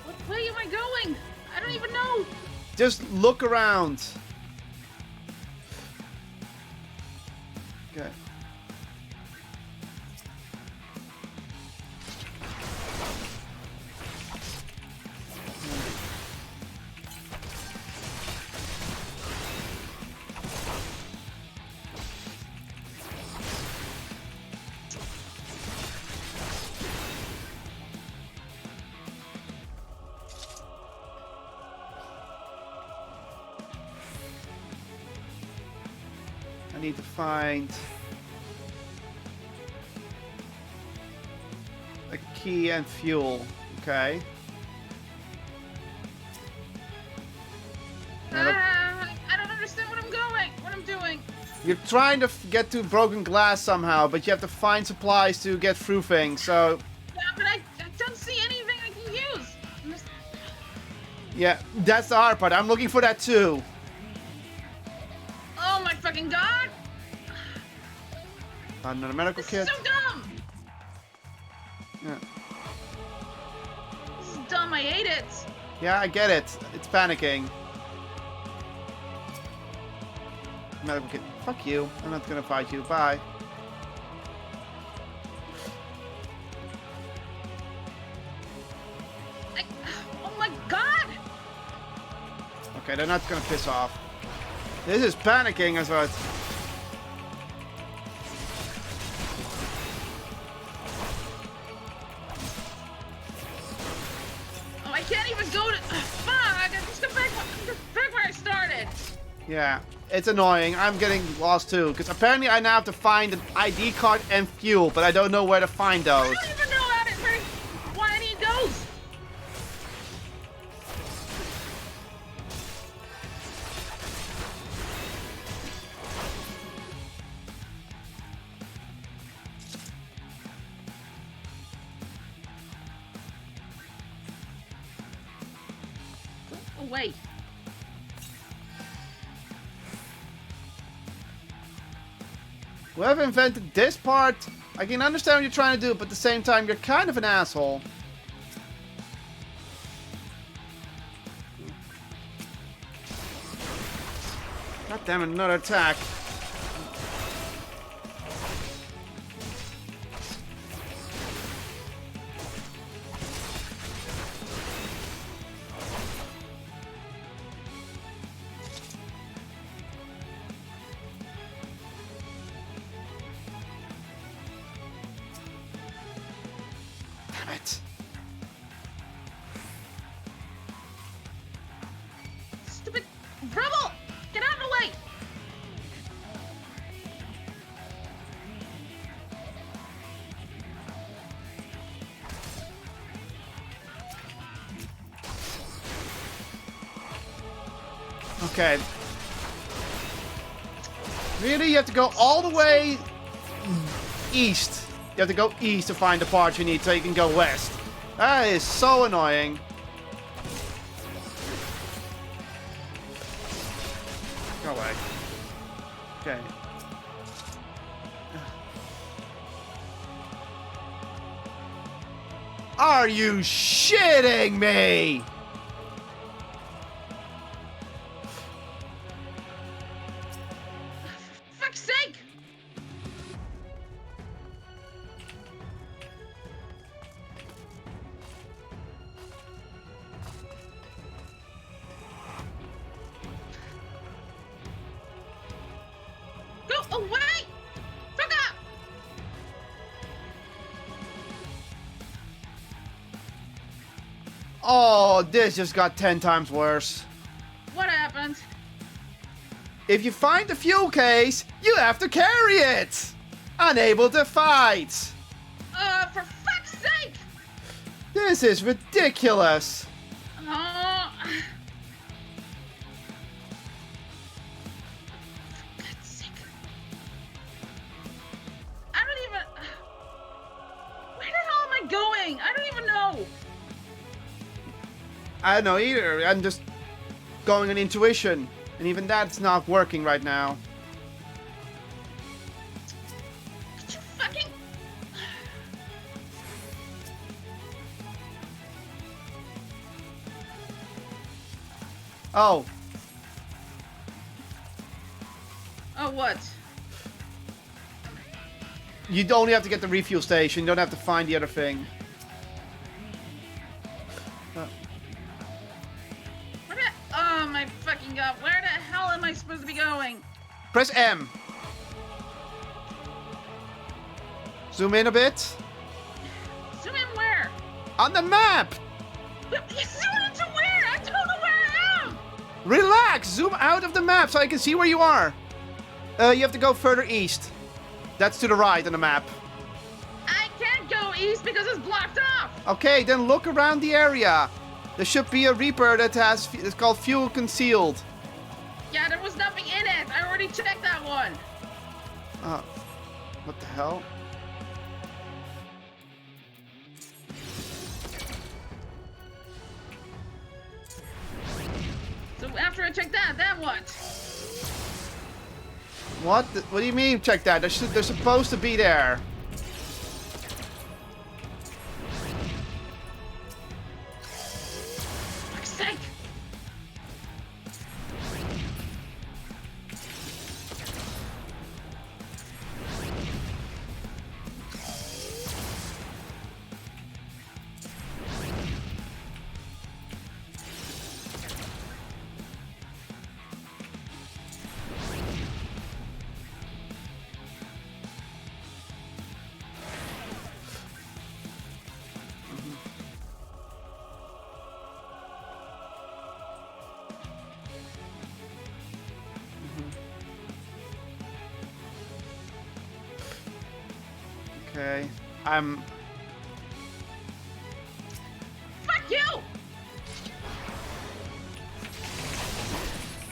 What way am I going? I don't even know. Just look around. Okay. I need to find a key and fuel. Okay. I don't understand what I'm doing. You're trying to get to broken glass somehow, but you have to find supplies to get through things, so... Yeah, but I don't see anything I can use. Yeah, that's the hard part. I'm looking for that too. Oh my fucking god! Another medical This kit. is so dumb! Yeah. This is dumb, I hate it. Yeah, I get it. It's panicking. Medical kit. Fuck you. I'm not gonna fight you. Bye. Oh my god! Okay, they're not gonna piss off. This is panicking as well. I can't even go to... Fuck! I just come back where I started. Yeah, it's annoying. I'm getting lost too, because apparently I now have to find an ID card and fuel, but I don't know where to find those. I don't even know why I need those. Go away. Whoever invented this part, I can understand what you're trying to do, but at the same time, you're kind of an asshole. God damn it, another attack. Damn it. Stupid rubble! Get out of the way! Okay. Really? You have to go all the way east. You have to go east to find the parts you need so you can go west. That is so annoying. Go away. Okay. Are you shitting me? Fuck's sake! Go away! Fuck up! Oh, this just got 10 times worse. What happened? If you find the fuel case, you have to carry it! Unable to fight! For fuck's sake! This is ridiculous! Oh. For God's sake. I don't even... Where the hell am I going? I don't even know. I don't know either. I'm just going on intuition. And even that's not working right now. Could you fucking... Oh. Oh, what? You only have to get the refuel station. You don't have to find the other thing. Where the... Oh my fucking god. Where the hell am I supposed to be going? Press M. Zoom in a bit. Zoom in where? On the map! You zoom into where? I don't know where I am! Relax! Zoom out of the map so I can see where you are. You have to go further east. That's to the right on the map. I can't go east because it's blocked off! Okay, then look around the area. There should be a Reaper that has... It's called Fuel Concealed. Yeah, there was nothing in it. I already checked that one. What the hell? So after I check that, then what? What? What do you mean check that? They're supposed to be there. For fuck's sake! Okay. I'm... Fuck you!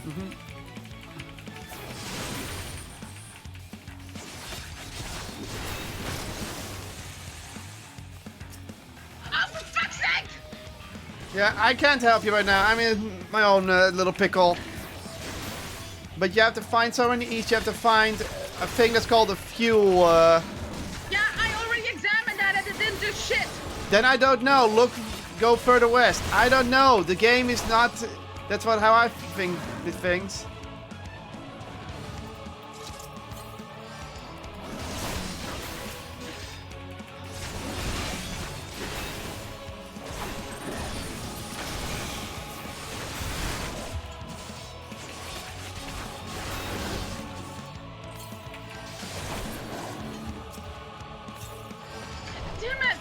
Mm-hmm. Oh, for fuck's sake! Yeah, I can't help you right now. I'm in my own little pickle. But you have to find somewhere in the east. You have to find a thing that's called a fuel. Yeah, I already examined that and it didn't do shit. Then I don't know. Look, go further west. I don't know. The game is not. That's how I think with things. Damn it!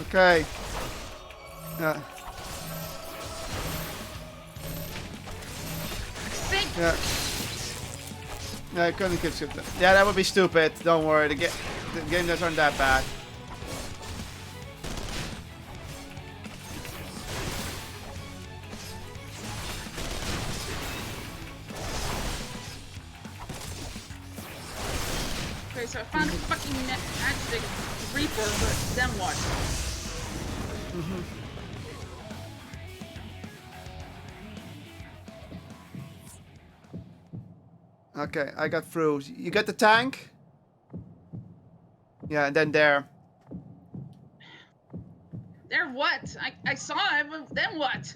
Okay. Yeah. Yeah. Yeah, I couldn't keep skipping. Yeah, that would be stupid. Don't worry. The game doesn't aren't that bad. Okay, so I found the fucking magic Reaper, but then what? Okay, I got through. You get the tank? Yeah, and then there. There what? I saw it, but then what?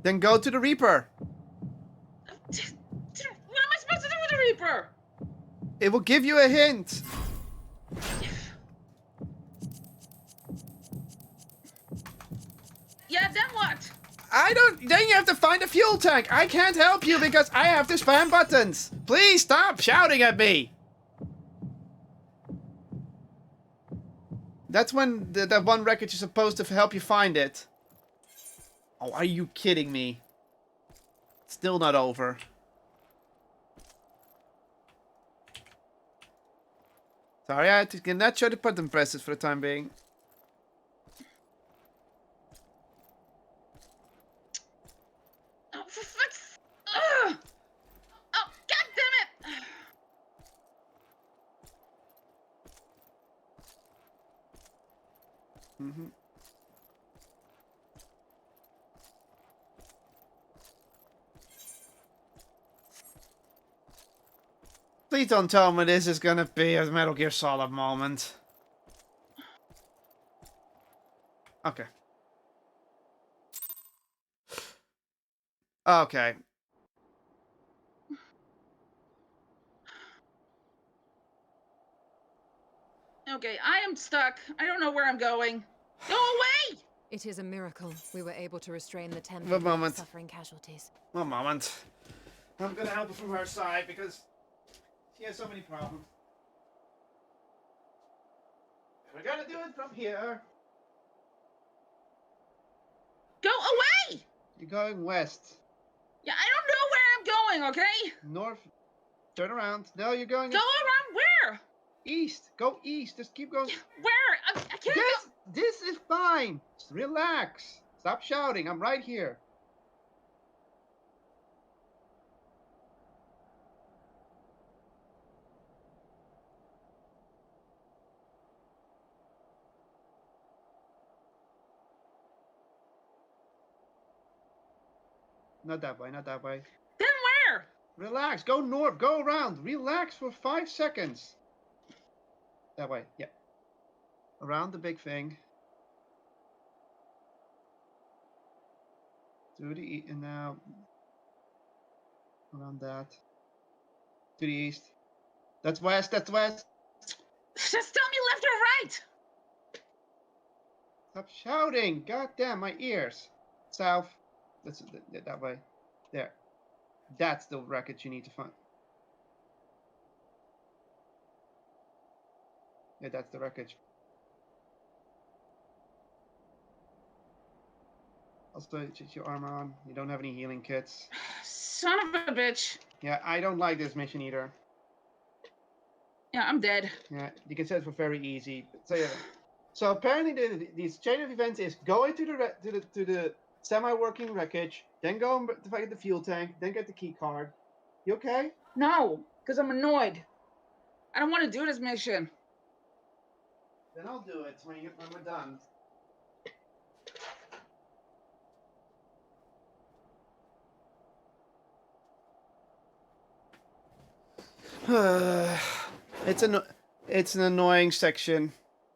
Then go to the Reaper. What am I supposed to do with the Reaper? It will give you a hint. Yeah, then what? I don't... Then you have to find a fuel tank. I can't help you because I have to spam buttons. Please stop shouting at me. That's when that one wreckage is supposed to help you find it. Oh, are you kidding me? Still not over. Sorry, I cannot show the button presses for the time being. Oh, for fuck's... Ugh! Oh, god damn it! Mm-hmm. Please don't tell me this is gonna be a Metal Gear Solid moment. Okay. Okay. Okay, I am stuck. I don't know where I'm going. Go away! It is a miracle we were able to restrain the temple One without moment. suffering casualties. One moment. I'm gonna help her from her side because she has so many problems. We're gonna do it from here. Go away! You're going west. Yeah, I don't know where I'm going, okay? North. Turn around. No, you're going... Go around where? East. Go east. Just keep going. Where? I can't go... This is fine. Just relax. Stop shouting. I'm right here. Not that way. Not that way. Then where? Relax. Go north. Go around. Relax for 5 seconds. That way. Yeah. Around the big thing. To the east. And now. Around that. To the east. That's west. That's west. Just tell me left or right. Stop shouting. God damn, my ears. South. That's that way. There. That's the wreckage you need to find. Yeah, that's the wreckage. Also, put your armor on. You don't have any healing kits. Son of a bitch. Yeah, I don't like this mission either. Yeah, I'm dead. Yeah, you can set it for very easy. So yeah. So apparently this chain of events is go into the semi-working wreckage, then go and get the fuel tank, then get the key card. You okay? No, because I'm annoyed. I don't want to do this mission. Then I'll do it when we're done. It's an annoying section.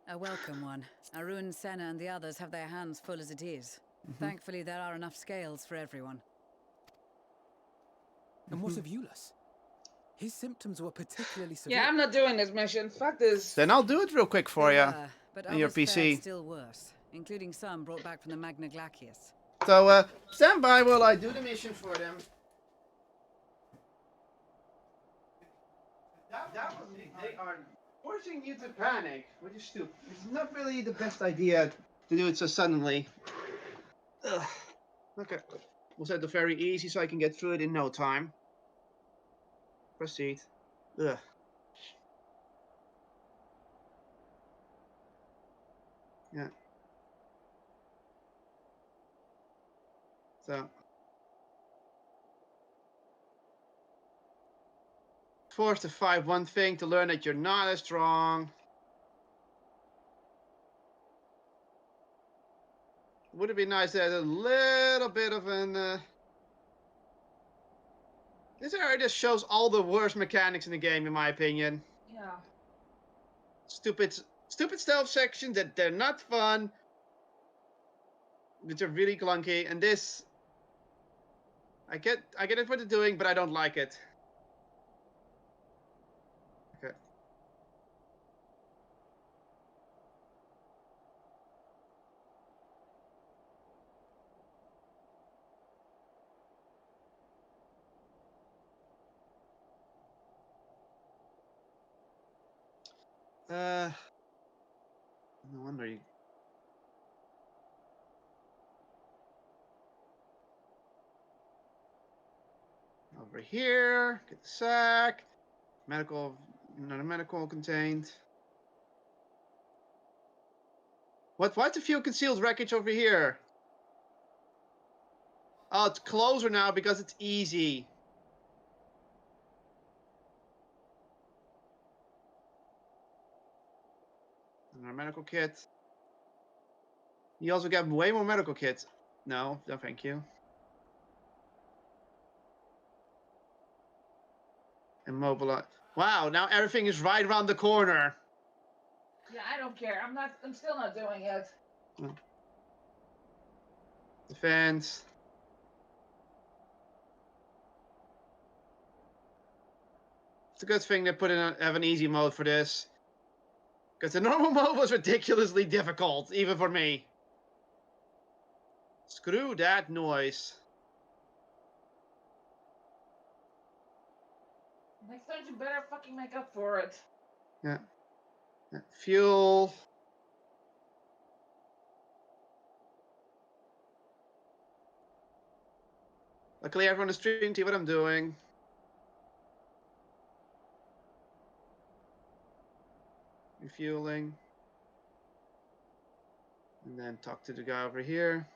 A welcome one. Arun, Senna, and the others have their hands full as it is. Thankfully, there are enough scales for everyone. And what of Euless? His symptoms were particularly severe. Yeah, I'm not doing this mission. Fuck this. Then I'll do it real quick for you. But on your others PC. fared still worse, including some brought back from the Magna Glacius. So, stand by while I do the mission for them. That was they are forcing you to panic, which is stupid. It's not really the best idea to do it so suddenly. Ugh. Okay. We'll set it very easy so I can get through it in no time. Proceed. Ugh. Yeah. So. Forced to fight one thing to learn that you're not as strong. Would it be nice to have a little bit of an... This area just shows all the worst mechanics in the game, in my opinion. Yeah. Stupid stealth sections that they're not fun. Which are really clunky. And this... I get it what they're doing, but I don't like it. Okay. No wonder you... Over here, get the sack. Medical, not a medical contained. Why's the fuel concealed wreckage over here? Oh, it's closer now because it's easy. Another medical kit. You also get way more medical kits. No, thank you. Immobilize. Wow, now everything is right around the corner. Yeah, I don't care. I'm still not doing it. Oh. Defense. It's a good thing they have an easy mode for this. Because the normal mode was ridiculously difficult, even for me. Screw that noise. Next time you better fucking make up for it. Yeah. Fuel. Luckily everyone on the stream can see what I'm doing. Refueling. And then talk to the guy over here.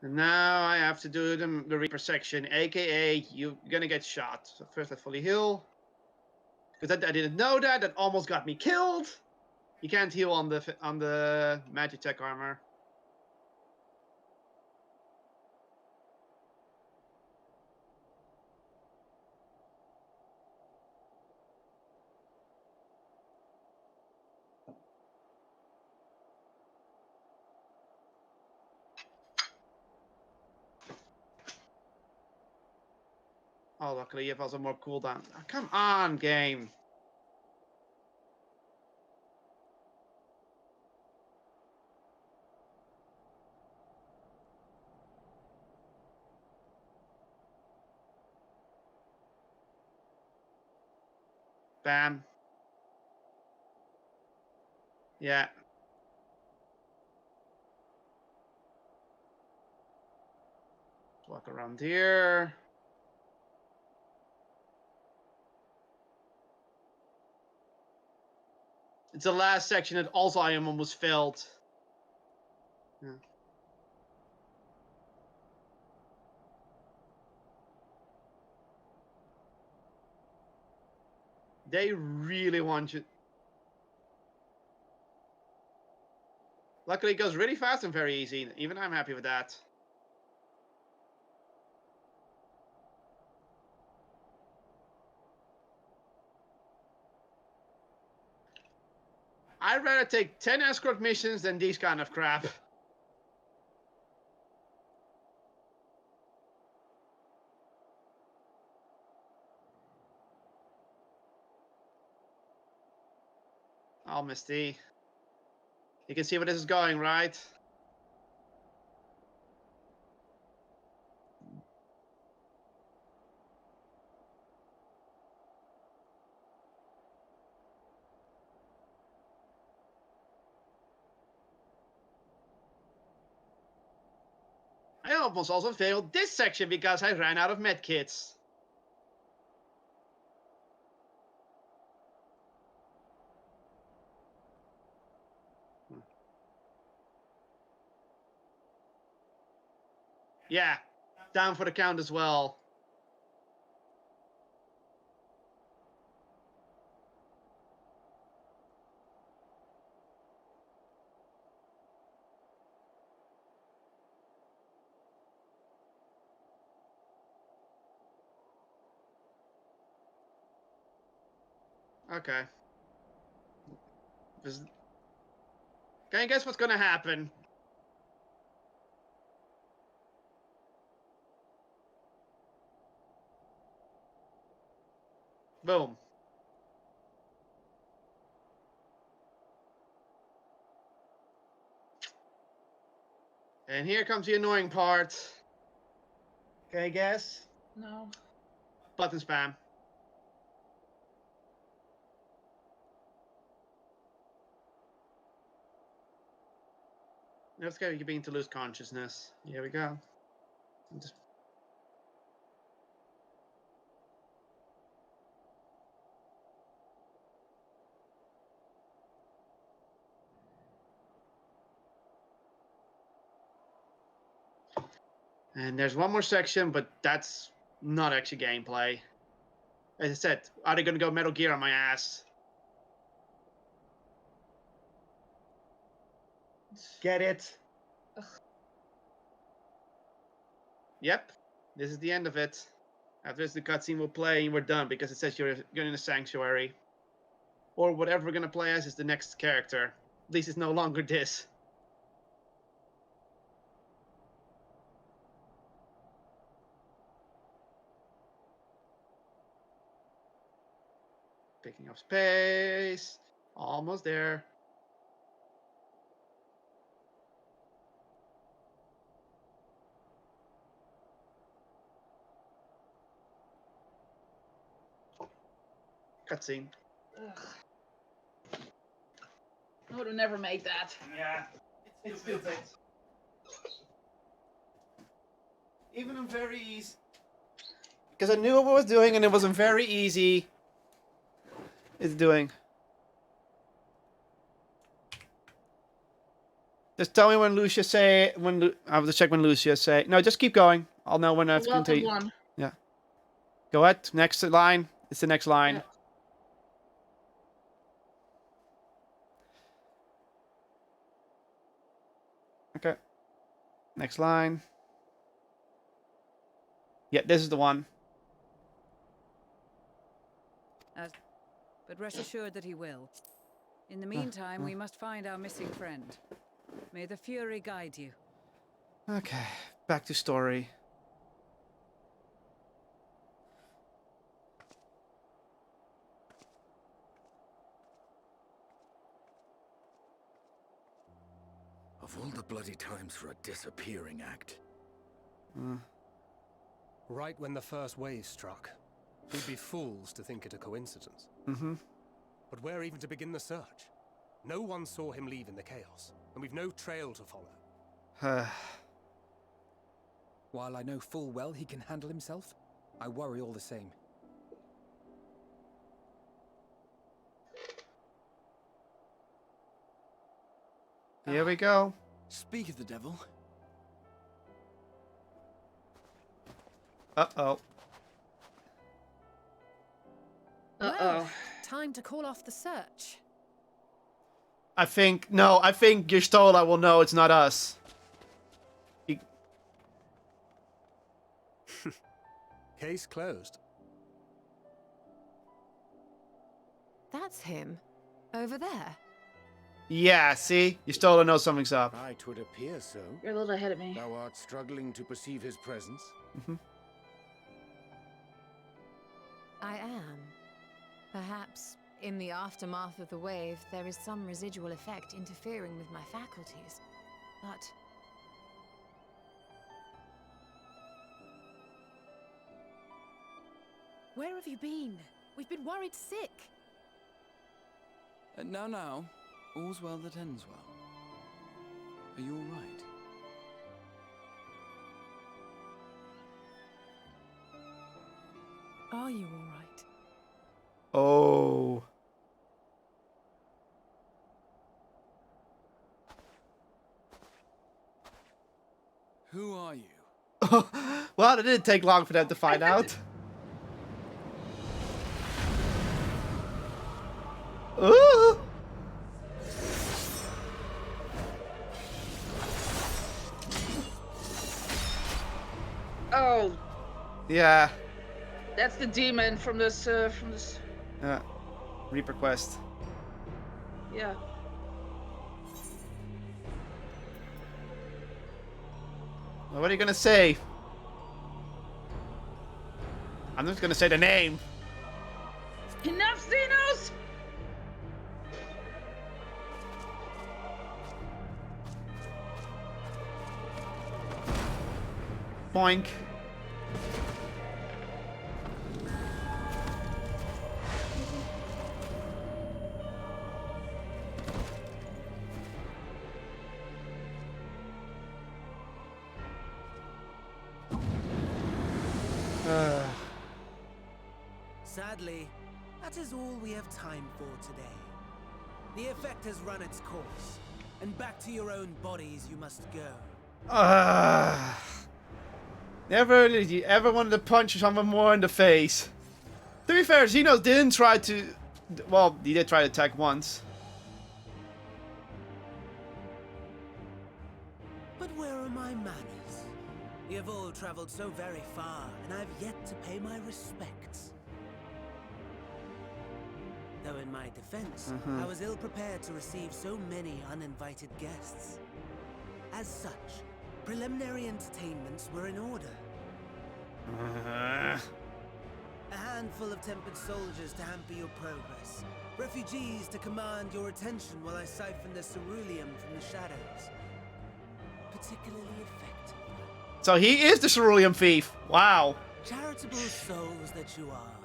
And now I have to do the Reaper section, aka you're gonna get shot. So first I fully heal. Because I didn't know that. That almost got me killed. You can't heal on the Magitech armor. Oh, luckily you have also more cooldown. Oh, come on, game. Bam. Yeah. Let's walk around here. It's the last section that also I am almost failed. Yeah. They really want you. Luckily, it goes really fast and very easy. Even I'm happy with that. I'd rather take 10 escort missions than these kind of crap. Oh, Misty. You can see where this is going, right? I almost also failed this section because I ran out of medkits. Yeah, down for the count as well. Okay. Can you guess what's gonna happen? Boom. And here comes the annoying part. Can you guess? No. Button spam. Let's go. You're beginning to lose consciousness. Here we go. And there's one more section, but that's not actually gameplay. As I said, are they gonna go Metal Gear on my ass? Get it? Ugh. Yep. This is the end of it. After this, the cutscene will play and we're done because it says you're in a sanctuary. Or whatever we're gonna play as is the next character. At least it's no longer this. Picking up space. Almost there. Cutscene. I would have never made that. Yeah. It's stupid. Even in very easy. Because I knew what I was doing and it wasn't very easy. It's doing. Just tell me when Lucia say I have to check when Lucia say. No, just keep going. I'll know when I have to continue. One. Yeah. Go ahead. Next line. It's the next line. Yeah. Okay. Next line. Yeah, this is the one. But rest assured that he will. In the meantime, we must find our missing friend. May the Fury guide you. Okay, back to story. Of all the bloody times for a disappearing act. Right when the first wave struck, we'd be fools to think it a coincidence. Mm-hmm. But where even to begin the search? No one saw him leave in the chaos, and we've no trail to follow. While I know full well he can handle himself, I worry all the same. Here we go. Speak of the devil. Uh-oh. Well, time to call off the search. I think Gistola will know it's not us. Case closed. That's him. Over there. Yeah, see? Gistola knows something's up. Right, 'twould appear so. You're a little ahead of me. Thou art struggling to perceive his presence. Mm-hmm. I am. Perhaps, in the aftermath of the wave, there is some residual effect interfering with my faculties. But... Where have you been? We've been worried sick. Now, all's well that ends well. Are you all right? Are you all right? Oh. Who are you? Well, it didn't take long for them to find out. Ooh. Oh. Yeah. That's the demon from this. Yeah. Reaper quest. Yeah. Well, what are you gonna say? I'm just gonna say the name. Enough, Xenos! Boink. Sadly, that is all we have time for today. The effect has run its course, and back to your own bodies you must go. Never did you ever wanted to punch someone more in the face. To be fair, Xenos didn't try to... Well, he did try to attack once. But where are my manners? We have all traveled so very far, and I've yet to pay my respects. Though in my defense, I was ill-prepared to receive so many uninvited guests. As such, preliminary entertainments were in order. A handful of tempered soldiers to hamper your progress. Refugees to command your attention while I siphon the ceruleum from the shadows. Particularly effective. So he is the ceruleum thief. Wow. Charitable souls that you are,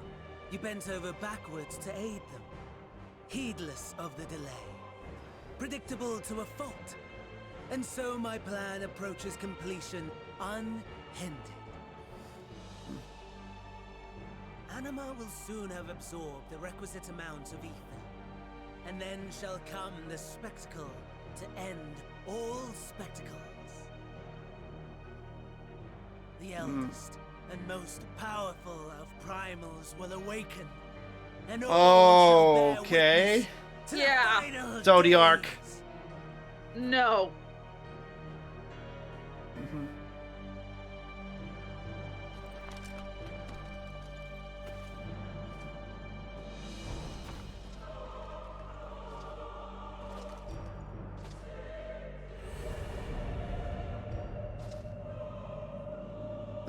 you bent over backwards to aid them. Heedless of the delay. Predictable to a fault. And so my plan approaches completion unhindered. Anima will soon have absorbed the requisite amount of ether. And then shall come the spectacle to end all spectacles. The eldest and most powerful of primals will awaken. And all shall bear witness to the final Zodiac. No.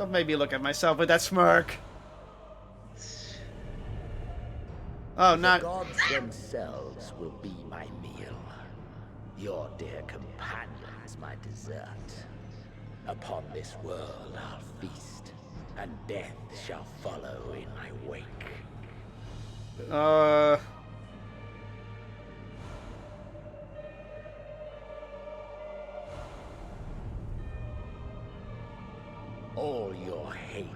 Don't make me look at myself with that smirk. Oh, The gods themselves will be my meal. Your dear companions my dessert. Upon this world I'll feast, and death shall follow in my wake. All your hate,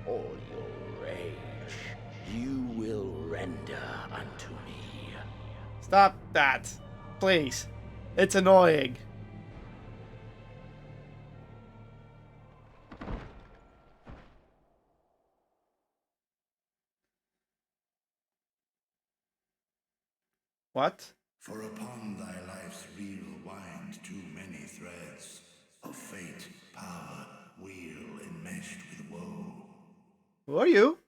all your rage, you will render unto me. Stop that. Please. It's annoying. What? For upon thy life's reel wind too many threads of fate, power, wheel enmeshed with woe. Who are you?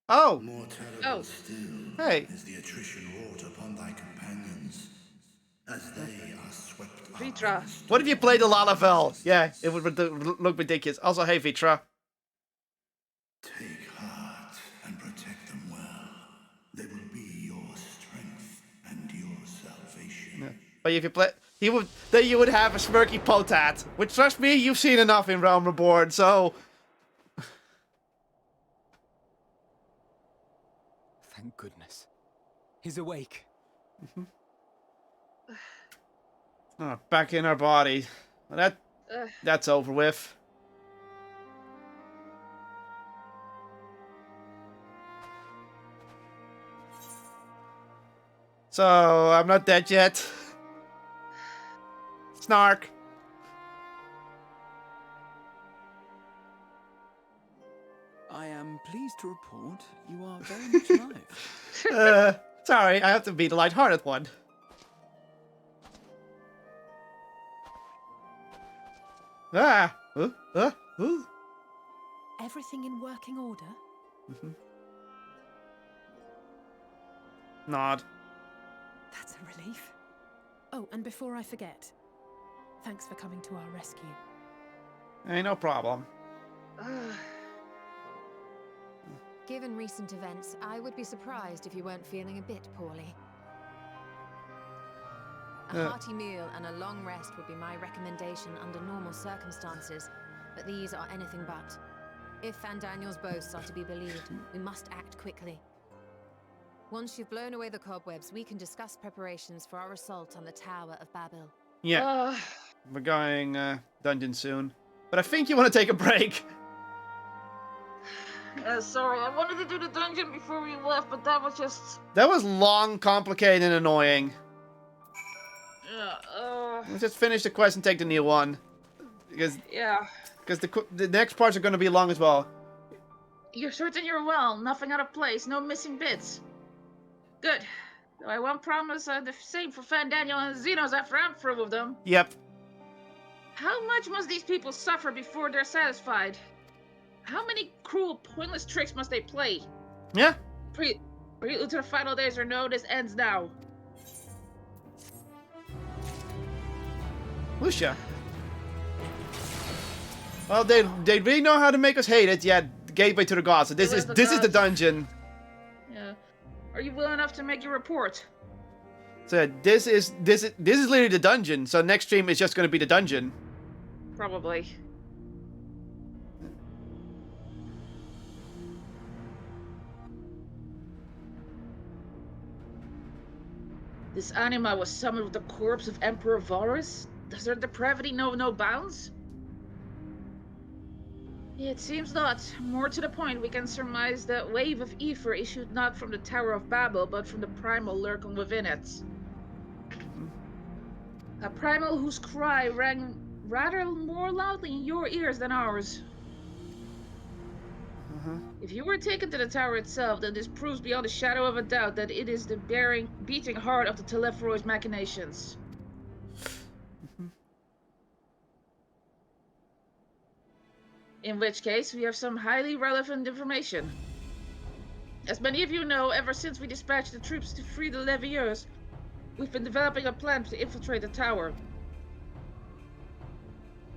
Oh. More terrible still is the attrition wrought upon thy companions, as they are swept up. Vitra. What if you played a Lalafell? Yeah, it would look ridiculous. Also, hey, Vitra. Take heart and protect them well. They will be your strength and your salvation. Yeah. But if you play, then you would have a smirky potat. Which, trust me, you've seen enough in Realm Reborn. So. Thank goodness. He's awake. Oh, back in our body. Well, that's over with. So, I'm not dead yet. Snark. I am pleased to report you are very much alive. Sorry, I have to be the light-hearted one. Everything in working order? Nod. That's a relief. Oh, and before I forget, thanks for coming to our rescue. Ain't no problem. Given recent events, I would be surprised if you weren't feeling a bit poorly. A hearty meal and a long rest would be my recommendation under normal circumstances, but these are anything but. If Van Daniel's boasts are to be believed, we must act quickly. Once you've blown away the cobwebs, we can discuss preparations for our assault on the Tower of Babel. Yeah. We're going dungeon soon. But I think you want to take a break. Sorry, I wanted to do the dungeon before we left, but that was just... That was long, complicated, and annoying. Let's just finish the quest and take the new one. Because the next parts are going to be long as well. You're certain you're well? Nothing out of place? No missing bits? Good. Though I won't promise the same for Van Daniel and Xenos after I'm through with them. Yep. How much must these people suffer before they're satisfied? How many cruel, pointless tricks must they play? Yeah. Prelude to the final days or no, this ends now. Lucia. Well, they really know how to make us hate it. Yeah, gateway to the gods. So this is the dungeon. Yeah. Are you willing enough to make your report? So this is literally the dungeon. So next stream is just going to be the dungeon. Probably. This anima was summoned with the corpse of Emperor Varus? Does their depravity know no bounds? It seems not. More to the point, we can surmise that wave of ether issued not from the Tower of Babel, but from the primal lurking within it. A primal whose cry rang rather more loudly in your ears than ours. If you were taken to the tower itself, then this proves beyond a shadow of a doubt that it is the beating heart of the Telephoros machinations. In which case, we have some highly relevant information. As many of you know, ever since we dispatched the troops to free the Levieurs, we've been developing a plan to infiltrate the tower.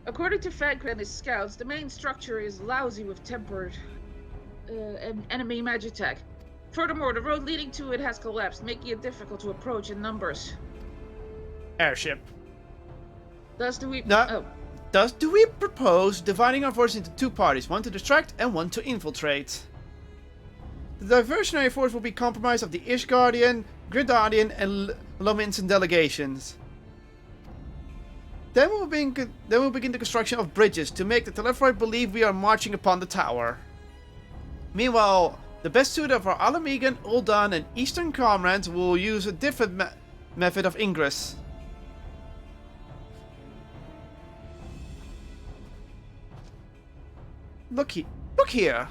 According to Fankra and his scouts, the main structure is lousy with tempered enemy magitech. Furthermore, the road leading to it has collapsed, making it difficult to approach in numbers. Airship. Thus do we... Thus do we propose dividing our forces into 2 parties, one to distract and one to infiltrate. The diversionary force will be comprised of the Ishgardian, Griddardian and Lominsan delegations. Then we'll begin the construction of bridges to make the Telephroi believe we are marching upon the tower. Meanwhile, the best suited of our Alamegan, Ul'dan and Eastern comrades will use a different method of ingress. Look here.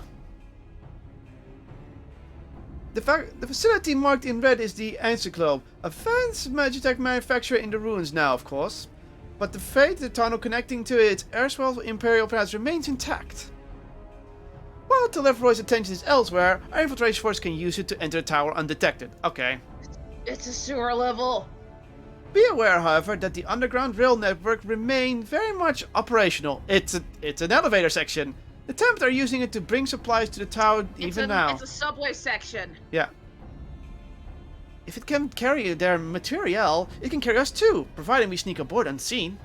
The facility marked in red is the Encyclope, a advanced magitech manufacturer in the ruins now, of course. But the fate of the tunnel connecting to its erstwhile Imperial path remains intact. While Telephoi's attention is elsewhere, our infiltration force can use it to enter the tower undetected. Okay. It's a sewer level. Be aware, however, that the underground rail network remain very much operational. It's an elevator section. The Tempt are using it to bring supplies to the tower now. It's a subway section. Yeah. If it can carry their material, it can carry us too, providing we sneak aboard unseen.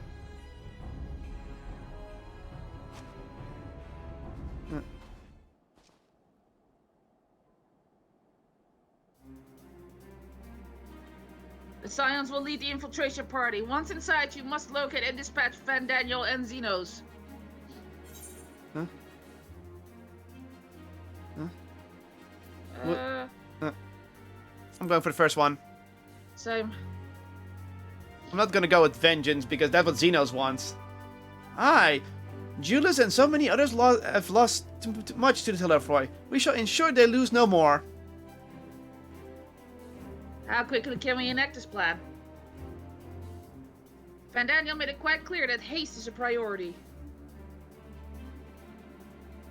The Scions will lead the infiltration party. Once inside, you must locate and dispatch Van Daniel and Xenos. Huh? I'm going for the first one. Same. I'm not gonna go with Vengeance because that's what Xenos wants. Aye, Julius and so many others have lost too much to the Telephroi. We shall ensure they lose no more. How quickly can we enact this plan? Van Daniel made it quite clear that haste is a priority.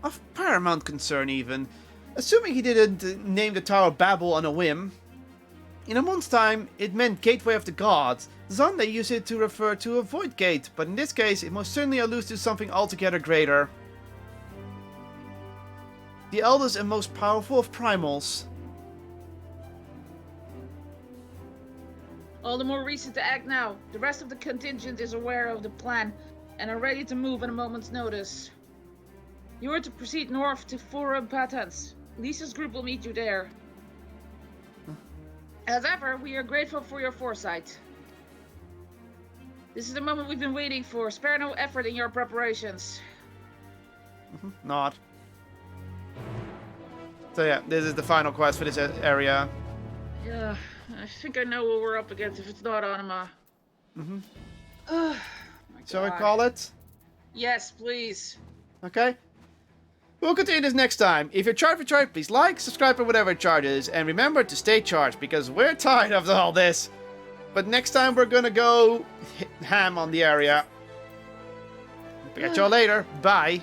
Of paramount concern, even. Assuming he didn't name the tower Babel on a whim. In a month's time, it meant Gateway of the Gods. Zande used it to refer to a void gate, but in this case, it most certainly alludes to something altogether greater. The eldest and most powerful of primals. All the more reason to act now. The rest of the contingent is aware of the plan and are ready to move at a moment's notice. You are to proceed north to Forum Patents. Lisa's group will meet you there. As ever, we are grateful for your foresight. This is the moment we've been waiting for. Spare no effort in your preparations. Not. So yeah, this is the final quest for this area. Yeah, I think I know what we're up against if it's not Anima. Shall we call it? Yes, please. Okay. We'll continue this next time. If you're charged for charge, please like, subscribe, or whatever charge is, and remember to stay charged because we're tired of all this. But next time we're gonna go ham on the area. Catch y'all later. Bye.